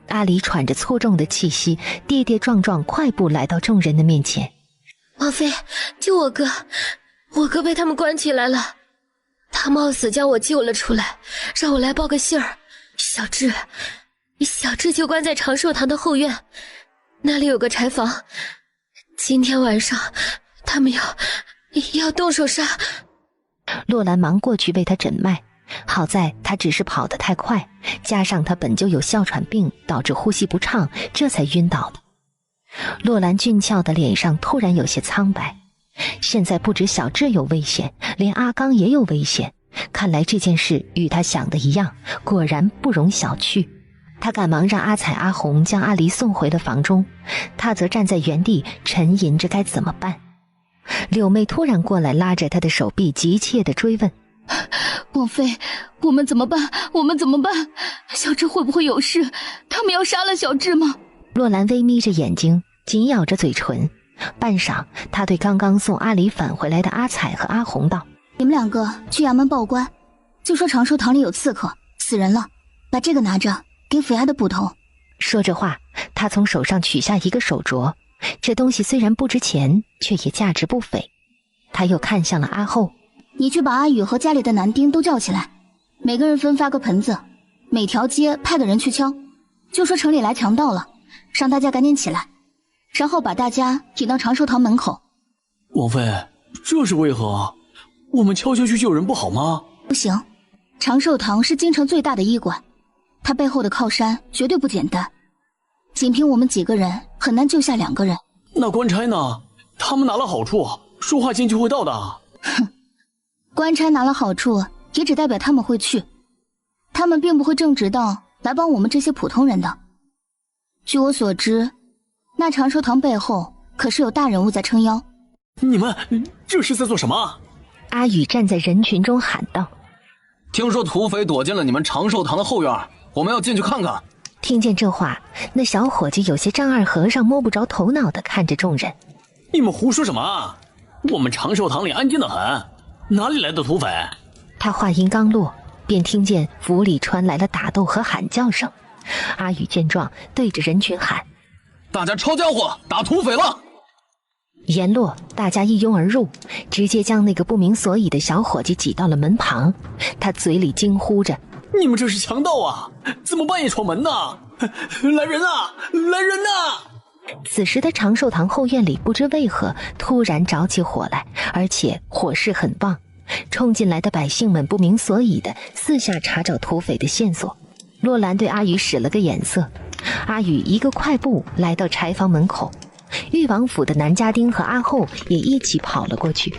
[SPEAKER 3] 阿离喘着粗重的气息，跌跌撞撞快步来到众人的面前。
[SPEAKER 6] 王妃，救我哥，我哥被他们关起来了，他冒死将我救了出来，让我来报个信儿。小智就关在长寿堂的后院，那里有个柴房，今天晚上他们要动手杀。
[SPEAKER 3] 洛兰忙过去为他诊脉，好在他只是跑得太快，加上他本就有哮喘病，导致呼吸不畅，这才晕倒的。洛兰俊俏的脸上突然有些苍白，现在不止小智有危险，连阿刚也有危险。看来这件事与他想的一样，果然不容小觑。他赶忙让阿彩、阿红将阿离送回了房中，他则站在原地沉吟着该怎么办。柳妹突然过来，拉着他的手臂，急切地追问：
[SPEAKER 5] 王妃，我们怎么办？我们怎么办？小智会不会有事？他们要杀了小智吗？
[SPEAKER 3] 洛兰微眯着眼睛，紧咬着嘴唇。半晌，他对刚刚送阿离返回来的阿彩和阿红道：
[SPEAKER 5] 你们两个去衙门报官，就说长寿堂里有刺客死人了，把这个拿着给府衙的捕头。
[SPEAKER 3] 说着话，他从手上取下一个手镯，这东西虽然不值钱，却也价值不菲。他又看向了阿后：
[SPEAKER 5] 你去把阿宇和家里的男丁都叫起来，每个人分发个盆子，每条街派个人去敲，就说城里来强盗了，让大家赶紧起来，然后把大家引到长寿堂门口。
[SPEAKER 1] 王妃，这是为何？我们悄悄去救人不好吗？
[SPEAKER 5] 不行，长寿堂是京城最大的医馆，它背后的靠山绝对不简单，仅凭我们几个人很难救下2个人。
[SPEAKER 1] 那官差呢？他们拿了好处，说话间就会到的。
[SPEAKER 5] 哼，官差拿了好处也只代表他们会去，他们并不会正直到来帮我们这些普通人的。据我所知，那长寿堂背后可是有大人物在撑腰。
[SPEAKER 1] 你们这是在做什么？
[SPEAKER 3] 阿宇站在人群中喊道：
[SPEAKER 4] 听说土匪躲进了你们长寿堂的后院，我们要进去看看。
[SPEAKER 3] 听见这话，那小伙计有些丈二和尚摸不着头脑地看着众人。
[SPEAKER 1] 你们胡说什么？
[SPEAKER 7] 我们长寿堂里安静的很，哪里来的土匪？
[SPEAKER 3] 他话音刚落，便听见府里传来了打斗和喊叫声。阿宇见状，对着人群喊：“
[SPEAKER 4] 大家抄家伙，打土匪了！”
[SPEAKER 3] 言落，大家一拥而入，直接将那个不明所以的小伙计挤到了门旁。他嘴里惊呼着：“
[SPEAKER 7] 你们这是强盗啊！怎么半夜闯门呢？来人啊！来人啊！”
[SPEAKER 3] 此时的长寿堂后院里不知为何突然着起火来，而且火势很旺。冲进来的百姓们不明所以的四下查找土匪的线索。洛兰对阿宇使了个眼色，阿宇一个快步来到柴房门口。裕王府的南家丁和阿后也一起跑了过去，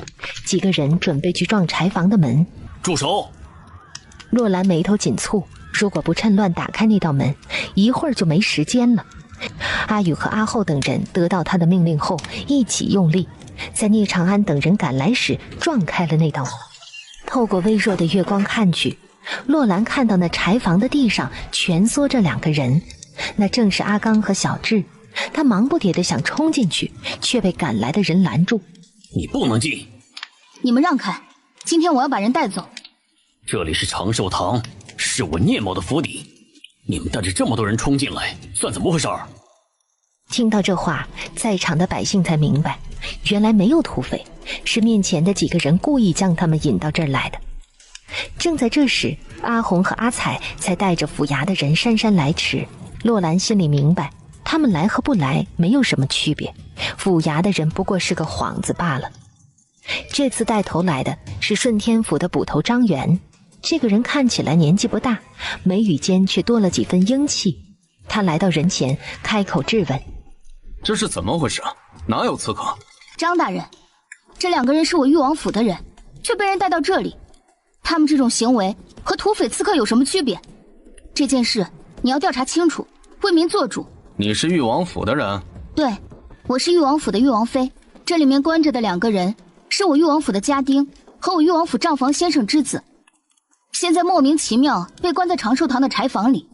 [SPEAKER 3] 几个人准备去撞柴房的门。
[SPEAKER 7] 住手！
[SPEAKER 3] 洛兰眉头紧蹙，如果不趁乱打开那道门，一会儿就没时间了。阿宇和阿后等人得到他的命令后，一起用力，在聂长安等人赶来时撞开了那道门。透过微弱的月光看去，洛兰看到那柴房的地上蜷缩着2个人，那正是阿刚和小智。他忙不迭地想冲进去，却被赶来的人拦住。
[SPEAKER 7] 你不能进！
[SPEAKER 5] 你们让开！今天我要把人带走。
[SPEAKER 7] 这里是长寿堂，是我聂某的府邸。你们带着这么多人冲进来，算怎么回事儿？
[SPEAKER 3] 听到这话，在场的百姓才明白，原来没有土匪，是面前的几个人故意将他们引到这儿来的。正在这时，阿红和阿彩才带着府衙的人姗姗来迟。洛兰心里明白，他们来和不来没有什么区别，府衙的人不过是个幌子罢了。这次带头来的是顺天府的捕头张元，这个人看起来年纪不大，眉宇间却多了几分英气。他来到人前，开口质问：“
[SPEAKER 4] 这是怎么回事？哪有刺客？”
[SPEAKER 5] 张大人，这2个人是我裕王府的人，却被人带到这里，他们这种行为和土匪刺客有什么区别？这件事你要调查清楚，为民做主。
[SPEAKER 4] 你是裕王府的人？
[SPEAKER 5] 对，我是裕王府的裕王妃，这里面关着的2个人是我裕王府的家丁和我裕王府账房先生之子，现在莫名其妙被关在长寿堂的柴房里，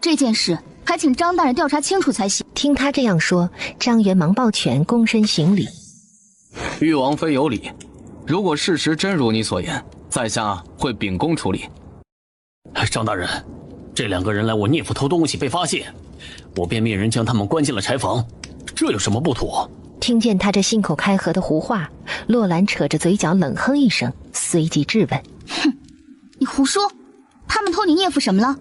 [SPEAKER 5] 这件事还请张大人调查清楚才行。
[SPEAKER 3] 听他这样说，张元忙抱拳躬身行礼。
[SPEAKER 4] 裕王妃有礼，如果事实真如你所言，在下会秉公处理。
[SPEAKER 7] 张大人，这2个人来我聂府偷东西被发现，我便命人将他们关进了柴房，这有什么不妥？
[SPEAKER 3] 听见他这信口开河的胡话，洛兰扯着嘴角冷哼一声，随即质问：“
[SPEAKER 5] 哼，你胡说！他们偷你聂府什么了？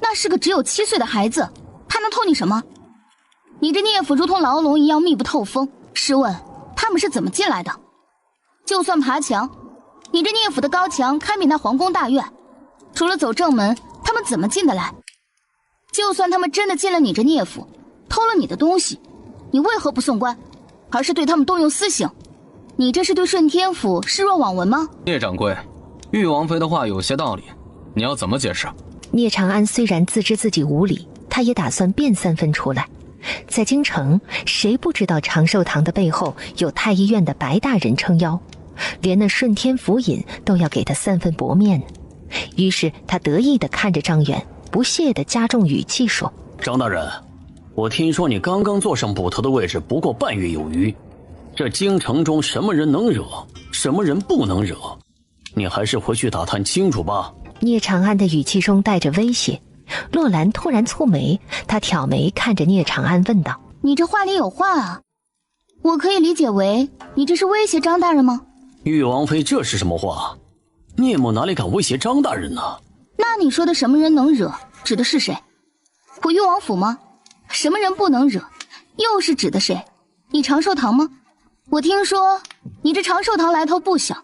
[SPEAKER 5] 那是个只有7岁的孩子，他能偷你什么？你这聂府如同牢笼一样密不透风，试问他们是怎么进来的？就算爬墙，你这聂府的高墙堪比那皇宫大院，除了走正门，他们怎么进得来？就算他们真的进了你这聂府，偷了你的东西，你为何不送官，而是对他们动用私刑？你这是对顺天府视若罔闻吗？”
[SPEAKER 4] 聂掌柜，裕王妃的话有些道理，你要怎么解释？
[SPEAKER 3] 聂长安虽然自知自己无礼，他也打算辩3分出来。在京城，谁不知道长寿堂的背后有太医院的白大人撑腰，连那顺天府尹都要给他3分薄面呢。于是他得意地看着张元，不屑地加重语气说：“
[SPEAKER 7] 张大人，我听说你刚刚坐上捕头的位置不过半月有余，这京城中什么人能惹，什么人不能惹，你还是回去打探清楚吧。”
[SPEAKER 3] 聂长安的语气中带着威胁。洛兰突然蹙眉，他挑眉看着聂长安问道：“
[SPEAKER 5] 你这话里有话啊，我可以理解为你这是威胁张大人吗？”
[SPEAKER 7] 裕王妃，这是什么话？聂某哪里敢威胁张大人呢？
[SPEAKER 5] 那你说的什么人能惹，指的是谁？我裕王府吗？什么人不能惹，又是指的谁？你长寿堂吗？我听说你这长寿堂来头不小，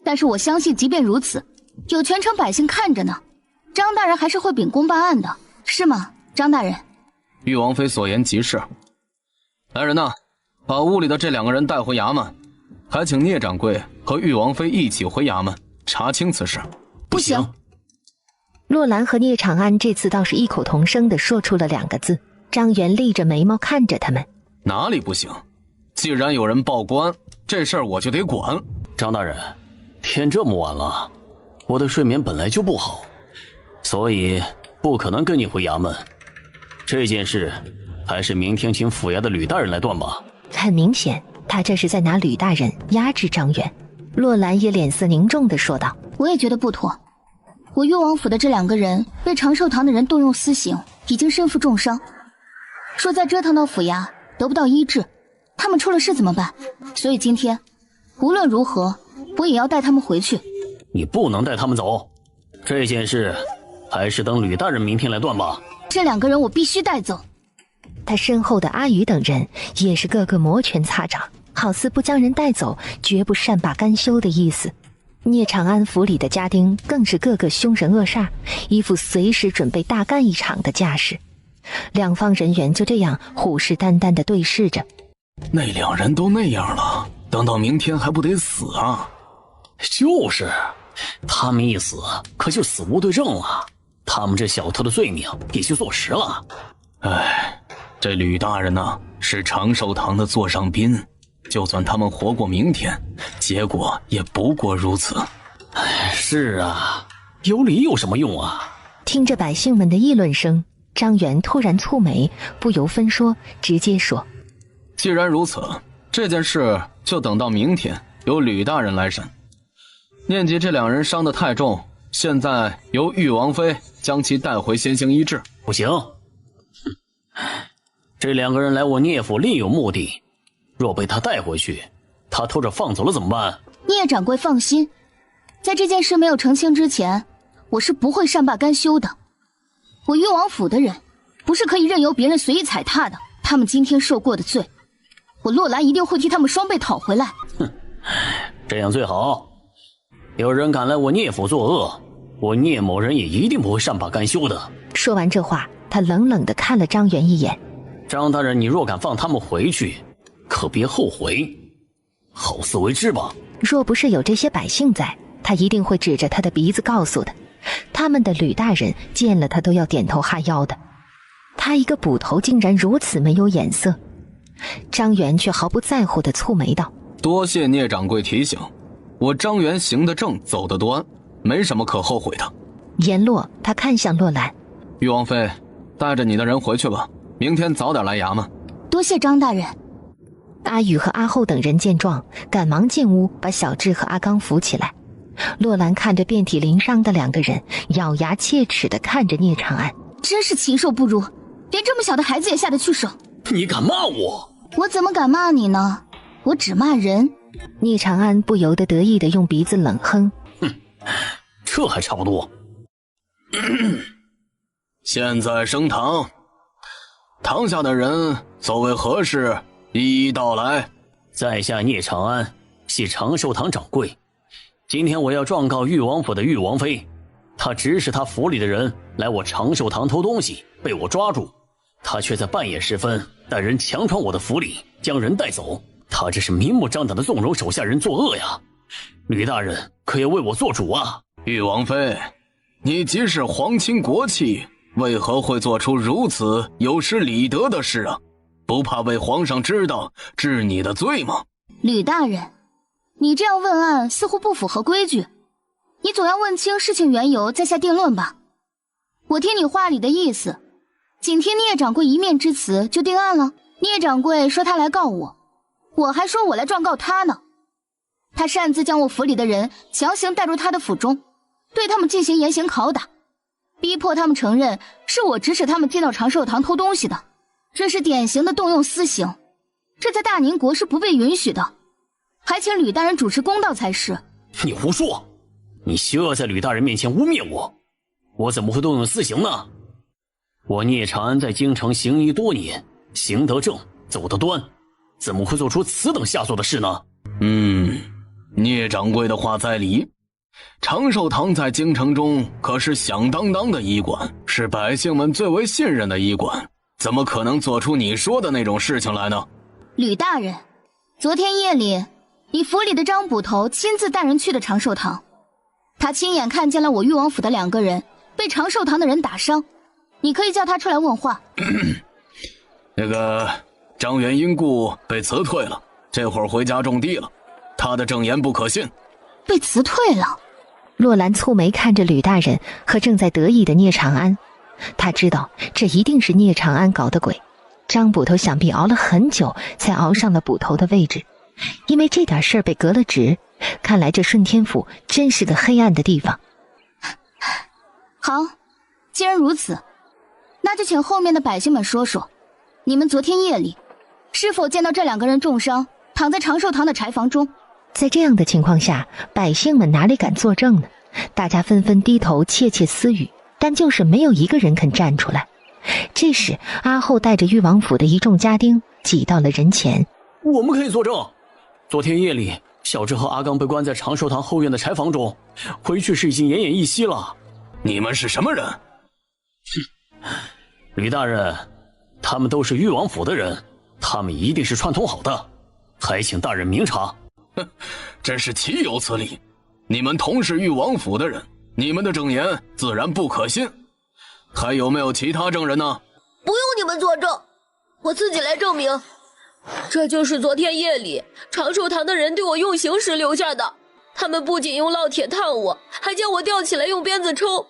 [SPEAKER 5] 但是我相信即便如此，有全城百姓看着呢，张大人还是会秉公办案的，是吗，张大人？
[SPEAKER 4] 裕王妃所言极是。来人呐，把屋里的这2个人带回衙门，还请聂掌柜和裕王妃一起回衙门查清此事。
[SPEAKER 5] 不行。
[SPEAKER 3] 洛兰和聂长安这次倒是异口同声地说出了2个字。张元立着眉毛看着他们：“
[SPEAKER 4] 哪里不行？既然有人报官，这事儿我就得管。”
[SPEAKER 7] 张大人，天这么晚了，我的睡眠本来就不好，所以不可能跟你回衙门。这件事还是明天请府衙的吕大人来断吧。
[SPEAKER 3] 很明显，他这是在拿吕大人压制张远。洛兰也脸色凝重地说道：
[SPEAKER 5] 我也觉得不妥。我越王府的这2个人被长寿堂的人动用私刑，已经身负重伤，说再折腾到府衙得不到医治，他们出了事怎么办？所以今天无论如何我也要带他们回去。
[SPEAKER 7] 你不能带他们走，这件事还是等吕大人明天来断吧。
[SPEAKER 5] 这2个人我必须带走。
[SPEAKER 3] 他身后的阿宇等人也是个个摩拳擦掌，好似不将人带走绝不善罢甘休的意思。聂长安府里的家丁更是个个凶神恶煞，一副随时准备大干一场的架势。两方人员就这样虎视眈眈地对视着。
[SPEAKER 4] 那2人都那样了，等到明天还不得死啊？
[SPEAKER 7] 就是，他们一死可就死无对证了，他们这小偷的罪名也就坐实了。
[SPEAKER 4] 哎，这吕大人呢，是长寿堂的座上宾，就算他们活过明天，结果也不过如此。
[SPEAKER 7] 哎，是啊，有理有什么用啊？
[SPEAKER 3] 听着百姓们的议论声，张元突然蹙眉，不由分说，直接说：
[SPEAKER 4] 既然如此，这件事就等到明天由吕大人来审。念及这2人伤得太重，现在由玉王妃将其带回先行医治。
[SPEAKER 7] 不行，这2个人来我聂府另有目的，若被他带回去，他偷着放走了怎么办？
[SPEAKER 5] 聂掌柜放心，在这件事没有澄清之前，我是不会善罢甘休的。我越王府的人不是可以任由别人随意踩踏的，他们今天受过的罪，我洛兰一定会替他们双倍讨回来。
[SPEAKER 7] 哼，这样最好。有人敢来我聂府作恶，我聂某人也一定不会善罢甘休的。
[SPEAKER 3] 说完这话，他冷冷地看了张元一眼。
[SPEAKER 7] 张大人，你若敢放他们回去，可别后悔，好自为之吧。
[SPEAKER 3] 若不是有这些百姓在，他一定会指着他的鼻子告诉的。他们的吕大人见了他都要点头哈腰的，他一个捕头竟然如此没有眼色。张元却毫不在乎地蹙眉道：
[SPEAKER 4] 多谢聂掌柜提醒，我张元行得正，走得端，没什么可后悔的。
[SPEAKER 3] 言落，他看向洛兰：
[SPEAKER 4] 玉王妃，带着你的人回去吧，明天早点来衙门。
[SPEAKER 5] 多谢张大人。
[SPEAKER 3] 阿宇和阿后等人见状，赶忙进屋把小智和阿刚扶起来。洛兰看着遍体鳞伤的2个人，咬牙切齿地看着聂长安，
[SPEAKER 5] 真是禽兽不如，连这么小的孩子也下得去手。
[SPEAKER 7] 你敢骂我？
[SPEAKER 5] 我怎么敢骂你呢？我只骂人。
[SPEAKER 3] 聂长安不由得得意地用鼻子冷哼：
[SPEAKER 7] 哼，这还差不多。
[SPEAKER 4] 现在升堂，堂下的人所谓何事，一一道来。
[SPEAKER 7] 在下聂长安，系长寿堂掌柜。今天我要状告玉王府的玉王妃，她指使她府里的人来我长寿堂偷东西，被我抓住，她却在半夜时分带人强闯我的府里，将人带走。她这是明目张胆的纵容手下人作恶呀！吕大人可要为我做主啊！
[SPEAKER 4] 玉王妃，你即是皇亲国戚，为何会做出如此有失礼德的事啊？不怕被皇上知道治你的罪吗？
[SPEAKER 5] 吕大人，你这样问案似乎不符合规矩，你总要问清事情缘由再下定论吧。我听你话里的意思，仅听聂掌柜一面之词就定案了。聂掌柜说他来告我，我还说我来状告他呢。他擅自将我府里的人强行带入他的府中，对他们进行严刑拷打，逼迫他们承认是我指使他们进到长寿堂偷东西的，这是典型的动用私刑，这在大宁国是不被允许的，还请吕大人主持公道才是。
[SPEAKER 7] 你胡说！你休要在吕大人面前污蔑我，我怎么会动用私刑呢？我聂长安在京城行医多年，行得正，走得端，怎么会做出此等下作的事呢？
[SPEAKER 4] 聂掌柜的话在理。长寿堂在京城中可是响当当的医馆，是百姓们最为信任的医馆，怎么可能做出你说的那种事情来呢？
[SPEAKER 5] 吕大人，昨天夜里你府里的张捕头亲自带人去的长寿堂，他亲眼看见了我玉王府的2个人被长寿堂的人打伤，你可以叫他出来问话。
[SPEAKER 4] 那个张元因故被辞退了，这会儿回家种地了，他的证言不可信。
[SPEAKER 5] 被辞退了？
[SPEAKER 3] 洛兰蹙眉看着吕大人和正在得意的聂长安，他知道这一定是聂长安搞的鬼。张捕头想必熬了很久才熬上了捕头的位置，因为这点事儿被革了职，看来这顺天府真是个黑暗的地方。
[SPEAKER 5] 好，既然如此，那就请后面的百姓们说说，你们昨天夜里是否见到这2个人重伤，躺在长寿堂的柴房中？
[SPEAKER 3] 在这样的情况下，百姓们哪里敢作证呢？大家纷纷低头窃窃私语，但就是没有一个人肯站出来。这时，阿后带着誉王府的一众家丁挤到了人前。
[SPEAKER 7] 我们可以作证，昨天夜里，小智和阿刚被关在长寿堂后院的柴房中，回去时已经奄奄一息了。
[SPEAKER 4] 你们是什么人？
[SPEAKER 7] 吕大人，他们都是誉王府的人，他们一定是串通好的，还请大人明察。
[SPEAKER 4] 哼，真是岂有此理！你们同是誉王府的人，你们的证言自然不可信。还有没有其他证人呢？
[SPEAKER 6] 不用你们作证，我自己来证明。这就是昨天夜里长寿堂的人对我用刑时留下的。他们不仅用烙铁烫我，还将我吊起来用鞭子抽，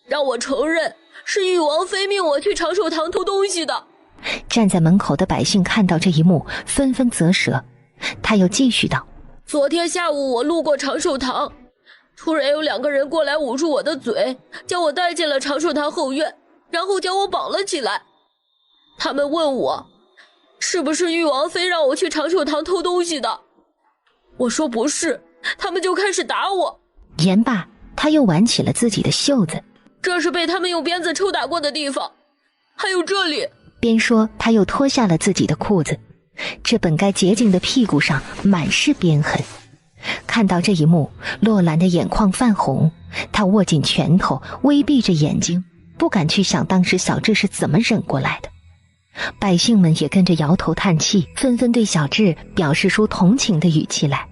[SPEAKER 6] 让我承认是誉王妃命我去长寿堂偷东西的。
[SPEAKER 3] 站在门口的百姓看到这一幕，纷纷啧舌。他又继续道：
[SPEAKER 6] 昨天下午我路过长寿堂，突然有2个人过来捂住我的嘴，将我带进了长寿堂后院，然后将我绑了起来。他们问我是不是誉王妃让我去长寿堂偷东西的，我说不是，他们就开始打我。
[SPEAKER 3] 言罢，他又挽起了自己的袖子，
[SPEAKER 6] 这是被他们用鞭子抽打过的地方，还有这里。
[SPEAKER 3] 边说他又脱下了自己的裤子，这本该洁净的屁股上满是鞭痕。看到这一幕，洛兰的眼眶泛红，她握紧拳头，微闭着眼睛，不敢去想当时小智是怎么忍过来的。百姓们也跟着摇头叹气，纷纷对小智表示出同情的语气来。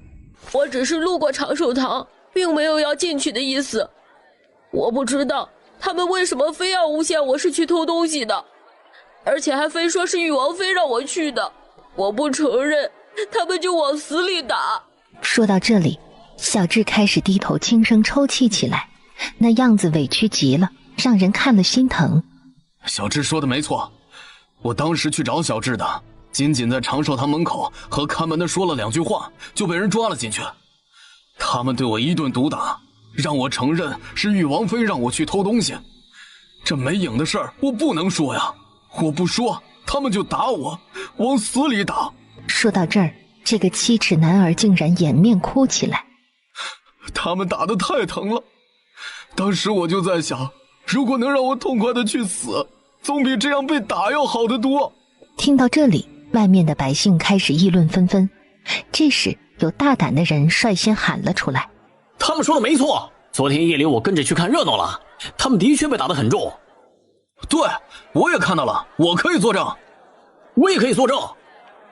[SPEAKER 6] 我只是路过长寿堂，并没有要进去的意思。我不知道他们为什么非要诬陷我是去偷东西的，而且还非说是誉王妃让我去的。我不承认，他们就往死里打。
[SPEAKER 3] 说到这里，小智开始低头轻声抽泣起来，那样子委屈极了，让人看了心疼。
[SPEAKER 4] 小智说的没错，我当时去找小智的，仅仅在长寿堂门口和看门的说了2句话，就被人抓了进去。他们对我一顿毒打，让我承认是誉王妃让我去偷东西。这没影的事儿我不能说呀，我不说他们就打我，往死里打。
[SPEAKER 3] 说到这儿，这个7尺男儿竟然掩面哭起来。
[SPEAKER 4] 他们打得太疼了，当时我就在想，如果能让我痛快的去死，总比这样被打要好得多。
[SPEAKER 3] 听到这里，外面的百姓开始议论纷纷。这时有大胆的人率先喊了出来：
[SPEAKER 7] 他们说的没错，昨天夜里我跟着去看热闹了，他们的确被打得很重。
[SPEAKER 4] 对，我也看到了，我可以作证。
[SPEAKER 7] 我也可以作证。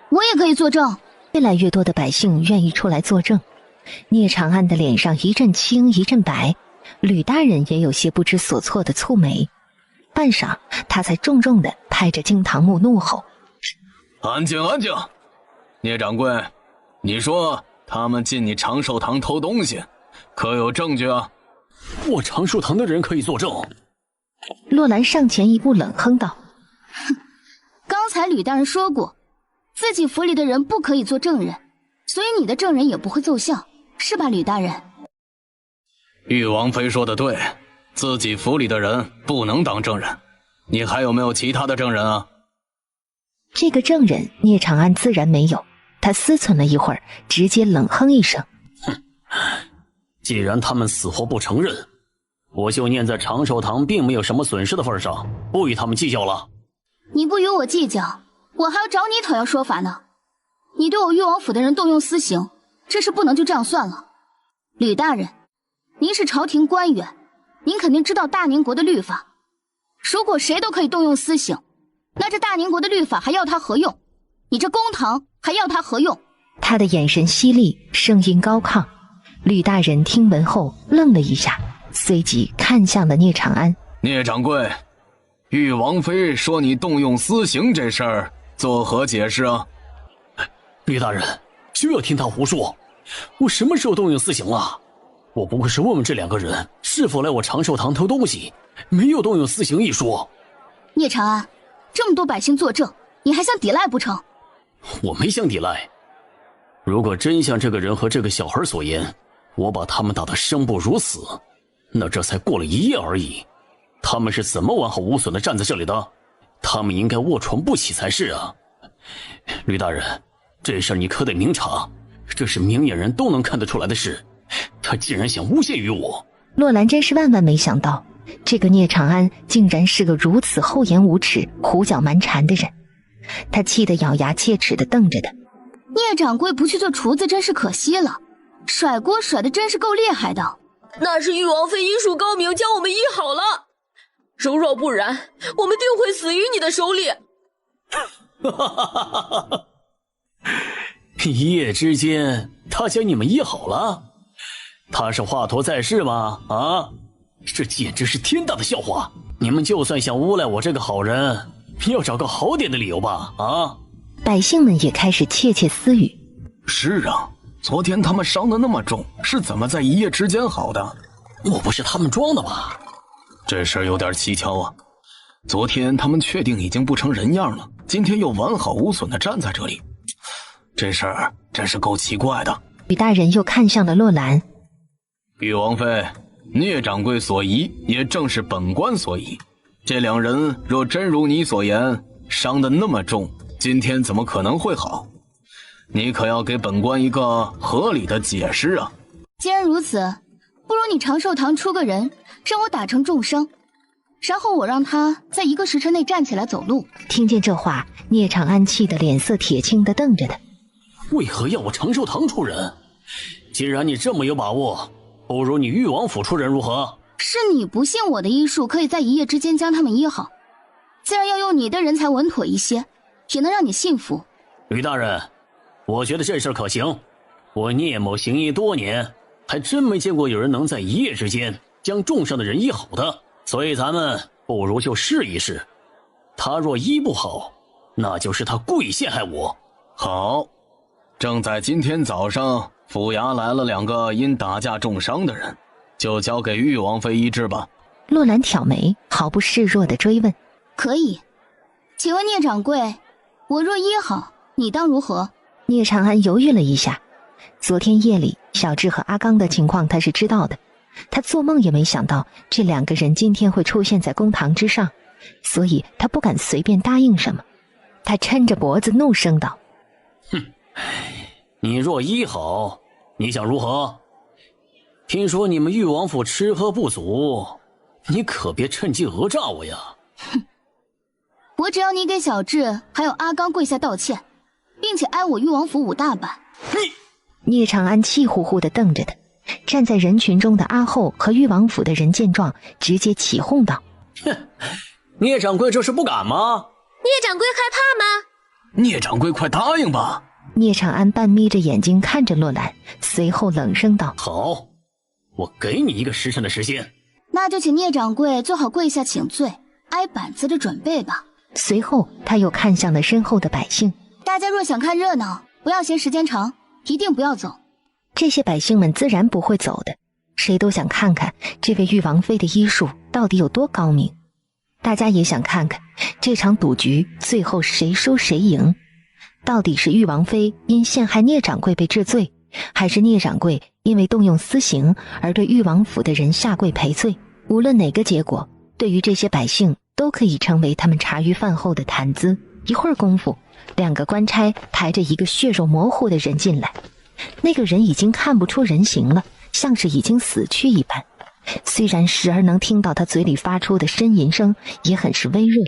[SPEAKER 5] 我也可以作证。
[SPEAKER 3] 越来越多的百姓愿意出来作证。聂长安的脸上一阵青一阵白，吕大人也有些不知所措的蹙眉。半晌，他才重重地拍着惊堂木怒吼：
[SPEAKER 4] 安静安静！聂掌柜，你说他们进你长寿堂偷东西，可有证据啊？
[SPEAKER 7] 我长寿堂的人可以作证。
[SPEAKER 3] 洛兰上前一步冷哼道：
[SPEAKER 5] 哼，刚才吕大人说过，自己府里的人不可以做证人，所以你的证人也不会奏效，是吧，吕大人？
[SPEAKER 4] 誉王妃说的对，自己府里的人不能当证人。你还有没有其他的证人啊？
[SPEAKER 3] 这个证人聂长安自然没有，他思忖了一会儿，直接冷哼一声：
[SPEAKER 7] 哼，既然他们死活不承认，我就念在长寿堂并没有什么损失的份上，不与他们计较了。
[SPEAKER 5] 你不与我计较，我还要找你讨要说法呢。你对我誉王府的人动用私刑，这事不能就这样算了。吕大人，您是朝廷官员，您肯定知道大宁国的律法。如果谁都可以动用私刑，那这大宁国的律法还要它何用？你这公堂还要它何用？
[SPEAKER 3] 他的眼神犀利，声音高亢。吕大人听闻后愣了一下，随即看向了聂长安：
[SPEAKER 4] 聂掌柜，誉王妃说你动用私刑这事儿作何解释啊？
[SPEAKER 7] 吕大人，休要听他胡说，我什么时候动用私刑了？我不过是问问这2个人是否来我长寿堂偷东西，没有动用私刑一说。
[SPEAKER 5] 聂长安，这么多百姓作证，你还想抵赖不成？
[SPEAKER 7] 我没想抵赖，如果真像这个人和这个小孩所言，我把他们打得生不如死，那这才过了1夜而已，他们是怎么完好无损的站在这里的？他们应该卧床不起才是啊！吕大人，这事儿你可得明察，这是明眼人都能看得出来的事，他竟然想诬陷于我。
[SPEAKER 3] 洛兰真是万万没想到，这个聂长安竟然是个如此厚颜无耻、胡搅蛮缠的人。他气得咬牙切齿地瞪着他。
[SPEAKER 5] 聂掌柜不去做厨子真是可惜了，甩锅甩得真是够厉害的。
[SPEAKER 6] 那是玉王妃医术高明，将我们医好了。若不然，我们定会死于你的手里。
[SPEAKER 7] 一夜之间，他将你们医好了？他是华佗在世吗？啊，这简直是天大的笑话！你们就算想诬赖我这个好人，要找个好点的理由吧！啊！
[SPEAKER 3] 百姓们也开始窃窃私语。
[SPEAKER 4] 是啊，昨天他们伤得那么重，是怎么在一夜之间好的？
[SPEAKER 7] 莫不是他们装的吧？
[SPEAKER 4] 这事儿有点蹊跷啊！昨天他们确定已经不成人样了，今天又完好无损地站在这里，这事儿真是够奇怪的。
[SPEAKER 3] 吕大人又看向了洛兰。
[SPEAKER 4] 玉王妃，聂掌柜所疑，也正是本官所疑。这两人若真如你所言，伤得那么重，今天怎么可能会好？你可要给本官一个合理的解释啊！
[SPEAKER 5] 既然如此，不如你长寿堂出个人，让我打成重伤，然后我让他在1个时辰内站起来走路。
[SPEAKER 3] 听见这话，聂长安气得脸色铁青地瞪着他。
[SPEAKER 7] 为何要我长寿堂出人？既然你这么有把握，不如你玉王府出人如何？
[SPEAKER 5] 是你不信我的医术可以在1夜之间将他们医好，自然要用你的人才稳妥一些，也能让你信服。
[SPEAKER 7] 吕大人，我觉得这事可行。我聂某行医多年，还真没见过有人能在1夜之间将重伤的人医好的，所以咱们不如就试一试。他若医不好，那就是他故意陷害我。
[SPEAKER 4] 好，正在今天早上，府衙来了2个因打架重伤的人，就交给玉王妃医治吧。
[SPEAKER 3] 洛兰挑眉，毫不示弱地追问：
[SPEAKER 5] 可以，请问聂掌柜，我若医好，你当如何？
[SPEAKER 3] 聂长安犹豫了一下，昨天夜里小智和阿刚的情况他是知道的，他做梦也没想到这2个人今天会出现在公堂之上，所以他不敢随便答应什么。他抻着脖子怒声道：
[SPEAKER 7] 哼，你若医好，你想如何？听说你们玉王府吃喝不足，你可别趁机讹诈我呀！
[SPEAKER 5] 哼，我只要你给小智还有阿刚跪下道歉，并且挨我玉王府5大板。
[SPEAKER 3] 聂长安气呼呼地瞪着他。站在人群中的阿后和玉王府的人见状，直接起哄道：
[SPEAKER 7] 哼，聂掌柜这是不敢吗？
[SPEAKER 6] 聂掌柜害怕吗？
[SPEAKER 4] 聂掌柜快答应吧！
[SPEAKER 3] 聂长安半眯着眼睛看着洛兰，随后冷声道：
[SPEAKER 7] 好，我给你1个时辰的时间。
[SPEAKER 5] 那就请聂掌柜做好跪下请罪、挨板子的准备吧。
[SPEAKER 3] 随后他又看向了身后的百姓：
[SPEAKER 5] 大家若想看热闹，不要嫌时间长，一定不要走。
[SPEAKER 3] 这些百姓们自然不会走的，谁都想看看这位玉王妃的医术到底有多高明。大家也想看看这场赌局最后谁输谁赢，到底是玉王妃因陷害聂掌柜被治罪，还是聂掌柜因为动用私刑而对玉王府的人下跪赔罪。无论哪个结果，对于这些百姓都可以成为他们茶余饭后的谈资。一会儿功夫，2个官差抬着一个血肉模糊的人进来，那个人已经看不出人形了，像是已经死去一般，虽然时而能听到他嘴里发出的呻吟声，也很是微弱。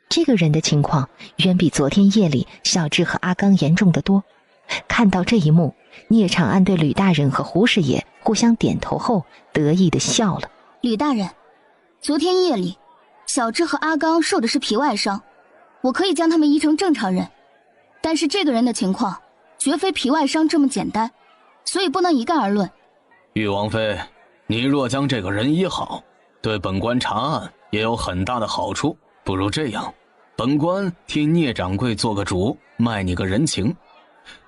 [SPEAKER 3] 这个人的情况远比昨天夜里小智和阿刚严重得多。看到这一幕，聂长安对吕大人和胡师爷互相点头后，得意地笑了。
[SPEAKER 5] 吕大人，昨天夜里小智和阿刚受的是皮外伤，我可以将他们医成正常人，但是这个人的情况绝非皮外伤这么简单，所以不能一概而论。
[SPEAKER 4] 玉王妃，你若将这个人医好，对本官查案也有很大的好处。不如这样，本官替聂掌柜做个主，卖你个人情。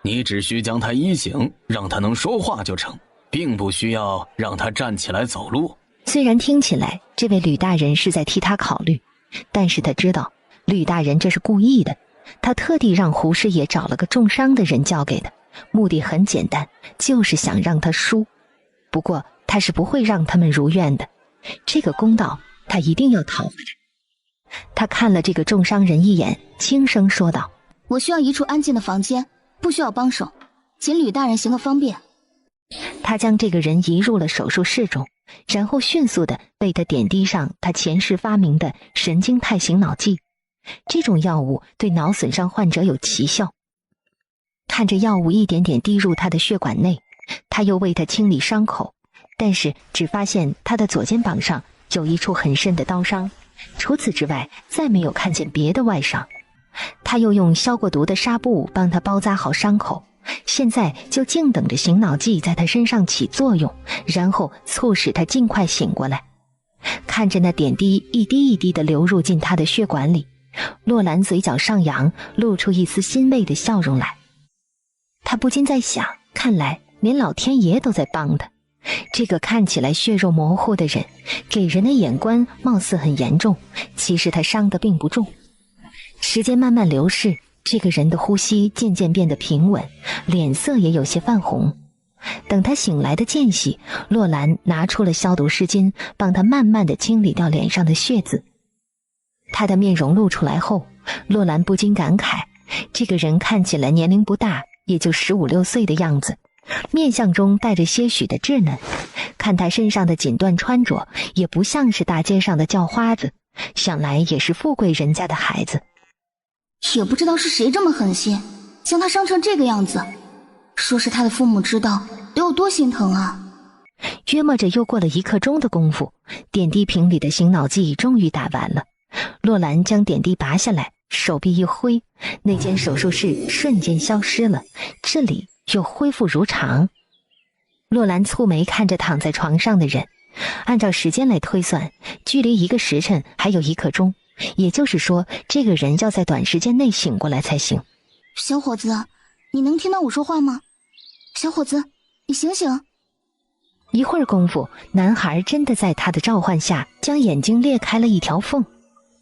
[SPEAKER 4] 你只需将他医醒，让他能说话就成，并不需要让他站起来走路。
[SPEAKER 3] 虽然听起来这位吕大人是在替他考虑，但是他知道吕大人这是故意的。他特地让胡师爷找了个重伤的人交给他，目的很简单，就是想让他输。不过他是不会让他们如愿的，这个公道他一定要讨回来。他看了这个重伤人一眼，轻声说道：
[SPEAKER 5] 我需要一处安静的房间，不需要帮手，请吕大人行个方便。
[SPEAKER 3] 他将这个人移入了手术室中，然后迅速地为他点滴上他前世发明的神经肽醒脑剂。这种药物对脑损伤患者有奇效。看着药物一点点滴入他的血管内，他又为他清理伤口，但是只发现他的左肩膀上有一处很深的刀伤，除此之外再没有看见别的外伤。他又用消过毒的纱布帮他包扎好伤口，现在就静等着醒脑剂在他身上起作用，然后促使他尽快醒过来。看着那点滴一滴一滴地流入进他的血管里，洛兰嘴角上扬，露出一丝欣慰的笑容来。他不禁在想，看来连老天爷都在帮他。这个看起来血肉模糊的人，给人的眼观貌似很严重，其实他伤得并不重。时间慢慢流逝，这个人的呼吸渐渐变得平稳，脸色也有些泛红。等他醒来的间隙，洛兰拿出了消毒湿巾，帮他慢慢地清理掉脸上的血渍。他的面容露出来后，洛兰不禁感慨，这个人看起来年龄不大，也就15、16岁的样子，面相中带着些许的稚嫩。看他身上的锦缎穿着，也不像是大街上的叫花子，想来也是富贵人家的孩子。
[SPEAKER 5] 也不知道是谁这么狠心，将他伤成这个样子，说是他的父母知道得有多心疼啊。
[SPEAKER 3] 约摸着又过了1刻钟的功夫，点滴瓶里的醒脑剂终于打完了。洛兰将点滴拔下来，手臂一挥，那间手术室瞬间消失了，这里又恢复如常。洛兰蹙眉看着躺在床上的人，按照时间来推算，距离1个时辰还有1刻钟，也就是说，这个人要在短时间内醒过来才行。
[SPEAKER 5] 小伙子，你能听到我说话吗？小伙子，你醒醒！
[SPEAKER 3] 一会儿功夫，男孩真的在他的召唤下，将眼睛裂开了一条缝。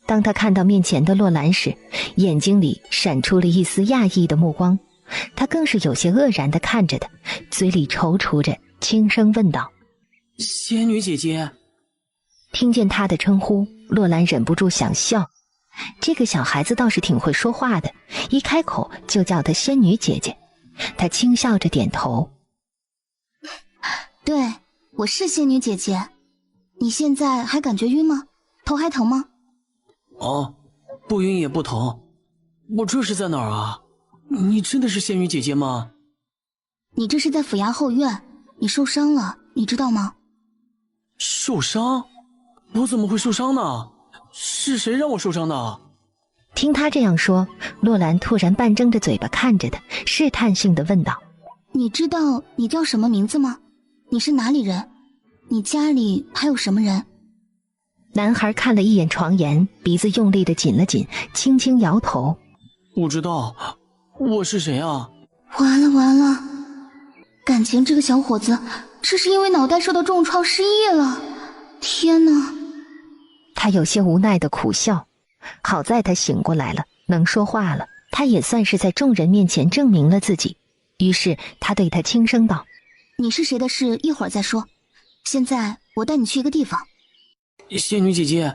[SPEAKER 3] 当他看到面前的洛兰时，眼睛里闪出了一丝讶异的目光，他更是有些愕然地看着他，嘴里踌躇着，轻声问道：
[SPEAKER 1] 仙女姐姐。
[SPEAKER 3] 听见他的称呼，洛兰忍不住想笑。这个小孩子倒是挺会说话的，一开口就叫他仙女姐姐。他轻笑着点头：
[SPEAKER 5] 对，我是仙女姐姐。你现在还感觉晕吗？头还疼吗？
[SPEAKER 1] 哦，不晕也不疼。我这是在哪儿啊？你真的是仙女姐姐吗？
[SPEAKER 5] 你这是在府衙后院，你受伤了，你知道吗？
[SPEAKER 1] 受伤？我怎么会受伤呢？是谁让我受伤的？
[SPEAKER 3] 听他这样说，洛兰突然半睁着嘴巴看着他，试探性地问道：
[SPEAKER 5] 你知道你叫什么名字吗？你是哪里人？你家里还有什么人？
[SPEAKER 3] 男孩看了一眼床沿，鼻子用力地紧了紧，轻轻摇头：
[SPEAKER 1] 不知道，我是谁啊？
[SPEAKER 5] 完了完了，感情这个小伙子这是因为脑袋受到重创失忆了。天哪！
[SPEAKER 3] 他有些无奈地苦笑，好在他醒过来了，能说话了，他也算是在众人面前证明了自己。于是他对他轻声道：
[SPEAKER 5] 你是谁的事一会儿再说，现在我带你去一个地方。
[SPEAKER 1] 仙女姐姐，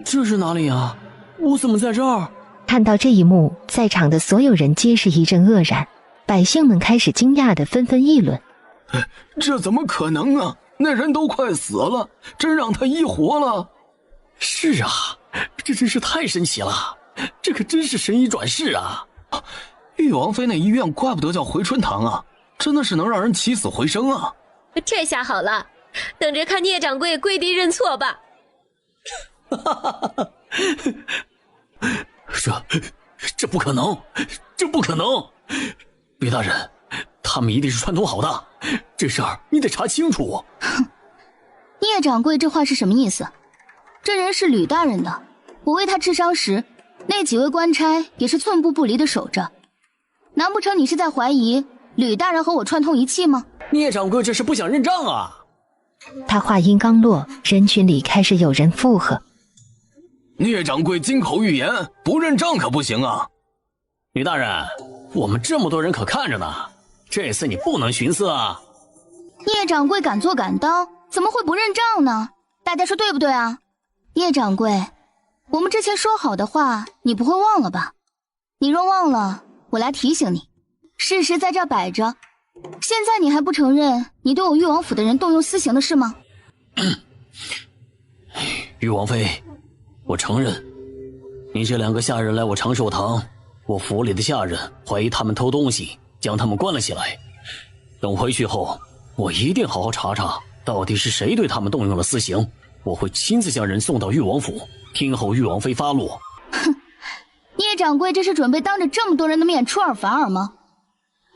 [SPEAKER 1] 这是哪里啊？我怎么在这儿？
[SPEAKER 3] 看到这一幕，在场的所有人皆是一阵愕然，百姓们开始惊讶地纷纷议论：
[SPEAKER 4] 这怎么可能啊？那人都快死了，真让他医活了。
[SPEAKER 1] 是啊，这真是太神奇了，这可真是神医转世啊！
[SPEAKER 4] 玉王妃那医院怪不得叫回春堂啊，真的是能让人起死回生啊！
[SPEAKER 6] 这下好了，等着看聂掌柜跪地认错吧。
[SPEAKER 1] 这不可能，这不可能！吕大人，他们一定是串通好的，这事儿你得查清楚。
[SPEAKER 5] 哼，聂掌柜这话是什么意思？这人是吕大人的，我为他治伤时，那几位官差也是寸步不离的守着。难不成你是在怀疑吕大人和我串通一气吗？
[SPEAKER 1] 聂掌柜这是不想认账啊！
[SPEAKER 3] 他话音刚落，人群里开始有人附和：
[SPEAKER 4] 聂掌柜金口玉言，不认账可不行啊！
[SPEAKER 7] 吕大人，我们这么多人可看着呢，这次你不能徇私啊！
[SPEAKER 5] 聂掌柜敢做敢当，怎么会不认账呢？大家说对不对啊？聂掌柜，我们之前说好的话，你不会忘了吧？你若忘了，我来提醒你，事实在这摆着，现在你还不承认你对我誉王府的人动用私刑的事吗？
[SPEAKER 7] 誉王妃，我承认，你这2个下人来我长寿堂，我府里的下人怀疑他们偷东西，将他们关了起来。等回去后，我一定好好查查，到底是谁对他们动用了私刑。我会亲自将人送到誉王府，听候誉王妃发落。
[SPEAKER 5] 哼，聂掌柜这是准备当着这么多人的面出尔反尔吗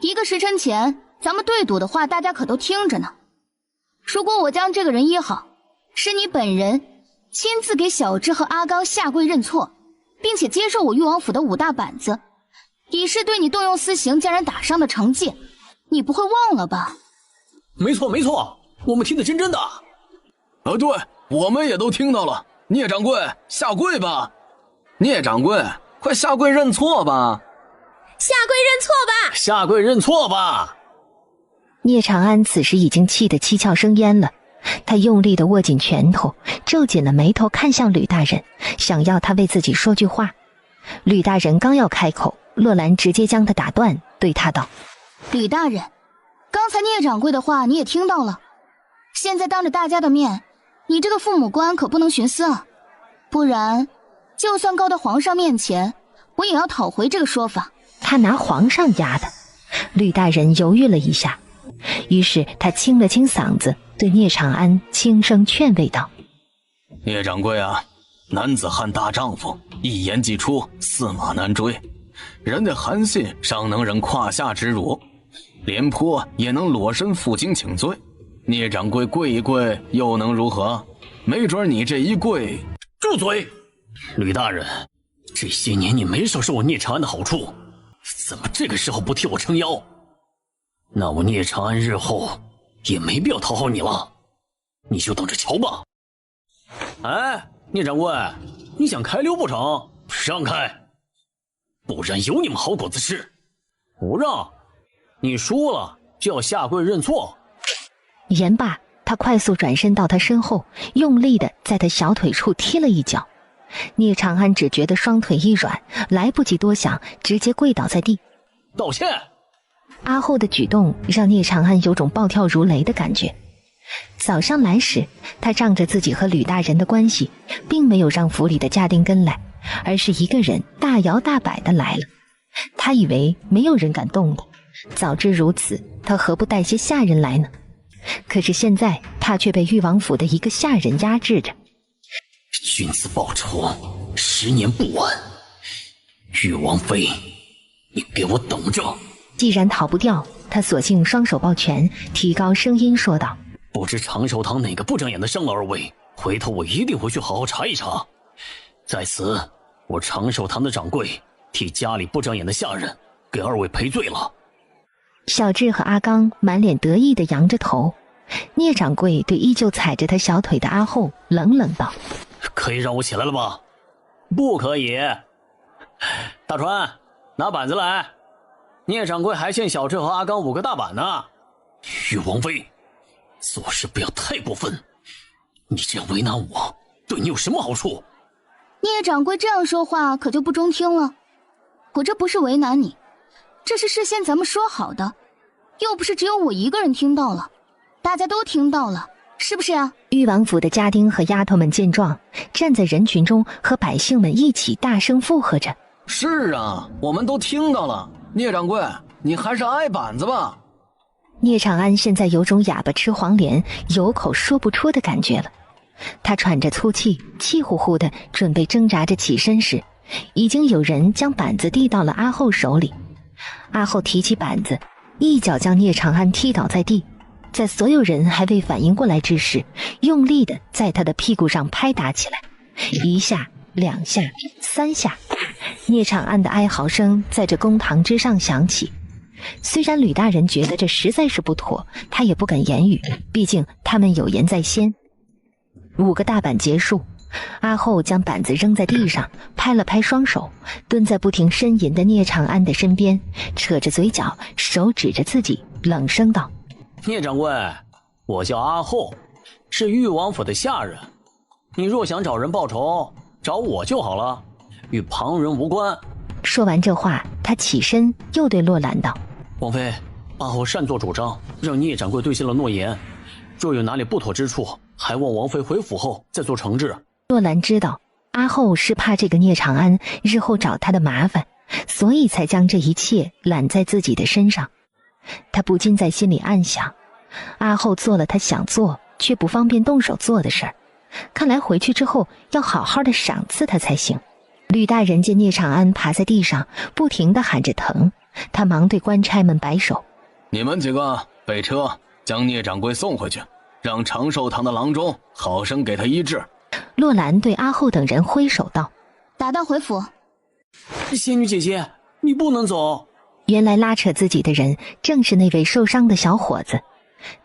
[SPEAKER 5] ？1个时辰前，咱们对赌的话，大家可都听着呢。如果我将这个人医好，是你本人亲自给小智和阿刚下跪认错，并且接受我誉王府的5大板子，以示对你动用私刑将人打伤的惩戒，你不会忘了吧？
[SPEAKER 7] 没错没错，我们听得真的。
[SPEAKER 4] 对，我们也都听到了。聂掌柜，下跪吧！聂掌柜，快下跪认错吧！
[SPEAKER 6] 下跪认错吧！
[SPEAKER 7] 下跪认错吧！
[SPEAKER 3] 聂长安此时已经气得七窍生烟了，他用力地握紧拳头，皱紧了眉头看向吕大人，想要他为自己说句话。吕大人刚要开口，洛兰直接将他打断，对他道：
[SPEAKER 5] 吕大人，刚才聂掌柜的话你也听到了，现在当着大家的面，你这个父母官可不能徇私啊，不然就算告到皇上面前，我也要讨回这个说法。
[SPEAKER 3] 他拿皇上压的。吕大人犹豫了一下，于是他清了清嗓子，对聂长安轻声劝慰道：
[SPEAKER 4] 聂掌柜啊，男子汉大丈夫，一言既出，驷马难追。人的韩信尚能忍胯下之辱，廉颇也能裸身负荆请罪，聂掌柜跪一跪又能如何？没准你这一跪……
[SPEAKER 7] 住嘴！吕大人，这些年你没少受我聂长安的好处，怎么这个时候不替我撑腰？那我聂长安日后也没必要讨好你了，你就等着瞧吧。哎，聂掌柜，你想开溜不成？让开，不然有你们好果子吃！不让，你输了就要下跪认错。
[SPEAKER 3] 言罢，他快速转身到他身后，用力地在他小腿处踢了一脚。聂长安只觉得双腿一软，来不及多想，直接跪倒在地。
[SPEAKER 7] 道歉。
[SPEAKER 3] 阿后的举动让聂长安有种暴跳如雷的感觉。早上来时，他仗着自己和吕大人的关系，并没有让府里的家丁跟来，而是一个人大摇大摆的来了。他以为没有人敢动他，早知如此，他何不带些下人来呢？可是现在他却被誉王府的一个下人压制着。
[SPEAKER 7] 君子报仇，10年不晚。誉王妃，你给我等着！
[SPEAKER 3] 既然逃不掉，他索性双手抱拳，提高声音说道：
[SPEAKER 7] 不知长寿堂哪个不长眼的伤了2位，回头我一定回去好好查一查。在此，我长寿堂的掌柜替家里不长眼的下人给2位赔罪了。
[SPEAKER 3] 小智和阿刚满脸得意地扬着头，聂掌柜对依旧踩着他小腿的阿后冷冷道：
[SPEAKER 7] 可以让我起来了吧？不可以。大川，拿板子来。聂掌柜还欠小智和阿刚5个大板呢。誉王妃，做事不要太过分，你这样为难我，对你有什么好处？
[SPEAKER 5] 聂掌柜这样说话可就不中听了，我这不是为难你，这是事先咱们说好的，又不是只有我一个人听到了，大家都听到了，是不是啊？
[SPEAKER 3] 誉王府的家丁和丫头们见状，站在人群中和百姓们一起大声附和着：
[SPEAKER 4] 是啊，我们都听到了。聂掌柜，你还是挨板子吧。
[SPEAKER 3] 聂长安现在有种哑巴吃黄连，有口说不出的感觉了。他喘着粗气，气呼呼的准备挣扎着起身时，已经有人将板子递到了阿后手里。阿后提起板子，一脚将聂长安踢倒在地，在所有人还未反应过来之时，用力的在他的屁股上拍打起来，1下、2下、3下。聂长安的哀嚎声在这公堂之上响起。虽然吕大人觉得这实在是不妥，他也不敢言语，毕竟他们有言在先。5个大板结束，阿后将板子扔在地上，拍了拍双手，蹲在不停呻吟的聂长安的身边，扯着嘴角，手指着自己，冷声道：
[SPEAKER 7] 聂掌柜，我叫阿后，是誉王府的下人，你若想找人报仇，找我就好了，与旁人无关。
[SPEAKER 3] 说完这话，他起身又对洛兰道：
[SPEAKER 7] 王妃，阿后擅作主张，让聂掌柜兑现了诺言，若有哪里不妥之处，还望王妃回府后再做惩治。
[SPEAKER 3] 洛兰知道阿后是怕这个聂长安日后找他的麻烦，所以才将这一切揽在自己的身上。他不禁在心里暗想，阿后做了他想做却不方便动手做的事儿，看来回去之后要好好的赏赐他才行。吕大人见聂长安爬在地上不停地喊着疼，他忙对官差们摆手：
[SPEAKER 4] 你们几个备车将聂掌柜送回去，让长寿堂的郎中好生给他医治。
[SPEAKER 3] 洛兰对阿后等人挥手道：
[SPEAKER 5] 打道回府。
[SPEAKER 7] 仙女姐姐，你不能走。
[SPEAKER 3] 原来拉扯自己的人正是那位受伤的小伙子。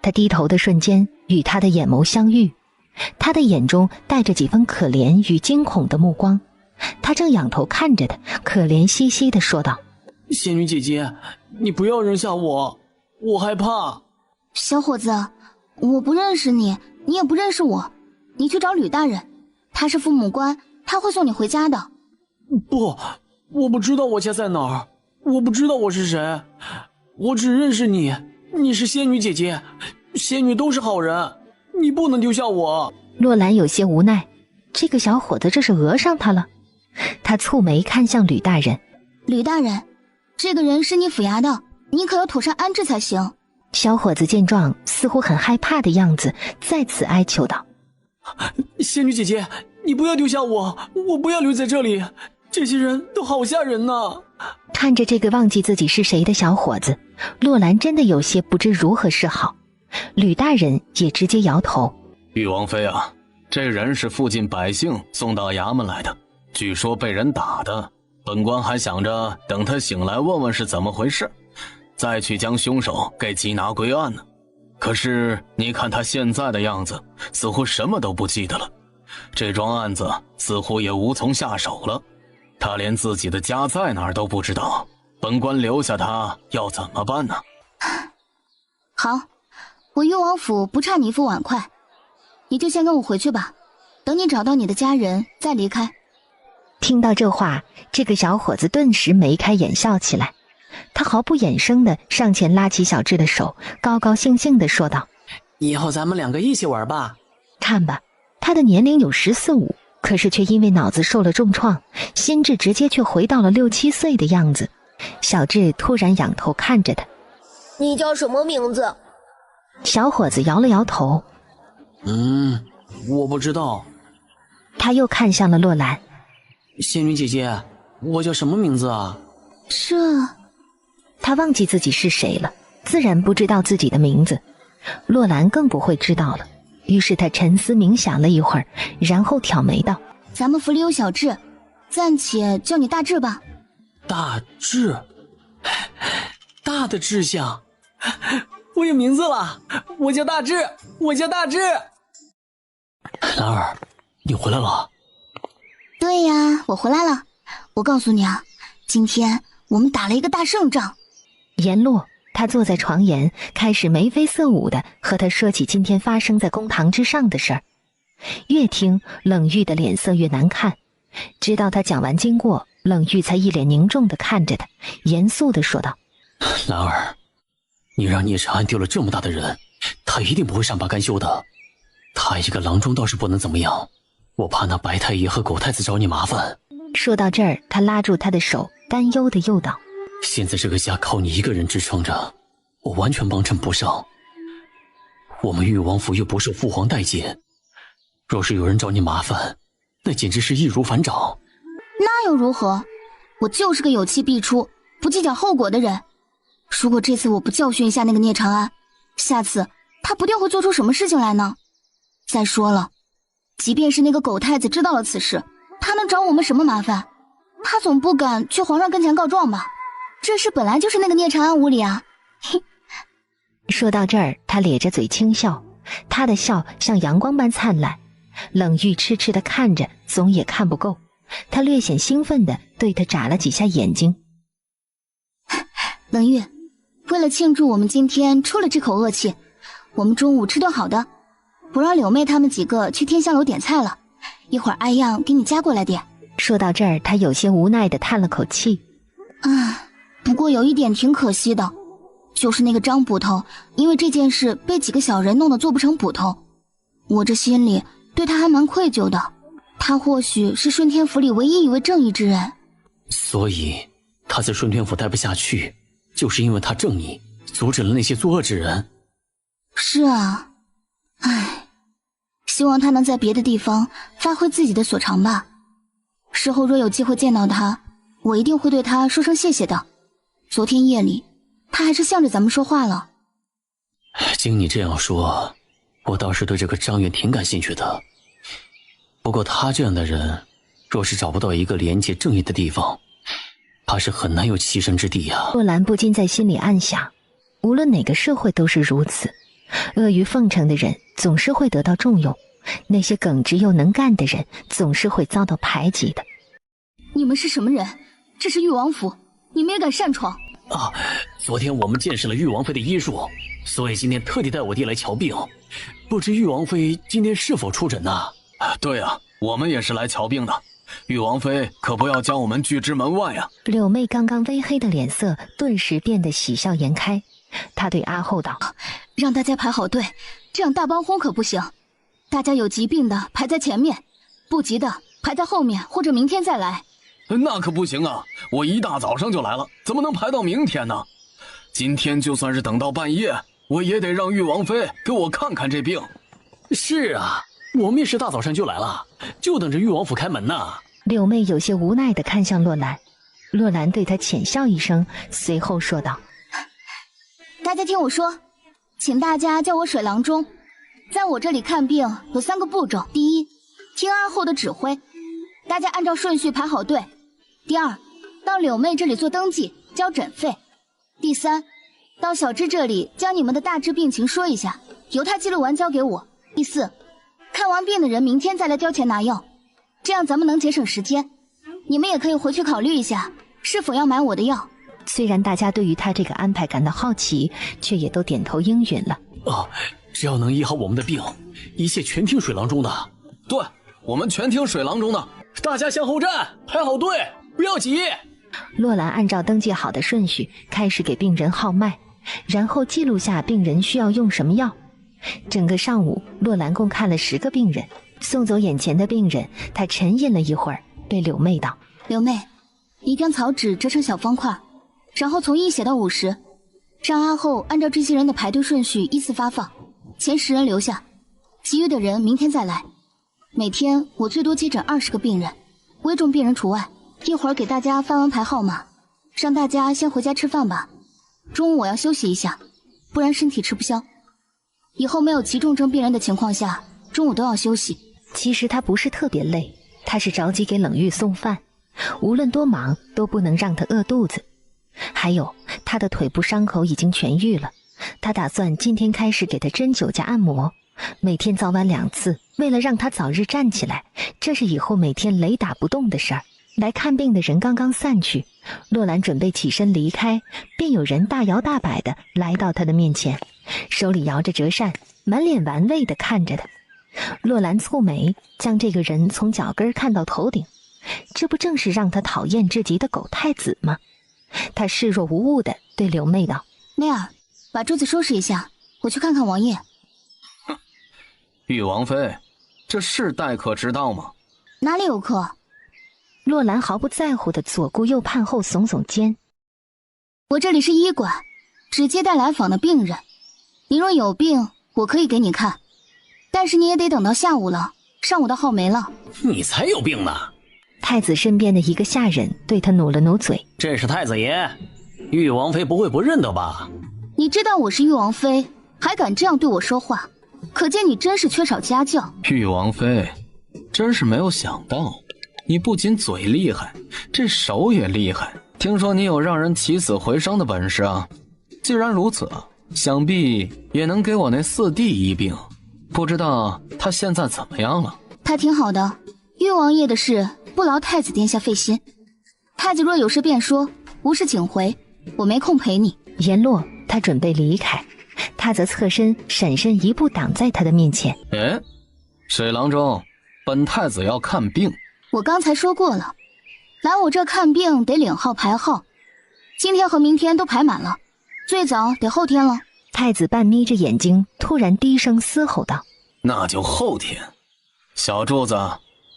[SPEAKER 3] 他低头的瞬间与他的眼眸相遇，他的眼中带着几分可怜与惊恐的目光。他正仰头看着他，可怜兮兮地说道：
[SPEAKER 7] 仙女姐姐，你不要扔下我，我害怕。
[SPEAKER 5] 小伙子，我不认识你，你也不认识我，你去找吕大人，他是父母官，他会送你回家的。
[SPEAKER 7] 不，我不知道我家在哪儿，我不知道我是谁，我只认识你，你是仙女姐姐，仙女都是好人，你不能丢下我。
[SPEAKER 3] 洛兰有些无奈，这个小伙子这是讹上他了。他蹙眉看向吕大人：
[SPEAKER 5] 吕大人，这个人是你府衙的，你可要妥善安置才行。
[SPEAKER 3] 小伙子见状似乎很害怕的样子，再次哀求道：
[SPEAKER 7] 仙女姐姐，你不要丢下我，我不要留在这里，这些人都好吓人呐。
[SPEAKER 3] 看着这个忘记自己是谁的小伙子，洛兰真的有些不知如何是好。吕大人也直接摇头：
[SPEAKER 4] 誉王妃啊，这人是附近百姓送到衙门来的，据说被人打的，本官还想着等他醒来问问是怎么回事，再去将凶手给缉拿归案呢。可是你看他现在的样子，似乎什么都不记得了，这桩案子似乎也无从下手了，他连自己的家在哪儿都不知道，本官留下他要怎么办呢？
[SPEAKER 5] 好，我誉王府不差你一副碗筷，你就先跟我回去吧，等你找到你的家人再离开。
[SPEAKER 3] 听到这话，这个小伙子顿时眉开眼笑起来，他毫不掩声地上前拉起小智的手，高高兴兴地说道：
[SPEAKER 7] 以后咱们两个一起玩吧。
[SPEAKER 3] 看吧，他的年龄有14、15，可是却因为脑子受了重创，心智直接却回到了6、7岁的样子。小智突然仰头看着他：
[SPEAKER 6] 你叫什么名字？
[SPEAKER 3] 小伙子摇了摇头：
[SPEAKER 7] 我不知道。
[SPEAKER 3] 他又看向了洛兰：
[SPEAKER 7] 仙女姐姐，我叫什么名字啊？
[SPEAKER 3] 他忘记自己是谁了，自然不知道自己的名字。洛兰更不会知道了，于是他沉思冥想了一会儿，然后挑眉道：
[SPEAKER 5] 咱们府里有小智，暂且叫你大智吧。
[SPEAKER 7] 大智，大的志向，我有名字了，我叫大智，我叫大智。兰儿，你回来了。
[SPEAKER 5] 对呀，我回来了。我告诉你啊，今天我们打了一个大胜仗。
[SPEAKER 3] 言落，他坐在床沿，开始眉飞色舞的和他说起今天发生在公堂之上的事儿。越听，冷玉的脸色越难看。直到他讲完经过，冷玉才一脸凝重的看着他，严肃的说道：
[SPEAKER 7] 兰儿，你让聂长安丢了这么大的人，他一定不会善罢甘休的。他一个郎中倒是不能怎么样，我怕那白太爷和狗太子找你麻烦。
[SPEAKER 3] 说到这儿，他拉住他的手，担忧的又道：
[SPEAKER 7] 现在这个家靠你一个人支撑着，我完全帮衬不上。我们誉王府又不受父皇待见，若是有人找你麻烦，那简直是易如反掌。
[SPEAKER 5] 那又如何？我就是个有气必出，不计较后果的人。如果这次我不教训一下那个聂长安，下次他不定会做出什么事情来呢。再说了，即便是那个狗太子知道了此事，他能找我们什么麻烦？他总不敢去皇上跟前告状吧？这事本来就是那个聂长安无理啊！嘿。
[SPEAKER 3] 说到这儿，他咧着嘴轻笑，他的笑像阳光般灿烂。冷玉痴痴地看着，总也看不够。他略显兴奋地对他眨了几下眼睛。
[SPEAKER 5] 冷玉，为了庆祝我们今天出了这口恶气，我们中午吃顿好的，不让柳妹他们几个去天香楼点菜了，一会儿阿样给你夹过来点。
[SPEAKER 3] 说到这儿，他有些无奈地叹了口气。
[SPEAKER 5] 不过有一点挺可惜的，就是那个张捕头因为这件事被几个小人弄得做不成捕头，我这心里对他还蛮愧疚的。他或许是顺天府里唯一一位正义之人，
[SPEAKER 1] 所以他在顺天府待不下去，就是因为他正义，阻止了那些作恶之人。
[SPEAKER 5] 是啊，希望他能在别的地方发挥自己的所长吧。事后若有机会见到他，我一定会对他说声谢谢的。昨天夜里他还是向着咱们说话了。
[SPEAKER 1] 经你这样说，我倒是对这个张远挺感兴趣的。不过他这样的人，若是找不到一个廉洁正义的地方，怕是很难有栖身之地呀。
[SPEAKER 3] 洛兰不禁在心里暗想，无论哪个社会都是如此，阿谀奉承的人总是会得到重用，那些耿直又能干的人总是会遭到排挤的。
[SPEAKER 5] 你们是什么人？这是誉王府，你们也敢擅闯？
[SPEAKER 1] 昨天我们见识了誉王妃的医术，所以今天特地带我弟来瞧病。不知誉王妃今天是否出诊呢？
[SPEAKER 4] 对啊，我们也是来瞧病的。誉王妃可不要将我们拒之门外啊！
[SPEAKER 3] 柳妹刚刚微黑的脸色顿时变得喜笑颜开，她对阿后道：
[SPEAKER 5] 让大家排好队，这样大帮轰可不行。大家有疾病的排在前面，不急的排在后面，或者明天再来。
[SPEAKER 4] 那可不行啊，我一大早上就来了，怎么能排到明天呢？今天就算是等到半夜，我也得让誉王妃给我看看这病。
[SPEAKER 1] 是啊，我们也是大早上就来了，就等着誉王府开门呢。
[SPEAKER 3] 柳妹有些无奈地看向洛兰，洛兰对她浅笑一声，随后说道：
[SPEAKER 5] 大家听我说，请大家叫我水郎中。在我这里看病有3个步骤：第一，听阿后的指挥，大家按照顺序排好队；第二，到柳妹这里做登记交诊费；第三，到小芝这里将你们的大致病情说一下，由她记录完交给我；第四，看完病的人明天再来交钱拿药，这样咱们能节省时间。你们也可以回去考虑一下是否要买我的药。
[SPEAKER 3] 虽然大家对于他这个安排感到好奇，却也都点头应允了。
[SPEAKER 1] 只要能医好我们的病，一切全听水郎中的。
[SPEAKER 4] 对，我们全听水郎中的。
[SPEAKER 1] 大家向后站，排好队，不要急。
[SPEAKER 3] 洛兰按照登记好的顺序开始给病人号脉，然后记录下病人需要用什么药。整个上午，洛兰共看了10个病人。送走眼前的病人，他沉吟了一会儿，对柳妹道：
[SPEAKER 5] 柳妹，一张草纸折成小方块，然后从1写到50，让阿后按照这些人的排队顺序依次发放，前10人留下，其余的人明天再来。每天我最多接诊20个病人，危重病人除外。一会儿给大家发完牌号码，让大家先回家吃饭吧。中午我要休息一下，不然身体吃不消。以后没有急重症病人的情况下，中午都要休息。
[SPEAKER 3] 其实他不是特别累，他是着急给冷玉送饭，无论多忙都不能让他饿肚子。还有他的腿部伤口已经痊愈了，他打算今天开始给他针灸加按摩，每天早晚2次，为了让他早日站起来，这是以后每天雷打不动的事儿。来看病的人刚刚散去，洛兰准备起身离开，便有人大摇大摆地来到他的面前，手里摇着折扇，满脸玩味地看着他。洛兰蹙眉，将这个人从脚跟看到头顶，这不正是让他讨厌至极的狗太子吗？他视若无物地对柳妹道：
[SPEAKER 5] 妹儿，把桌子收拾一下，我去看看王爷。
[SPEAKER 4] 誉王妃，这是待客之道吗？
[SPEAKER 5] 哪里有客？
[SPEAKER 3] 洛兰毫不在乎地左顾右盼后耸耸肩：
[SPEAKER 5] 我这里是医馆，只接待来访的病人，你若有病我可以给你看，但是你也得等到下午了，上午的号没了。
[SPEAKER 1] 你才有病呢！
[SPEAKER 3] 太子身边的一个下人对他努了努嘴：
[SPEAKER 1] 这是太子爷，誉王妃不会不认得吧？
[SPEAKER 5] 你知道我是誉王妃，还敢这样对我说话，可见你真是缺少家教。
[SPEAKER 4] 誉王妃，真是没有想到，你不仅嘴厉害，这手也厉害。听说你有让人起死回生的本事啊！既然如此，想必也能给我那4弟医病。不知道他现在怎么样了？
[SPEAKER 5] 他挺好的，玉王爷的事不劳太子殿下费心。太子若有事便说，无事请回，我没空陪你。
[SPEAKER 3] 言落，他准备离开，他则侧身，闪身一步挡在他的面前。
[SPEAKER 4] 水郎中，本太子要看病。
[SPEAKER 5] 我刚才说过了，来我这看病得领号排号，今天和明天都排满了，最早得后天了。
[SPEAKER 3] 太子半眯着眼睛，突然低声嘶吼道：
[SPEAKER 4] 那就后天。小柱子，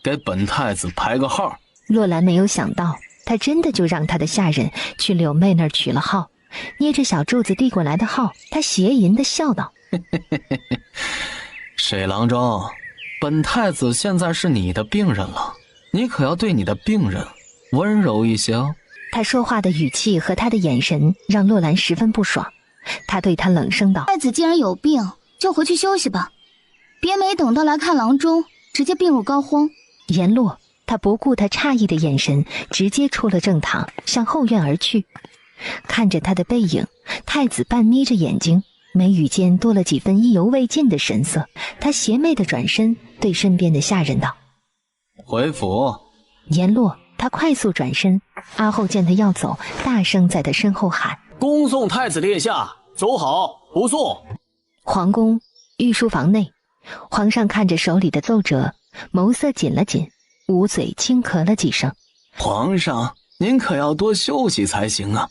[SPEAKER 4] 给本太子排个号。
[SPEAKER 3] 洛兰没有想到，他真的就让他的下人去柳妹那儿取了号，捏着小柱子递过来的号，他邪淫地笑道：
[SPEAKER 4] 水郎中，本太子现在是你的病人了，你可要对你的病人温柔一些哦。
[SPEAKER 3] 他说话的语气和他的眼神让洛兰十分不爽，他对他冷声道：
[SPEAKER 5] 太子既然有病，就回去休息吧，别没等到来看郎中，直接病入膏肓。
[SPEAKER 3] 言落，他不顾他诧异的眼神，直接出了正堂，向后院而去。看着他的背影，太子半眯着眼睛，眉宇间多了几分意犹未尽的神色。他邪魅地转身，对身边的下人道：
[SPEAKER 4] 回府。
[SPEAKER 3] 言落，他快速转身，阿后见他要走，大声在他身后喊：
[SPEAKER 7] 恭送太子殿下，走好，不送。
[SPEAKER 3] 皇宫御书房内，皇上看着手里的奏折，眸色紧了紧，捂嘴轻咳了几声。
[SPEAKER 4] 皇上，您可要多休息才行啊，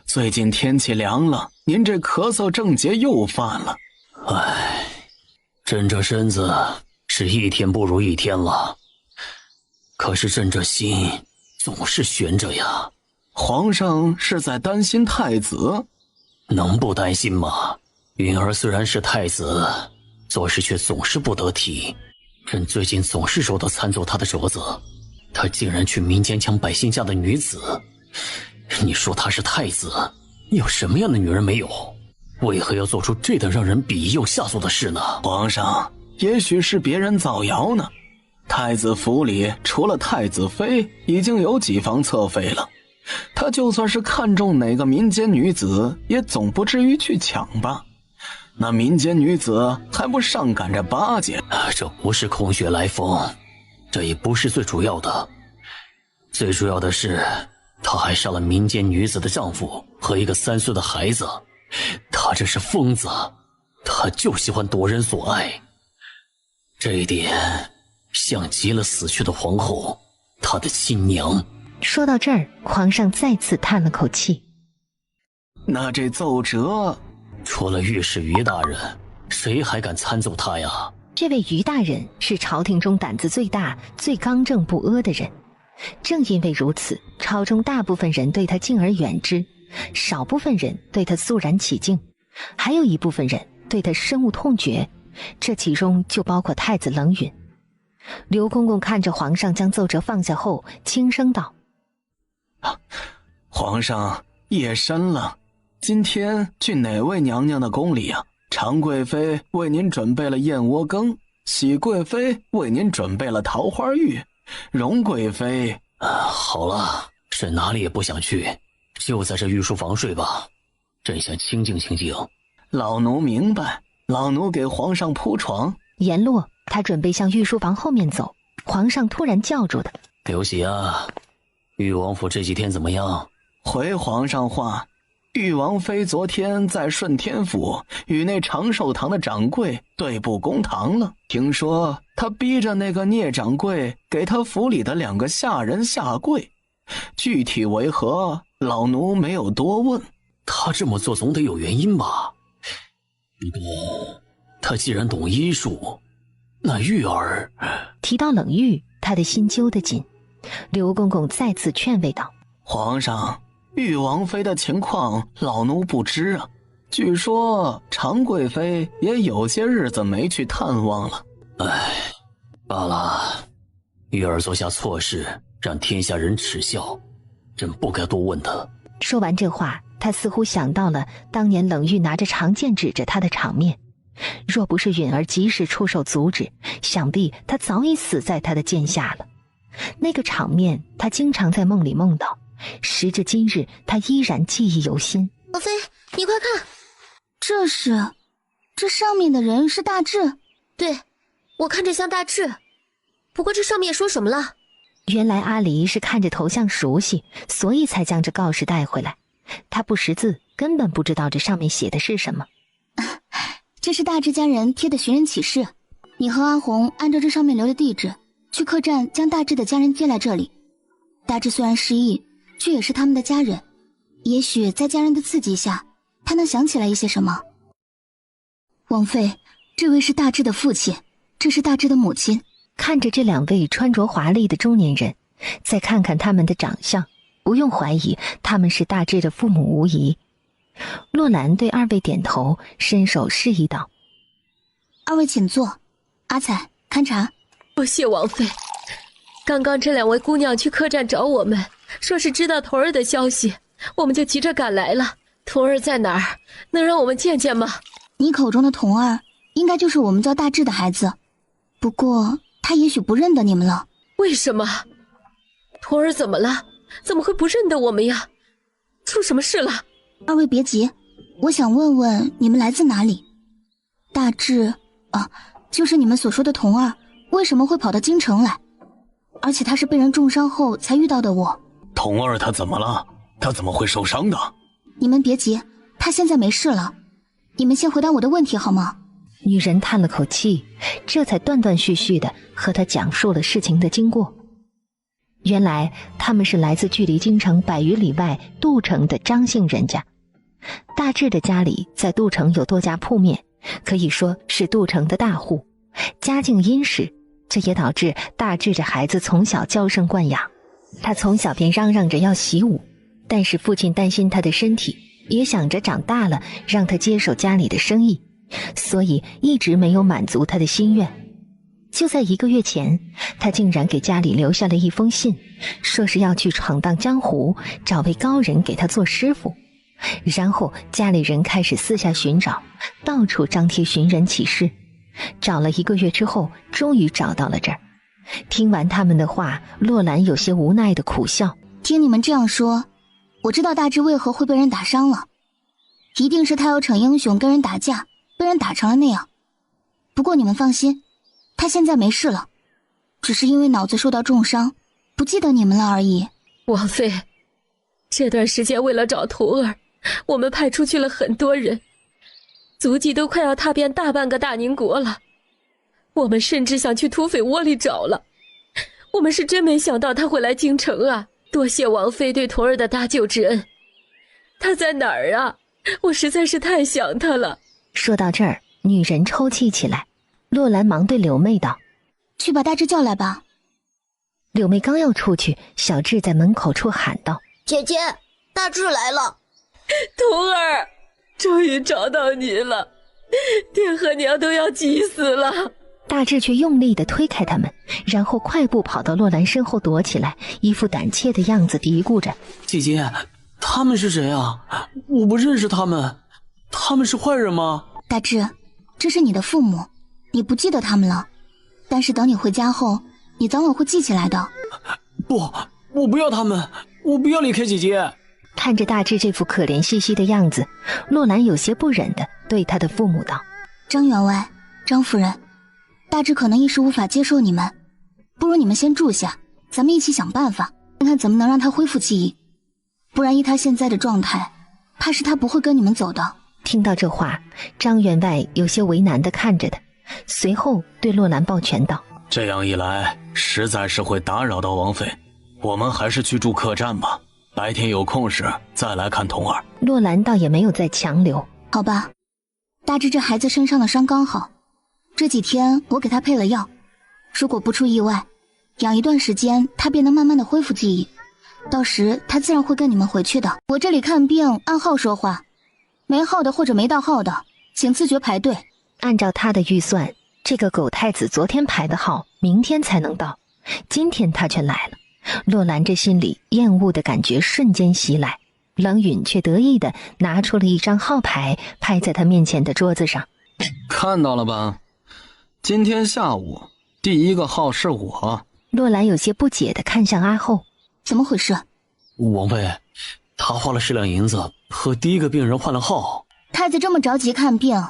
[SPEAKER 4] 最近天气凉了，您这咳嗽症结又犯了。
[SPEAKER 1] 唉，朕这身子是一天不如一天了，可是朕这心总是悬着呀。
[SPEAKER 4] 皇上是在担心太子？
[SPEAKER 1] 能不担心吗？允儿虽然是太子，做事却总是不得体，朕最近总是受到参奏他的折子，他竟然去民间抢百姓家的女子。你说他是太子，有什么样的女人没有？为何要做出这等让人鄙夷又下作的事呢？
[SPEAKER 4] 皇上，也许是别人造谣呢。太子府里除了太子妃，已经有几房侧妃了。他就算是看中哪个民间女子，也总不至于去抢吧？那民间女子还不上赶着巴结？
[SPEAKER 1] 这不是空穴来风，这也不是最主要的。最主要的是，他还杀了民间女子的丈夫和一个3岁的孩子。他这是疯子，他就喜欢夺人所爱。这一点像极了死去的皇后，她的亲娘。
[SPEAKER 3] 说到这儿，皇上再次叹了口气。
[SPEAKER 4] 那这奏折，
[SPEAKER 1] 除了御史于大人，谁还敢参奏他呀？
[SPEAKER 3] 这位于大人是朝廷中胆子最大、最刚正不阿的人。正因为如此，朝中大部分人对他敬而远之，少部分人对他肃然起敬，还有一部分人对他深恶痛绝，这其中就包括太子冷允。刘公公看着皇上将奏折放下后，轻声道：
[SPEAKER 4] 皇上，夜深了，今天去哪位娘娘的宫里啊？常贵妃为您准备了燕窝羹，喜贵妃为您准备了桃花浴，荣贵妃……
[SPEAKER 1] 好了，朕哪里也不想去，就在这御书房睡吧。朕想清静清静。
[SPEAKER 4] 老奴明白，老奴给皇上铺床。
[SPEAKER 3] 言落，他准备向御书房后面走，皇上突然叫住他：
[SPEAKER 1] 刘喜啊，裕王府这几天怎么样？
[SPEAKER 4] 回皇上话，裕王妃昨天在顺天府与那长寿堂的掌柜对簿公堂了。听说他逼着那个聂掌柜给他府里的2个下人下跪，具体为何，老奴没有多问。
[SPEAKER 1] 他这么做总得有原因吧？不过他既然懂医术，那玉儿……
[SPEAKER 3] 提到冷玉，他的心揪得紧。刘公公再次劝慰道：
[SPEAKER 4] 皇上，裕王妃的情况老奴不知啊，据说常贵妃也有些日子没去探望了。
[SPEAKER 1] 唉，罢了，玉儿做下错事，让天下人耻笑，朕不该多问他。
[SPEAKER 3] 说完这话，他似乎想到了当年冷玉拿着长剑指着他的场面，若不是允儿及时出手阻止，想必他早已死在他的剑下了。那个场面他经常在梦里梦到，时至今日他依然记忆犹新。
[SPEAKER 6] 王妃，你快看，
[SPEAKER 5] 这上面的人是大志。
[SPEAKER 6] 对，我看着像大志。不过这上面说什么了？
[SPEAKER 3] 原来阿离是看着头像熟悉，所以才将这告示带回来。他不识字，根本不知道这上面写的是什么。
[SPEAKER 5] 这是大志家人贴的寻人启事，你和阿红按照这上面留的地址，去客栈将大志的家人接来这里。大志虽然失忆，却也是他们的家人，也许在家人的刺激下，他能想起来一些什么。王妃，这位是大志的父亲，这是大志的母亲。
[SPEAKER 3] 看着这两位穿着华丽的中年人，再看看他们的长相，不用怀疑他们是大志的父母无疑。洛兰对二位点头，伸手示意道：
[SPEAKER 5] 二位请坐，阿彩勘察。
[SPEAKER 6] 多谢王妃。刚刚这两位姑娘去客栈找我们，说是知道童儿的消息，我们就急着赶来了。童儿在哪儿？能让我们见见吗？
[SPEAKER 5] 你口中的童儿，应该就是我们叫大志的孩子，不过他也许不认得你们了。
[SPEAKER 6] 为什么？童儿怎么了？怎么会不认得我们呀？出什么事了？
[SPEAKER 5] 二位别急，我想问问你们来自哪里？大志就是你们所说的童儿，为什么会跑到京城来？而且他是被人重伤后才遇到的我。
[SPEAKER 4] 童儿他怎么了？他怎么会受伤的？
[SPEAKER 5] 你们别急，他现在没事了。你们先回答我的问题好吗？
[SPEAKER 3] 女人叹了口气，这才断断续续地和他讲述了事情的经过。原来他们是来自距离京城100余里外杜城的张姓人家。大志的家里在杜城有多家铺面，可以说是杜城的大户，家境殷实，这也导致大志这孩子从小娇生惯养。他从小便嚷嚷着要习武，但是父亲担心他的身体，也想着长大了让他接手家里的生意，所以一直没有满足他的心愿。就在1个月前，他竟然给家里留下了一封信，说是要去闯荡江湖，找位高人给他做师傅。然后家里人开始四下寻找，到处张贴寻人启事。找了1个月之后，终于找到了这儿。听完他们的话，洛兰有些无奈的苦笑。
[SPEAKER 5] 听你们这样说，我知道大志为何会被人打伤了，一定是他要逞英雄跟人打架，被人打成了那样。不过你们放心，他现在没事了，只是因为脑子受到重伤，不记得你们了而已。
[SPEAKER 6] 王妃，这段时间为了找童儿，我们派出去了很多人，足迹都快要踏遍大半个大宁国了。我们甚至想去土匪窝里找了。我们是真没想到他会来京城啊！多谢王妃对童儿的搭救之恩。他在哪儿啊？我实在是太想他了。
[SPEAKER 3] 说到这儿，女人抽泣起来。洛兰忙对柳妹道：
[SPEAKER 5] 去把大志叫来吧。
[SPEAKER 3] 柳妹刚要出去，小智在门口处喊道：
[SPEAKER 6] 姐姐，大志来了。童儿，终于找到你了，爹和娘都要急死了。
[SPEAKER 3] 大志却用力地推开他们，然后快步跑到洛兰身后躲起来，一副胆怯的样子，嘀咕着：
[SPEAKER 7] 姐姐，他们是谁啊？我不认识他们，他们是坏人吗？
[SPEAKER 5] 大志，这是你的父母，你不记得他们了，但是等你回家后，你早晚会记起来的。
[SPEAKER 7] 不，我不要他们，我不要离开姐姐。
[SPEAKER 3] 看着大志这副可怜兮兮的样子，洛兰有些不忍地对他的父母道：
[SPEAKER 5] 张员外，张夫人，大志可能一时无法接受你们，不如你们先住下，咱们一起想办法，看看怎么能让他恢复记忆。不然依他现在的状态，怕是他不会跟你们走的。
[SPEAKER 3] 听到这话，张员外有些为难地看着他，随后对洛兰抱拳道：
[SPEAKER 4] 这样一来实在是会打扰到王妃，我们还是去住客栈吧，白天有空时再来看童儿。
[SPEAKER 3] 洛兰倒也没有再强留。
[SPEAKER 5] 好吧，大志这孩子身上的伤刚好，这几天我给他配了药，如果不出意外，养一段时间他便能慢慢的恢复记忆，到时他自然会跟你们回去的。我这里看病按号说话，没号的或者没到号的请自觉排队。
[SPEAKER 3] 按照他的预算，这个狗太子昨天排的号明天才能到，今天他却来了。洛兰这心里厌恶的感觉瞬间袭来，冷允却得意地拿出了一张号牌，拍在他面前的桌子上。
[SPEAKER 4] 看到了吧，今天下午第一个号是我。
[SPEAKER 3] 洛兰有些不解地看向阿后。
[SPEAKER 5] 怎么回事？
[SPEAKER 7] 王妃，他花了10两银子和第一个病人换了号。
[SPEAKER 5] 太子这么着急看病，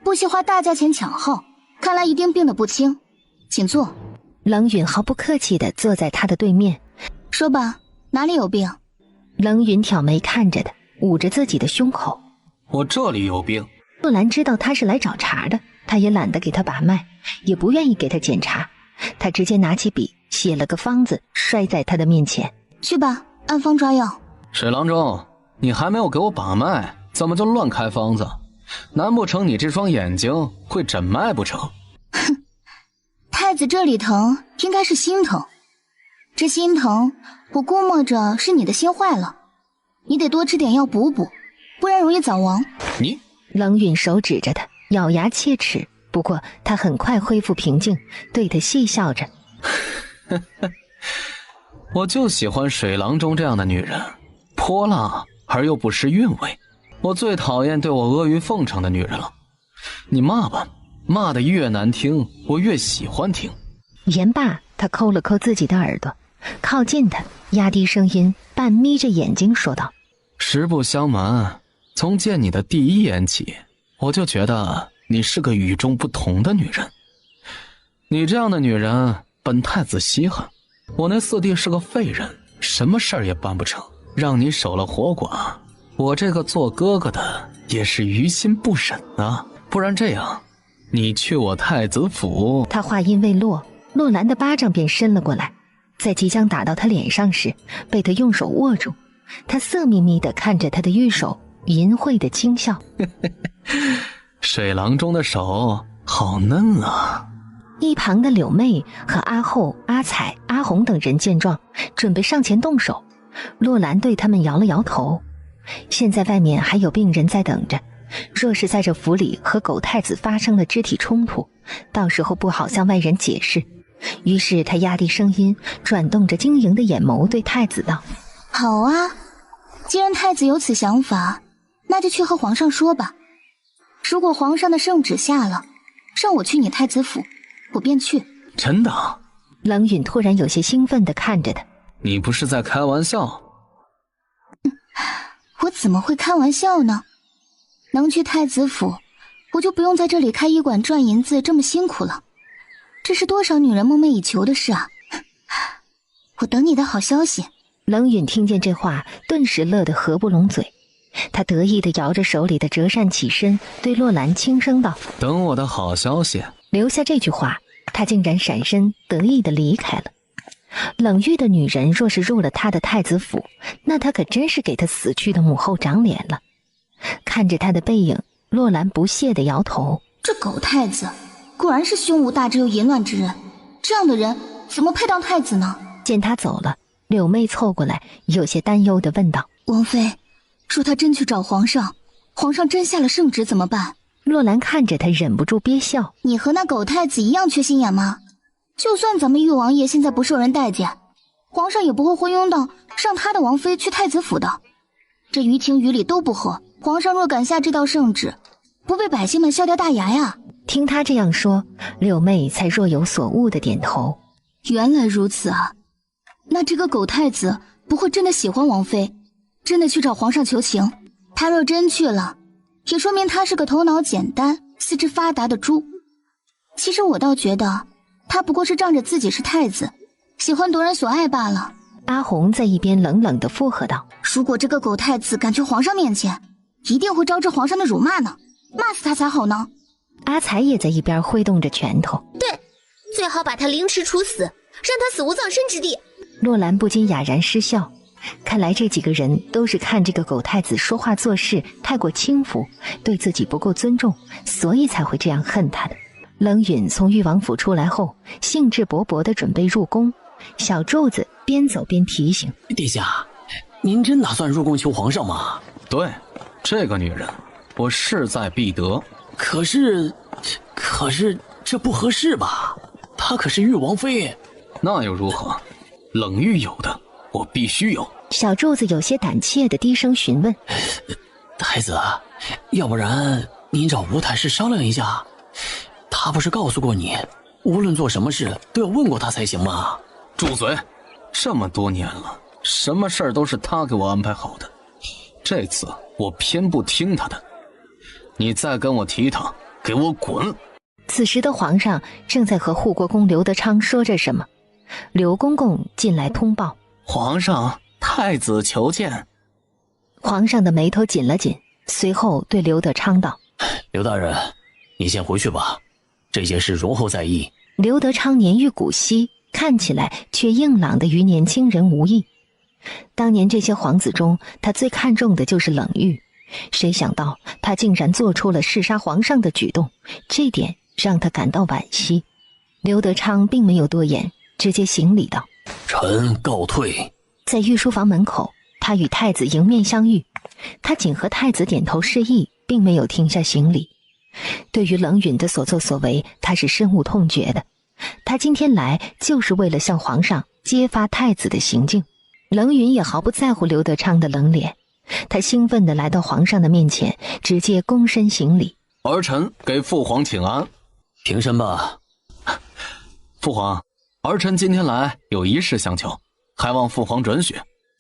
[SPEAKER 5] 不惜花大价钱抢号，看来一定病得不轻。请坐。
[SPEAKER 3] 冷允毫不客气地坐在他的对面。
[SPEAKER 5] 说吧，哪里有病？
[SPEAKER 3] 冷允挑眉看着他，捂着自己的胸口。
[SPEAKER 4] 我这里有病。
[SPEAKER 3] 洛兰知道他是来找茬的，他也懒得给他把脉，也不愿意给他检查。他直接拿起笔写了个方子，摔在他的面前。
[SPEAKER 5] 去吧，按方抓药。
[SPEAKER 4] 水郎中，你还没有给我把脉，怎么就乱开方子？难不成你这双眼睛会诊脉不成？
[SPEAKER 5] 哼，太子这里疼，应该是心疼。这心疼，我估摸着是你的心坏了，你得多吃点药补补，不然容易早亡。
[SPEAKER 4] 你……
[SPEAKER 3] 冷允手指着他，咬牙切齿。不过他很快恢复平静，对他戏笑着。
[SPEAKER 4] 我就喜欢水郎中这样的女人，泼辣而又不失韵味。我最讨厌对我阿谀奉承的女人了。你骂吧，骂得越难听，我越喜欢听。
[SPEAKER 3] 言罢，他抠了抠自己的耳朵，靠近他，压低声音，半眯着眼睛说道：
[SPEAKER 4] 实不相瞒，从见你的第一眼起，我就觉得你是个与众不同的女人。你这样的女人，本太子稀罕。我那四弟是个废人，什么事儿也办不成，让你守了活寡，我这个做哥哥的也是于心不忍啊。不然这样，你去我太子府……
[SPEAKER 3] 他话音未落，洛兰的巴掌便伸了过来，在即将打到他脸上时，被他用手握住。他色眯眯地看着他的玉手，淫秽的轻笑。
[SPEAKER 4] 水郎中的手好嫩啊。
[SPEAKER 3] 一旁的柳妹和阿后、阿彩、阿红等人见状，准备上前动手。洛兰对他们摇了摇头。现在外面还有病人在等着，若是在这府里和狗太子发生了肢体冲突，到时候不好向外人解释。于是他压低声音，转动着晶莹的眼眸对太子道：
[SPEAKER 5] 好啊，既然太子有此想法，那就去和皇上说吧。如果皇上的圣旨下了，让我去你太子府，我便去。
[SPEAKER 4] 真的？
[SPEAKER 3] 冷允突然有些兴奋地看着他。
[SPEAKER 4] 你不是在开玩笑？
[SPEAKER 5] 我怎么会开玩笑呢？能去太子府，我就不用在这里开医馆赚银子这么辛苦了。这是多少女人梦寐以求的事啊！我等你的好消息。
[SPEAKER 3] 冷允听见这话，顿时乐得合不拢嘴。他得意地摇着手里的折扇起身，对洛兰轻声道：
[SPEAKER 4] 等我的好消息。
[SPEAKER 3] 留下这句话，他竟然闪身得意地离开了。冷玉的女人若是入了他的太子府，那他可真是给他死去的母后长脸了。看着他的背影，洛兰不屑地摇头：
[SPEAKER 5] 这狗太子果然是胸无大志又淫乱之人，这样的人怎么配当太子呢？
[SPEAKER 3] 见他走了，柳妹凑过来，有些担忧地问道：
[SPEAKER 5] 王妃，若他真去找皇上，皇上真下了圣旨怎么办？
[SPEAKER 3] 洛兰看着他，忍不住憋笑：
[SPEAKER 5] 你和那狗太子一样缺心眼吗？就算咱们玉王爷现在不受人待见，皇上也不会昏庸到让他的王妃去太子府的。这于情于理都不合，皇上若敢下这道圣旨，不被百姓们笑掉大牙呀！
[SPEAKER 3] 听他这样说，柳妹才若有所悟地点头。
[SPEAKER 5] 原来如此啊，那这个狗太子不会真的喜欢王妃，真的去找皇上求情。他若真去了，也说明他是个头脑简单、四肢发达的猪。其实我倒觉得他不过是仗着自己是太子，喜欢夺人所爱罢了。
[SPEAKER 3] 阿红在一边冷冷地附和道：
[SPEAKER 5] 如果这个狗太子敢去皇上面前，一定会招致皇上的辱骂呢，骂死他才好呢。
[SPEAKER 3] 阿才也在一边挥动着拳头：
[SPEAKER 6] 对，最好把他凌迟处死，让他死无葬身之地。
[SPEAKER 3] 洛兰不禁哑然失笑，看来这几个人都是看这个狗太子说话做事太过轻浮，对自己不够尊重，所以才会这样恨他的。冷允从誉王府出来后，兴致勃勃地准备入宫。小柱子边走边提醒：
[SPEAKER 1] 陛下，您真打算入宫求皇上吗？
[SPEAKER 4] 对，这个女人我势在必得。
[SPEAKER 1] 可是这不合适吧？她可是誉王妃。
[SPEAKER 4] 那又如何？冷玉有的，我必须有。
[SPEAKER 3] 小柱子有些胆怯地低声询问：
[SPEAKER 1] 太子，要不然您找吴太师商量一下？他不是告诉过你，无论做什么事都要问过他才行吗？
[SPEAKER 4] 住嘴！这么多年了，什么事儿都是他给我安排好的，这次我偏不听他的。你再跟我提他，给我滚！
[SPEAKER 3] 此时的皇上正在和护国公刘德昌说着什么，刘公公进来通报：
[SPEAKER 4] 皇上，太子求见。
[SPEAKER 3] 皇上的眉头紧了紧，随后对刘德昌道：
[SPEAKER 7] 刘大人，你先回去吧，这件事容后再议。
[SPEAKER 3] 刘德昌年逾古稀，看起来却硬朗的与年轻人无异。当年这些皇子中，他最看重的就是冷玉，谁想到他竟然做出了弑杀皇上的举动，这点让他感到惋惜。刘德昌并没有多言，直接行礼道：
[SPEAKER 7] 臣告退。
[SPEAKER 3] 在御书房门口，他与太子迎面相遇，他仅和太子点头示意，并没有停下行礼。对于冷允的所作所为，他是深恶痛绝的。他今天来就是为了向皇上揭发太子的行径。冷允也毫不在乎刘德昌的冷脸，他兴奋地来到皇上的面前，直接躬身行礼：
[SPEAKER 4] 儿臣给父皇请安。
[SPEAKER 7] 平身吧。
[SPEAKER 4] 父皇，儿臣今天来有一事相求，还望父皇准许。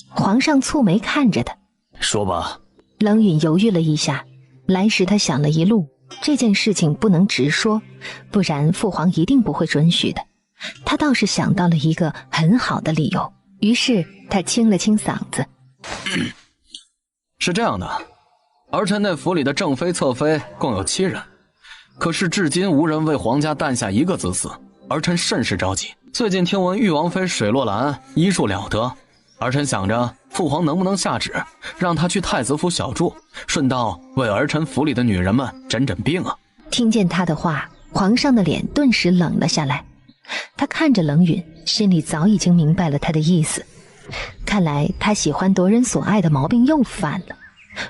[SPEAKER 3] 皇上蹙眉看着他，
[SPEAKER 7] 说吧。
[SPEAKER 3] 冷允犹豫了一下，来时他想了一路，这件事情不能直说，不然父皇一定不会准许的。他倒是想到了一个很好的理由，于是他清了清嗓子：
[SPEAKER 4] 是这样的，儿臣内府里的正妃侧妃共有7人，可是至今无人为皇家诞下一个子嗣，儿臣甚是着急。最近听闻玉王妃水落兰医术了得，儿臣想着父皇能不能下旨让她去太子府小住，顺道为儿臣府里的女人们诊诊病啊。
[SPEAKER 3] 听见他的话，皇上的脸顿时冷了下来。他看着冷允，心里早已经明白了他的意思。看来他喜欢夺人所爱的毛病又犯了。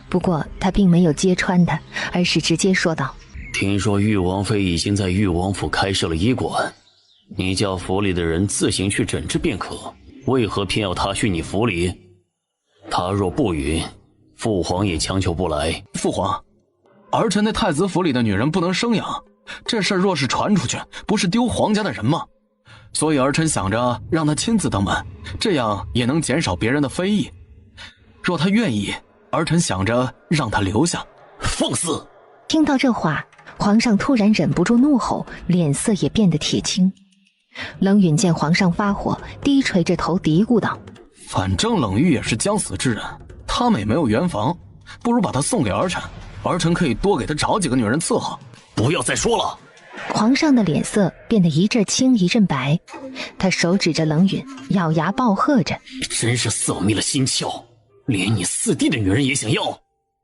[SPEAKER 3] 不过他并没有揭穿他，而是直接说道：
[SPEAKER 7] 听说玉王妃已经在玉王府开设了医馆，你叫府里的人自行去诊治便可，为何偏要她去你府里？她若不允，父皇也强求不来。
[SPEAKER 4] 父皇，儿臣那太子府里的女人不能生养，这事若是传出去，不是丢皇家的人吗？所以儿臣想着让她亲自登门，这样也能减少别人的非议。若她愿意，儿臣想着让她留下。
[SPEAKER 7] 放肆！
[SPEAKER 3] 听到这话，皇上突然忍不住怒吼，脸色也变得铁青。冷允见皇上发火，低垂着头嘀咕道：
[SPEAKER 4] 反正冷玉也是将死之人，他们也没有圆房，不如把他送给儿臣，儿臣可以多给他找几个女人伺候。
[SPEAKER 7] 不要再说了。
[SPEAKER 3] 皇上的脸色变得一阵青一阵白，他手指着冷允，咬牙暴喝着：
[SPEAKER 7] 真是扫灭了心窍，连你四弟的女人也想要！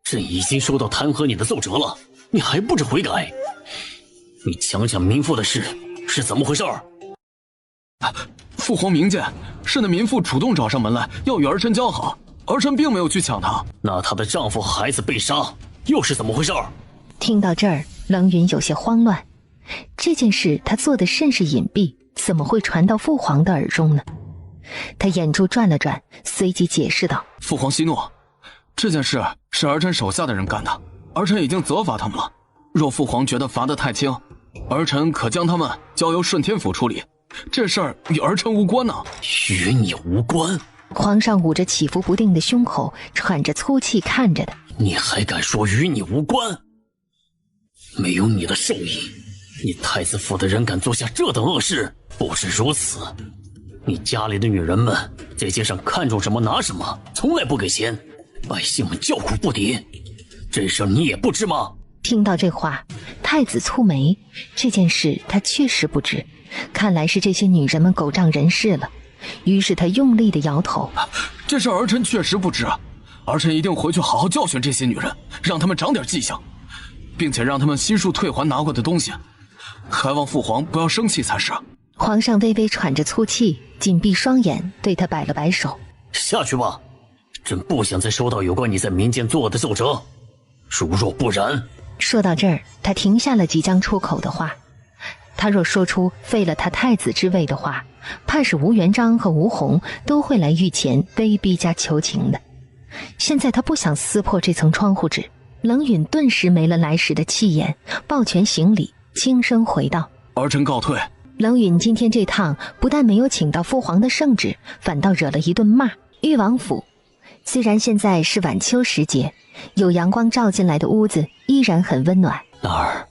[SPEAKER 7] 朕已经收到弹劾你的奏折了，你还不知悔改？你讲讲民妇的事是怎么回事？
[SPEAKER 4] 父皇明鉴，是那民妇主动找上门来要与儿臣交好，儿臣并没有去抢她。
[SPEAKER 7] 那她的丈夫和孩子被杀，又是怎么回事？
[SPEAKER 3] 听到这儿，冷允有些慌乱。这件事他做的甚是隐蔽，怎么会传到父皇的耳中呢？他眼珠转了转，随即解释道：
[SPEAKER 4] 父皇息怒，这件事是儿臣手下的人干的，儿臣已经责罚他们了。若父皇觉得罚得太轻，儿臣可将他们交由顺天府处理，这事儿与儿臣无关呢。
[SPEAKER 7] 与你无关？
[SPEAKER 3] 皇上捂着起伏不定的胸口，喘着粗气看着他。
[SPEAKER 7] 你还敢说与你无关？没有你的授意，你太子府的人敢做下这等恶事？不是如此，你家里的女人们在街上看中什么拿什么，从来不给钱，百姓们叫苦不迭，这事你也不知吗？
[SPEAKER 3] 听到这话，太子蹙眉，这件事他确实不知，看来是这些女人们狗仗人势了。于是他用力地摇头：
[SPEAKER 4] 这事儿儿臣确实不知，儿臣一定回去好好教训这些女人，让他们长点记性，并且让他们悉数退还拿过的东西，还望父皇不要生气才是。
[SPEAKER 3] 皇上微微喘着粗气，紧闭双眼，对他摆了摆手：
[SPEAKER 7] 下去吧，朕不想再收到有关你在民间作恶的奏折，如若不然。
[SPEAKER 3] 说到这儿，他停下了即将出口的话。他若说出废了他太子之位的话，怕是吴元璋和吴红都会来御前威逼加求情的。现在他不想撕破这层窗户纸。冷允顿时没了来时的气焰，抱拳行礼，轻声回道：
[SPEAKER 4] 儿臣告退。
[SPEAKER 3] 冷允今天这趟不但没有请到父皇的圣旨，反倒惹了一顿骂。裕王府虽然现在是晚秋时节，有阳光照进来的屋子依然很温暖。
[SPEAKER 7] 那儿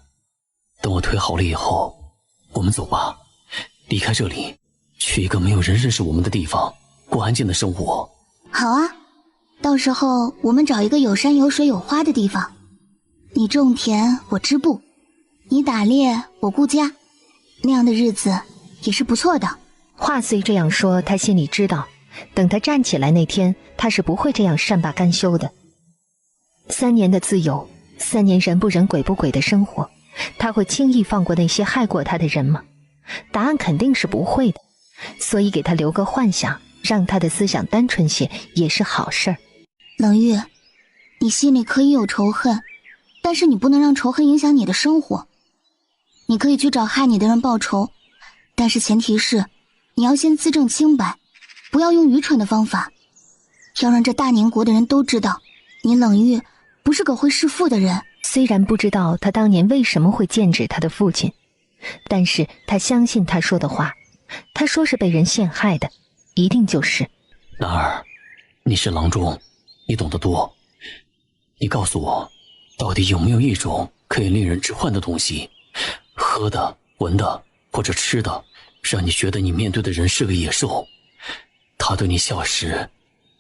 [SPEAKER 1] 等我腿好了以后，我们走吧，离开这里，去一个没有人认识我们的地方，过安静的生活。
[SPEAKER 5] 好啊，到时候我们找一个有山有水有花的地方，你种田我织布，你打猎我顾家，那样的日子也是不错的。
[SPEAKER 3] 话虽这样说，他心里知道，等他站起来那天，他是不会这样善罢甘休的。3年的自由，3年人不人鬼不鬼的生活，他会轻易放过那些害过他的人吗？答案肯定是不会的，所以给他留个幻想，让他的思想单纯些也是好事儿。
[SPEAKER 5] 冷玉，你心里可以有仇恨，但是你不能让仇恨影响你的生活。你可以去找害你的人报仇，但是前提是你要先自证清白，不要用愚蠢的方法，要让这大宁国的人都知道，你冷玉不是个会弑父的人。
[SPEAKER 3] 虽然不知道他当年为什么会剑指他的父亲，但是他相信他说的话，他说是被人陷害的，一定就是。
[SPEAKER 1] 兰儿，你是郎中，你懂得多，你告诉我，到底有没有一种可以令人置换的东西，喝的、闻的或者吃的，让你觉得你面对的人是个野兽，他对你笑时，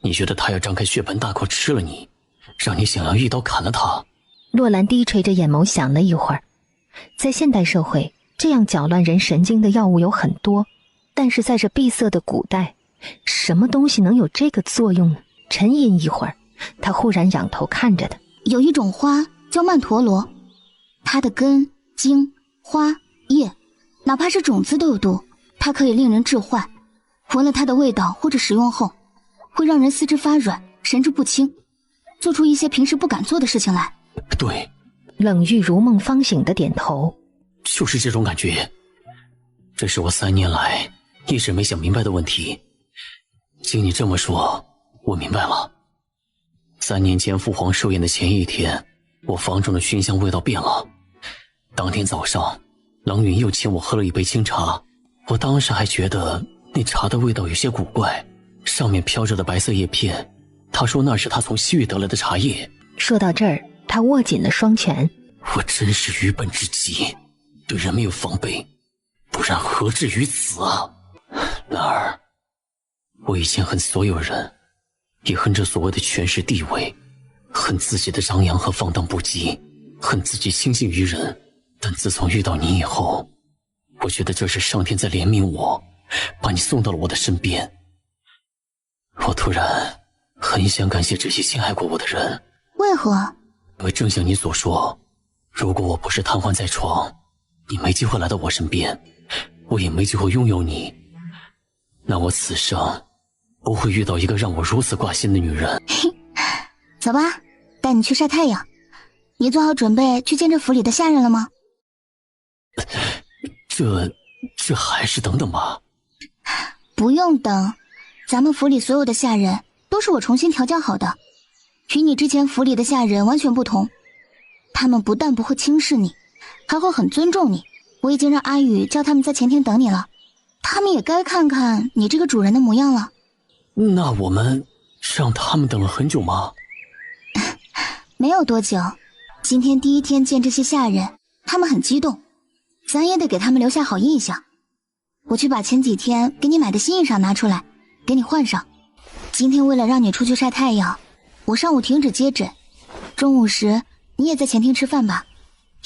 [SPEAKER 1] 你觉得他要张开血盆大口吃了你，让你想要一刀砍了他。
[SPEAKER 3] 洛兰低垂着眼眸想了一会儿，在现代社会，这样搅乱人神经的药物有很多，但是在这闭塞的古代，什么东西能有这个作用呢？沉吟一会儿，他忽然仰头看着他。
[SPEAKER 5] 有一种花叫曼陀罗，它的根、茎、花、叶，哪怕是种子都有毒，它可以令人致幻，闻了它的味道或者食用后，会让人四肢发软，神志不清，做出一些平时不敢做的事情来。
[SPEAKER 1] 对，
[SPEAKER 3] 冷玉如梦方醒的点头，
[SPEAKER 1] 就是这种感觉。这是我3年来一直没想明白的问题。经你这么说，我明白了。3年前父皇寿宴的前一天，我房中的熏香味道变了。当天早上，郎云又请我喝了一杯清茶，我当时还觉得那茶的味道有些古怪，上面飘着的白色叶片，他说那是他从西域得来的茶叶。
[SPEAKER 3] 说到这儿，他握紧了双拳。
[SPEAKER 1] 我真是愚笨至极，对人没有防备，不然何至于此啊！兰儿，我以前恨所有人，也恨这所谓的权势地位，恨自己的张扬和放荡不羁，恨自己轻信于人。但自从遇到你以后，我觉得这是上天在怜悯我，把你送到了我的身边。我突然很想感谢这些陷害过我的人。
[SPEAKER 5] 为何？
[SPEAKER 1] 因为正像你所说，如果我不是瘫痪在床，你没机会来到我身边，我也没机会拥有你，那我此生不会遇到一个让我如此挂心的女人。
[SPEAKER 5] 走吧，带你去晒太阳。你做好准备去见这府里的下人了吗？
[SPEAKER 1] 这还是等等吧。
[SPEAKER 5] 不用等，咱们府里所有的下人都是我重新调教好的，与你之前府里的下人完全不同。他们不但不会轻视你，还会很尊重你。我已经让阿宇叫他们在前厅等你了，他们也该看看你这个主人的模样了。
[SPEAKER 1] 那我们让他们等了很久吗？
[SPEAKER 5] 没有多久，今天第一天见这些下人，他们很激动，咱也得给他们留下好印象。我去把前几天给你买的新衣裳拿出来，给你换上。今天为了让你出去晒太阳，我上午停止接诊，中午时你也在前厅吃饭吧。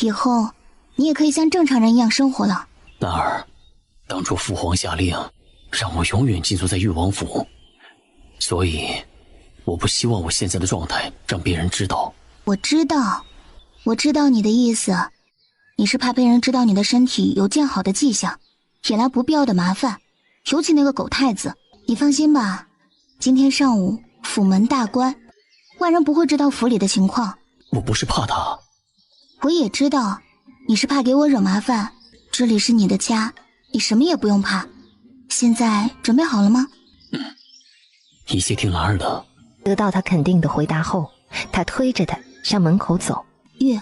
[SPEAKER 5] 以后你也可以像正常人一样生活了。
[SPEAKER 1] 兰儿，当初父皇下令让我永远禁足在誉王府，所以我不希望我现在的状态让别人知道。
[SPEAKER 5] 我知道你的意思，你是怕被人知道你的身体有见好的迹象，引来不必要的麻烦，尤其那个狗太子。你放心吧，今天上午府门大关，外人不会知道府里的情况。
[SPEAKER 1] 我不是怕他，
[SPEAKER 5] 我也知道你是怕给我惹麻烦，这里是你的家，你什么也不用怕。现在准备好了吗？
[SPEAKER 1] 一切听兰儿的。
[SPEAKER 3] 得到他肯定的回答后，他推着他向门口走。
[SPEAKER 5] 玉，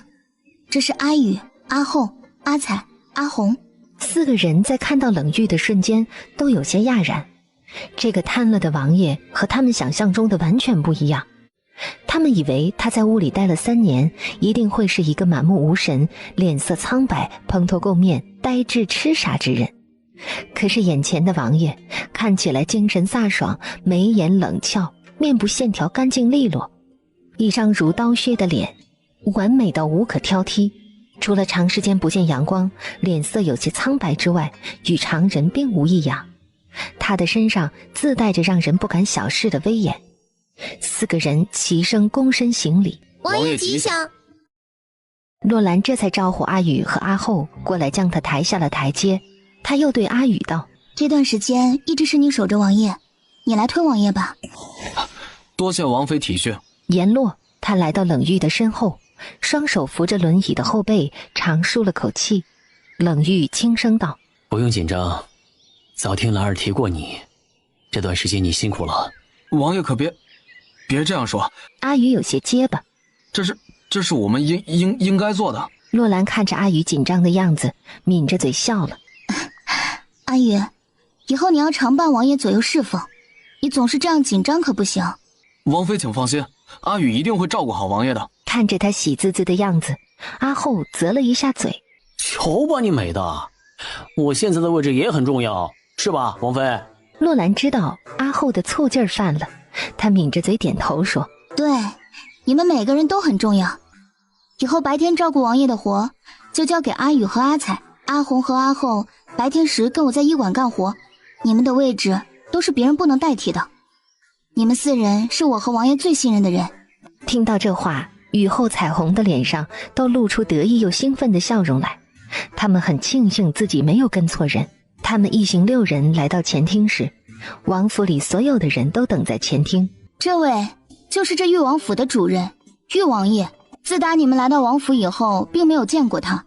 [SPEAKER 5] 这是阿宇、阿后、阿彩、阿红。
[SPEAKER 3] 4个人在看到冷玉的瞬间都有些讶然，这个瘫了的王爷和他们想象中的完全不一样。他们以为他在屋里待了3年，一定会是一个满目无神、脸色苍白、蓬头垢面、呆滞痴傻之人。可是眼前的王爷看起来精神飒爽，眉眼冷峭，面部线条干净利落，一张如刀削的脸，完美到无可挑剔。除了长时间不见阳光，脸色有些苍白之外，与常人并无异样。他的身上自带着让人不敢小视的威严。4个人齐声躬身行礼。
[SPEAKER 6] 王爷吉祥。
[SPEAKER 3] 洛兰这才招呼阿宇和阿后过来，将他抬下了台阶。他又对阿宇道：
[SPEAKER 5] 这段时间一直是你守着王爷，你来推王爷吧。
[SPEAKER 4] 多谢王妃体恤。
[SPEAKER 3] 言落，他来到冷玉的身后，双手扶着轮椅的后背，长舒了口气。冷玉轻声道：
[SPEAKER 7] 不用紧张，早听兰儿提过你，这段时间你辛苦了。
[SPEAKER 4] 王爷可别这样说。
[SPEAKER 3] 阿宇有些结巴。
[SPEAKER 4] 这是我们应该做的。
[SPEAKER 3] 洛兰看着阿宇紧张的样子，抿着嘴笑了。
[SPEAKER 5] 阿宇，以后你要常伴王爷左右侍奉，你总是这样紧张可不行。
[SPEAKER 4] 王妃请放心，阿宇一定会照顾好王爷的。
[SPEAKER 3] 看着他喜滋滋的样子，阿后啧了一下嘴。
[SPEAKER 7] 瞧把你美的，我现在的位置也很重要，是吧，王妃？
[SPEAKER 3] 洛兰知道阿后的醋劲儿犯了，他抿着嘴点头说：
[SPEAKER 5] 对，你们每个人都很重要。以后白天照顾王爷的活就交给阿宇和阿彩，阿红和阿后白天时跟我在医馆干活，你们的位置都是别人不能代替的。你们4人是我和王爷最信任的人。
[SPEAKER 3] 听到这话，雨后彩虹的脸上都露出得意又兴奋的笑容来。他们很庆幸自己没有跟错人。他们一行6人来到前厅时，王府里所有的人都等在前厅。
[SPEAKER 5] 这位就是这裕王府的主人，裕王爷。自打你们来到王府以后，并没有见过他。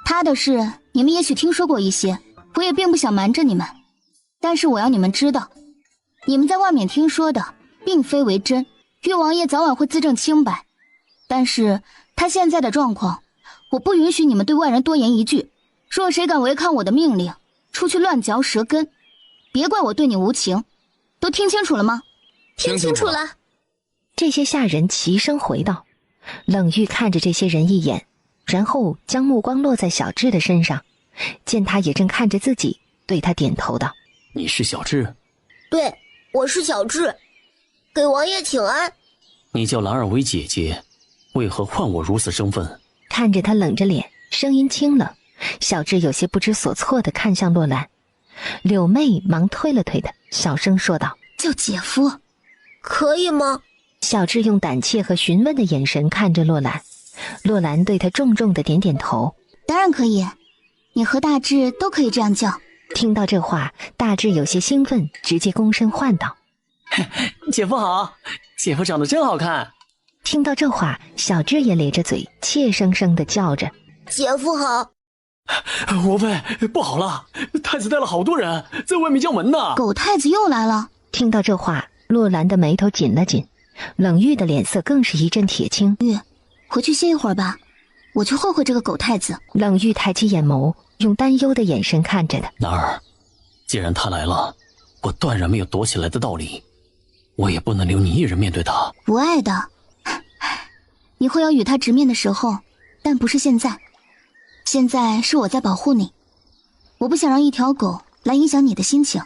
[SPEAKER 5] 他的事你们也许听说过一些，我也并不想瞒着你们。但是我要你们知道，你们在外面听说的并非为真，裕王爷早晚会自证清白。但是他现在的状况，我不允许你们对外人多言一句。若谁敢违抗我的命令，出去乱嚼舌根，别怪我对你无情。都听清楚了吗？
[SPEAKER 6] 听清楚了。
[SPEAKER 3] 这些下人齐声回道。冷玉看着这些人一眼，然后将目光落在小智的身上，见他也正看着自己，对他点头道：
[SPEAKER 7] 你是小智？
[SPEAKER 6] 对，我是小智，给王爷请安。
[SPEAKER 7] 你叫兰儿为姐姐，为何唤我如此生分？
[SPEAKER 3] 看着他冷着脸，声音清冷，小智有些不知所措地看向洛兰。柳妹忙推了推他，小声说道：
[SPEAKER 5] 叫姐夫
[SPEAKER 6] 可以吗？
[SPEAKER 3] 小智用胆怯和询问的眼神看着洛兰，洛兰对他重重的点点头。
[SPEAKER 5] 当然可以，你和大智都可以这样叫。
[SPEAKER 3] 听到这话，大智有些兴奋，直接躬身唤道：
[SPEAKER 7] 姐夫好，姐夫长得真好看。
[SPEAKER 3] 听到这话，小智也咧着嘴，怯生生地叫着：
[SPEAKER 6] 姐夫好。
[SPEAKER 7] 王妃，不好了，太子带了好多人在外面叫门呢。
[SPEAKER 5] 狗太子又来了。
[SPEAKER 3] 听到这话，洛兰的眉头紧了紧，冷玉的脸色更是一阵铁青。
[SPEAKER 5] 玉，回去歇一会儿吧，我去会会这个狗太子。
[SPEAKER 3] 冷玉抬起眼眸，用担忧的眼神看着他。
[SPEAKER 7] 兰儿，既然他来了，我断然没有躲起来的道理，我也不能留你一人面对他。
[SPEAKER 5] 不爱的，你会有与他直面的时候，但不是现在。现在是我在保护你，我不想让一条狗来影响你的心情。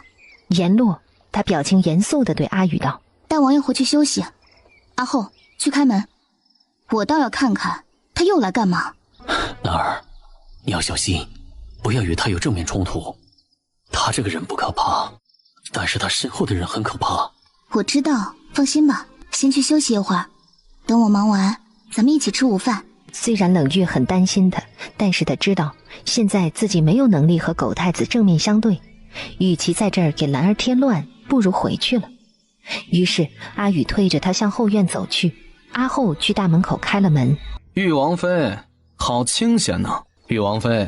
[SPEAKER 3] 言落，他表情严肃地对阿宇道：
[SPEAKER 5] 带王爷回去休息。阿后，去开门，我倒要看看他又来干嘛。
[SPEAKER 7] 兰儿，你要小心，不要与他有正面冲突。他这个人不可怕，但是他身后的人很可怕。
[SPEAKER 5] 我知道，放心吧，先去休息一会儿，等我忙完咱们一起吃午饭。
[SPEAKER 3] 虽然冷玉很担心他，但是他知道现在自己没有能力和狗太子正面相对，与其在这儿给兰儿添乱，不如回去了。于是阿宇推着他向后院走去，阿后去大门口开了门。
[SPEAKER 4] 玉王妃，好清闲呐！玉王妃，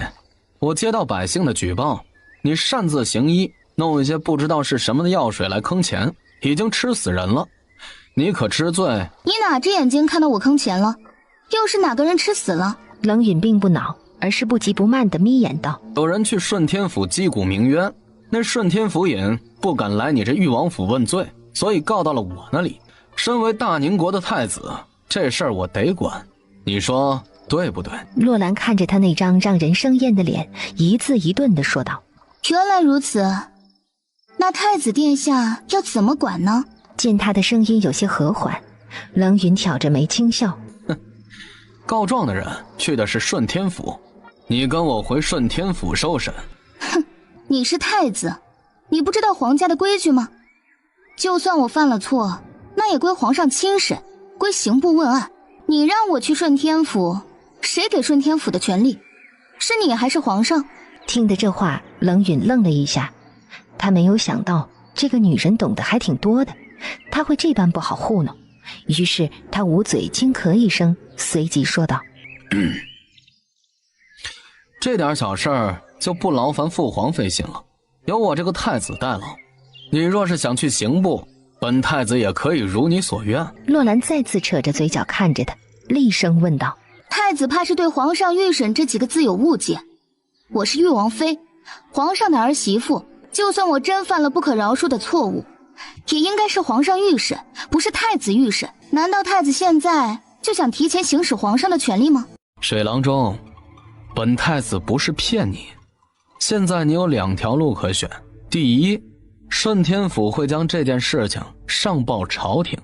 [SPEAKER 4] 我接到百姓的举报，你擅自行医，弄一些不知道是什么的药水来坑钱，已经吃死人了，你可知罪？
[SPEAKER 5] 你哪只眼睛看到我坑钱了？又是哪个人吃死了？
[SPEAKER 3] 冷允并不恼，而是不急不慢地眯眼道：
[SPEAKER 4] 有人去顺天府击鼓鸣冤，那顺天府尹不敢来你这裕王府问罪，所以告到了我那里。身为大宁国的太子，这事儿我得管，你说对不对？
[SPEAKER 3] 洛兰看着他那张让人生厌的脸，一字一顿地说道：
[SPEAKER 5] 原来如此，那太子殿下要怎么管呢？
[SPEAKER 3] 见他的声音有些和缓，冷云挑着眉轻笑：
[SPEAKER 4] 告状的人去的是顺天府，你跟我回顺天府受审。
[SPEAKER 5] 哼，你是太子，你不知道皇家的规矩吗？就算我犯了错，那也归皇上亲审，归刑部问案。你让我去顺天府，谁给顺天府的权利？是你还是皇上？
[SPEAKER 3] 听得这话，冷允愣了一下，他没有想到这个女人懂得还挺多的，她会这般不好糊弄。于是他捂嘴轻咳一声，随即说道：
[SPEAKER 4] 这点小事儿就不劳烦父皇费心了，有我这个太子代劳。你若是想去刑部，本太子也可以如你所愿。
[SPEAKER 3] 洛兰再次扯着嘴角看着他，厉声问道：
[SPEAKER 5] 太子怕是对皇上御审这几个字有误解。我是誉王妃，皇上的儿媳妇，就算我真犯了不可饶恕的错误，也应该是皇上御审，不是太子御审。难道太子现在就想提前行使皇上的权利吗？
[SPEAKER 4] 水郎中，本太子不是骗你，现在你有2条路可选。第一，顺天府会将这件事情上报朝廷，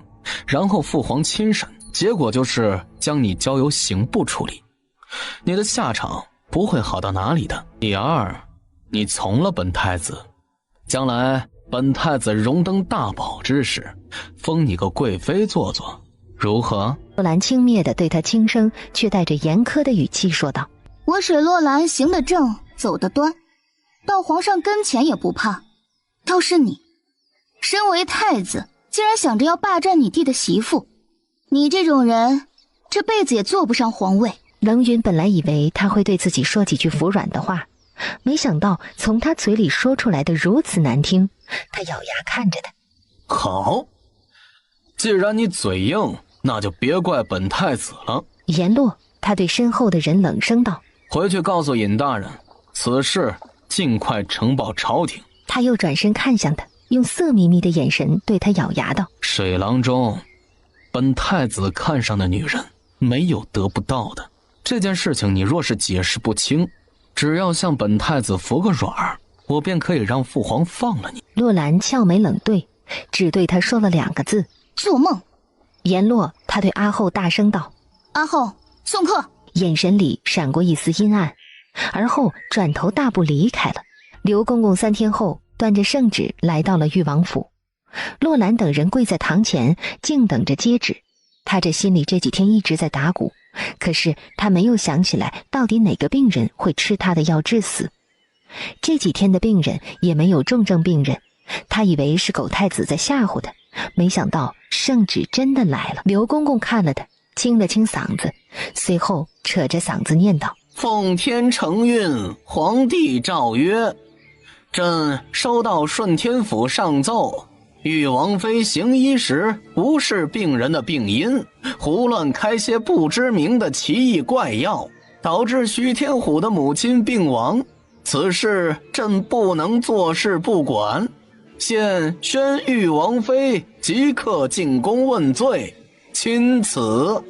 [SPEAKER 4] 然后父皇亲审，结果就是将你交由刑部处理，你的下场不会好到哪里的。第二，你从了本太子，将来本太子荣登大宝之时，封你个贵妃做做，如何？
[SPEAKER 3] 洛兰轻蔑地对他轻声却带着严苛的语气说道：
[SPEAKER 5] 我水洛兰行得正，走得端，到皇上跟前也不怕。倒是你，身为太子，竟然想着要霸占你弟的媳妇，你这种人这辈子也坐不上皇位。
[SPEAKER 3] 冷允本来以为他会对自己说几句服软的话，没想到从他嘴里说出来的如此难听。他咬牙看着他：
[SPEAKER 4] 好，既然你嘴硬，那就别怪本太子了。
[SPEAKER 3] 言落，他对身后的人冷声道：
[SPEAKER 4] 回去告诉尹大人，此事尽快呈报朝廷。
[SPEAKER 3] 他又转身看向他，用色眯眯的眼神对他咬牙道：
[SPEAKER 4] 水郎中，本太子看上的女人没有得不到的，这件事情你若是解释不清，只要向本太子服个软儿，我便可以让父皇放了你。
[SPEAKER 3] 洛兰俏眉冷对，只对他说了2个字：
[SPEAKER 5] 做梦。
[SPEAKER 3] 言落，他对阿后大声道：
[SPEAKER 5] 阿后，送客。
[SPEAKER 3] 眼神里闪过一丝阴暗，而后转头大步离开了。刘公公3天后端着圣旨来到了誉王府，洛兰等人跪在堂前，静等着接旨。他这心里这几天一直在打鼓，可是他没有想起来到底哪个病人会吃他的药致死。这几天的病人也没有重症病人，他以为是狗太子在吓唬他，没想到圣旨真的来了。刘公公看了他，清了清嗓子，随后扯着嗓子念道：
[SPEAKER 4] 奉天承运，皇帝诏曰，朕收到顺天府上奏，誉王妃行医时无视病人的病因，胡乱开些不知名的奇异怪药，导致徐天虎的母亲病亡。此事朕不能坐视不管，现宣誉王妃即刻进宫问罪，钦此。